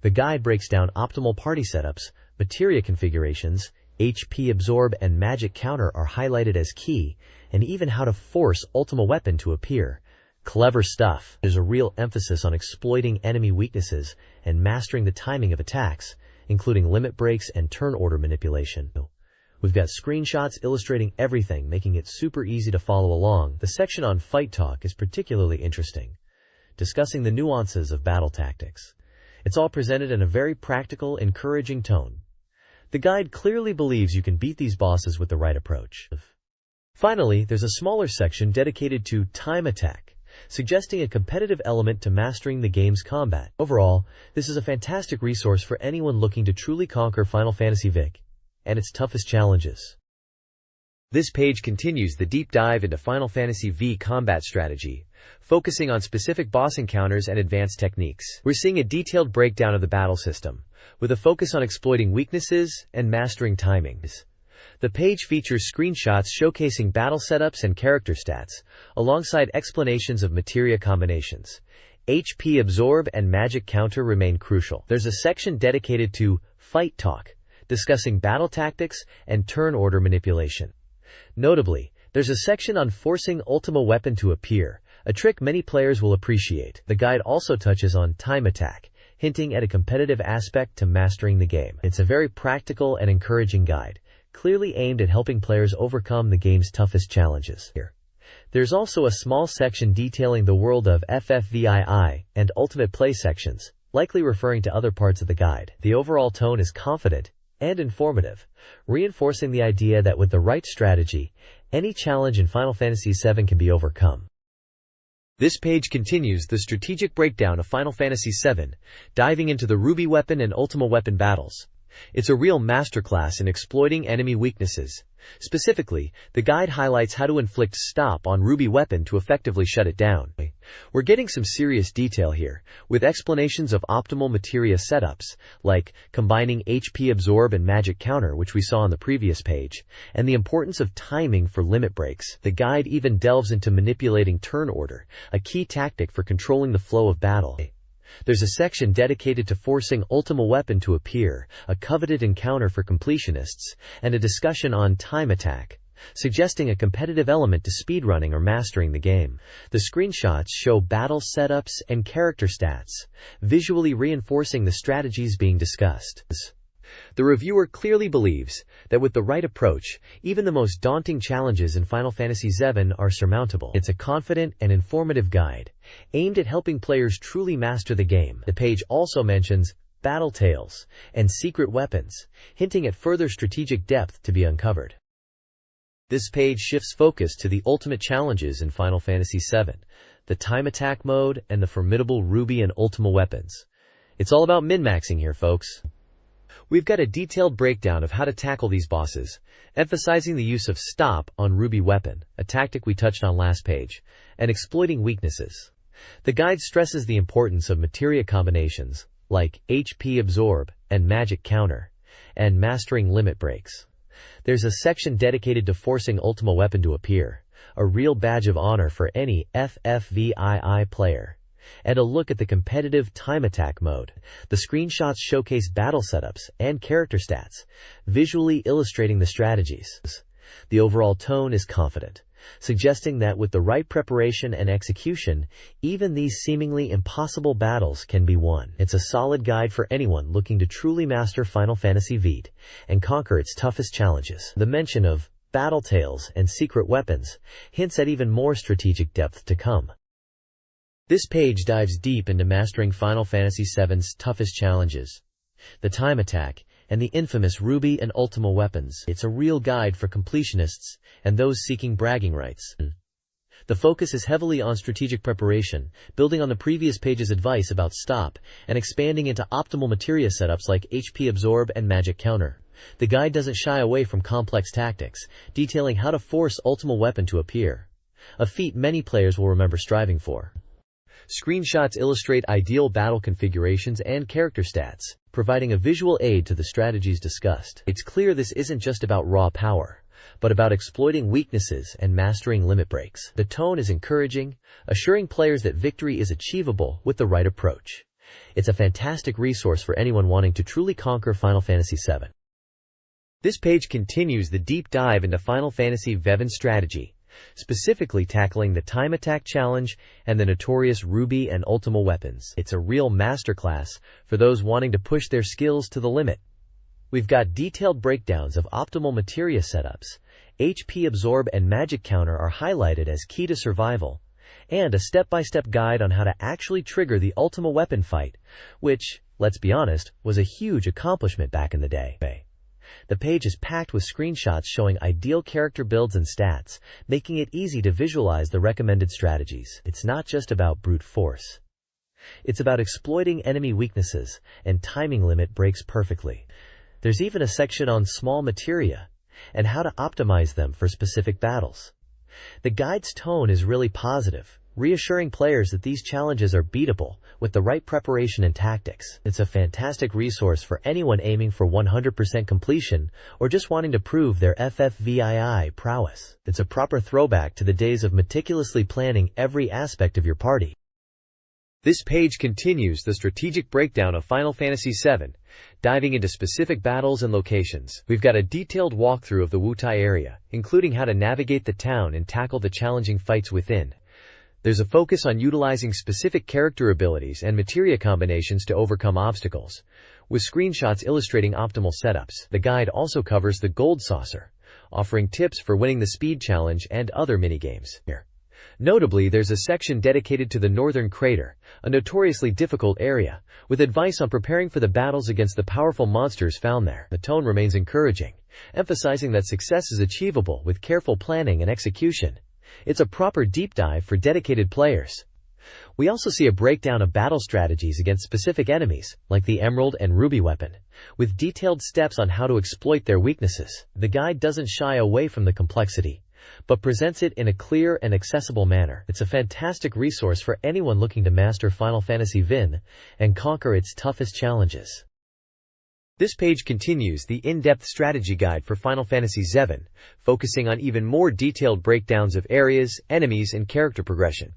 The guide breaks down optimal party setups, materia configurations, HP Absorb and Magic Counter are highlighted as key, and even how to force Ultima Weapon to appear. Clever stuff. There's a real emphasis on exploiting enemy weaknesses and mastering the timing of attacks, including limit breaks and turn order manipulation. We've got screenshots illustrating everything, making it super easy to follow along. The section on Fight Talk is particularly interesting, discussing the nuances of battle tactics. It's all presented in a very practical, encouraging tone. The guide clearly believes you can beat these bosses with the right approach. Finally, there's a smaller section dedicated to time attack, suggesting a competitive element to mastering the game's combat. Overall, this is a fantastic resource for anyone looking to truly conquer Final Fantasy VII and its toughest challenges. This page continues the deep dive into Final Fantasy VII combat strategy, focusing on specific boss encounters and advanced techniques. We're seeing a detailed breakdown of the battle system, with a focus on exploiting weaknesses and mastering timings. The page features screenshots showcasing battle setups and character stats, alongside explanations of materia combinations. HP Absorb and Magic Counter remain crucial. There's a section dedicated to Fight Talk, discussing battle tactics and turn order manipulation. Notably, there's a section on forcing Ultima Weapon to appear, a trick many players will appreciate. The guide also touches on time attack, hinting at a competitive aspect to mastering the game. It's a very practical and encouraging guide, clearly aimed at helping players overcome the game's toughest challenges. There's also a small section detailing the world of FFVII and Ultimate Play sections, likely referring to other parts of the guide. The overall tone is confident and informative, reinforcing the idea that with the right strategy, any challenge in Final Fantasy VII can be overcome. This page continues the strategic breakdown of Final Fantasy VII, diving into the Ruby Weapon and Ultima Weapon battles. It's a real masterclass in exploiting enemy weaknesses. Specifically, the guide highlights how to inflict stop on Ruby Weapon to effectively shut it down. We're getting some serious detail here, with explanations of optimal materia setups, like combining HP Absorb and Magic Counter, which we saw on the previous page, and the importance of timing for limit breaks. The guide even delves into manipulating turn order, a key tactic for controlling the flow of battle. There's a section dedicated to forcing Ultima Weapon to appear, a coveted encounter for completionists, and a discussion on time attack, suggesting a competitive element to speedrunning or mastering the game. The screenshots show battle setups and character stats, visually reinforcing the strategies being discussed. The reviewer clearly believes that with the right approach, even the most daunting challenges in Final Fantasy VII are surmountable. It's a confident and informative guide, aimed at helping players truly master the game. The page also mentions battle tales and secret weapons, hinting at further strategic depth to be uncovered. This page shifts focus to the ultimate challenges in Final Fantasy VII, the time attack mode, and the formidable Ruby and Ultima weapons. It's all about min-maxing here, folks. We've got a detailed breakdown of how to tackle these bosses, emphasizing the use of stop on Ruby weapon, a tactic we touched on last page, and exploiting weaknesses. The guide stresses the importance of materia combinations, like HP absorb and magic counter, and mastering limit breaks. There's a section dedicated to forcing Ultima weapon to appear, a real badge of honor for any FFVII player. And a look at the competitive time attack mode. The screenshots showcase battle setups and character stats, visually illustrating the strategies. The overall tone is confident, suggesting that with the right preparation and execution, even these seemingly impossible battles can be won. It's a solid guide for anyone looking to truly master Final Fantasy VII and conquer its toughest challenges. The mention of battle tales and secret weapons hints at even more strategic depth to come. This page dives deep into mastering Final Fantasy VII's toughest challenges, the time attack, and the infamous Ruby and Ultima weapons. It's a real guide for completionists and those seeking bragging rights. The focus is heavily on strategic preparation, building on the previous page's advice about stop, and expanding into optimal materia setups like HP absorb and magic counter. The guide doesn't shy away from complex tactics, detailing how to force Ultima weapon to appear, a feat many players will remember striving for. Screenshots illustrate ideal battle configurations and character stats, providing a visual aid to the strategies discussed. It's clear this isn't just about raw power, but about exploiting weaknesses and mastering limit breaks. The tone is encouraging, assuring players that victory is achievable with the right approach. It's a fantastic resource for anyone wanting to truly conquer Final Fantasy VII. This page continues the deep dive into Final Fantasy VII strategy, specifically tackling the time attack challenge and the notorious Ruby and Ultima weapons. It's a real masterclass for those wanting to push their skills to the limit. We've got detailed breakdowns of optimal materia setups, HP absorb and magic counter are highlighted as key to survival, and a step-by-step guide on how to actually trigger the Ultima weapon fight, which, let's be honest, was a huge accomplishment back in the day. The page is packed with screenshots showing ideal character builds and stats, making it easy to visualize the recommended strategies. It's not just about brute force. It's about exploiting enemy weaknesses and timing limit breaks perfectly. There's even a section on small materia and how to optimize them for specific battles. The guide's tone is really positive, reassuring players that these challenges are beatable with the right preparation and tactics. It's a fantastic resource for anyone aiming for 100% completion or just wanting to prove their FFVII prowess. It's a proper throwback to the days of meticulously planning every aspect of your party. This page continues the strategic breakdown of Final Fantasy VII, diving into specific battles and locations. We've got a detailed walkthrough of the Wutai area, including how to navigate the town and tackle the challenging fights within. There's a focus on utilizing specific character abilities and materia combinations to overcome obstacles, with screenshots illustrating optimal setups. The guide also covers the Gold Saucer, offering tips for winning the speed challenge and other minigames. Notably, there's a section dedicated to the Northern Crater, a notoriously difficult area, with advice on preparing for the battles against the powerful monsters found there. The tone remains encouraging, emphasizing that success is achievable with careful planning and execution. It's a proper deep dive for dedicated players. We also see a breakdown of battle strategies against specific enemies, like the Emerald and Ruby weapon, with detailed steps on how to exploit their weaknesses. The guide doesn't shy away from the complexity, but presents it in a clear and accessible manner. It's a fantastic resource for anyone looking to master Final Fantasy VII and conquer its toughest challenges. This page continues the in-depth strategy guide for Final Fantasy VII, focusing on even more detailed breakdowns of areas, enemies, and character progression.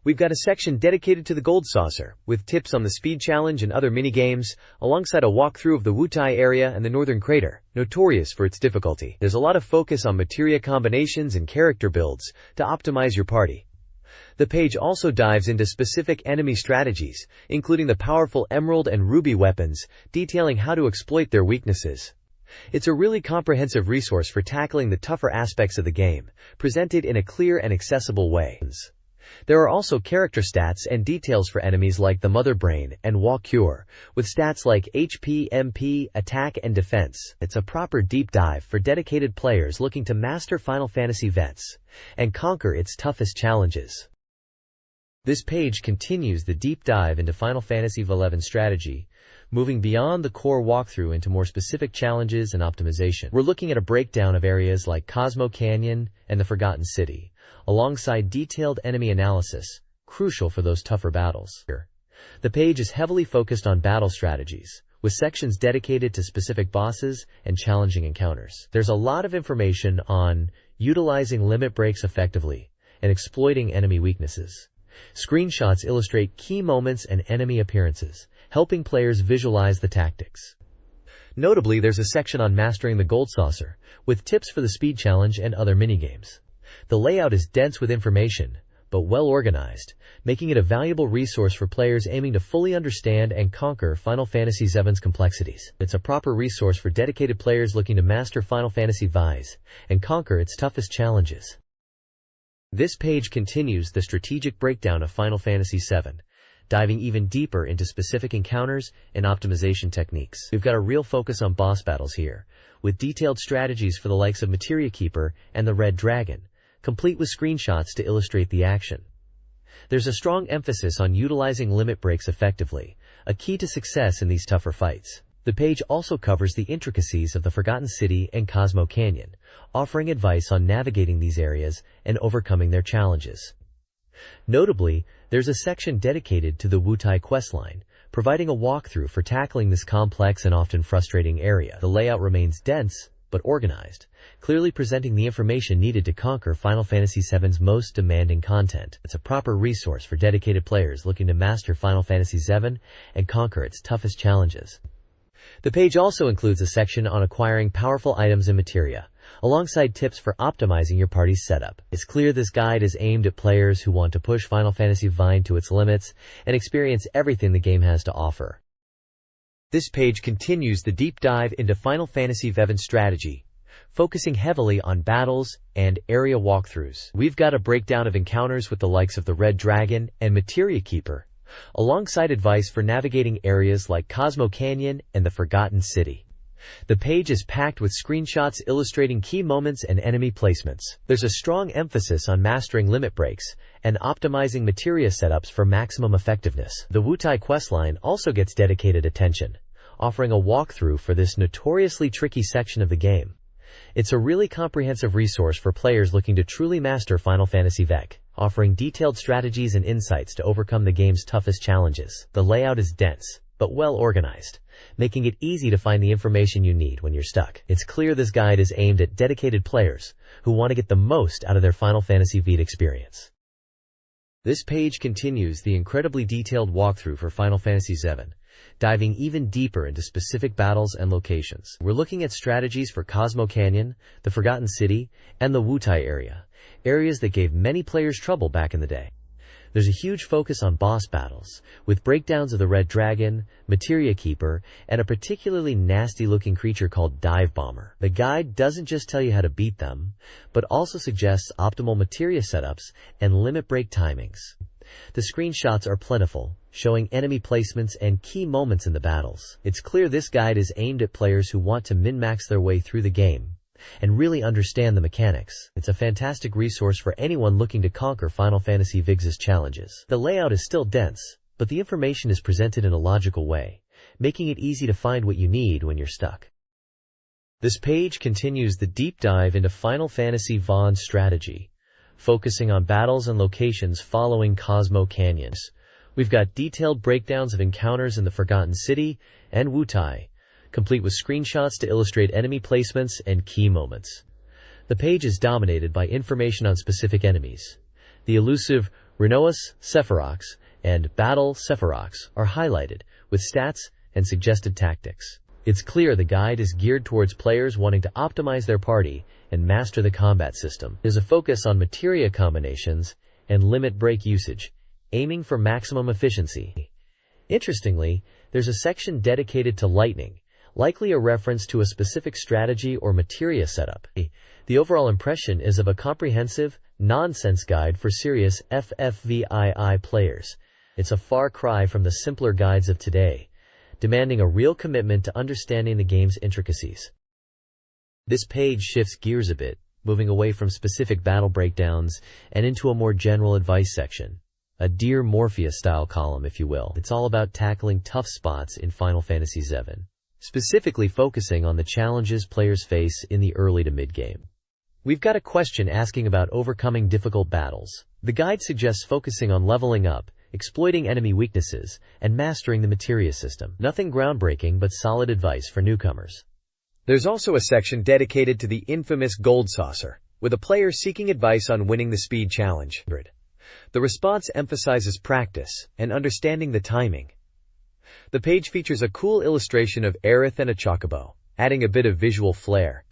We've got a section dedicated to the Gold Saucer, with tips on the speed challenge and other mini-games, alongside a walkthrough of the Wutai area and the Northern Crater, notorious for its difficulty. There's a lot of focus on materia combinations and character builds to optimize your party. The page also dives into specific enemy strategies, including the powerful emerald and ruby weapons, detailing how to exploit their weaknesses. It's a really comprehensive resource for tackling the tougher aspects of the game, presented in a clear and accessible way. There are also character stats and details for enemies like the Mother Brain and Wa Cure, with stats like HP, MP, attack and defense. It's a proper deep dive for dedicated players looking to master Final Fantasy VII and conquer its toughest challenges. This page continues the deep dive into Final Fantasy XI strategy, moving beyond the core walkthrough into more specific challenges and optimization. We're looking at a breakdown of areas like Cosmo Canyon and the Forgotten City, alongside detailed enemy analysis, crucial for those tougher battles. The page is heavily focused on battle strategies, with sections dedicated to specific bosses and challenging encounters. There's a lot of information on utilizing limit breaks effectively and exploiting enemy weaknesses. Screenshots illustrate key moments and enemy appearances, helping players visualize the tactics. Notably, there's a section on mastering the Gold Saucer, with tips for the speed challenge and other minigames. The layout is dense with information, but well organized, making it a valuable resource for players aiming to fully understand and conquer Final Fantasy VII's complexities. It's a proper resource for dedicated players looking to master Final Fantasy VII and conquer its toughest challenges. This page continues the strategic breakdown of Final Fantasy VII, diving even deeper into specific encounters and optimization techniques. We've got a real focus on boss battles here, with detailed strategies for the likes of Materia Keeper and the Red Dragon, complete with screenshots to illustrate the action. There's a strong emphasis on utilizing limit breaks effectively, a key to success in these tougher fights. The page also covers the intricacies of the Forgotten City and Cosmo Canyon, offering advice on navigating these areas and overcoming their challenges. Notably, there's a section dedicated to the Wutai questline, providing a walkthrough for tackling this complex and often frustrating area. The layout remains dense, but organized, clearly presenting the information needed to conquer Final Fantasy VII's most demanding content. It's a proper resource for dedicated players looking to master Final Fantasy VII and conquer its toughest challenges. The page also includes a section on acquiring powerful items and materia, alongside tips for optimizing your party's setup. It's clear this guide is aimed at players who want to push Final Fantasy VIII to its limits and experience everything the game has to offer. This page continues the deep dive into Final Fantasy VII strategy, focusing heavily on battles and area walkthroughs. We've got a breakdown of encounters with the likes of the Red Dragon and Materia Keeper, alongside advice for navigating areas like Cosmo Canyon and the Forgotten City. The page is packed with screenshots illustrating key moments and enemy placements. There's a strong emphasis on mastering limit breaks and optimizing materia setups for maximum effectiveness. The Wutai questline also gets dedicated attention, offering a walkthrough for this notoriously tricky section of the game. It's a really comprehensive resource for players looking to truly master Final Fantasy VIII, offering detailed strategies and insights to overcome the game's toughest challenges. The layout is dense, but well organized, making it easy to find the information you need when you're stuck. It's clear this guide is aimed at dedicated players who want to get the most out of their Final Fantasy VIII experience. This page continues the incredibly detailed walkthrough for Final Fantasy VII, diving even deeper into specific battles and locations. We're looking at strategies for Cosmo Canyon, the Forgotten City, and the Wutai area, areas that gave many players trouble back in the day. There's a huge focus on boss battles, with breakdowns of the Red Dragon, Materia Keeper, and a particularly nasty-looking creature called Dive Bomber. The guide doesn't just tell you how to beat them, but also suggests optimal materia setups and limit break timings. The screenshots are plentiful, showing enemy placements and key moments in the battles. It's clear this guide is aimed at players who want to min-max their way through the game and really understand the mechanics. It's a fantastic resource for anyone looking to conquer Final Fantasy VII's challenges. The layout is still dense, but the information is presented in a logical way, making it easy to find what you need when you're stuck. This page continues the deep dive into Final Fantasy VII strategy, focusing on battles and locations following Cosmo Canyons. We've got detailed breakdowns of encounters in the Forgotten City and Wutai, complete with screenshots to illustrate enemy placements and key moments. The page is dominated by information on specific enemies. The elusive Renoas Sephirox and Battle Sephirox are highlighted, with stats and suggested tactics. It's clear the guide is geared towards players wanting to optimize their party and master the combat system. There's a focus on materia combinations and limit break usage, aiming for maximum efficiency. Interestingly, there's a section dedicated to lightning, likely a reference to a specific strategy or materia setup. The overall impression is of a comprehensive, nonsense guide for serious FFVII players. It's a far cry from the simpler guides of today, demanding a real commitment to understanding the game's intricacies. This page shifts gears a bit, moving away from specific battle breakdowns and into a more general advice section. A Dear Morpheus-style column, if you will. It's all about tackling tough spots in Final Fantasy VII, specifically focusing on the challenges players face in the early to mid-game. We've got a question asking about overcoming difficult battles. The guide suggests focusing on leveling up, exploiting enemy weaknesses, and mastering the materia system. Nothing groundbreaking, but solid advice for newcomers. There's also a section dedicated to the infamous Gold Saucer, with a player seeking advice on winning the speed challenge. The response emphasizes practice and understanding the timing. The page features a cool illustration of Aerith and a chocobo, adding a bit of visual flair.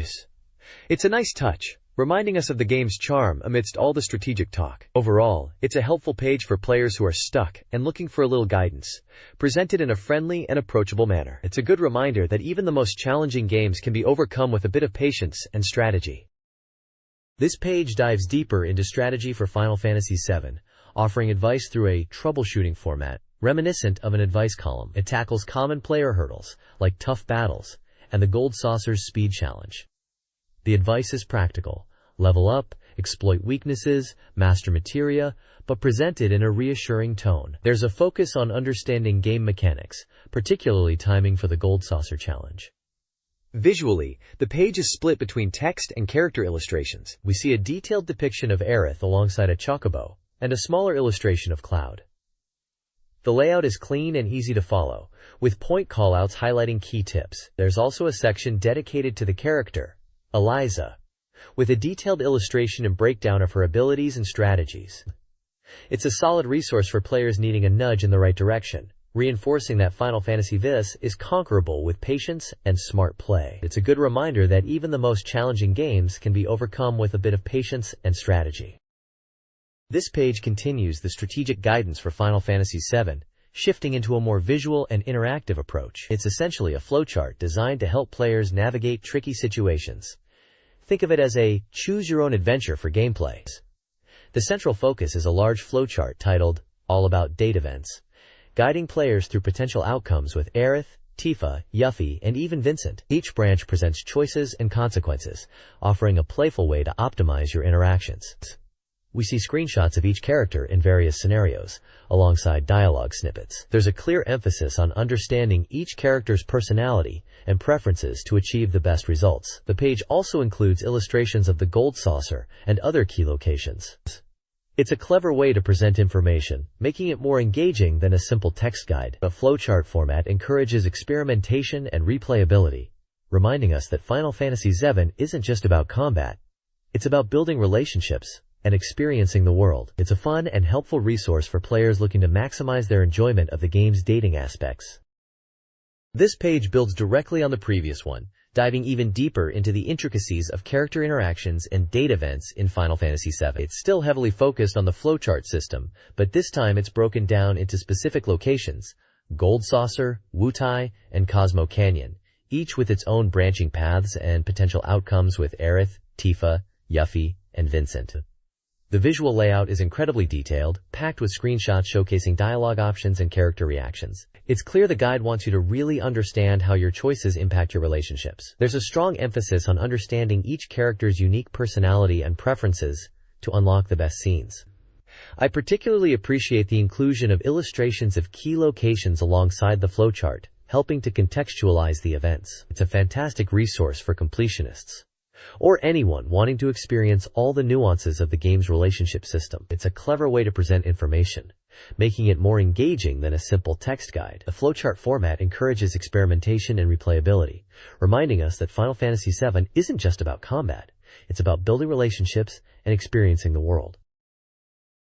It's a nice touch, reminding us of the game's charm amidst all the strategic talk. Overall, it's a helpful page for players who are stuck and looking for a little guidance, presented in a friendly and approachable manner. It's a good reminder that even the most challenging games can be overcome with a bit of patience and strategy. This page dives deeper into strategy for Final Fantasy VII, offering advice through a troubleshooting format, reminiscent of an advice column. It tackles common player hurdles, like tough battles, and the Gold Saucer's speed challenge. The advice is practical: level up, exploit weaknesses, master materia, but presented in a reassuring tone. There's a focus on understanding game mechanics, particularly timing for the Gold Saucer challenge. Visually, the page is split between text and character illustrations. We see a detailed depiction of Aerith alongside a chocobo, and a smaller illustration of Cloud. The layout is clean and easy to follow, with point callouts highlighting key tips. There's also a section dedicated to the character, Eliza, with a detailed illustration and breakdown of her abilities and strategies. It's a solid resource for players needing a nudge in the right direction, reinforcing that Final Fantasy VII is conquerable with patience and smart play. It's a good reminder that even the most challenging games can be overcome with a bit of patience and strategy. This page continues the strategic guidance for Final Fantasy VII, shifting into a more visual and interactive approach. It's essentially a flowchart designed to help players navigate tricky situations. Think of it as a choose-your-own-adventure for gameplay. The central focus is a large flowchart titled All About Date Events, guiding players through potential outcomes with Aerith, Tifa, Yuffie, and even Vincent. Each branch presents choices and consequences, offering a playful way to optimize your interactions. We see screenshots of each character in various scenarios, alongside dialogue snippets. There's a clear emphasis on understanding each character's personality and preferences to achieve the best results. The page also includes illustrations of the Gold Saucer and other key locations. It's a clever way to present information, making it more engaging than a simple text guide. The flowchart format encourages experimentation and replayability, reminding us that Final Fantasy VII isn't just about combat. It's about building relationships and experiencing the world. It's a fun and helpful resource for players looking to maximize their enjoyment of the game's dating aspects. This page builds directly on the previous one, diving even deeper into the intricacies of character interactions and date events in Final Fantasy VII. It's still heavily focused on the flowchart system, but this time it's broken down into specific locations: Gold Saucer, Wutai, and Cosmo Canyon, each with its own branching paths and potential outcomes with Aerith, Tifa, Yuffie, and Vincent. The visual layout is incredibly detailed, packed with screenshots showcasing dialogue options and character reactions. It's clear the guide wants you to really understand how your choices impact your relationships. There's a strong emphasis on understanding each character's unique personality and preferences to unlock the best scenes. I particularly appreciate the inclusion of illustrations of key locations alongside the flowchart, helping to contextualize the events. It's a fantastic resource for completionists, or anyone wanting to experience all the nuances of the game's relationship system. It's a clever way to present information, making it more engaging than a simple text guide. The flowchart format encourages experimentation and replayability, reminding us that Final Fantasy VII isn't just about combat. It's about building relationships and experiencing the world.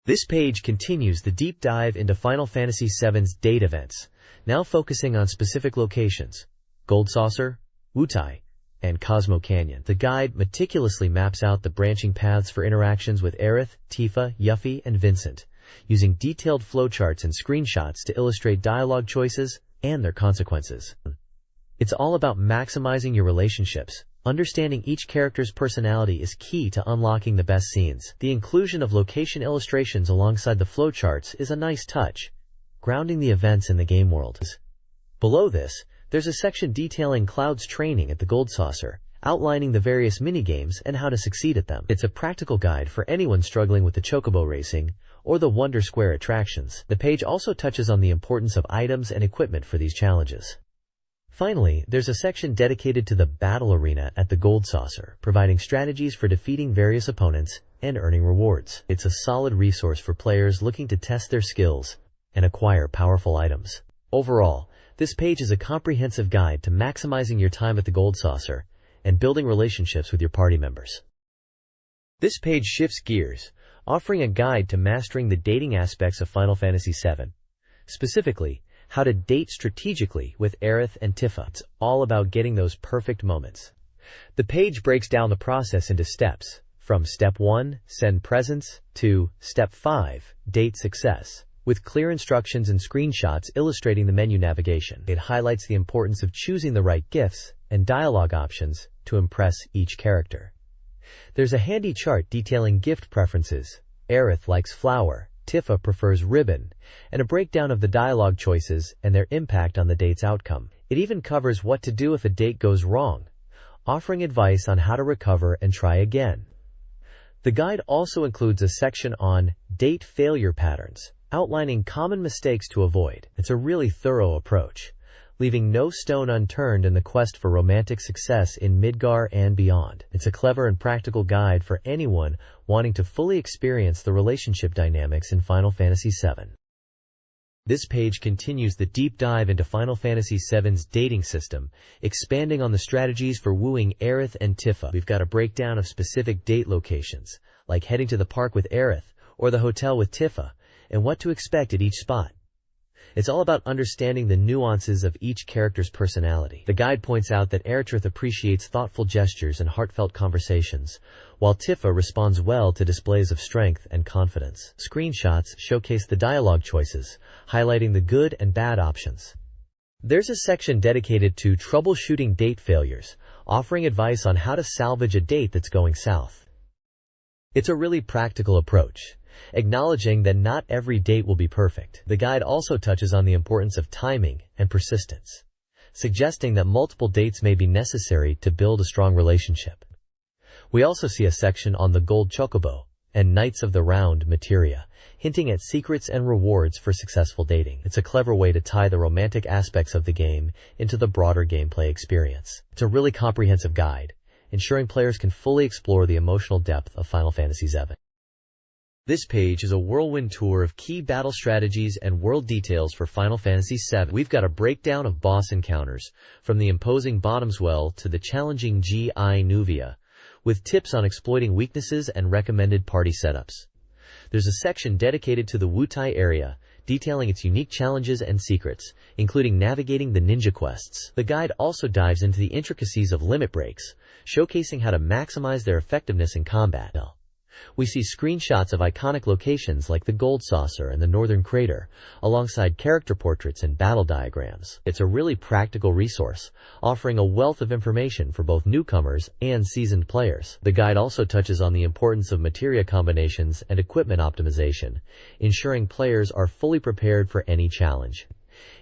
This page continues the deep dive into Final Fantasy VII's date events, now focusing on specific locations: Gold Saucer, Wutai, and Cosmo Canyon. The guide meticulously maps out the branching paths for interactions with Aerith, Tifa, Yuffie, and Vincent, using detailed flowcharts and screenshots to illustrate dialogue choices and their consequences. It's all about maximizing your relationships. Understanding each character's personality is key to unlocking the best scenes. The inclusion of location illustrations alongside the flowcharts is a nice touch, grounding the events in the game world. Below this, there's a section detailing Cloud's training at the Gold Saucer, outlining the various minigames and how to succeed at them. It's a practical guide for anyone struggling with the chocobo racing or the Wonder Square attractions. The page also touches on the importance of items and equipment for these challenges. Finally, there's a section dedicated to the battle arena at the Gold Saucer, providing strategies for defeating various opponents and earning rewards. It's a solid resource for players looking to test their skills and acquire powerful items. Overall, this page is a comprehensive guide to maximizing your time at the Gold Saucer and building relationships with your party members. This page shifts gears, offering a guide to mastering the dating aspects of Final Fantasy VII. Specifically, how to date strategically with Aerith and Tifa. It's all about getting those perfect moments. The page breaks down the process into steps, from Step 1, send presents, to Step 5, date success, with clear instructions and screenshots illustrating the menu navigation. It highlights the importance of choosing the right gifts and dialogue options to impress each character. There's a handy chart detailing gift preferences. Aerith likes flower, Tifa prefers ribbon, and a breakdown of the dialogue choices and their impact on the date's outcome. It even covers what to do if a date goes wrong, offering advice on how to recover and try again. The guide also includes a section on date failure patterns, outlining common mistakes to avoid. It's a really thorough approach, leaving no stone unturned in the quest for romantic success in Midgar and beyond. It's a clever and practical guide for anyone wanting to fully experience the relationship dynamics in Final Fantasy VII. This page continues the deep dive into Final Fantasy VII's dating system, expanding on the strategies for wooing Aerith and Tifa. We've got a breakdown of specific date locations, like heading to the park with Aerith or the hotel with Tifa, and what to expect at each spot. It's all about understanding the nuances of each character's personality. The guide points out that Aerith appreciates thoughtful gestures and heartfelt conversations, while Tifa responds well to displays of strength and confidence. Screenshots showcase the dialogue choices, highlighting the good and bad options. There's a section dedicated to troubleshooting date failures, offering advice on how to salvage a date that's going south. It's a really practical approach, acknowledging that not every date will be perfect. The guide also touches on the importance of timing and persistence, suggesting that multiple dates may be necessary to build a strong relationship. We also see a section on the Gold Chocobo and Knights of the Round materia, hinting at secrets and rewards for successful dating. It's a clever way to tie the romantic aspects of the game into the broader gameplay experience. It's a really comprehensive guide, ensuring players can fully explore the emotional depth of Final Fantasy VII. This page is a whirlwind tour of key battle strategies and world details for Final Fantasy VII. We've got a breakdown of boss encounters, from the imposing Bottomswell to the challenging Gi Nuvia, with tips on exploiting weaknesses and recommended party setups. There's a section dedicated to the Wutai area, detailing its unique challenges and secrets, including navigating the ninja quests. The guide also dives into the intricacies of limit breaks, showcasing how to maximize their effectiveness in combat. We see screenshots of iconic locations like the Gold Saucer and the Northern Crater, alongside character portraits and battle diagrams. It's a really practical resource, offering a wealth of information for both newcomers and seasoned players. The guide also touches on the importance of materia combinations and equipment optimization, ensuring players are fully prepared for any challenge.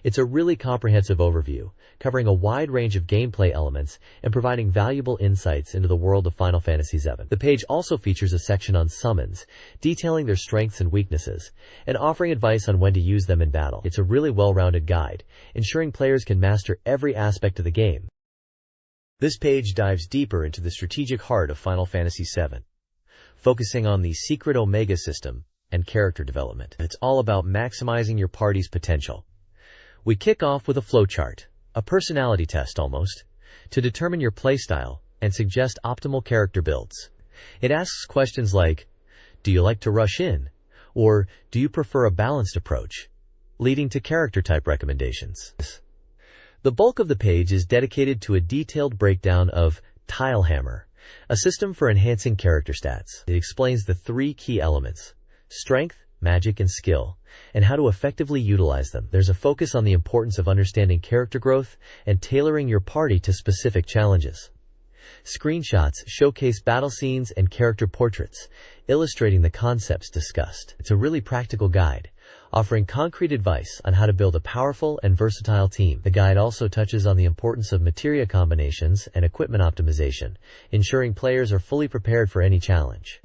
It's a really comprehensive overview, covering a wide range of gameplay elements and providing valuable insights into the world of Final Fantasy VII. The page also features a section on summons, detailing their strengths and weaknesses, and offering advice on when to use them in battle. It's a really well-rounded guide, ensuring players can master every aspect of the game. This page dives deeper into the strategic heart of Final Fantasy VII, focusing on the secret Omega system and character development. It's all about maximizing your party's potential. We kick off with a flowchart, a personality test almost, to determine your playstyle and suggest optimal character builds. It asks questions like, do you like to rush in? Or do you prefer a balanced approach? Leading to character type recommendations. The bulk of the page is dedicated to a detailed breakdown of Tilehammer, a system for enhancing character stats. It explains the 3 key elements: strength, magic, and skill, and how to effectively utilize them. There's a focus on the importance of understanding character growth and tailoring your party to specific challenges. Screenshots showcase battle scenes and character portraits, illustrating the concepts discussed. It's a really practical guide, offering concrete advice on how to build a powerful and versatile team. The guide also touches on the importance of materia combinations and equipment optimization, ensuring players are fully prepared for any challenge.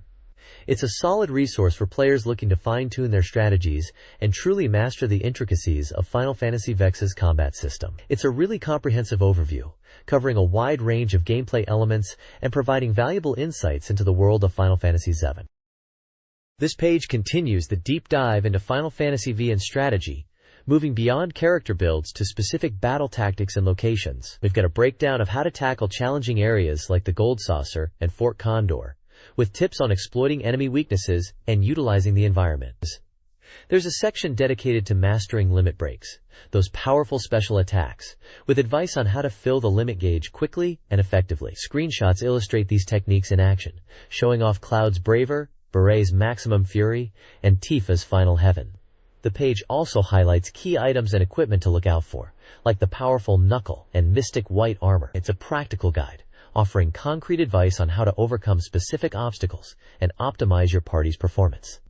It's a solid resource for players looking to fine-tune their strategies and truly master the intricacies of Final Fantasy VII's combat system. It's a really comprehensive overview, covering a wide range of gameplay elements and providing valuable insights into the world of Final Fantasy VII. This page continues the deep dive into Final Fantasy VII strategy, moving beyond character builds to specific battle tactics and locations. We've got a breakdown of how to tackle challenging areas like the Gold Saucer and Fort Condor, with tips on exploiting enemy weaknesses and utilizing the environment. There's a section dedicated to mastering limit breaks, those powerful special attacks, with advice on how to fill the limit gauge quickly and effectively. Screenshots illustrate these techniques in action, showing off Cloud's Braver, Beret's Maximum Fury, and Tifa's Final Heaven. The page also highlights key items and equipment to look out for, like the powerful Knuckle and Mystic White Armor. It's a practical guide, offering concrete advice on how to overcome specific obstacles and optimize your party's performance.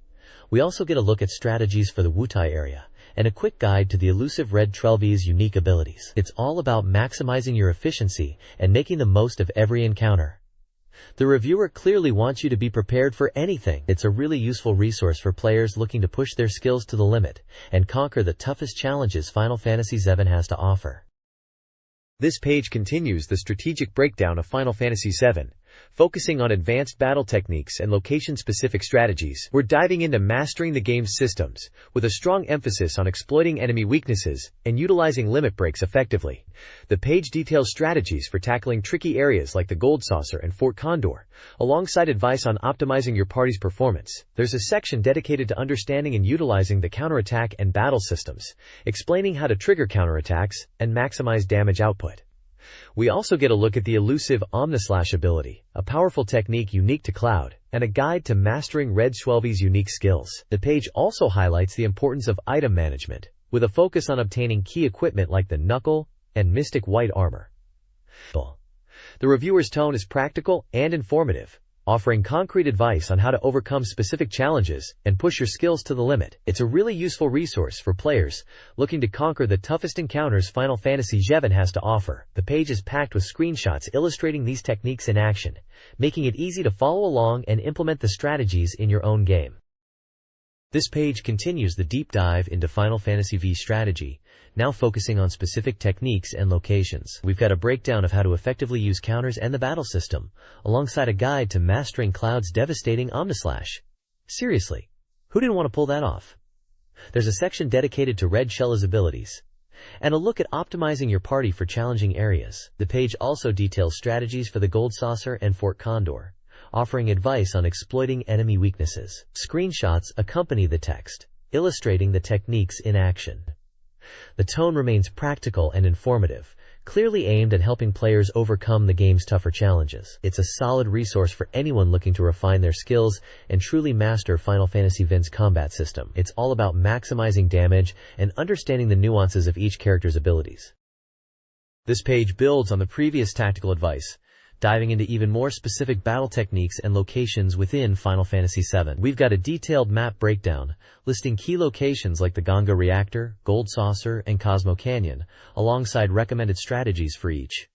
We also get a look at strategies for the Wutai area and a quick guide to the elusive Red Trelvi's unique abilities. It's all about maximizing your efficiency and making the most of every encounter. The reviewer clearly wants you to be prepared for anything. It's a really useful resource for players looking to push their skills to the limit and conquer the toughest challenges Final Fantasy VII has to offer. This page continues the strategic breakdown of Final Fantasy VII, focusing on advanced battle techniques and location-specific strategies. We're diving into mastering the game's systems, with a strong emphasis on exploiting enemy weaknesses and utilizing limit breaks effectively. The page details strategies for tackling tricky areas like the Gold Saucer and Fort Condor, alongside advice on optimizing your party's performance. There's a section dedicated to understanding and utilizing the counterattack and battle systems, explaining how to trigger counterattacks and maximize damage output. We also get a look at the elusive Omnislash ability, a powerful technique unique to Cloud, and a guide to mastering Red Trelvi's unique skills. The page also highlights the importance of item management, with a focus on obtaining key equipment like the Knuckle and Mystic White Armor. The reviewer's tone is practical and informative, offering concrete advice on how to overcome specific challenges and push your skills to the limit. It's a really useful resource for players looking to conquer the toughest encounters Final Fantasy VII has to offer. The page is packed with screenshots illustrating these techniques in action, making it easy to follow along and implement the strategies in your own game. This page continues the deep dive into Final Fantasy VII strategy, now focusing on specific techniques and locations. We've got a breakdown of how to effectively use counters and the battle system, alongside a guide to mastering Cloud's devastating Omnislash. Seriously, who didn't want to pull that off? There's a section dedicated to Red Trelvi's abilities, and a look at optimizing your party for challenging areas. The page also details strategies for the Gold Saucer and Fort Condor, offering advice on exploiting enemy weaknesses. Screenshots accompany the text, illustrating the techniques in action. The tone remains practical and informative, clearly aimed at helping players overcome the game's tougher challenges. It's a solid resource for anyone looking to refine their skills and truly master Final Fantasy VII's combat system. It's all about maximizing damage and understanding the nuances of each character's abilities. This page builds on the previous tactical advice, diving into even more specific battle techniques and locations within Final Fantasy VII. We've got a detailed map breakdown, listing key locations like the Ganga Reactor, Gold Saucer, and Cosmo Canyon, alongside recommended strategies for each.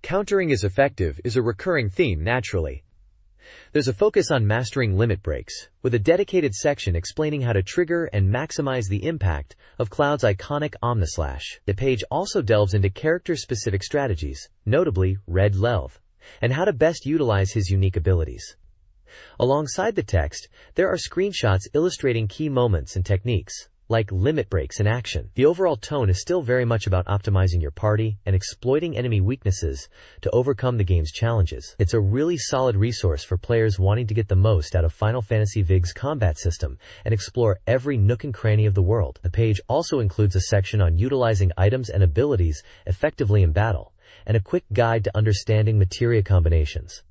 Countering is effective is a recurring theme naturally. There's a focus on mastering limit breaks, with a dedicated section explaining how to trigger and maximize the impact of Cloud's iconic Omnislash. The page also delves into character-specific strategies, notably Red Trelvi, and how to best utilize his unique abilities. Alongside the text, there are screenshots illustrating key moments and techniques, like limit breaks in action. The overall tone is still very much about optimizing your party and exploiting enemy weaknesses to overcome the game's challenges. It's a really solid resource for players wanting to get the most out of Final Fantasy VII's combat system and explore every nook and cranny of the world. The page also includes a section on utilizing items and abilities effectively in battle, and a quick guide to understanding materia combinations.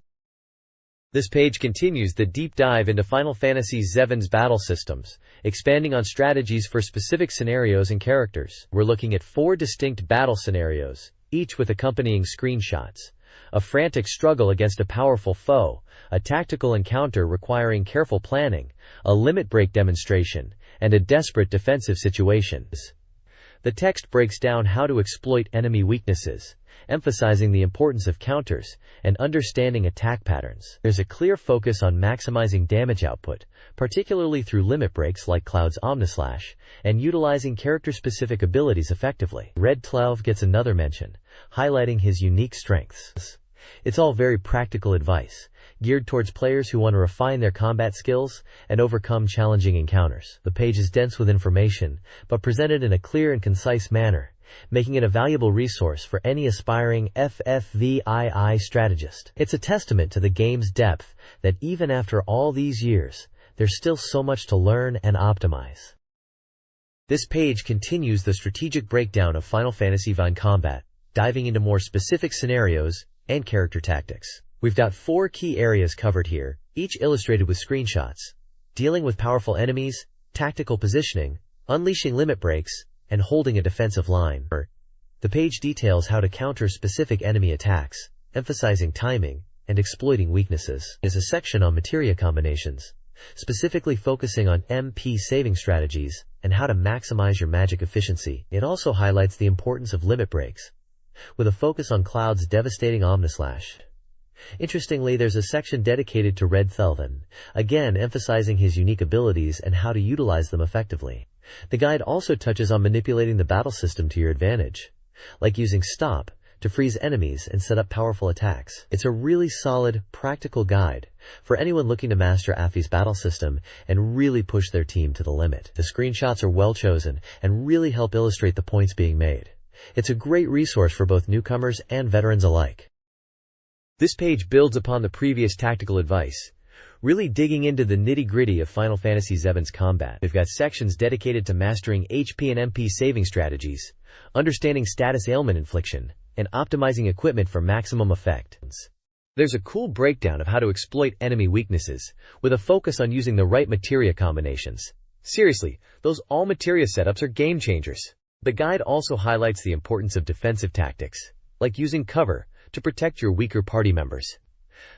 This page continues the deep dive into Final Fantasy VII's battle systems, expanding on strategies for specific scenarios and characters. We're looking at 4 distinct battle scenarios, each with accompanying screenshots. A frantic struggle against a powerful foe, a tactical encounter requiring careful planning, a limit break demonstration, and a desperate defensive situation. The text breaks down how to exploit enemy weaknesses, emphasizing the importance of counters and understanding attack patterns. There's a clear focus on maximizing damage output, particularly through limit breaks like Cloud's Omnislash, and utilizing character-specific abilities effectively. Red 12 gets another mention, highlighting his unique strengths. It's all very practical advice, geared towards players who want to refine their combat skills and overcome challenging encounters. The page is dense with information, but presented in a clear and concise manner, making it a valuable resource for any aspiring FFVII strategist. It's a testament to the game's depth that even after all these years, there's still so much to learn and optimize. This page continues the strategic breakdown of Final Fantasy VII combat, diving into more specific scenarios and character tactics. We've got 4 key areas covered here, each illustrated with screenshots, dealing with powerful enemies, tactical positioning, unleashing limit breaks, and holding a defensive line. The page details how to counter specific enemy attacks, emphasizing timing and exploiting weaknesses. There's a section on materia combinations, specifically focusing on MP saving strategies and how to maximize your magic efficiency. It also highlights the importance of limit breaks, with a focus on Cloud's devastating Omnislash. Interestingly, there's a section dedicated to Red Thelvan, again emphasizing his unique abilities and how to utilize them effectively. The guide also touches on manipulating the battle system to your advantage, like using stop to freeze enemies and set up powerful attacks. It's a really solid, practical guide for anyone looking to master Afi's battle system and really push their team to the limit. The screenshots are well chosen and really help illustrate the points being made. It's a great resource for both newcomers and veterans alike. This page builds upon the previous tactical advice, really digging into the nitty-gritty of Final Fantasy VII's combat. We've got sections dedicated to mastering HP and MP saving strategies, understanding status ailment infliction, and optimizing equipment for maximum effect. There's a cool breakdown of how to exploit enemy weaknesses, with a focus on using the right materia combinations. Seriously, those all materia setups are game changers. The guide also highlights the importance of defensive tactics, like using cover to protect your weaker party members.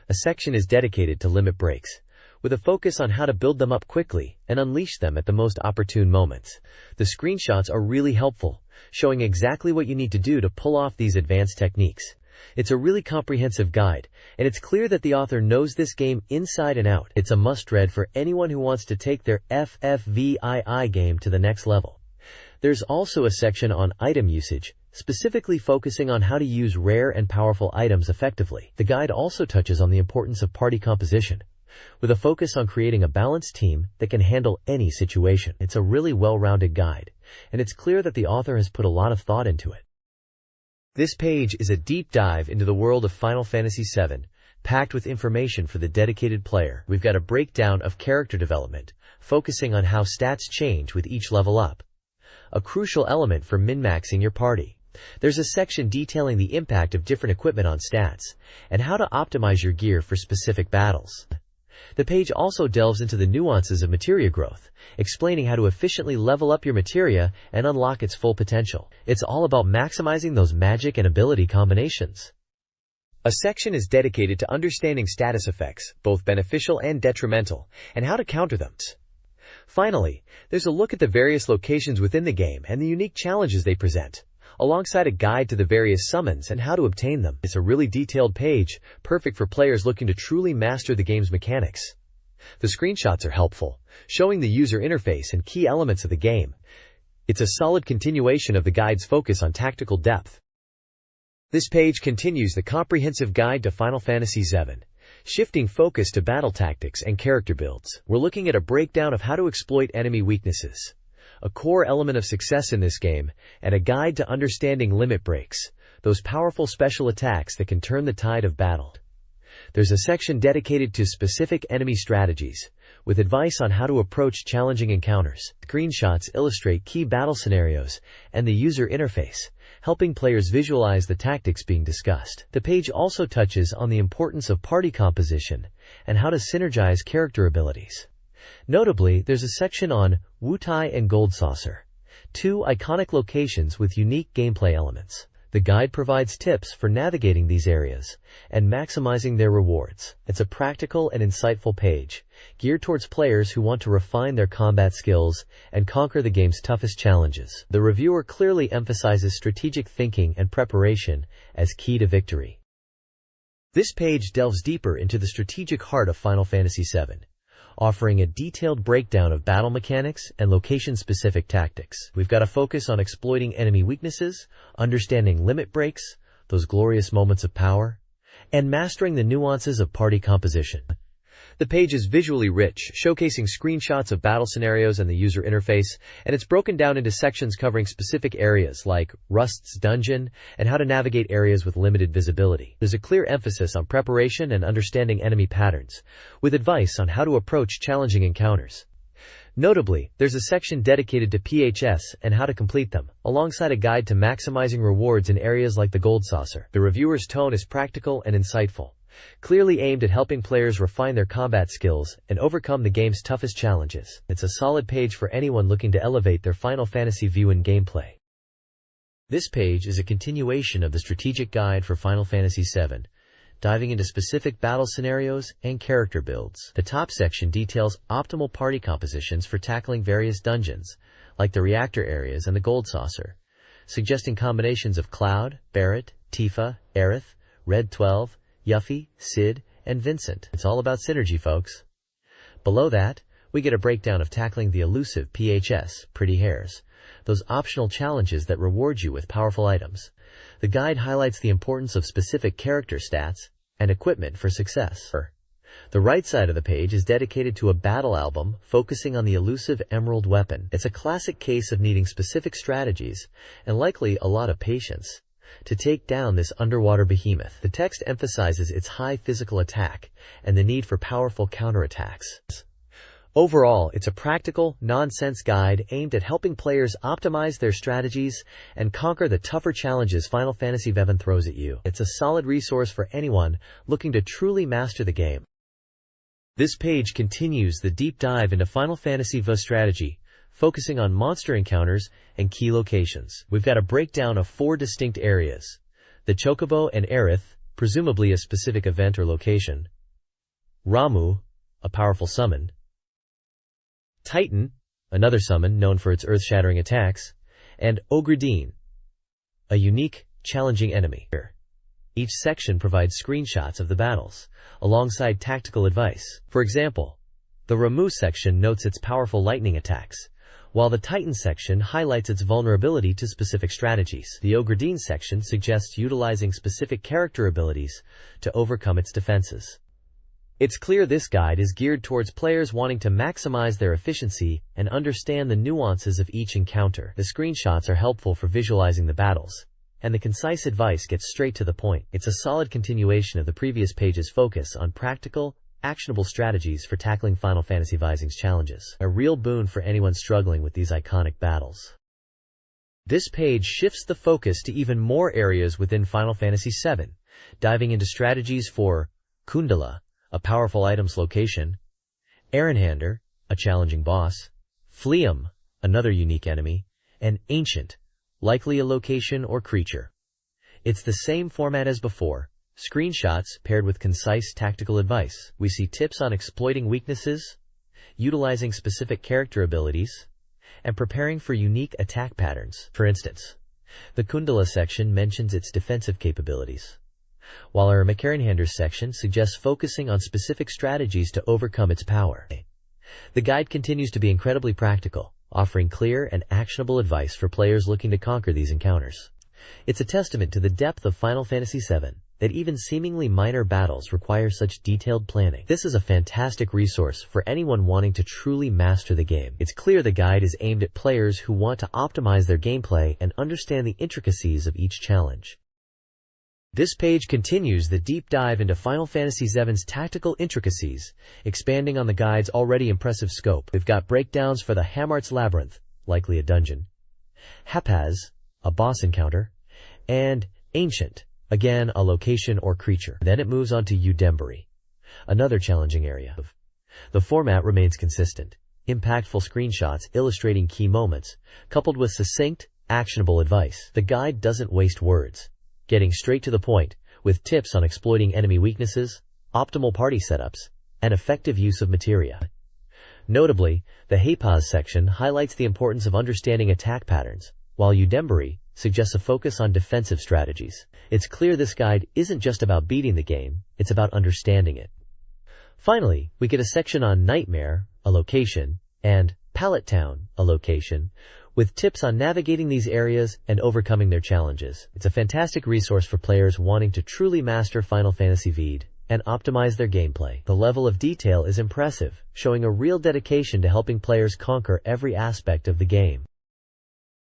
A section is dedicated to limit breaks, with a focus on how to build them up quickly and unleash them at the most opportune moments. The screenshots are really helpful, showing exactly what you need to do to pull off these advanced techniques. It's a really comprehensive guide, and it's clear that the author knows this game inside and out. It's a must-read for anyone who wants to take their FFVII game to the next level. There's also a section on item usage, specifically focusing on how to use rare and powerful items effectively. The guide also touches on the importance of party composition, with a focus on creating a balanced team that can handle any situation. It's a really well-rounded guide, and it's clear that the author has put a lot of thought into it. This page is a deep dive into the world of Final Fantasy VII, packed with information for the dedicated player. We've got a breakdown of character development, focusing on how stats change with each level up, a crucial element for min-maxing your party. There's a section detailing the impact of different equipment on stats, and how to optimize your gear for specific battles. The page also delves into the nuances of materia growth, explaining how to efficiently level up your materia and unlock its full potential. It's all about maximizing those magic and ability combinations. A section is dedicated to understanding status effects, both beneficial and detrimental, and how to counter them. Finally, there's a look at the various locations within the game and the unique challenges they present, alongside a guide to the various summons and how to obtain them. It's a really detailed page, perfect for players looking to truly master the game's mechanics. The screenshots are helpful, showing the user interface and key elements of the game. It's a solid continuation of the guide's focus on tactical depth. This page continues the comprehensive guide to Final Fantasy VII, shifting focus to battle tactics and character builds. We're looking at a breakdown of how to exploit enemy weaknesses, a core element of success in this game, and a guide to understanding limit breaks, those powerful special attacks that can turn the tide of battle. There's a section dedicated to specific enemy strategies, with advice on how to approach challenging encounters. Screenshots illustrate key battle scenarios and the user interface, helping players visualize the tactics being discussed. The page also touches on the importance of party composition and how to synergize character abilities. Notably, there's a section on Wutai and Gold Saucer, two iconic locations with unique gameplay elements. The guide provides tips for navigating these areas and maximizing their rewards. It's a practical and insightful page, geared towards players who want to refine their combat skills and conquer the game's toughest challenges. The reviewer clearly emphasizes strategic thinking and preparation as key to victory. This page delves deeper into the strategic heart of Final Fantasy VII, offering a detailed breakdown of battle mechanics and location-specific tactics. We've got to focus on exploiting enemy weaknesses, understanding limit breaks, those glorious moments of power, and mastering the nuances of party composition. The page is visually rich, showcasing screenshots of battle scenarios and the user interface, and it's broken down into sections covering specific areas like Rust's dungeon and how to navigate areas with limited visibility. There's a clear emphasis on preparation and understanding enemy patterns, with advice on how to approach challenging encounters. Notably, there's a section dedicated to PHS and how to complete them, alongside a guide to maximizing rewards in areas like the Gold Saucer. The reviewer's tone is practical and insightful, clearly aimed at helping players refine their combat skills and overcome the game's toughest challenges. It's a solid page for anyone looking to elevate their Final Fantasy VII gameplay. This page is a continuation of the strategic guide for Final Fantasy VII, diving into specific battle scenarios and character builds. The top section details optimal party compositions for tackling various dungeons, like the reactor areas and the Gold Saucer, suggesting combinations of Cloud, Barret, Tifa, Aerith, Red 12, Yuffie, Cid, and Vincent. It's all about synergy, folks. Below that, we get a breakdown of tackling the elusive PHS, Pretty Hairs, those optional challenges that reward you with powerful items. The guide highlights the importance of specific character stats and equipment for success. The right side of the page is dedicated to a battle album focusing on the elusive Emerald weapon. It's a classic case of needing specific strategies and likely a lot of patience to take down this underwater behemoth. The text emphasizes its high physical attack and the need for powerful counterattacks. Overall, it's a practical, nonsense guide aimed at helping players optimize their strategies and conquer the tougher challenges Final Fantasy VII throws at you. It's a solid resource for anyone looking to truly master the game. This page continues the deep dive into Final Fantasy VII strategy, focusing on monster encounters and key locations. We've got a breakdown of 4 distinct areas: the Chocobo and Aerith, presumably a specific event or location; Ramuh, a powerful summon; Titan, another summon known for its earth-shattering attacks; and Ogredine, a unique, challenging enemy. Each section provides screenshots of the battles, alongside tactical advice. For example, the Ramuh section notes its powerful lightning attacks, while the Titan section highlights its vulnerability to specific strategies. The Ogredine section suggests utilizing specific character abilities to overcome its defenses. It's clear this guide is geared towards players wanting to maximize their efficiency and understand the nuances of each encounter. The screenshots are helpful for visualizing the battles, and the concise advice gets straight to the point. It's a solid continuation of the previous page's focus on practical, actionable strategies for tackling Final Fantasy VII's challenges. A real boon for anyone struggling with these iconic battles. This page shifts the focus to even more areas within Final Fantasy VII, diving into strategies for Kundala, a powerful item's location; Aaronhander, a challenging boss; Fleam, another unique enemy; and Ancient, likely a location or creature. It's the same format as before. Screenshots paired with concise tactical advice. We see tips on exploiting weaknesses, utilizing specific character abilities, and preparing for unique attack patterns. For instance, the Kundala section mentions its defensive capabilities, while our Aaronhander section suggests focusing on specific strategies to overcome its power. The guide continues to be incredibly practical, offering clear and actionable advice for players looking to conquer these encounters. It's a testament to the depth of Final Fantasy VII that even seemingly minor battles require such detailed planning. This is a fantastic resource for anyone wanting to truly master the game. It's clear the guide is aimed at players who want to optimize their gameplay and understand the intricacies of each challenge. This page continues the deep dive into Final Fantasy VII's tactical intricacies, expanding on the guide's already impressive scope. We've got breakdowns for the Hamart's Labyrinth, likely a dungeon; Hapaz, a boss encounter; and Ancient, again a location or creature. Then it moves on to Udembari, another challenging area. The format remains consistent. Impactful screenshots illustrating key moments, coupled with succinct, actionable advice. The guide doesn't waste words, getting straight to the point, with tips on exploiting enemy weaknesses, optimal party setups, and effective use of materia. Notably, the Hepaz section highlights the importance of understanding attack patterns, while Udembari suggests a focus on defensive strategies. It's clear this guide isn't just about beating the game, it's about understanding it. Finally, we get a section on Nightmare, a location, and Pallet Town, a location, with tips on navigating these areas and overcoming their challenges. It's a fantastic resource for players wanting to truly master Final Fantasy VII and optimize their gameplay. The level of detail is impressive, showing a real dedication to helping players conquer every aspect of the game.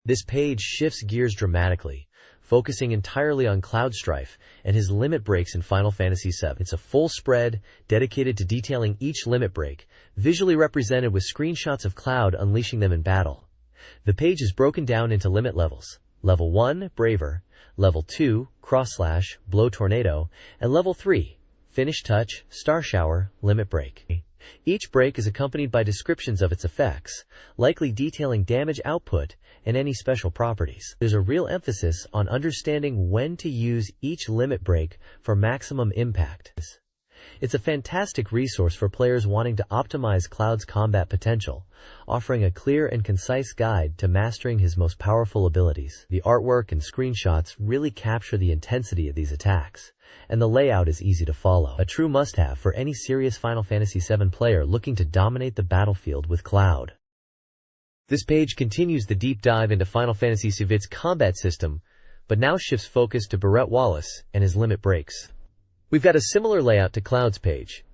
This page shifts gears dramatically, focusing entirely on Cloud Strife and his limit breaks in Final Fantasy VII. It's a full spread dedicated to detailing each limit break, visually represented with screenshots of Cloud unleashing them in battle. The page is broken down into limit levels. Level 1, Braver, Level 2, Cross Slash, Blow Tornado, and Level 3, Finish Touch, Star Shower, Limit Break. Each break is accompanied by descriptions of its effects, likely detailing damage output and any special properties. There's a real emphasis on understanding when to use each limit break for maximum impact. It's a fantastic resource for players wanting to optimize Cloud's combat potential, offering a clear and concise guide to mastering his most powerful abilities. The artwork and screenshots really capture the intensity of these attacks, and the layout is easy to follow. A true must-have for any serious Final Fantasy VII player looking to dominate the battlefield with Cloud. This page continues the deep dive into Final Fantasy VII's combat system, but now shifts focus to Barrett Wallace and his limit breaks. We've got a similar layout to Cloud's page,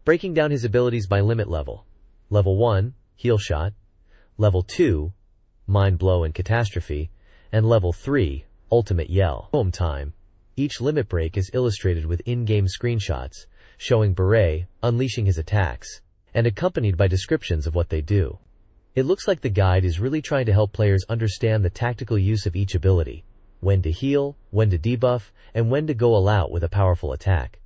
breaking down his abilities by limit level. Level 1, Heal Shot, Level 2, Mind Blow and Catastrophe, and Level 3, Ultimate Yell. Home time. Each limit break is illustrated with in-game screenshots, showing Barret unleashing his attacks, and accompanied by descriptions of what they do. It looks like the guide is really trying to help players understand the tactical use of each ability, when to heal, when to debuff, and when to go all out with a powerful attack.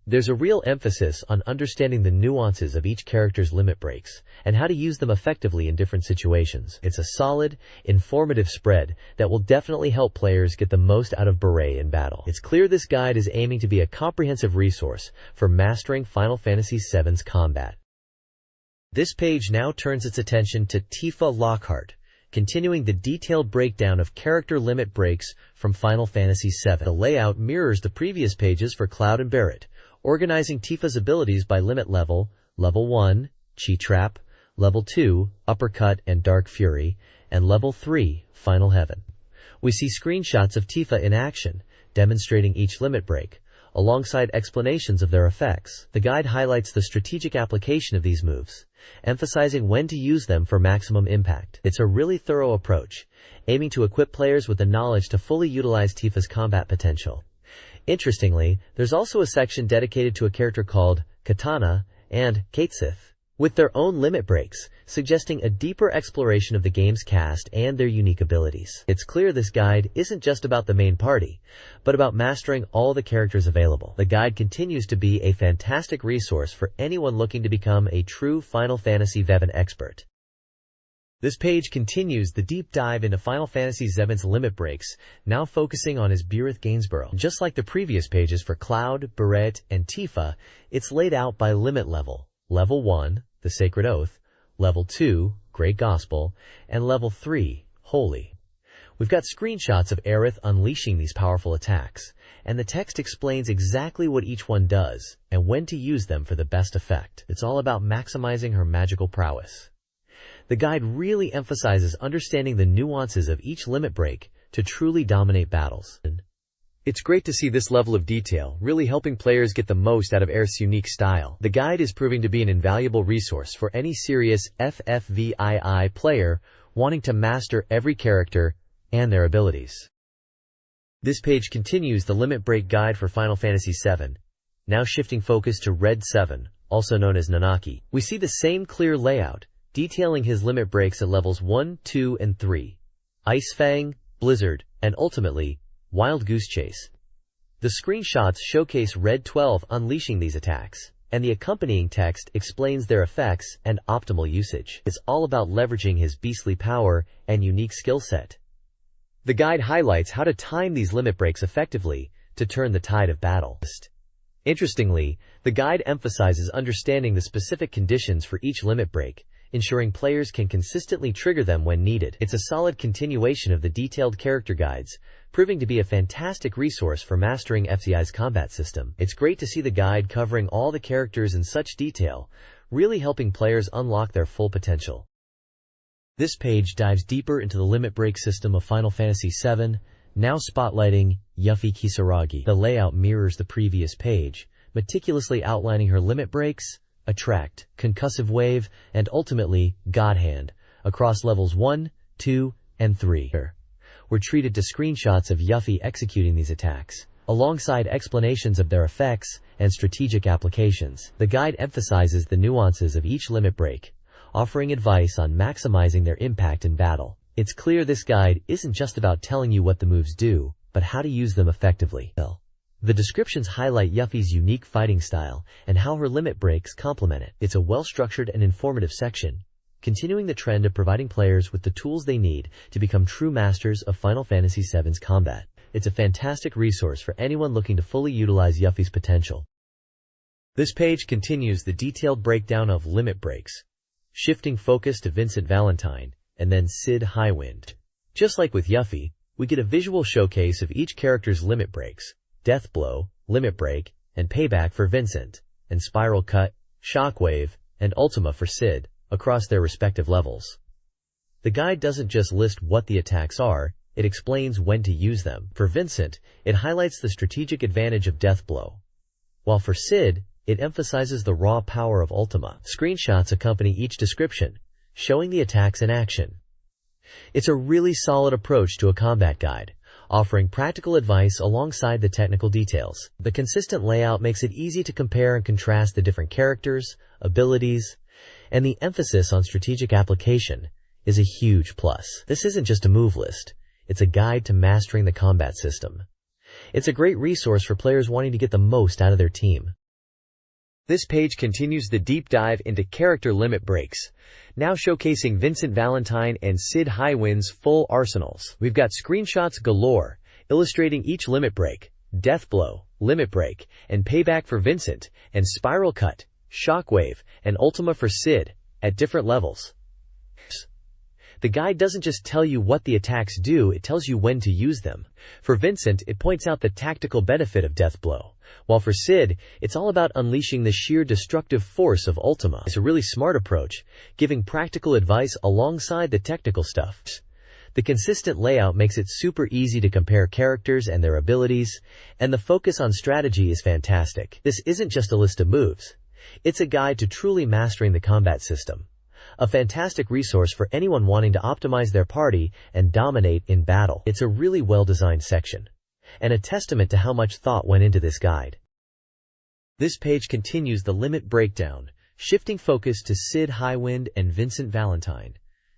There's a real emphasis on understanding the nuances of each character's limit breaks and how to use them effectively in different situations. It's a solid, informative spread that will definitely help players get the most out of Barret in battle. It's clear this guide is aiming to be a comprehensive resource for mastering Final Fantasy VII's combat. This page now turns its attention to Tifa Lockhart, continuing the detailed breakdown of character limit breaks from Final Fantasy VII. The layout mirrors the previous pages for Cloud and Barrett, organizing Tifa's abilities by limit level, Level 1, Chi Trap, Level 2, Uppercut and Dark Fury, and Level 3, Final Heaven. We see screenshots of Tifa in action, demonstrating each limit break, alongside explanations of their effects. The guide highlights the strategic application of these moves, emphasizing when to use them for maximum impact. It's a really thorough approach, aiming to equip players with the knowledge to fully utilize Tifa's combat potential. Interestingly, there's also a section dedicated to a character called Katana and Katesith, with their own limit breaks, suggesting a deeper exploration of the game's cast and their unique abilities. It's clear this guide isn't just about the main party, but about mastering all the characters available. The guide continues to be a fantastic resource for anyone looking to become a true Final Fantasy VII expert. This page continues the deep dive into Final Fantasy VII's limit breaks, now focusing on Esbirith Gainsborough. Just like the previous pages for Cloud, Barrett, and Tifa, it's laid out by limit level. Level 1, the Sacred Oath, Level 2, Great Gospel, and Level 3, Holy. We've got screenshots of Aerith unleashing these powerful attacks, and the text explains exactly what each one does and when to use them for the best effect. It's all about maximizing her magical prowess. The guide really emphasizes understanding the nuances of each limit break to truly dominate battles. It's great to see this level of detail, really helping players get the most out of Aerith's unique style. The guide is proving to be an invaluable resource for any serious FFVII player wanting to master every character and their abilities. This page continues the limit break guide for Final Fantasy VII, now shifting focus to Red 7, also known as Nanaki. We see the same clear layout, detailing his limit breaks at levels 1, 2, and 3, Ice Fang, Blizzard, and ultimately, Wild Goose Chase. The screenshots showcase Red 12 unleashing these attacks, and the accompanying text explains their effects and optimal usage. It's all about leveraging his beastly power and unique skill set. The guide highlights how to time these limit breaks effectively to turn the tide of battle. Interestingly, the guide emphasizes understanding the specific conditions for each limit break, ensuring players can consistently trigger them when needed. It's a solid continuation of the detailed character guides, proving to be a fantastic resource for mastering FFVII's combat system. It's great to see the guide covering all the characters in such detail, really helping players unlock their full potential. This page dives deeper into the limit break system of Final Fantasy VII, now spotlighting Yuffie Kisaragi. The layout mirrors the previous page, meticulously outlining her limit breaks, Attract, Concussive Wave, and ultimately, God Hand, across levels 1, 2, and 3. We're treated to screenshots of Yuffie executing these attacks, alongside explanations of their effects and strategic applications. The guide emphasizes the nuances of each limit break, offering advice on maximizing their impact in battle. It's clear this guide isn't just about telling you what the moves do, but how to use them effectively. The descriptions highlight Yuffie's unique fighting style and how her limit breaks complement it. It's a well-structured and informative section, continuing the trend of providing players with the tools they need to become true masters of Final Fantasy VII's combat. It's a fantastic resource for anyone looking to fully utilize Yuffie's potential. This page continues the detailed breakdown of limit breaks, shifting focus to Vincent Valentine and then Cid Highwind. Just like with Yuffie, we get a visual showcase of each character's limit breaks: Death Blow, Limit Break, and Payback for Vincent, and Spiral Cut, Shockwave, and Ultima for Cid, across their respective levels. The guide doesn't just list what the attacks are, it explains when to use them. For Vincent, it highlights the strategic advantage of Death Blow, while for Cid, it emphasizes the raw power of Ultima. Screenshots accompany each description, showing the attacks in action. It's a really solid approach to a combat guide, offering practical advice alongside the technical details. The consistent layout makes it easy to compare and contrast the different characters, abilities, and the emphasis on strategic application is a huge plus. This isn't just a move list, it's a guide to mastering the combat system. It's a great resource for players wanting to get the most out of their team. This page continues the deep dive into character limit breaks, now showcasing Vincent Valentine and Cid Highwind's full arsenals. We've got screenshots galore, illustrating each limit break: Death Blow, Limit Break, and Payback for Vincent, and Spiral Cut, Shockwave, and Ultima for Cid, at different levels. The guide doesn't just tell you what the attacks do, it tells you when to use them. For Vincent, it points out the tactical benefit of Death Blow, while for Cid, it's all about unleashing the sheer destructive force of Ultima. It's a really smart approach, giving practical advice alongside the technical stuff. The consistent layout makes it super easy to compare characters and their abilities, and the focus on strategy is fantastic. This isn't just a list of moves, it's a guide to truly mastering the combat system. A fantastic resource for anyone wanting to optimize their party and dominate in battle. It's a really well-designed section, and a testament to how much thought went into this guide. This page continues the limit breakdown, shifting focus to Cid Highwind and Vincent Valentine,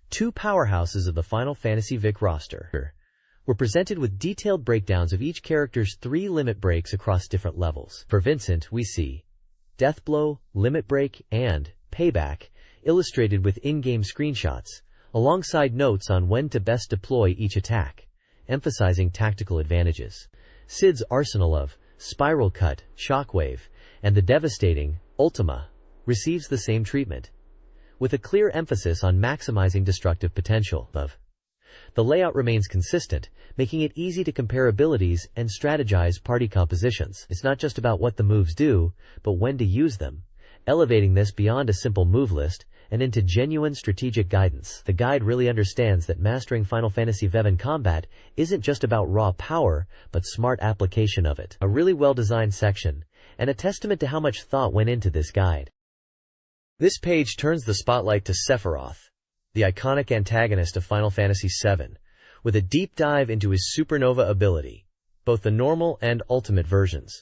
two powerhouses of the Final Fantasy VII roster. We're presented with detailed breakdowns of each character's 3 limit breaks across different levels. For Vincent, we see Death Blow, Limit Break, and Payback, illustrated with in-game screenshots, alongside notes on when to best deploy each attack, emphasizing tactical advantages. Cid's arsenal of Spiral Cut, Shockwave, and the devastating Ultima receives the same treatment, with a clear emphasis on maximizing destructive potential. The layout remains consistent, making it easy to compare abilities and strategize party compositions. It's not just about what the moves do, but when to use them, elevating this beyond a simple move list and into genuine strategic guidance. The guide really understands that mastering Final Fantasy VII combat isn't just about raw power, but smart application of it. A really well-designed section, and a testament to how much thought went into this guide. This page turns the spotlight to Sephiroth, the iconic antagonist of Final Fantasy VII, with a deep dive into his supernova ability, both the normal and ultimate versions.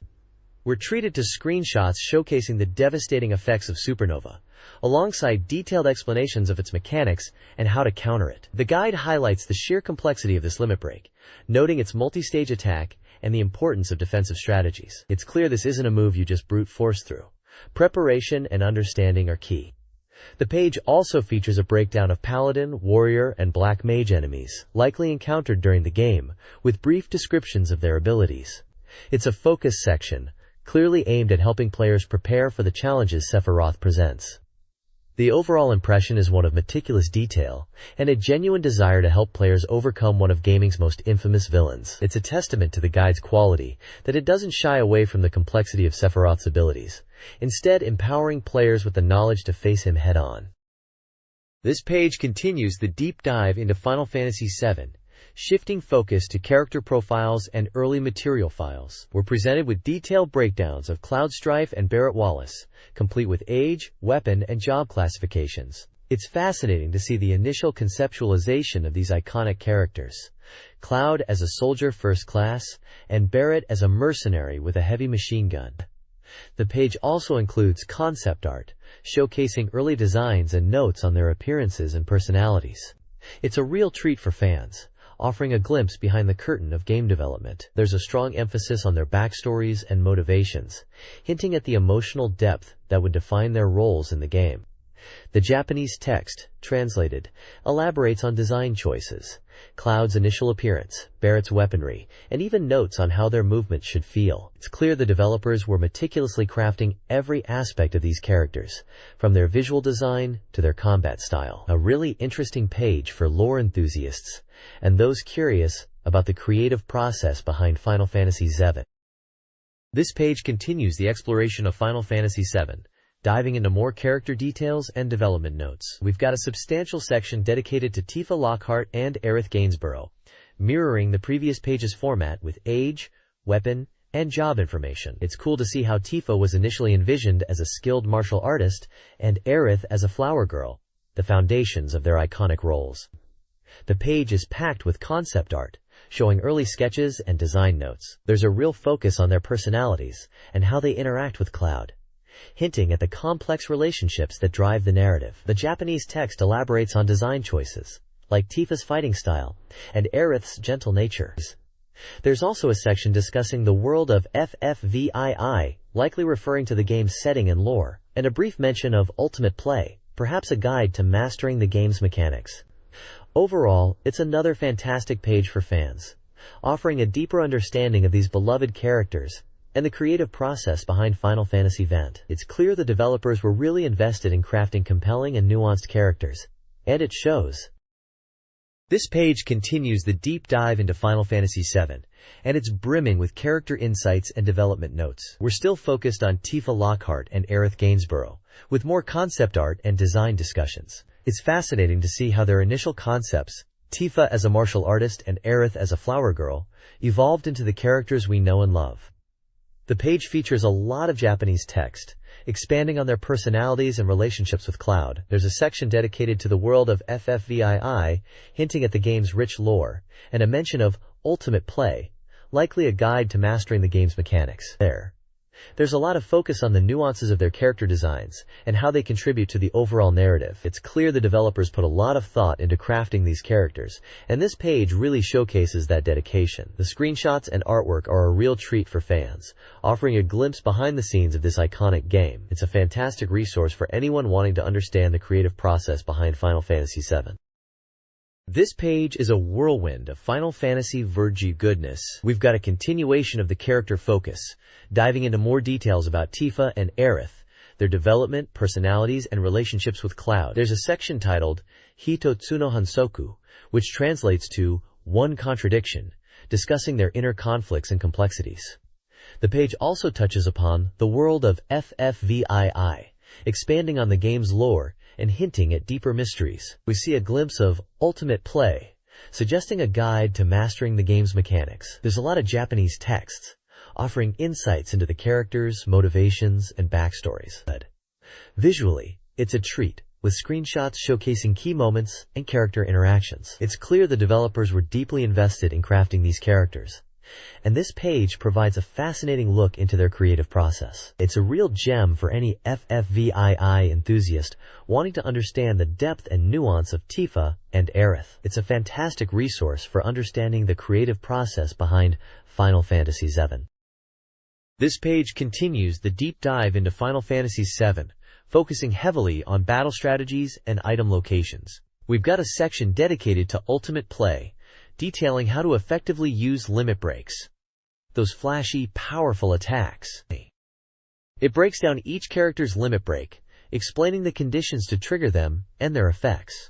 We're treated to screenshots showcasing the devastating effects of supernova, alongside detailed explanations of its mechanics and how to counter it. The guide highlights the sheer complexity of this limit break, noting its multi-stage attack and the importance of defensive strategies. It's clear this isn't a move you just brute force through. Preparation and understanding are key. The page also features a breakdown of Paladin, Warrior, and Black Mage enemies, likely encountered during the game, with brief descriptions of their abilities. It's a focus section, clearly aimed at helping players prepare for the challenges Sephiroth presents. The overall impression is one of meticulous detail, and a genuine desire to help players overcome one of gaming's most infamous villains. It's a testament to the guide's quality that it doesn't shy away from the complexity of Sephiroth's abilities, instead empowering players with the knowledge to face him head-on. This page continues the deep dive into Final Fantasy VII, shifting focus to character profiles and early material files. We're presented with detailed breakdowns of Cloud Strife and Barrett Wallace, complete with age, weapon, and job classifications. It's fascinating to see the initial conceptualization of these iconic characters. Cloud as a soldier first class, and Barrett as a mercenary with a heavy machine gun. The page also includes concept art, showcasing early designs and notes on their appearances and personalities. It's a real treat for fans, offering a glimpse behind the curtain of game development. There's a strong emphasis on their backstories and motivations, hinting at the emotional depth that would define their roles in the game. The Japanese text, translated, elaborates on design choices, Cloud's initial appearance, Barrett's weaponry, and even notes on how their movements should feel. It's clear the developers were meticulously crafting every aspect of these characters, from their visual design to their combat style. A really interesting page for lore enthusiasts and those curious about the creative process behind Final Fantasy VII. This page continues the exploration of Final Fantasy VII, diving into more character details and development notes. We've got a substantial section dedicated to Tifa Lockhart and Aerith Gainsborough, mirroring the previous page's format with age, weapon, and job information. It's cool to see how Tifa was initially envisioned as a skilled martial artist and Aerith as a flower girl, the foundations of their iconic roles. The page is packed with concept art, showing early sketches and design notes. There's a real focus on their personalities and how they interact with Cloud, hinting at the complex relationships that drive the narrative. The Japanese text elaborates on design choices, like Tifa's fighting style and Aerith's gentle nature. There's also a section discussing the world of FFVII, likely referring to the game's setting and lore, and a brief mention of ultimate play, perhaps a guide to mastering the game's mechanics. Overall, it's another fantastic page for fans, offering a deeper understanding of these beloved characters and the creative process behind Final Fantasy VII. It's clear the developers were really invested in crafting compelling and nuanced characters, and it shows. This page continues the deep dive into Final Fantasy VII, and it's brimming with character insights and development notes. We're still focused on Tifa Lockhart and Aerith Gainsborough, with more concept art and design discussions. It's fascinating to see how their initial concepts, Tifa as a martial artist and Aerith as a flower girl, evolved into the characters we know and love. The page features a lot of Japanese text, expanding on their personalities and relationships with Cloud. There's a section dedicated to the world of FFVII, hinting at the game's rich lore, and a mention of ultimate play, likely a guide to mastering the game's mechanics. There's a lot of focus on the nuances of their character designs and how they contribute to the overall narrative. It's clear the developers put a lot of thought into crafting these characters, and this page really showcases that dedication. The screenshots and artwork are a real treat for fans, offering a glimpse behind the scenes of this iconic game. It's a fantastic resource for anyone wanting to understand the creative process behind Final Fantasy VII. This page is a whirlwind of Final Fantasy VII goodness. We've got a continuation of the character focus, diving into more details about Tifa and Aerith, their development, personalities, and relationships with Cloud. There's a section titled Hitotsu no Hansoku, which translates to One Contradiction, discussing their inner conflicts and complexities. The page also touches upon the world of FFVII, expanding on the game's lore and hinting at deeper mysteries. We see a glimpse of ultimate play, suggesting a guide to mastering the game's mechanics. There's a lot of Japanese texts, offering insights into the characters, motivations, and backstories. Visually, it's a treat, with screenshots showcasing key moments and character interactions. It's clear the developers were deeply invested in crafting these characters, And this page provides a fascinating look into their creative process. It's a real gem for any FFVII enthusiast wanting to understand the depth and nuance of Tifa and Aerith. It's a fantastic resource for understanding the creative process behind Final Fantasy VII. This page continues the deep dive into Final Fantasy VII, focusing heavily on battle strategies and item locations. We've got a section dedicated to ultimate play, detailing how to effectively use limit breaks, those flashy, powerful attacks. It breaks down each character's limit break, explaining the conditions to trigger them and their effects.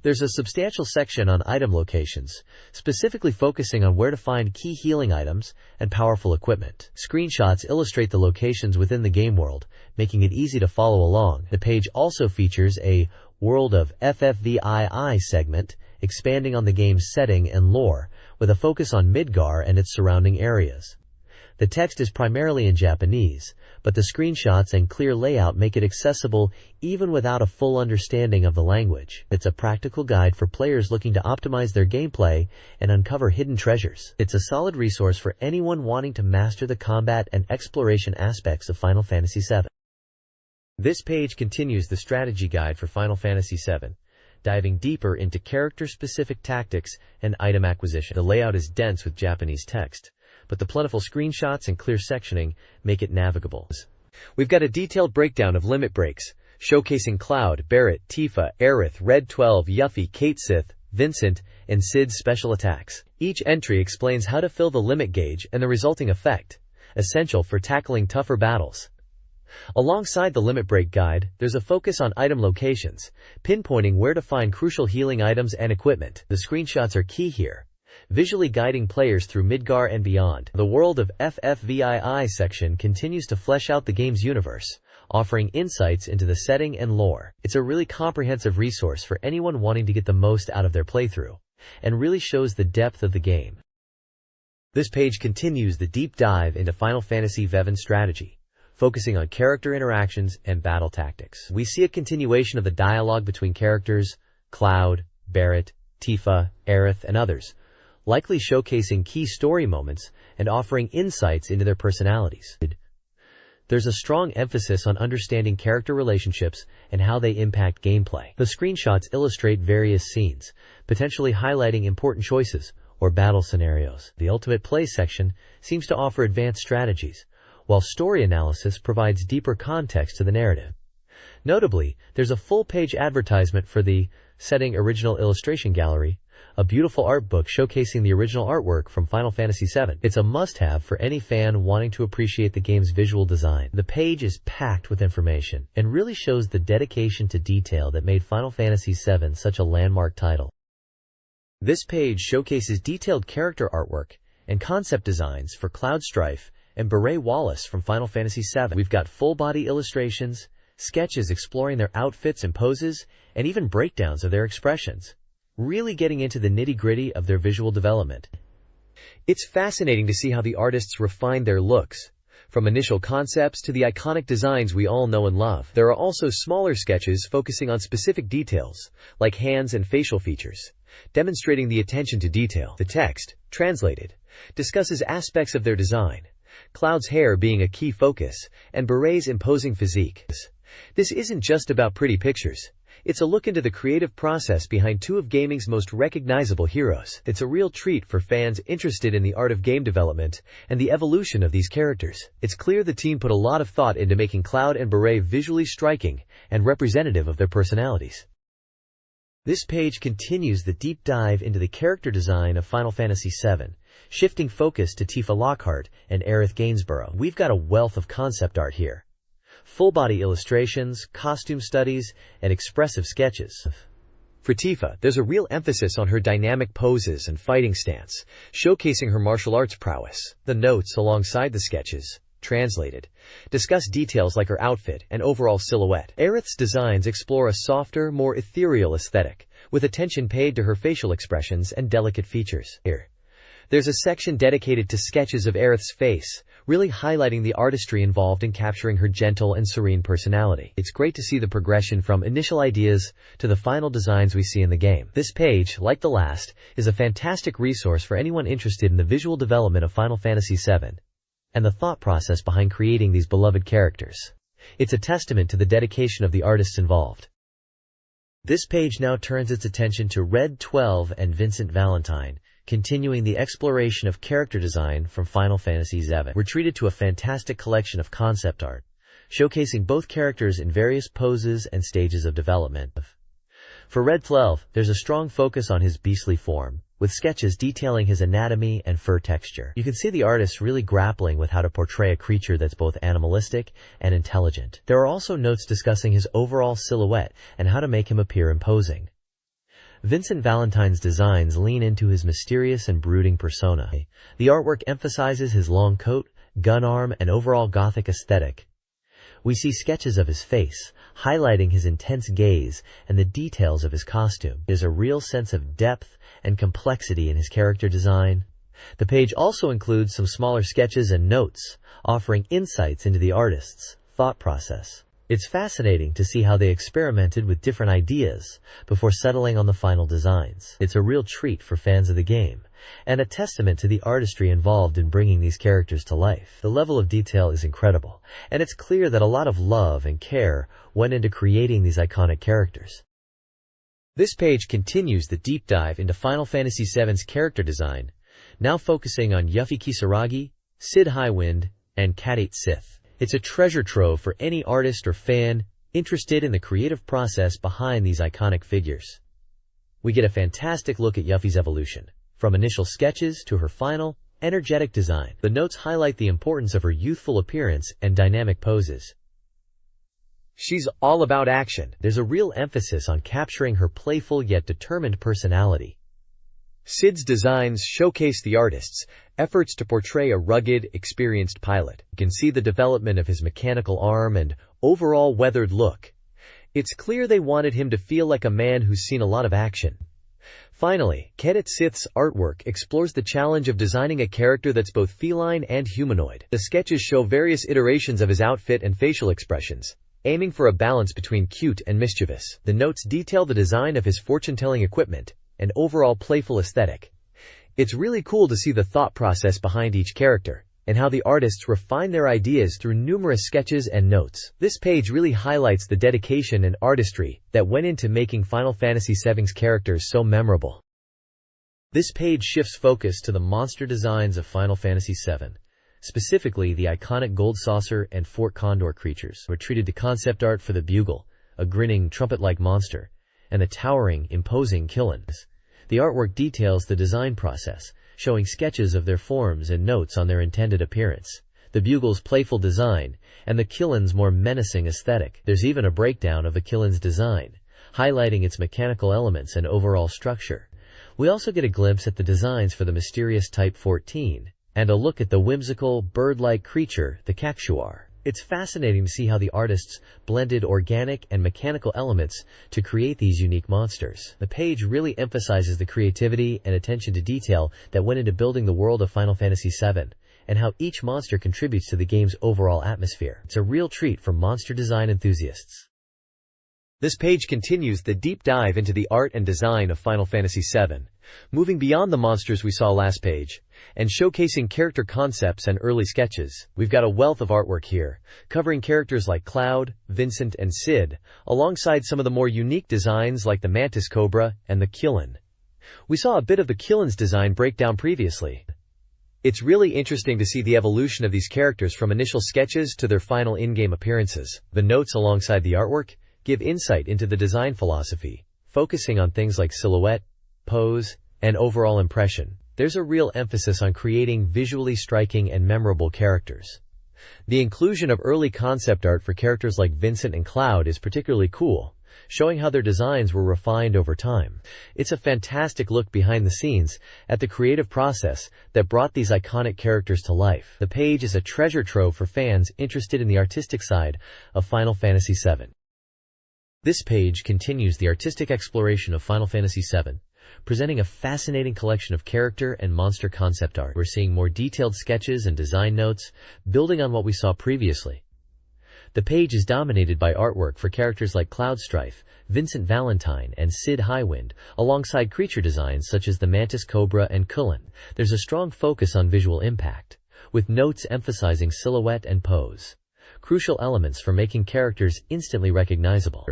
There's a substantial section on item locations, specifically focusing on where to find key healing items and powerful equipment. Screenshots illustrate the locations within the game world, making it easy to follow along. The page also features a World of FFVII segment, expanding on the game's setting and lore, with a focus on Midgar and its surrounding areas. The text is primarily in Japanese, but the screenshots and clear layout make it accessible even without a full understanding of the language. It's a practical guide for players looking to optimize their gameplay and uncover hidden treasures. It's a solid resource for anyone wanting to master the combat and exploration aspects of Final Fantasy VII. This page continues the strategy guide for Final Fantasy VII, diving deeper into character-specific tactics and item acquisition. The layout is dense with Japanese text, but the plentiful screenshots and clear sectioning make it navigable. We've got a detailed breakdown of limit breaks, showcasing Cloud, Barret, Tifa, Aerith, Red 12, Yuffie, Cait Sith, Vincent, and Cid's special attacks. Each entry explains how to fill the limit gauge and the resulting effect, essential for tackling tougher battles. Alongside the limit break guide, there's a focus on item locations, pinpointing where to find crucial healing items and equipment. The screenshots are key here, visually guiding players through Midgar and beyond. The World of FFVII section continues to flesh out the game's universe, offering insights into the setting and lore. It's a really comprehensive resource for anyone wanting to get the most out of their playthrough, and really shows the depth of the game. This page continues the deep dive into Final Fantasy VII strategy, focusing on character interactions and battle tactics. We see a continuation of the dialogue between characters, Cloud, Barret, Tifa, Aerith, and others, likely showcasing key story moments and offering insights into their personalities. There's a strong emphasis on understanding character relationships and how they impact gameplay. The screenshots illustrate various scenes, potentially highlighting important choices or battle scenarios. The ultimate play section seems to offer advanced strategies, while story analysis provides deeper context to the narrative. Notably, there's a full-page advertisement for the Setting Original Illustration Gallery, a beautiful art book showcasing the original artwork from Final Fantasy VII. It's a must-have for any fan wanting to appreciate the game's visual design. The page is packed with information and really shows the dedication to detail that made Final Fantasy VII such a landmark title. This page showcases detailed character artwork and concept designs for Cloud Strife and Barret Wallace from Final Fantasy VII. We've got full-body illustrations, sketches exploring their outfits and poses, and even breakdowns of their expressions, really getting into the nitty-gritty of their visual development. It's fascinating to see how the artists refined their looks, from initial concepts to the iconic designs we all know and love. There are also smaller sketches focusing on specific details, like hands and facial features, demonstrating the attention to detail. The text, translated, discusses aspects of their design, Cloud's hair being a key focus, and Barret's imposing physique. This isn't just about pretty pictures. It's a look into the creative process behind two of gaming's most recognizable heroes. It's a real treat for fans interested in the art of game development and the evolution of these characters. It's clear the team put a lot of thought into making Cloud and Barret visually striking and representative of their personalities. This page continues the deep dive into the character design of Final Fantasy VII, shifting focus to Tifa Lockhart and Aerith Gainsborough. We've got a wealth of concept art here, full-body illustrations, costume studies, and expressive sketches. For Tifa, there's a real emphasis on her dynamic poses and fighting stance, showcasing her martial arts prowess. The notes alongside the sketches, translated, discuss details like her outfit and overall silhouette. Aerith's designs explore a softer, more ethereal aesthetic, with attention paid to her facial expressions and delicate features. There's a section dedicated to sketches of Aerith's face, really highlighting the artistry involved in capturing her gentle and serene personality. It's great to see the progression from initial ideas to the final designs we see in the game. This page, like the last, is a fantastic resource for anyone interested in the visual development of Final Fantasy VII and the thought process behind creating these beloved characters. It's a testament to the dedication of the artists involved. This page now turns its attention to Red 12 and Vincent Valentine, continuing the exploration of character design from Final Fantasy VII. We're treated to a fantastic collection of concept art, showcasing both characters in various poses and stages of development. For Red 12, there's a strong focus on his beastly form, with sketches detailing his anatomy and fur texture. You can see the artists really grappling with how to portray a creature that's both animalistic and intelligent. There are also notes discussing his overall silhouette and how to make him appear imposing. Vincent Valentine's designs lean into his mysterious and brooding persona. The artwork emphasizes his long coat, gun arm, and overall gothic aesthetic. We see sketches of his face, highlighting his intense gaze and the details of his costume. There's a real sense of depth and complexity in his character design. The page also includes some smaller sketches and notes, offering insights into the artist's thought process. It's fascinating to see how they experimented with different ideas before settling on the final designs. It's a real treat for fans of the game, and a testament to the artistry involved in bringing these characters to life. The level of detail is incredible, and it's clear that a lot of love and care went into creating these iconic characters. This page continues the deep dive into Final Fantasy VII's character design, now focusing on Yuffie Kisaragi, Cid Highwind, and Cat Sith. It's a treasure trove for any artist or fan interested in the creative process behind these iconic figures. We get a fantastic look at Yuffie's evolution, from initial sketches to her final, energetic design. The notes highlight the importance of her youthful appearance and dynamic poses. She's all about action. There's a real emphasis on capturing her playful yet determined personality. Cid's designs showcase the artist's efforts to portray a rugged, experienced pilot. You can see the development of his mechanical arm and overall weathered look. It's clear they wanted him to feel like a man who's seen a lot of action. Finally, Cat Sith's artwork explores the challenge of designing a character that's both feline and humanoid. The sketches show various iterations of his outfit and facial expressions, aiming for a balance between cute and mischievous. The notes detail the design of his fortune-telling equipment and overall playful aesthetic. It's really cool to see the thought process behind each character, and how the artists refine their ideas through numerous sketches and notes. This page really highlights the dedication and artistry that went into making Final Fantasy VII's characters so memorable. This page shifts focus to the monster designs of Final Fantasy VII. Specifically, the iconic Gold Saucer and Fort Condor creatures were treated to concept art for the Bugle, a grinning, trumpet-like monster, and the towering, imposing Killins. The artwork details the design process, showing sketches of their forms and notes on their intended appearance, the Bugle's playful design, and the Killin's more menacing aesthetic. There's even a breakdown of the Killin's design, highlighting its mechanical elements and overall structure. We also get a glimpse at the designs for the mysterious Type 14, and a look at the whimsical, bird-like creature, the Cactuar. It's fascinating to see how the artists blended organic and mechanical elements to create these unique monsters. The page really emphasizes the creativity and attention to detail that went into building the world of Final Fantasy VII, and how each monster contributes to the game's overall atmosphere. It's a real treat for monster design enthusiasts. This page continues the deep dive into the art and design of Final Fantasy VII, moving beyond the monsters we saw last page, and showcasing character concepts and early sketches. We've got a wealth of artwork here, covering characters like Cloud, Vincent, and Cid, alongside some of the more unique designs like the Mantis Cobra and the Killin. We saw a bit of the Killin's design breakdown previously. It's really interesting to see the evolution of these characters from initial sketches to their final in-game appearances. The notes alongside the artwork give insight into the design philosophy, focusing on things like silhouette, pose, and overall impression. There's a real emphasis on creating visually striking and memorable characters. The inclusion of early concept art for characters like Vincent and Cloud is particularly cool, showing how their designs were refined over time. It's a fantastic look behind the scenes at the creative process that brought these iconic characters to life. The page is a treasure trove for fans interested in the artistic side of Final Fantasy VII. This page continues the artistic exploration of Final Fantasy VII, presenting a fascinating collection of character and monster concept art. We're seeing more detailed sketches and design notes, building on what we saw previously. The page is dominated by artwork for characters like Cloud Strife, Vincent Valentine, and Sid Highwind, alongside creature designs such as the Mantis Cobra and Cullen. There's a strong focus on visual impact, with notes emphasizing silhouette and pose, crucial elements for making characters instantly recognizable.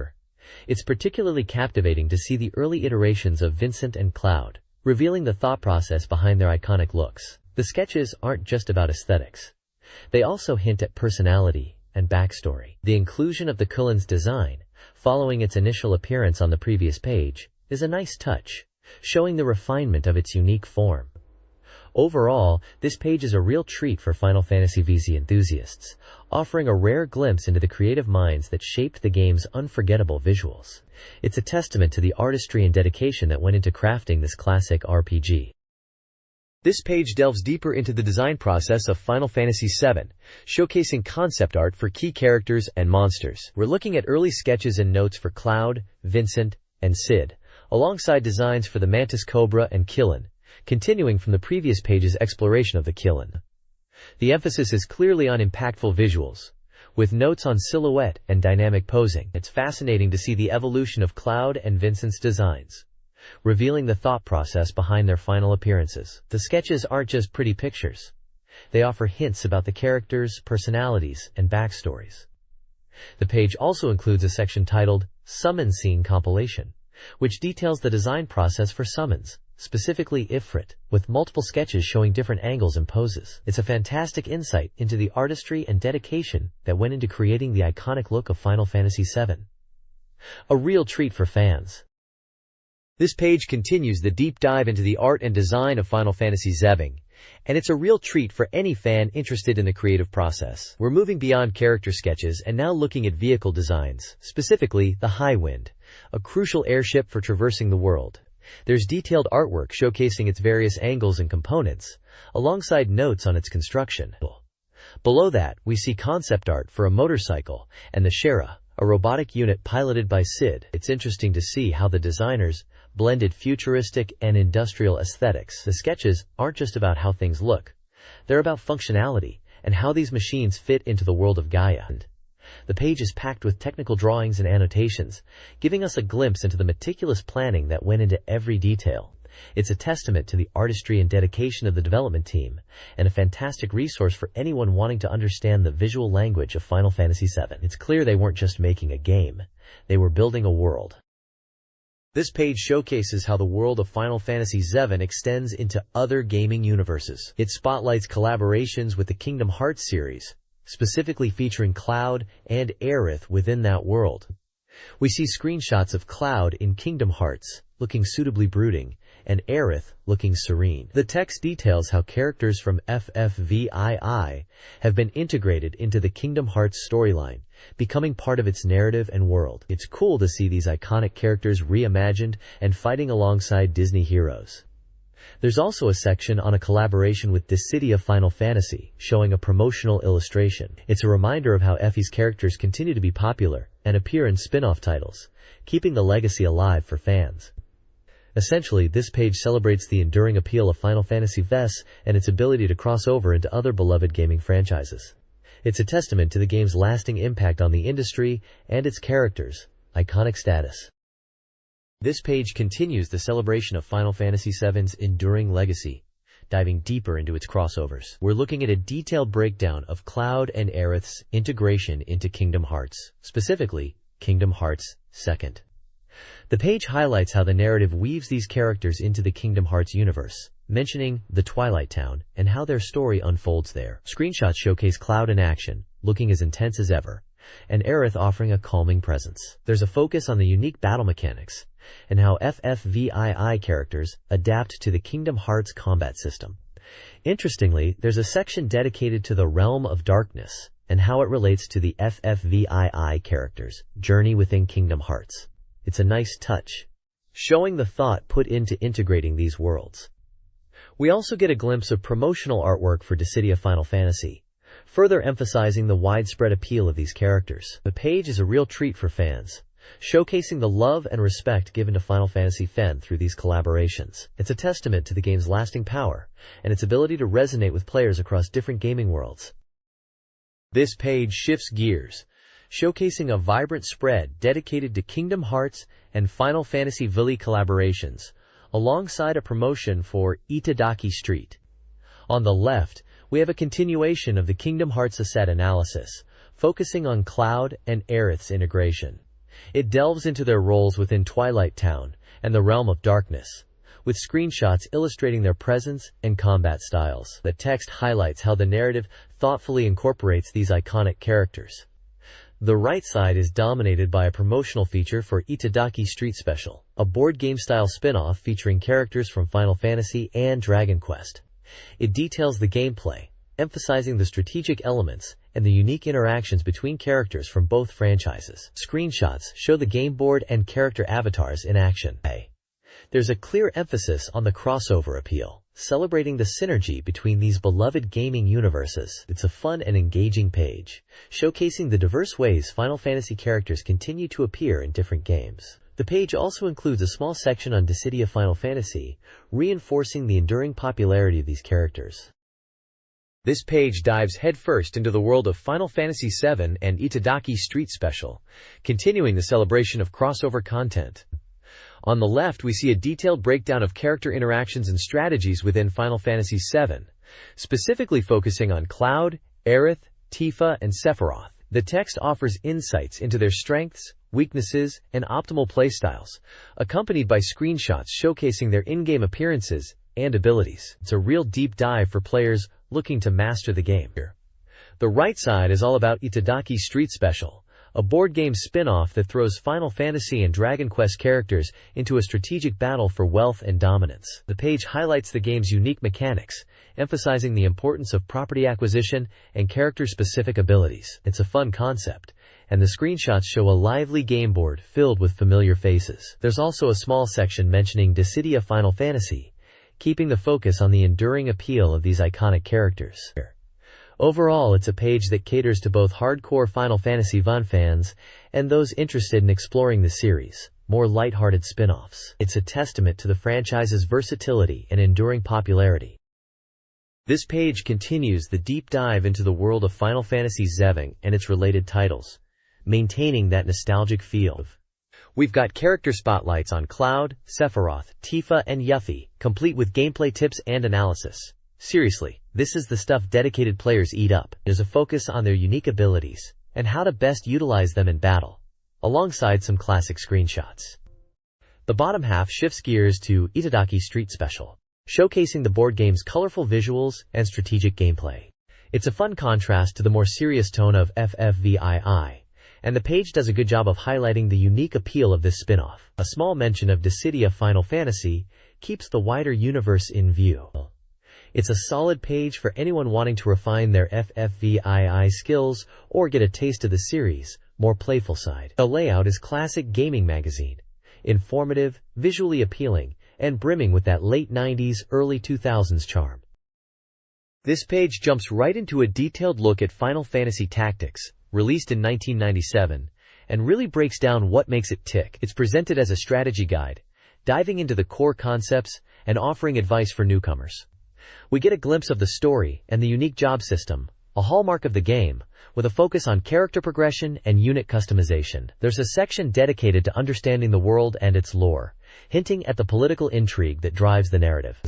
It's particularly captivating to see the early iterations of Vincent and Cloud, revealing the thought process behind their iconic looks. The sketches aren't just about aesthetics. They also hint at personality and backstory. The inclusion of the Cullen's design, following its initial appearance on the previous page, is a nice touch, showing the refinement of its unique form. Overall, this page is a real treat for Final Fantasy VII enthusiasts, offering a rare glimpse into the creative minds that shaped the game's unforgettable visuals. It's a testament to the artistry and dedication that went into crafting this classic RPG. This page delves deeper into the design process of Final Fantasy VII, showcasing concept art for key characters and monsters. We're looking at early sketches and notes for Cloud, Vincent, and Sid, alongside designs for the Mantis Cobra and Cullen, continuing from the previous page's exploration of the Cullen. The emphasis is clearly on impactful visuals, with notes on silhouette and dynamic posing. It's fascinating to see the evolution of Cloud and Vincent's designs, revealing the thought process behind their final appearances. The sketches aren't just pretty pictures. They offer hints about the characters, personalities, and backstories. The page also includes a section titled Summon Scene Compilation, which details the design process for summons, specifically Ifrit, with multiple sketches showing different angles and poses. It's a fantastic insight into the artistry and dedication that went into creating the iconic look of Final Fantasy VII. A real treat for fans. This page continues the deep dive into the art and design of Final Fantasy VII, and it's a real treat for any fan interested in the creative process. We're moving beyond character sketches and now looking at vehicle designs, specifically the Highwind, a crucial airship for traversing the world. There's detailed artwork showcasing its various angles and components, alongside notes on its construction. Below that, we see concept art for a motorcycle and the Shera, a robotic unit piloted by Sid. It's interesting to see how the designers blended futuristic and industrial aesthetics. The sketches aren't just about how things look. They're about functionality and how these machines fit into the world of Gaia. The page is packed with technical drawings and annotations, giving us a glimpse into the meticulous planning that went into every detail. It's a testament to the artistry and dedication of the development team, and a fantastic resource for anyone wanting to understand the visual language of Final Fantasy VII. It's clear they weren't just making a game, they were building a world. This page showcases how the world of Final Fantasy VII extends into other gaming universes. It spotlights collaborations with the Kingdom Hearts series, specifically featuring Cloud and Aerith within that world. We see screenshots of Cloud in Kingdom Hearts, looking suitably brooding, and Aerith looking serene. The text details how characters from FFVII have been integrated into the Kingdom Hearts storyline, becoming part of its narrative and world. It's cool to see these iconic characters reimagined and fighting alongside Disney heroes. There's also a section on a collaboration with Dissidia Final Fantasy, showing a promotional illustration. It's a reminder of how Effie's characters continue to be popular and appear in spin-off titles, keeping the legacy alive for fans. Essentially, this page celebrates the enduring appeal of Final Fantasy VII and its ability to cross over into other beloved gaming franchises. It's a testament to the game's lasting impact on the industry and its characters' iconic status. This page continues the celebration of Final Fantasy VII's enduring legacy, diving deeper into its crossovers. We're looking at a detailed breakdown of Cloud and Aerith's integration into Kingdom Hearts, specifically Kingdom Hearts II. The page highlights how the narrative weaves these characters into the Kingdom Hearts universe, mentioning the Twilight Town and how their story unfolds there. Screenshots showcase Cloud in action, looking as intense as ever, and Aerith offering a calming presence. There's a focus on the unique battle mechanics and how FFVII characters adapt to the Kingdom Hearts combat system. Interestingly, there's a section dedicated to the Realm of Darkness and how it relates to the FFVII characters' journey within Kingdom Hearts. It's a nice touch, showing the thought put into integrating these worlds. We also get a glimpse of promotional artwork for Dissidia Final Fantasy, further emphasizing the widespread appeal of these characters. The page is a real treat for fans, showcasing the love and respect given to Final Fantasy VII through these collaborations. It's a testament to the game's lasting power and its ability to resonate with players across different gaming worlds. This page shifts gears, showcasing a vibrant spread dedicated to Kingdom Hearts and Final Fantasy VII collaborations, alongside a promotion for Itadaki Street. On the left, we have a continuation of the Kingdom Hearts asset analysis, focusing on Cloud and Aerith's integration. It delves into their roles within Twilight Town and the Realm of Darkness, with screenshots illustrating their presence and combat styles. The text highlights how the narrative thoughtfully incorporates these iconic characters. The right side is dominated by a promotional feature for Itadaki Street Special, a board game-style spin-off featuring characters from Final Fantasy and Dragon Quest. It details the gameplay, emphasizing the strategic elements and the unique interactions between characters from both franchises. Screenshots show the game board and character avatars in action. There's a clear emphasis on the crossover appeal, celebrating the synergy between these beloved gaming universes. It's a fun and engaging page, showcasing the diverse ways Final Fantasy characters continue to appear in different games. The page also includes a small section on Dissidia Final Fantasy, reinforcing the enduring popularity of these characters. This page dives headfirst into the world of Final Fantasy VII and Itadaki Street Special, continuing the celebration of crossover content. On the left, we see a detailed breakdown of character interactions and strategies within Final Fantasy VII, specifically focusing on Cloud, Aerith, Tifa, and Sephiroth. The text offers insights into their strengths, weaknesses, and optimal playstyles, accompanied by screenshots showcasing their in-game appearances and abilities. It's a real deep dive for players looking to master the game. The right side is all about Itadaki Street Special, a board game spin-off that throws Final Fantasy and Dragon Quest characters into a strategic battle for wealth and dominance. The page highlights the game's unique mechanics, emphasizing the importance of property acquisition and character-specific abilities. It's a fun concept, and the screenshots show a lively game board filled with familiar faces. There's also a small section mentioning Dissidia Final Fantasy, keeping the focus on the enduring appeal of these iconic characters. Overall, it's a page that caters to both hardcore Final Fantasy VII fans and those interested in exploring the series' more lighthearted spin-offs. It's a testament to the franchise's versatility and enduring popularity. This page continues the deep dive into the world of Final Fantasy VII and its related titles, maintaining that nostalgic feel. We've got character spotlights on Cloud, Sephiroth, Tifa, and Yuffie, complete with gameplay tips and analysis. Seriously, this is the stuff dedicated players eat up. There's a focus on their unique abilities and how to best utilize them in battle, alongside some classic screenshots. The bottom half shifts gears to Itadaki Street Special, showcasing the board game's colorful visuals and strategic gameplay. It's a fun contrast to the more serious tone of FFVII, and the page does a good job of highlighting the unique appeal of this spin-off. A small mention of Dissidia Final Fantasy keeps the wider universe in view. It's a solid page for anyone wanting to refine their FFVII skills or get a taste of the series' more playful side. The layout is classic gaming magazine, informative, visually appealing, and brimming with that late 90s, early 2000s charm. This page jumps right into a detailed look at Final Fantasy Tactics, released in 1997, and really breaks down what makes it tick. It's presented as a strategy guide, diving into the core concepts and offering advice for newcomers. We get a glimpse of the story and the unique job system, a hallmark of the game, with a focus on character progression and unit customization. There's a section dedicated to understanding the world and its lore, hinting at the political intrigue that drives the narrative.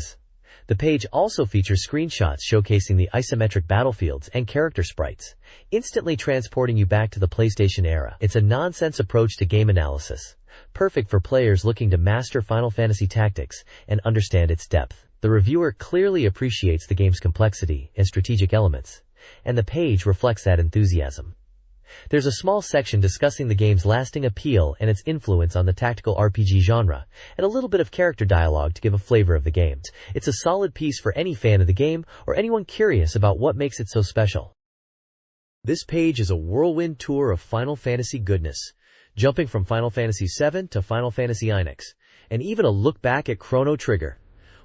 The page also features screenshots showcasing the isometric battlefields and character sprites, instantly transporting you back to the PlayStation era. It's a nonsense approach to game analysis, perfect for players looking to master Final Fantasy Tactics and understand its depth. The reviewer clearly appreciates the game's complexity and strategic elements, and the page reflects that enthusiasm. There's a small section discussing the game's lasting appeal and its influence on the tactical RPG genre, and a little bit of character dialogue to give a flavor of the game. It's a solid piece for any fan of the game or anyone curious about what makes it so special. This page is a whirlwind tour of Final Fantasy goodness, jumping from Final Fantasy VII to Final Fantasy IX, and even a look back at Chrono Trigger.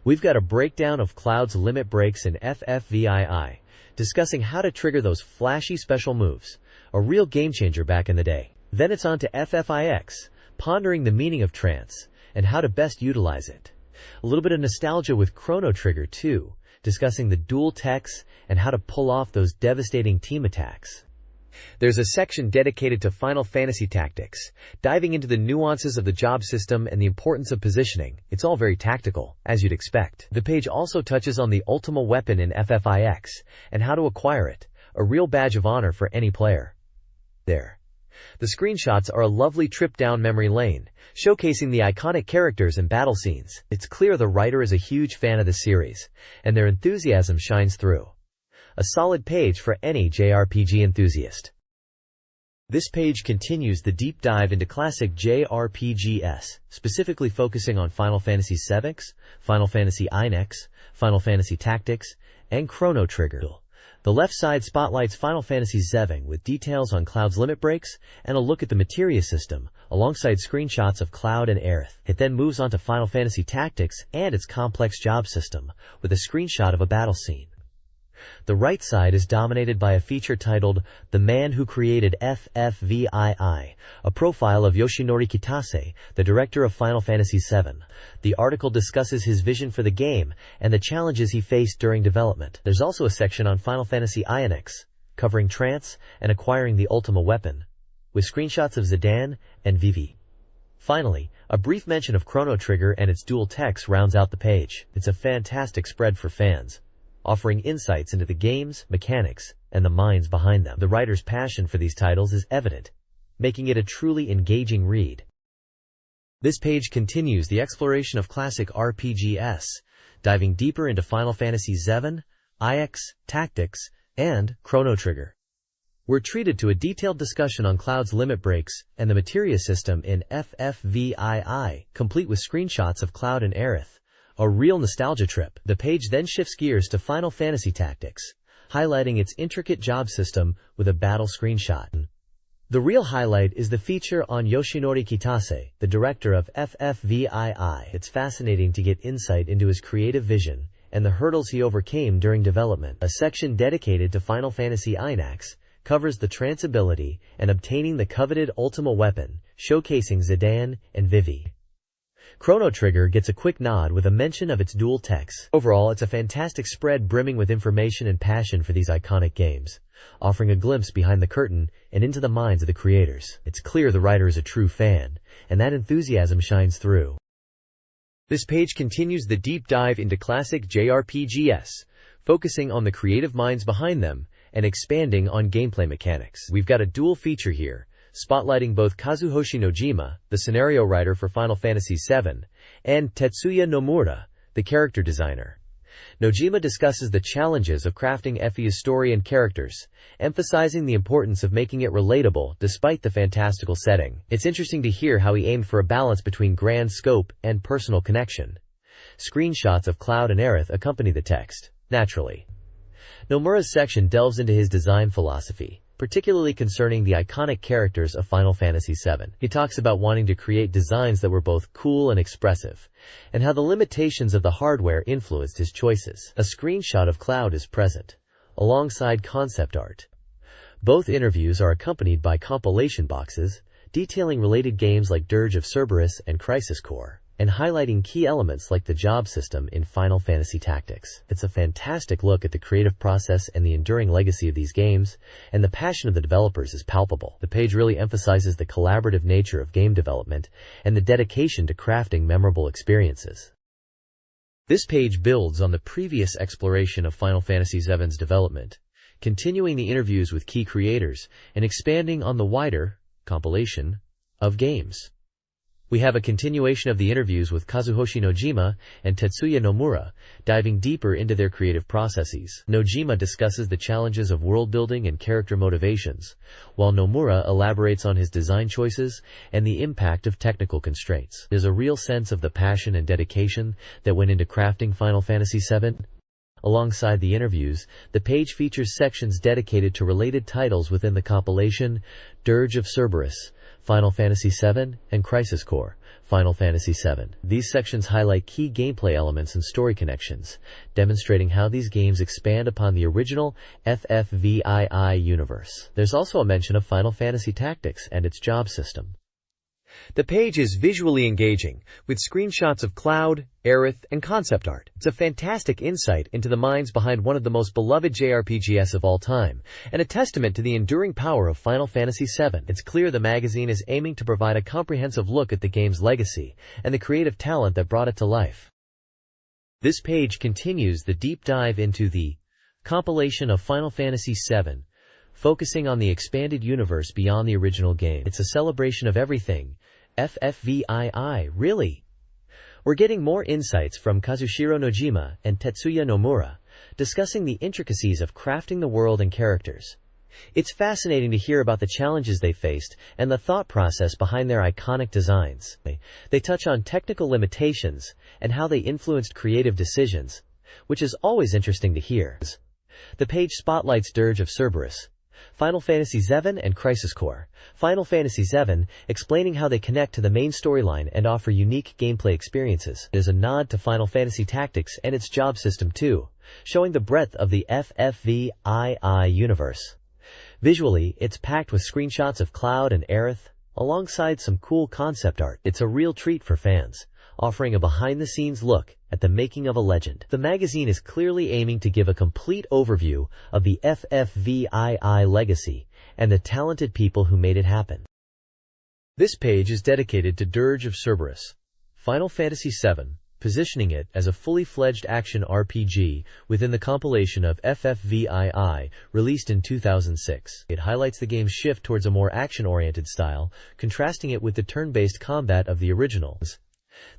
We've got a breakdown of Cloud's limit breaks in FFVII, discussing how to trigger those flashy special moves, a real game changer back in the day. Then it's on to FFVIX, pondering the meaning of trance and how to best utilize it. A little bit of nostalgia with Chrono Trigger too, discussing the dual techs and how to pull off those devastating team attacks. There's a section dedicated to Final Fantasy Tactics, diving into the nuances of the job system and the importance of positioning. It's all very tactical, as you'd expect. The page also touches on the Ultima weapon in FFVIX and how to acquire it, a real badge of honor for any player. There. The screenshots are a lovely trip down memory lane, showcasing the iconic characters and battle scenes. It's clear the writer is a huge fan of the series, and their enthusiasm shines through. A solid page for any JRPG enthusiast. This page continues the deep dive into classic JRPGs, specifically focusing on Final Fantasy VII, Final Fantasy IX, Final Fantasy Tactics, and Chrono Trigger. The left side spotlights Final Fantasy VII with details on Cloud's limit breaks and a look at the materia system, alongside screenshots of Cloud and Aerith. It then moves on to Final Fantasy Tactics and its complex job system, with a screenshot of a battle scene. The right side is dominated by a feature titled The Man Who Created FFVII, a profile of Yoshinori Kitase, the director of Final Fantasy VII. The article discusses his vision for the game and the challenges he faced during development. There's also a section on Final Fantasy IX, covering trance and acquiring the Ultima weapon, with screenshots of Zidane and Vivi. Finally, a brief mention of Chrono Trigger and its dual techs rounds out the page. It's a fantastic spread for fans, offering insights into the game's mechanics and the minds behind them. The writer's passion for these titles is evident, making it a truly engaging read. This page continues the exploration of classic RPGs, diving deeper into Final Fantasy VII, IX, Tactics, and Chrono Trigger. We're treated to a detailed discussion on Cloud's limit breaks and the materia system in FFVII, complete with screenshots of Cloud and Aerith. A real nostalgia trip. The page then shifts gears to Final Fantasy Tactics, highlighting its intricate job system with a battle screenshot. The real highlight is the feature on Yoshinori Kitase, the director of FFVII. It's fascinating to get insight into his creative vision and the hurdles he overcame during development. A section dedicated to Final Fantasy IX covers the trance ability and obtaining the coveted Ultima weapon, showcasing Zidane and Vivi. Chrono Trigger gets a quick nod with a mention of its dual techs. Overall, it's a fantastic spread brimming with information and passion for these iconic games, offering a glimpse behind the curtain and into the minds of the creators. It's clear the writer is a true fan, and that enthusiasm shines through. This page continues the deep dive into classic JRPGs, focusing on the creative minds behind them and expanding on gameplay mechanics. We've got a dual feature here, spotlighting both Kazuhoshi Nojima, the scenario writer for Final Fantasy VII, and Tetsuya Nomura, the character designer. Nojima discusses the challenges of crafting FE's story and characters, emphasizing the importance of making it relatable despite the fantastical setting. It's interesting to hear how he aimed for a balance between grand scope and personal connection. Screenshots of Cloud and Aerith accompany the text, naturally. Nomura's section delves into his design philosophy, particularly concerning the iconic characters of Final Fantasy VII. He talks about wanting to create designs that were both cool and expressive, and how the limitations of the hardware influenced his choices. A screenshot of Cloud is present, alongside concept art. Both interviews are accompanied by compilation boxes, detailing related games like Dirge of Cerberus and Crisis Core, and highlighting key elements like the job system in Final Fantasy Tactics. It's a fantastic look at the creative process and the enduring legacy of these games, and the passion of the developers is palpable. The page really emphasizes the collaborative nature of game development and the dedication to crafting memorable experiences. This page builds on the previous exploration of Final Fantasy VII's development, continuing the interviews with key creators and expanding on the wider compilation of games. We have a continuation of the interviews with Kazuhoshi Nojima and Tetsuya Nomura, diving deeper into their creative processes. Nojima discusses the challenges of world building and character motivations, while Nomura elaborates on his design choices and the impact of technical constraints. There's a real sense of the passion and dedication that went into crafting Final Fantasy VII. Alongside the interviews, the page features sections dedicated to related titles within the compilation: Dirge of Cerberus, Final Fantasy VII, and Crisis Core. Final Fantasy VII. These sections highlight key gameplay elements and story connections, demonstrating how these games expand upon the original FFVII universe. There's also a mention of Final Fantasy Tactics and its job system. The page is visually engaging, with screenshots of Cloud, Aerith, and concept art. It's a fantastic insight into the minds behind one of the most beloved JRPGs of all time, and a testament to the enduring power of Final Fantasy VII. It's clear the magazine is aiming to provide a comprehensive look at the game's legacy and the creative talent that brought it to life. This page continues the deep dive into the compilation of Final Fantasy VII, focusing on the expanded universe beyond the original game. It's a celebration of everything FFVII, really. We're getting more insights from Kazushiro Nojima and Tetsuya Nomura, discussing the intricacies of crafting the world and characters. It's fascinating to hear about the challenges they faced and the thought process behind their iconic designs. They touch on technical limitations and how they influenced creative decisions, which is always interesting to hear. The page spotlights Dirge of Cerberus, Final Fantasy VII, and Crisis Core. Final Fantasy VII, explaining how they connect to the main storyline and offer unique gameplay experiences. It is a nod to Final Fantasy Tactics and its job system too, showing the breadth of the FFVII universe. Visually, it's packed with screenshots of Cloud and Aerith, alongside some cool concept art. It's a real treat for fans, offering a behind-the-scenes look at the making of a legend. The magazine is clearly aiming to give a complete overview of the FFVII legacy and the talented people who made it happen. This page is dedicated to Dirge of Cerberus, Final Fantasy VII, positioning it as a fully fledged action RPG within the compilation of FFVII, released in 2006. It highlights the game's shift towards a more action-oriented style, contrasting it with the turn-based combat of the originals.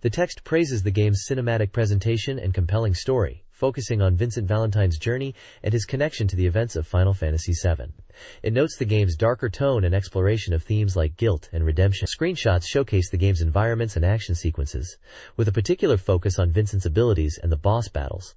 The text praises the game's cinematic presentation and compelling story, focusing on Vincent Valentine's journey and his connection to the events of Final Fantasy VII. It notes the game's darker tone and exploration of themes like guilt and redemption. Screenshots showcase the game's environments and action sequences, with a particular focus on Vincent's abilities and the boss battles.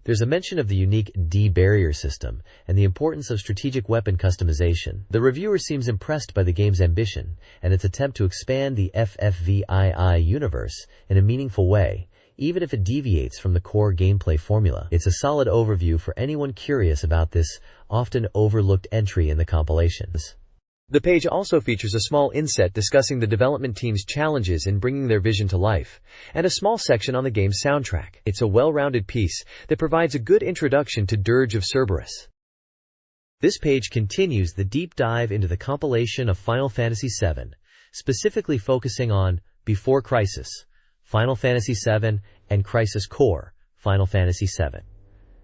There's a mention of the unique D-barrier system and the importance of strategic weapon customization. The reviewer seems impressed by the game's ambition and its attempt to expand the FFVII universe in a meaningful way, even if it deviates from the core gameplay formula. It's a solid overview for anyone curious about this often overlooked entry in the compilations. The page also features a small inset discussing the development team's challenges in bringing their vision to life, and a small section on the game's soundtrack. It's a well-rounded piece that provides a good introduction to Dirge of Cerberus. This page continues the deep dive into the compilation of Final Fantasy VII, specifically focusing on Before Crisis, Final Fantasy VII, and Crisis Core, Final Fantasy VII.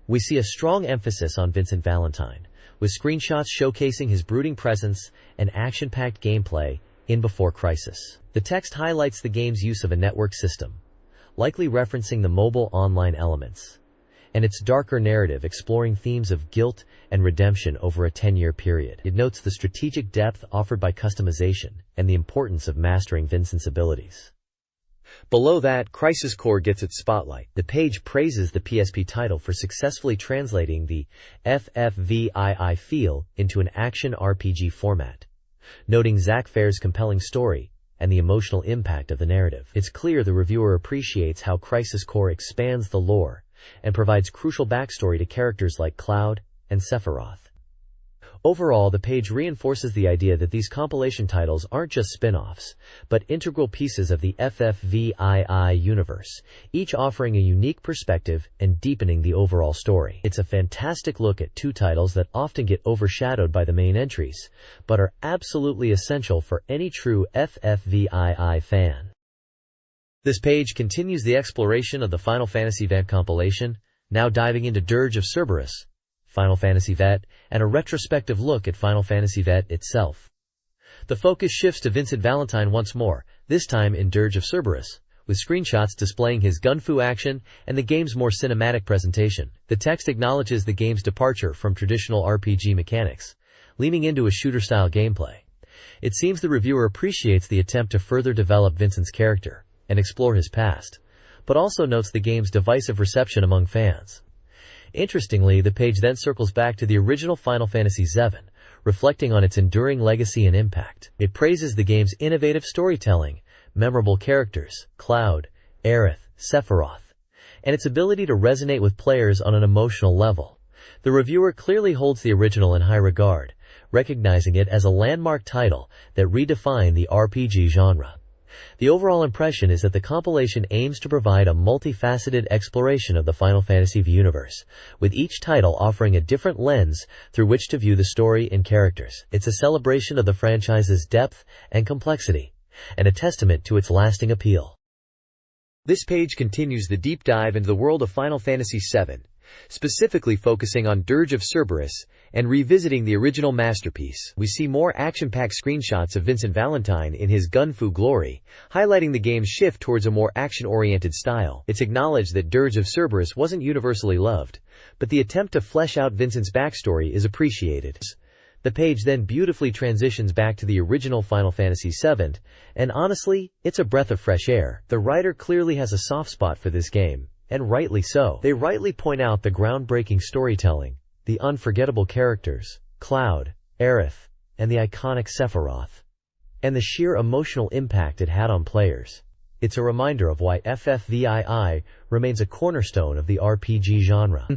We see a strong emphasis on Vincent Valentine, with screenshots showcasing his brooding presence and action-packed gameplay in Before Crisis. The text highlights the game's use of a network system, likely referencing the mobile online elements, and its darker narrative exploring themes of guilt and redemption over a 10-year period. It notes the strategic depth offered by customization and the importance of mastering Vincent's abilities. Below that, Crisis Core gets its spotlight. The page praises the PSP title for successfully translating the FFVII feel into an action RPG format, noting Zack Fair's compelling story and the emotional impact of the narrative. It's clear the reviewer appreciates how Crisis Core expands the lore and provides crucial backstory to characters like Cloud and Sephiroth. Overall, the page reinforces the idea that these compilation titles aren't just spin-offs, but integral pieces of the FFVII universe, each offering a unique perspective and deepening the overall story. It's a fantastic look at two titles that often get overshadowed by the main entries, but are absolutely essential for any true FFVII fan. This page continues the exploration of the Final Fantasy VII compilation, now diving into Dirge of Cerberus, Final Fantasy VII, and a retrospective look at Final Fantasy VII itself. The focus shifts to Vincent Valentine once more, this time in Dirge of Cerberus, with screenshots displaying his gunfu action and the game's more cinematic presentation. The text acknowledges the game's departure from traditional RPG mechanics, leaning into a shooter-style gameplay. It seems the reviewer appreciates the attempt to further develop Vincent's character and explore his past, but also notes the game's divisive reception among fans. Interestingly, the page then circles back to the original Final Fantasy VII, reflecting on its enduring legacy and impact. It praises the game's innovative storytelling, memorable characters, Cloud, Aerith, Sephiroth, and its ability to resonate with players on an emotional level. The reviewer clearly holds the original in high regard, recognizing it as a landmark title that redefined the RPG genre. The overall impression is that the compilation aims to provide a multifaceted exploration of the Final Fantasy VII universe, with each title offering a different lens through which to view the story and characters. It's a celebration of the franchise's depth and complexity, and a testament to its lasting appeal. This page continues the deep dive into the world of Final Fantasy VII, specifically focusing on Dirge of Cerberus and revisiting the original masterpiece. We see more action-packed screenshots of Vincent Valentine in his gun-fu glory, highlighting the game's shift towards a more action-oriented style. It's acknowledged that Dirge of Cerberus wasn't universally loved, but the attempt to flesh out Vincent's backstory is appreciated. The page then beautifully transitions back to the original Final Fantasy VII, and honestly, it's a breath of fresh air. The writer clearly has a soft spot for this game, and rightly so. They rightly point out the groundbreaking storytelling, the unforgettable characters, Cloud, Aerith, and the iconic Sephiroth, and the sheer emotional impact it had on players. It's a reminder of why FFVII remains a cornerstone of the RPG genre.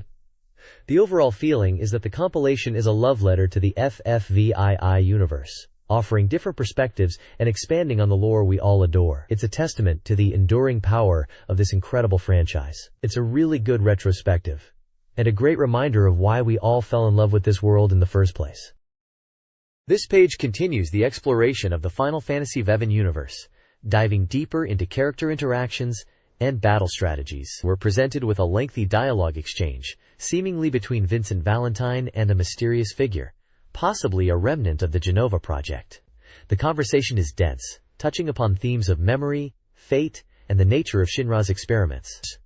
The overall feeling is that the compilation is a love letter to the FFVII universe, offering different perspectives and expanding on the lore we all adore. It's a testament to the enduring power of this incredible franchise. It's a really good retrospective, and a great reminder of why we all fell in love with this world in the first place. This page continues the exploration of the Final Fantasy VII universe, diving deeper into character interactions and battle strategies. We're presented with a lengthy dialogue exchange, seemingly between Vincent Valentine and a mysterious figure, possibly a remnant of the Genova project. The conversation is dense, touching upon themes of memory, fate, and the nature of Shinra's experiments.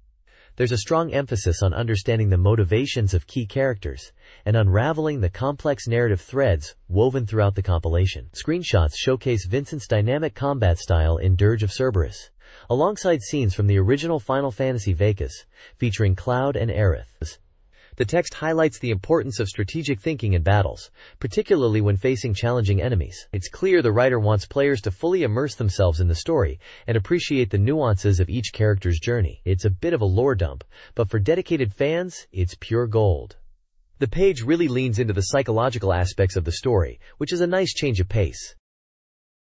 There's a strong emphasis on understanding the motivations of key characters and unraveling the complex narrative threads woven throughout the compilation. Screenshots showcase Vincent's dynamic combat style in Dirge of Cerberus, alongside scenes from the original Final Fantasy VII, featuring Cloud and Aerith. The text highlights the importance of strategic thinking in battles, particularly when facing challenging enemies. It's clear the writer wants players to fully immerse themselves in the story and appreciate the nuances of each character's journey. It's a bit of a lore dump, but for dedicated fans, it's pure gold. The page really leans into the psychological aspects of the story, which is a nice change of pace.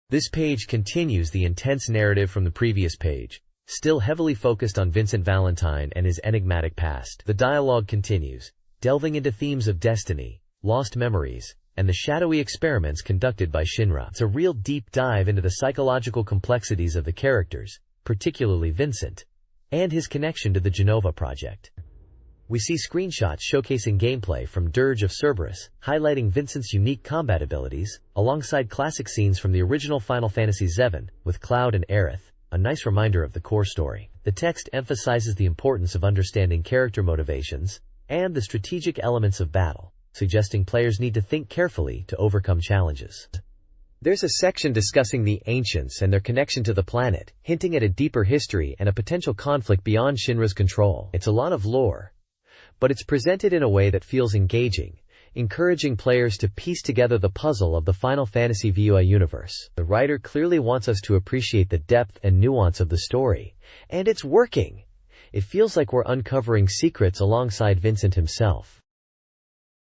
This page continues the intense narrative from the previous page, still heavily focused on Vincent Valentine and his enigmatic past. The dialogue continues, delving into themes of destiny, lost memories, and the shadowy experiments conducted by Shinra. It's a real deep dive into the psychological complexities of the characters, particularly Vincent, and his connection to the Genova project. We see screenshots showcasing gameplay from Dirge of Cerberus, highlighting Vincent's unique combat abilities, alongside classic scenes from the original Final Fantasy VII, with Cloud and Aerith, a nice reminder of the core story. The text emphasizes the importance of understanding character motivations and the strategic elements of battle, suggesting players need to think carefully to overcome challenges. There's a section discussing the Ancients and their connection to the planet, hinting at a deeper history and a potential conflict beyond Shinra's control. It's a lot of lore, but it's presented in a way that feels engaging, encouraging players to piece together the puzzle of the Final Fantasy VII universe. The writer clearly wants us to appreciate the depth and nuance of the story, and it's working. It feels like we're uncovering secrets alongside Vincent himself.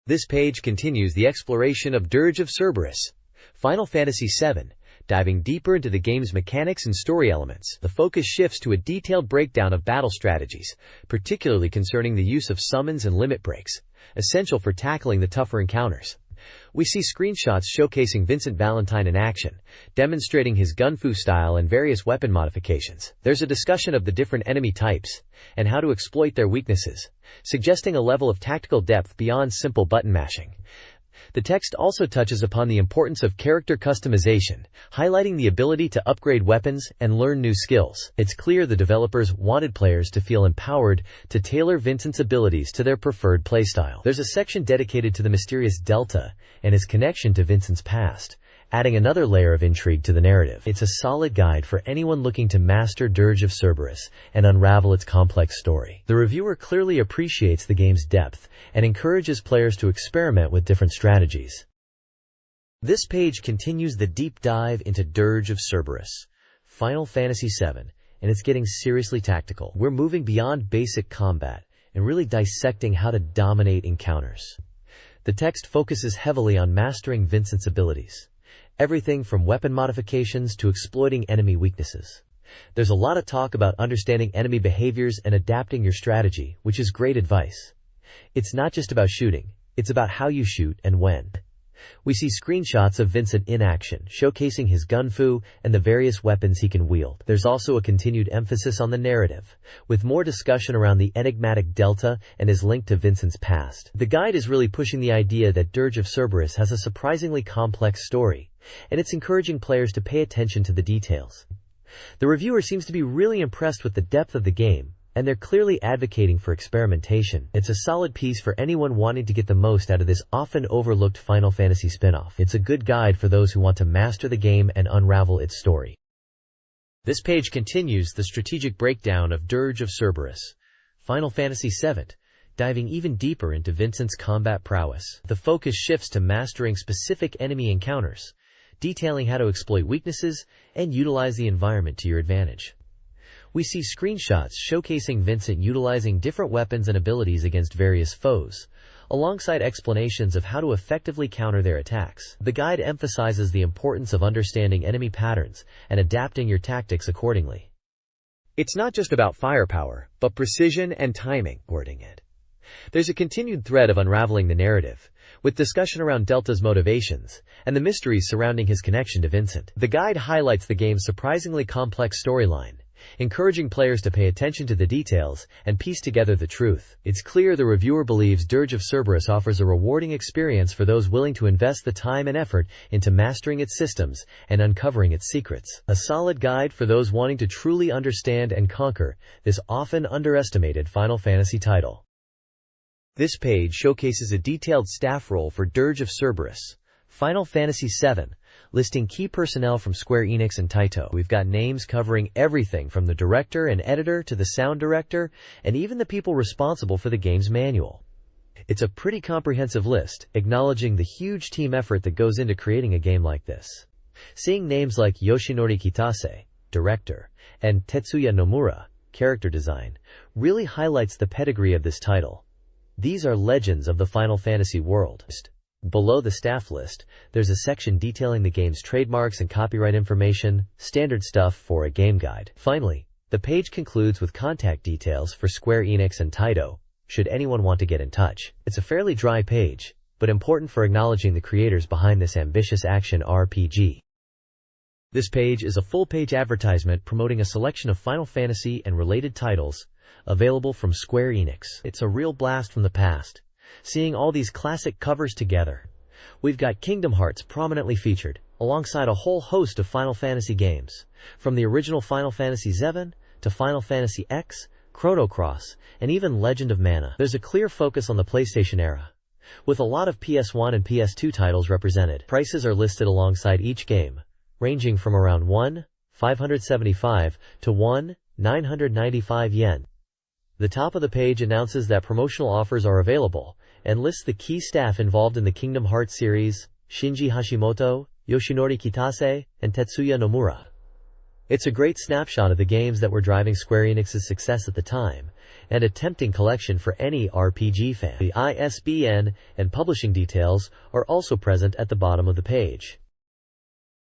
This page continues the exploration of Dirge of Cerberus, Final Fantasy VII, diving deeper into the game's mechanics and story elements. The focus shifts to a detailed breakdown of battle strategies, particularly concerning the use of summons and limit breaks, essential for tackling the tougher encounters. We see screenshots showcasing Vincent Valentine in action, demonstrating his gun-fu style and various weapon modifications. There's a discussion of the different enemy types and how to exploit their weaknesses, suggesting a level of tactical depth beyond simple button mashing. The text also touches upon the importance of character customization, highlighting the ability to upgrade weapons and learn new skills. It's clear the developers wanted players to feel empowered to tailor Vincent's abilities to their preferred playstyle. There's a section dedicated to the mysterious Delta and his connection to Vincent's past, adding another layer of intrigue to the narrative. It's a solid guide for anyone looking to master Dirge of Cerberus and unravel its complex story. The reviewer clearly appreciates the game's depth and encourages players to experiment with different strategies. This page continues the deep dive into Dirge of Cerberus, Final Fantasy VII, and it's getting seriously tactical. We're moving beyond basic combat and really dissecting how to dominate encounters. The text focuses heavily on mastering Vincent's abilities. Everything from weapon modifications to exploiting enemy weaknesses. There's a lot of talk about understanding enemy behaviors and adapting your strategy, which is great advice. It's not just about shooting, it's about how you shoot and when. We see screenshots of Vincent in action, showcasing his gunfu and the various weapons he can wield. There's also a continued emphasis on the narrative, with more discussion around the enigmatic Delta and his link to Vincent's past. The guide is really pushing the idea that Dirge of Cerberus has a surprisingly complex story, and it's encouraging players to pay attention to the details. The reviewer seems to be really impressed with the depth of the game, and they're clearly advocating for experimentation. It's a solid piece for anyone wanting to get the most out of this often overlooked Final Fantasy spin-off. It's a good guide for those who want to master the game and unravel its story. This page continues the strategic breakdown of Dirge of Cerberus, Final Fantasy VII, diving even deeper into Vincent's combat prowess. The focus shifts to mastering specific enemy encounters, detailing how to exploit weaknesses and utilize the environment to your advantage. We see screenshots showcasing Vincent utilizing different weapons and abilities against various foes, alongside explanations of how to effectively counter their attacks. The guide emphasizes the importance of understanding enemy patterns and adapting your tactics accordingly. It's not just about firepower, but precision and timing. There's a continued thread of unraveling the narrative, with discussion around Delta's motivations and the mysteries surrounding his connection to Vincent. The guide highlights the game's surprisingly complex storyline, encouraging players to pay attention to the details and piece together the truth. It's clear the reviewer believes Dirge of Cerberus offers a rewarding experience for those willing to invest the time and effort into mastering its systems and uncovering its secrets. A solid guide for those wanting to truly understand and conquer this often underestimated Final Fantasy title. This page showcases a detailed staff roll for Dirge of Cerberus, Final Fantasy VII, listing key personnel from Square Enix and Taito. We've got names covering everything from the director and editor to the sound director, and even the people responsible for the game's manual. It's a pretty comprehensive list, acknowledging the huge team effort that goes into creating a game like this. Seeing names like Yoshinori Kitase, director, and Tetsuya Nomura, character design, really highlights the pedigree of this title. These are legends of the Final Fantasy world. Below the staff list, there's a section detailing the game's trademarks and copyright information, standard stuff for a game guide. Finally, the page concludes with contact details for Square Enix and Taito, should anyone want to get in touch. It's a fairly dry page, but important for acknowledging the creators behind this ambitious action RPG. This page is a full-page advertisement promoting a selection of Final Fantasy and related titles, available from Square Enix. It's a real blast from the past, seeing all these classic covers together. We've got Kingdom Hearts prominently featured, alongside a whole host of Final Fantasy games, from the original Final Fantasy VII to Final Fantasy X, Chrono Cross, and even Legend of Mana. There's a clear focus on the PlayStation era, with a lot of PS1 and PS2 titles represented. Prices are listed alongside each game, ranging from around 1,575 to 1,995 yen. The top of the page announces that promotional offers are available, and lists the key staff involved in the Kingdom Hearts series: Shinji Hashimoto, Yoshinori Kitase, and Tetsuya Nomura. It's a great snapshot of the games that were driving Square Enix's success at the time, and a tempting collection for any RPG fan. The ISBN and publishing details are also present at the bottom of the page.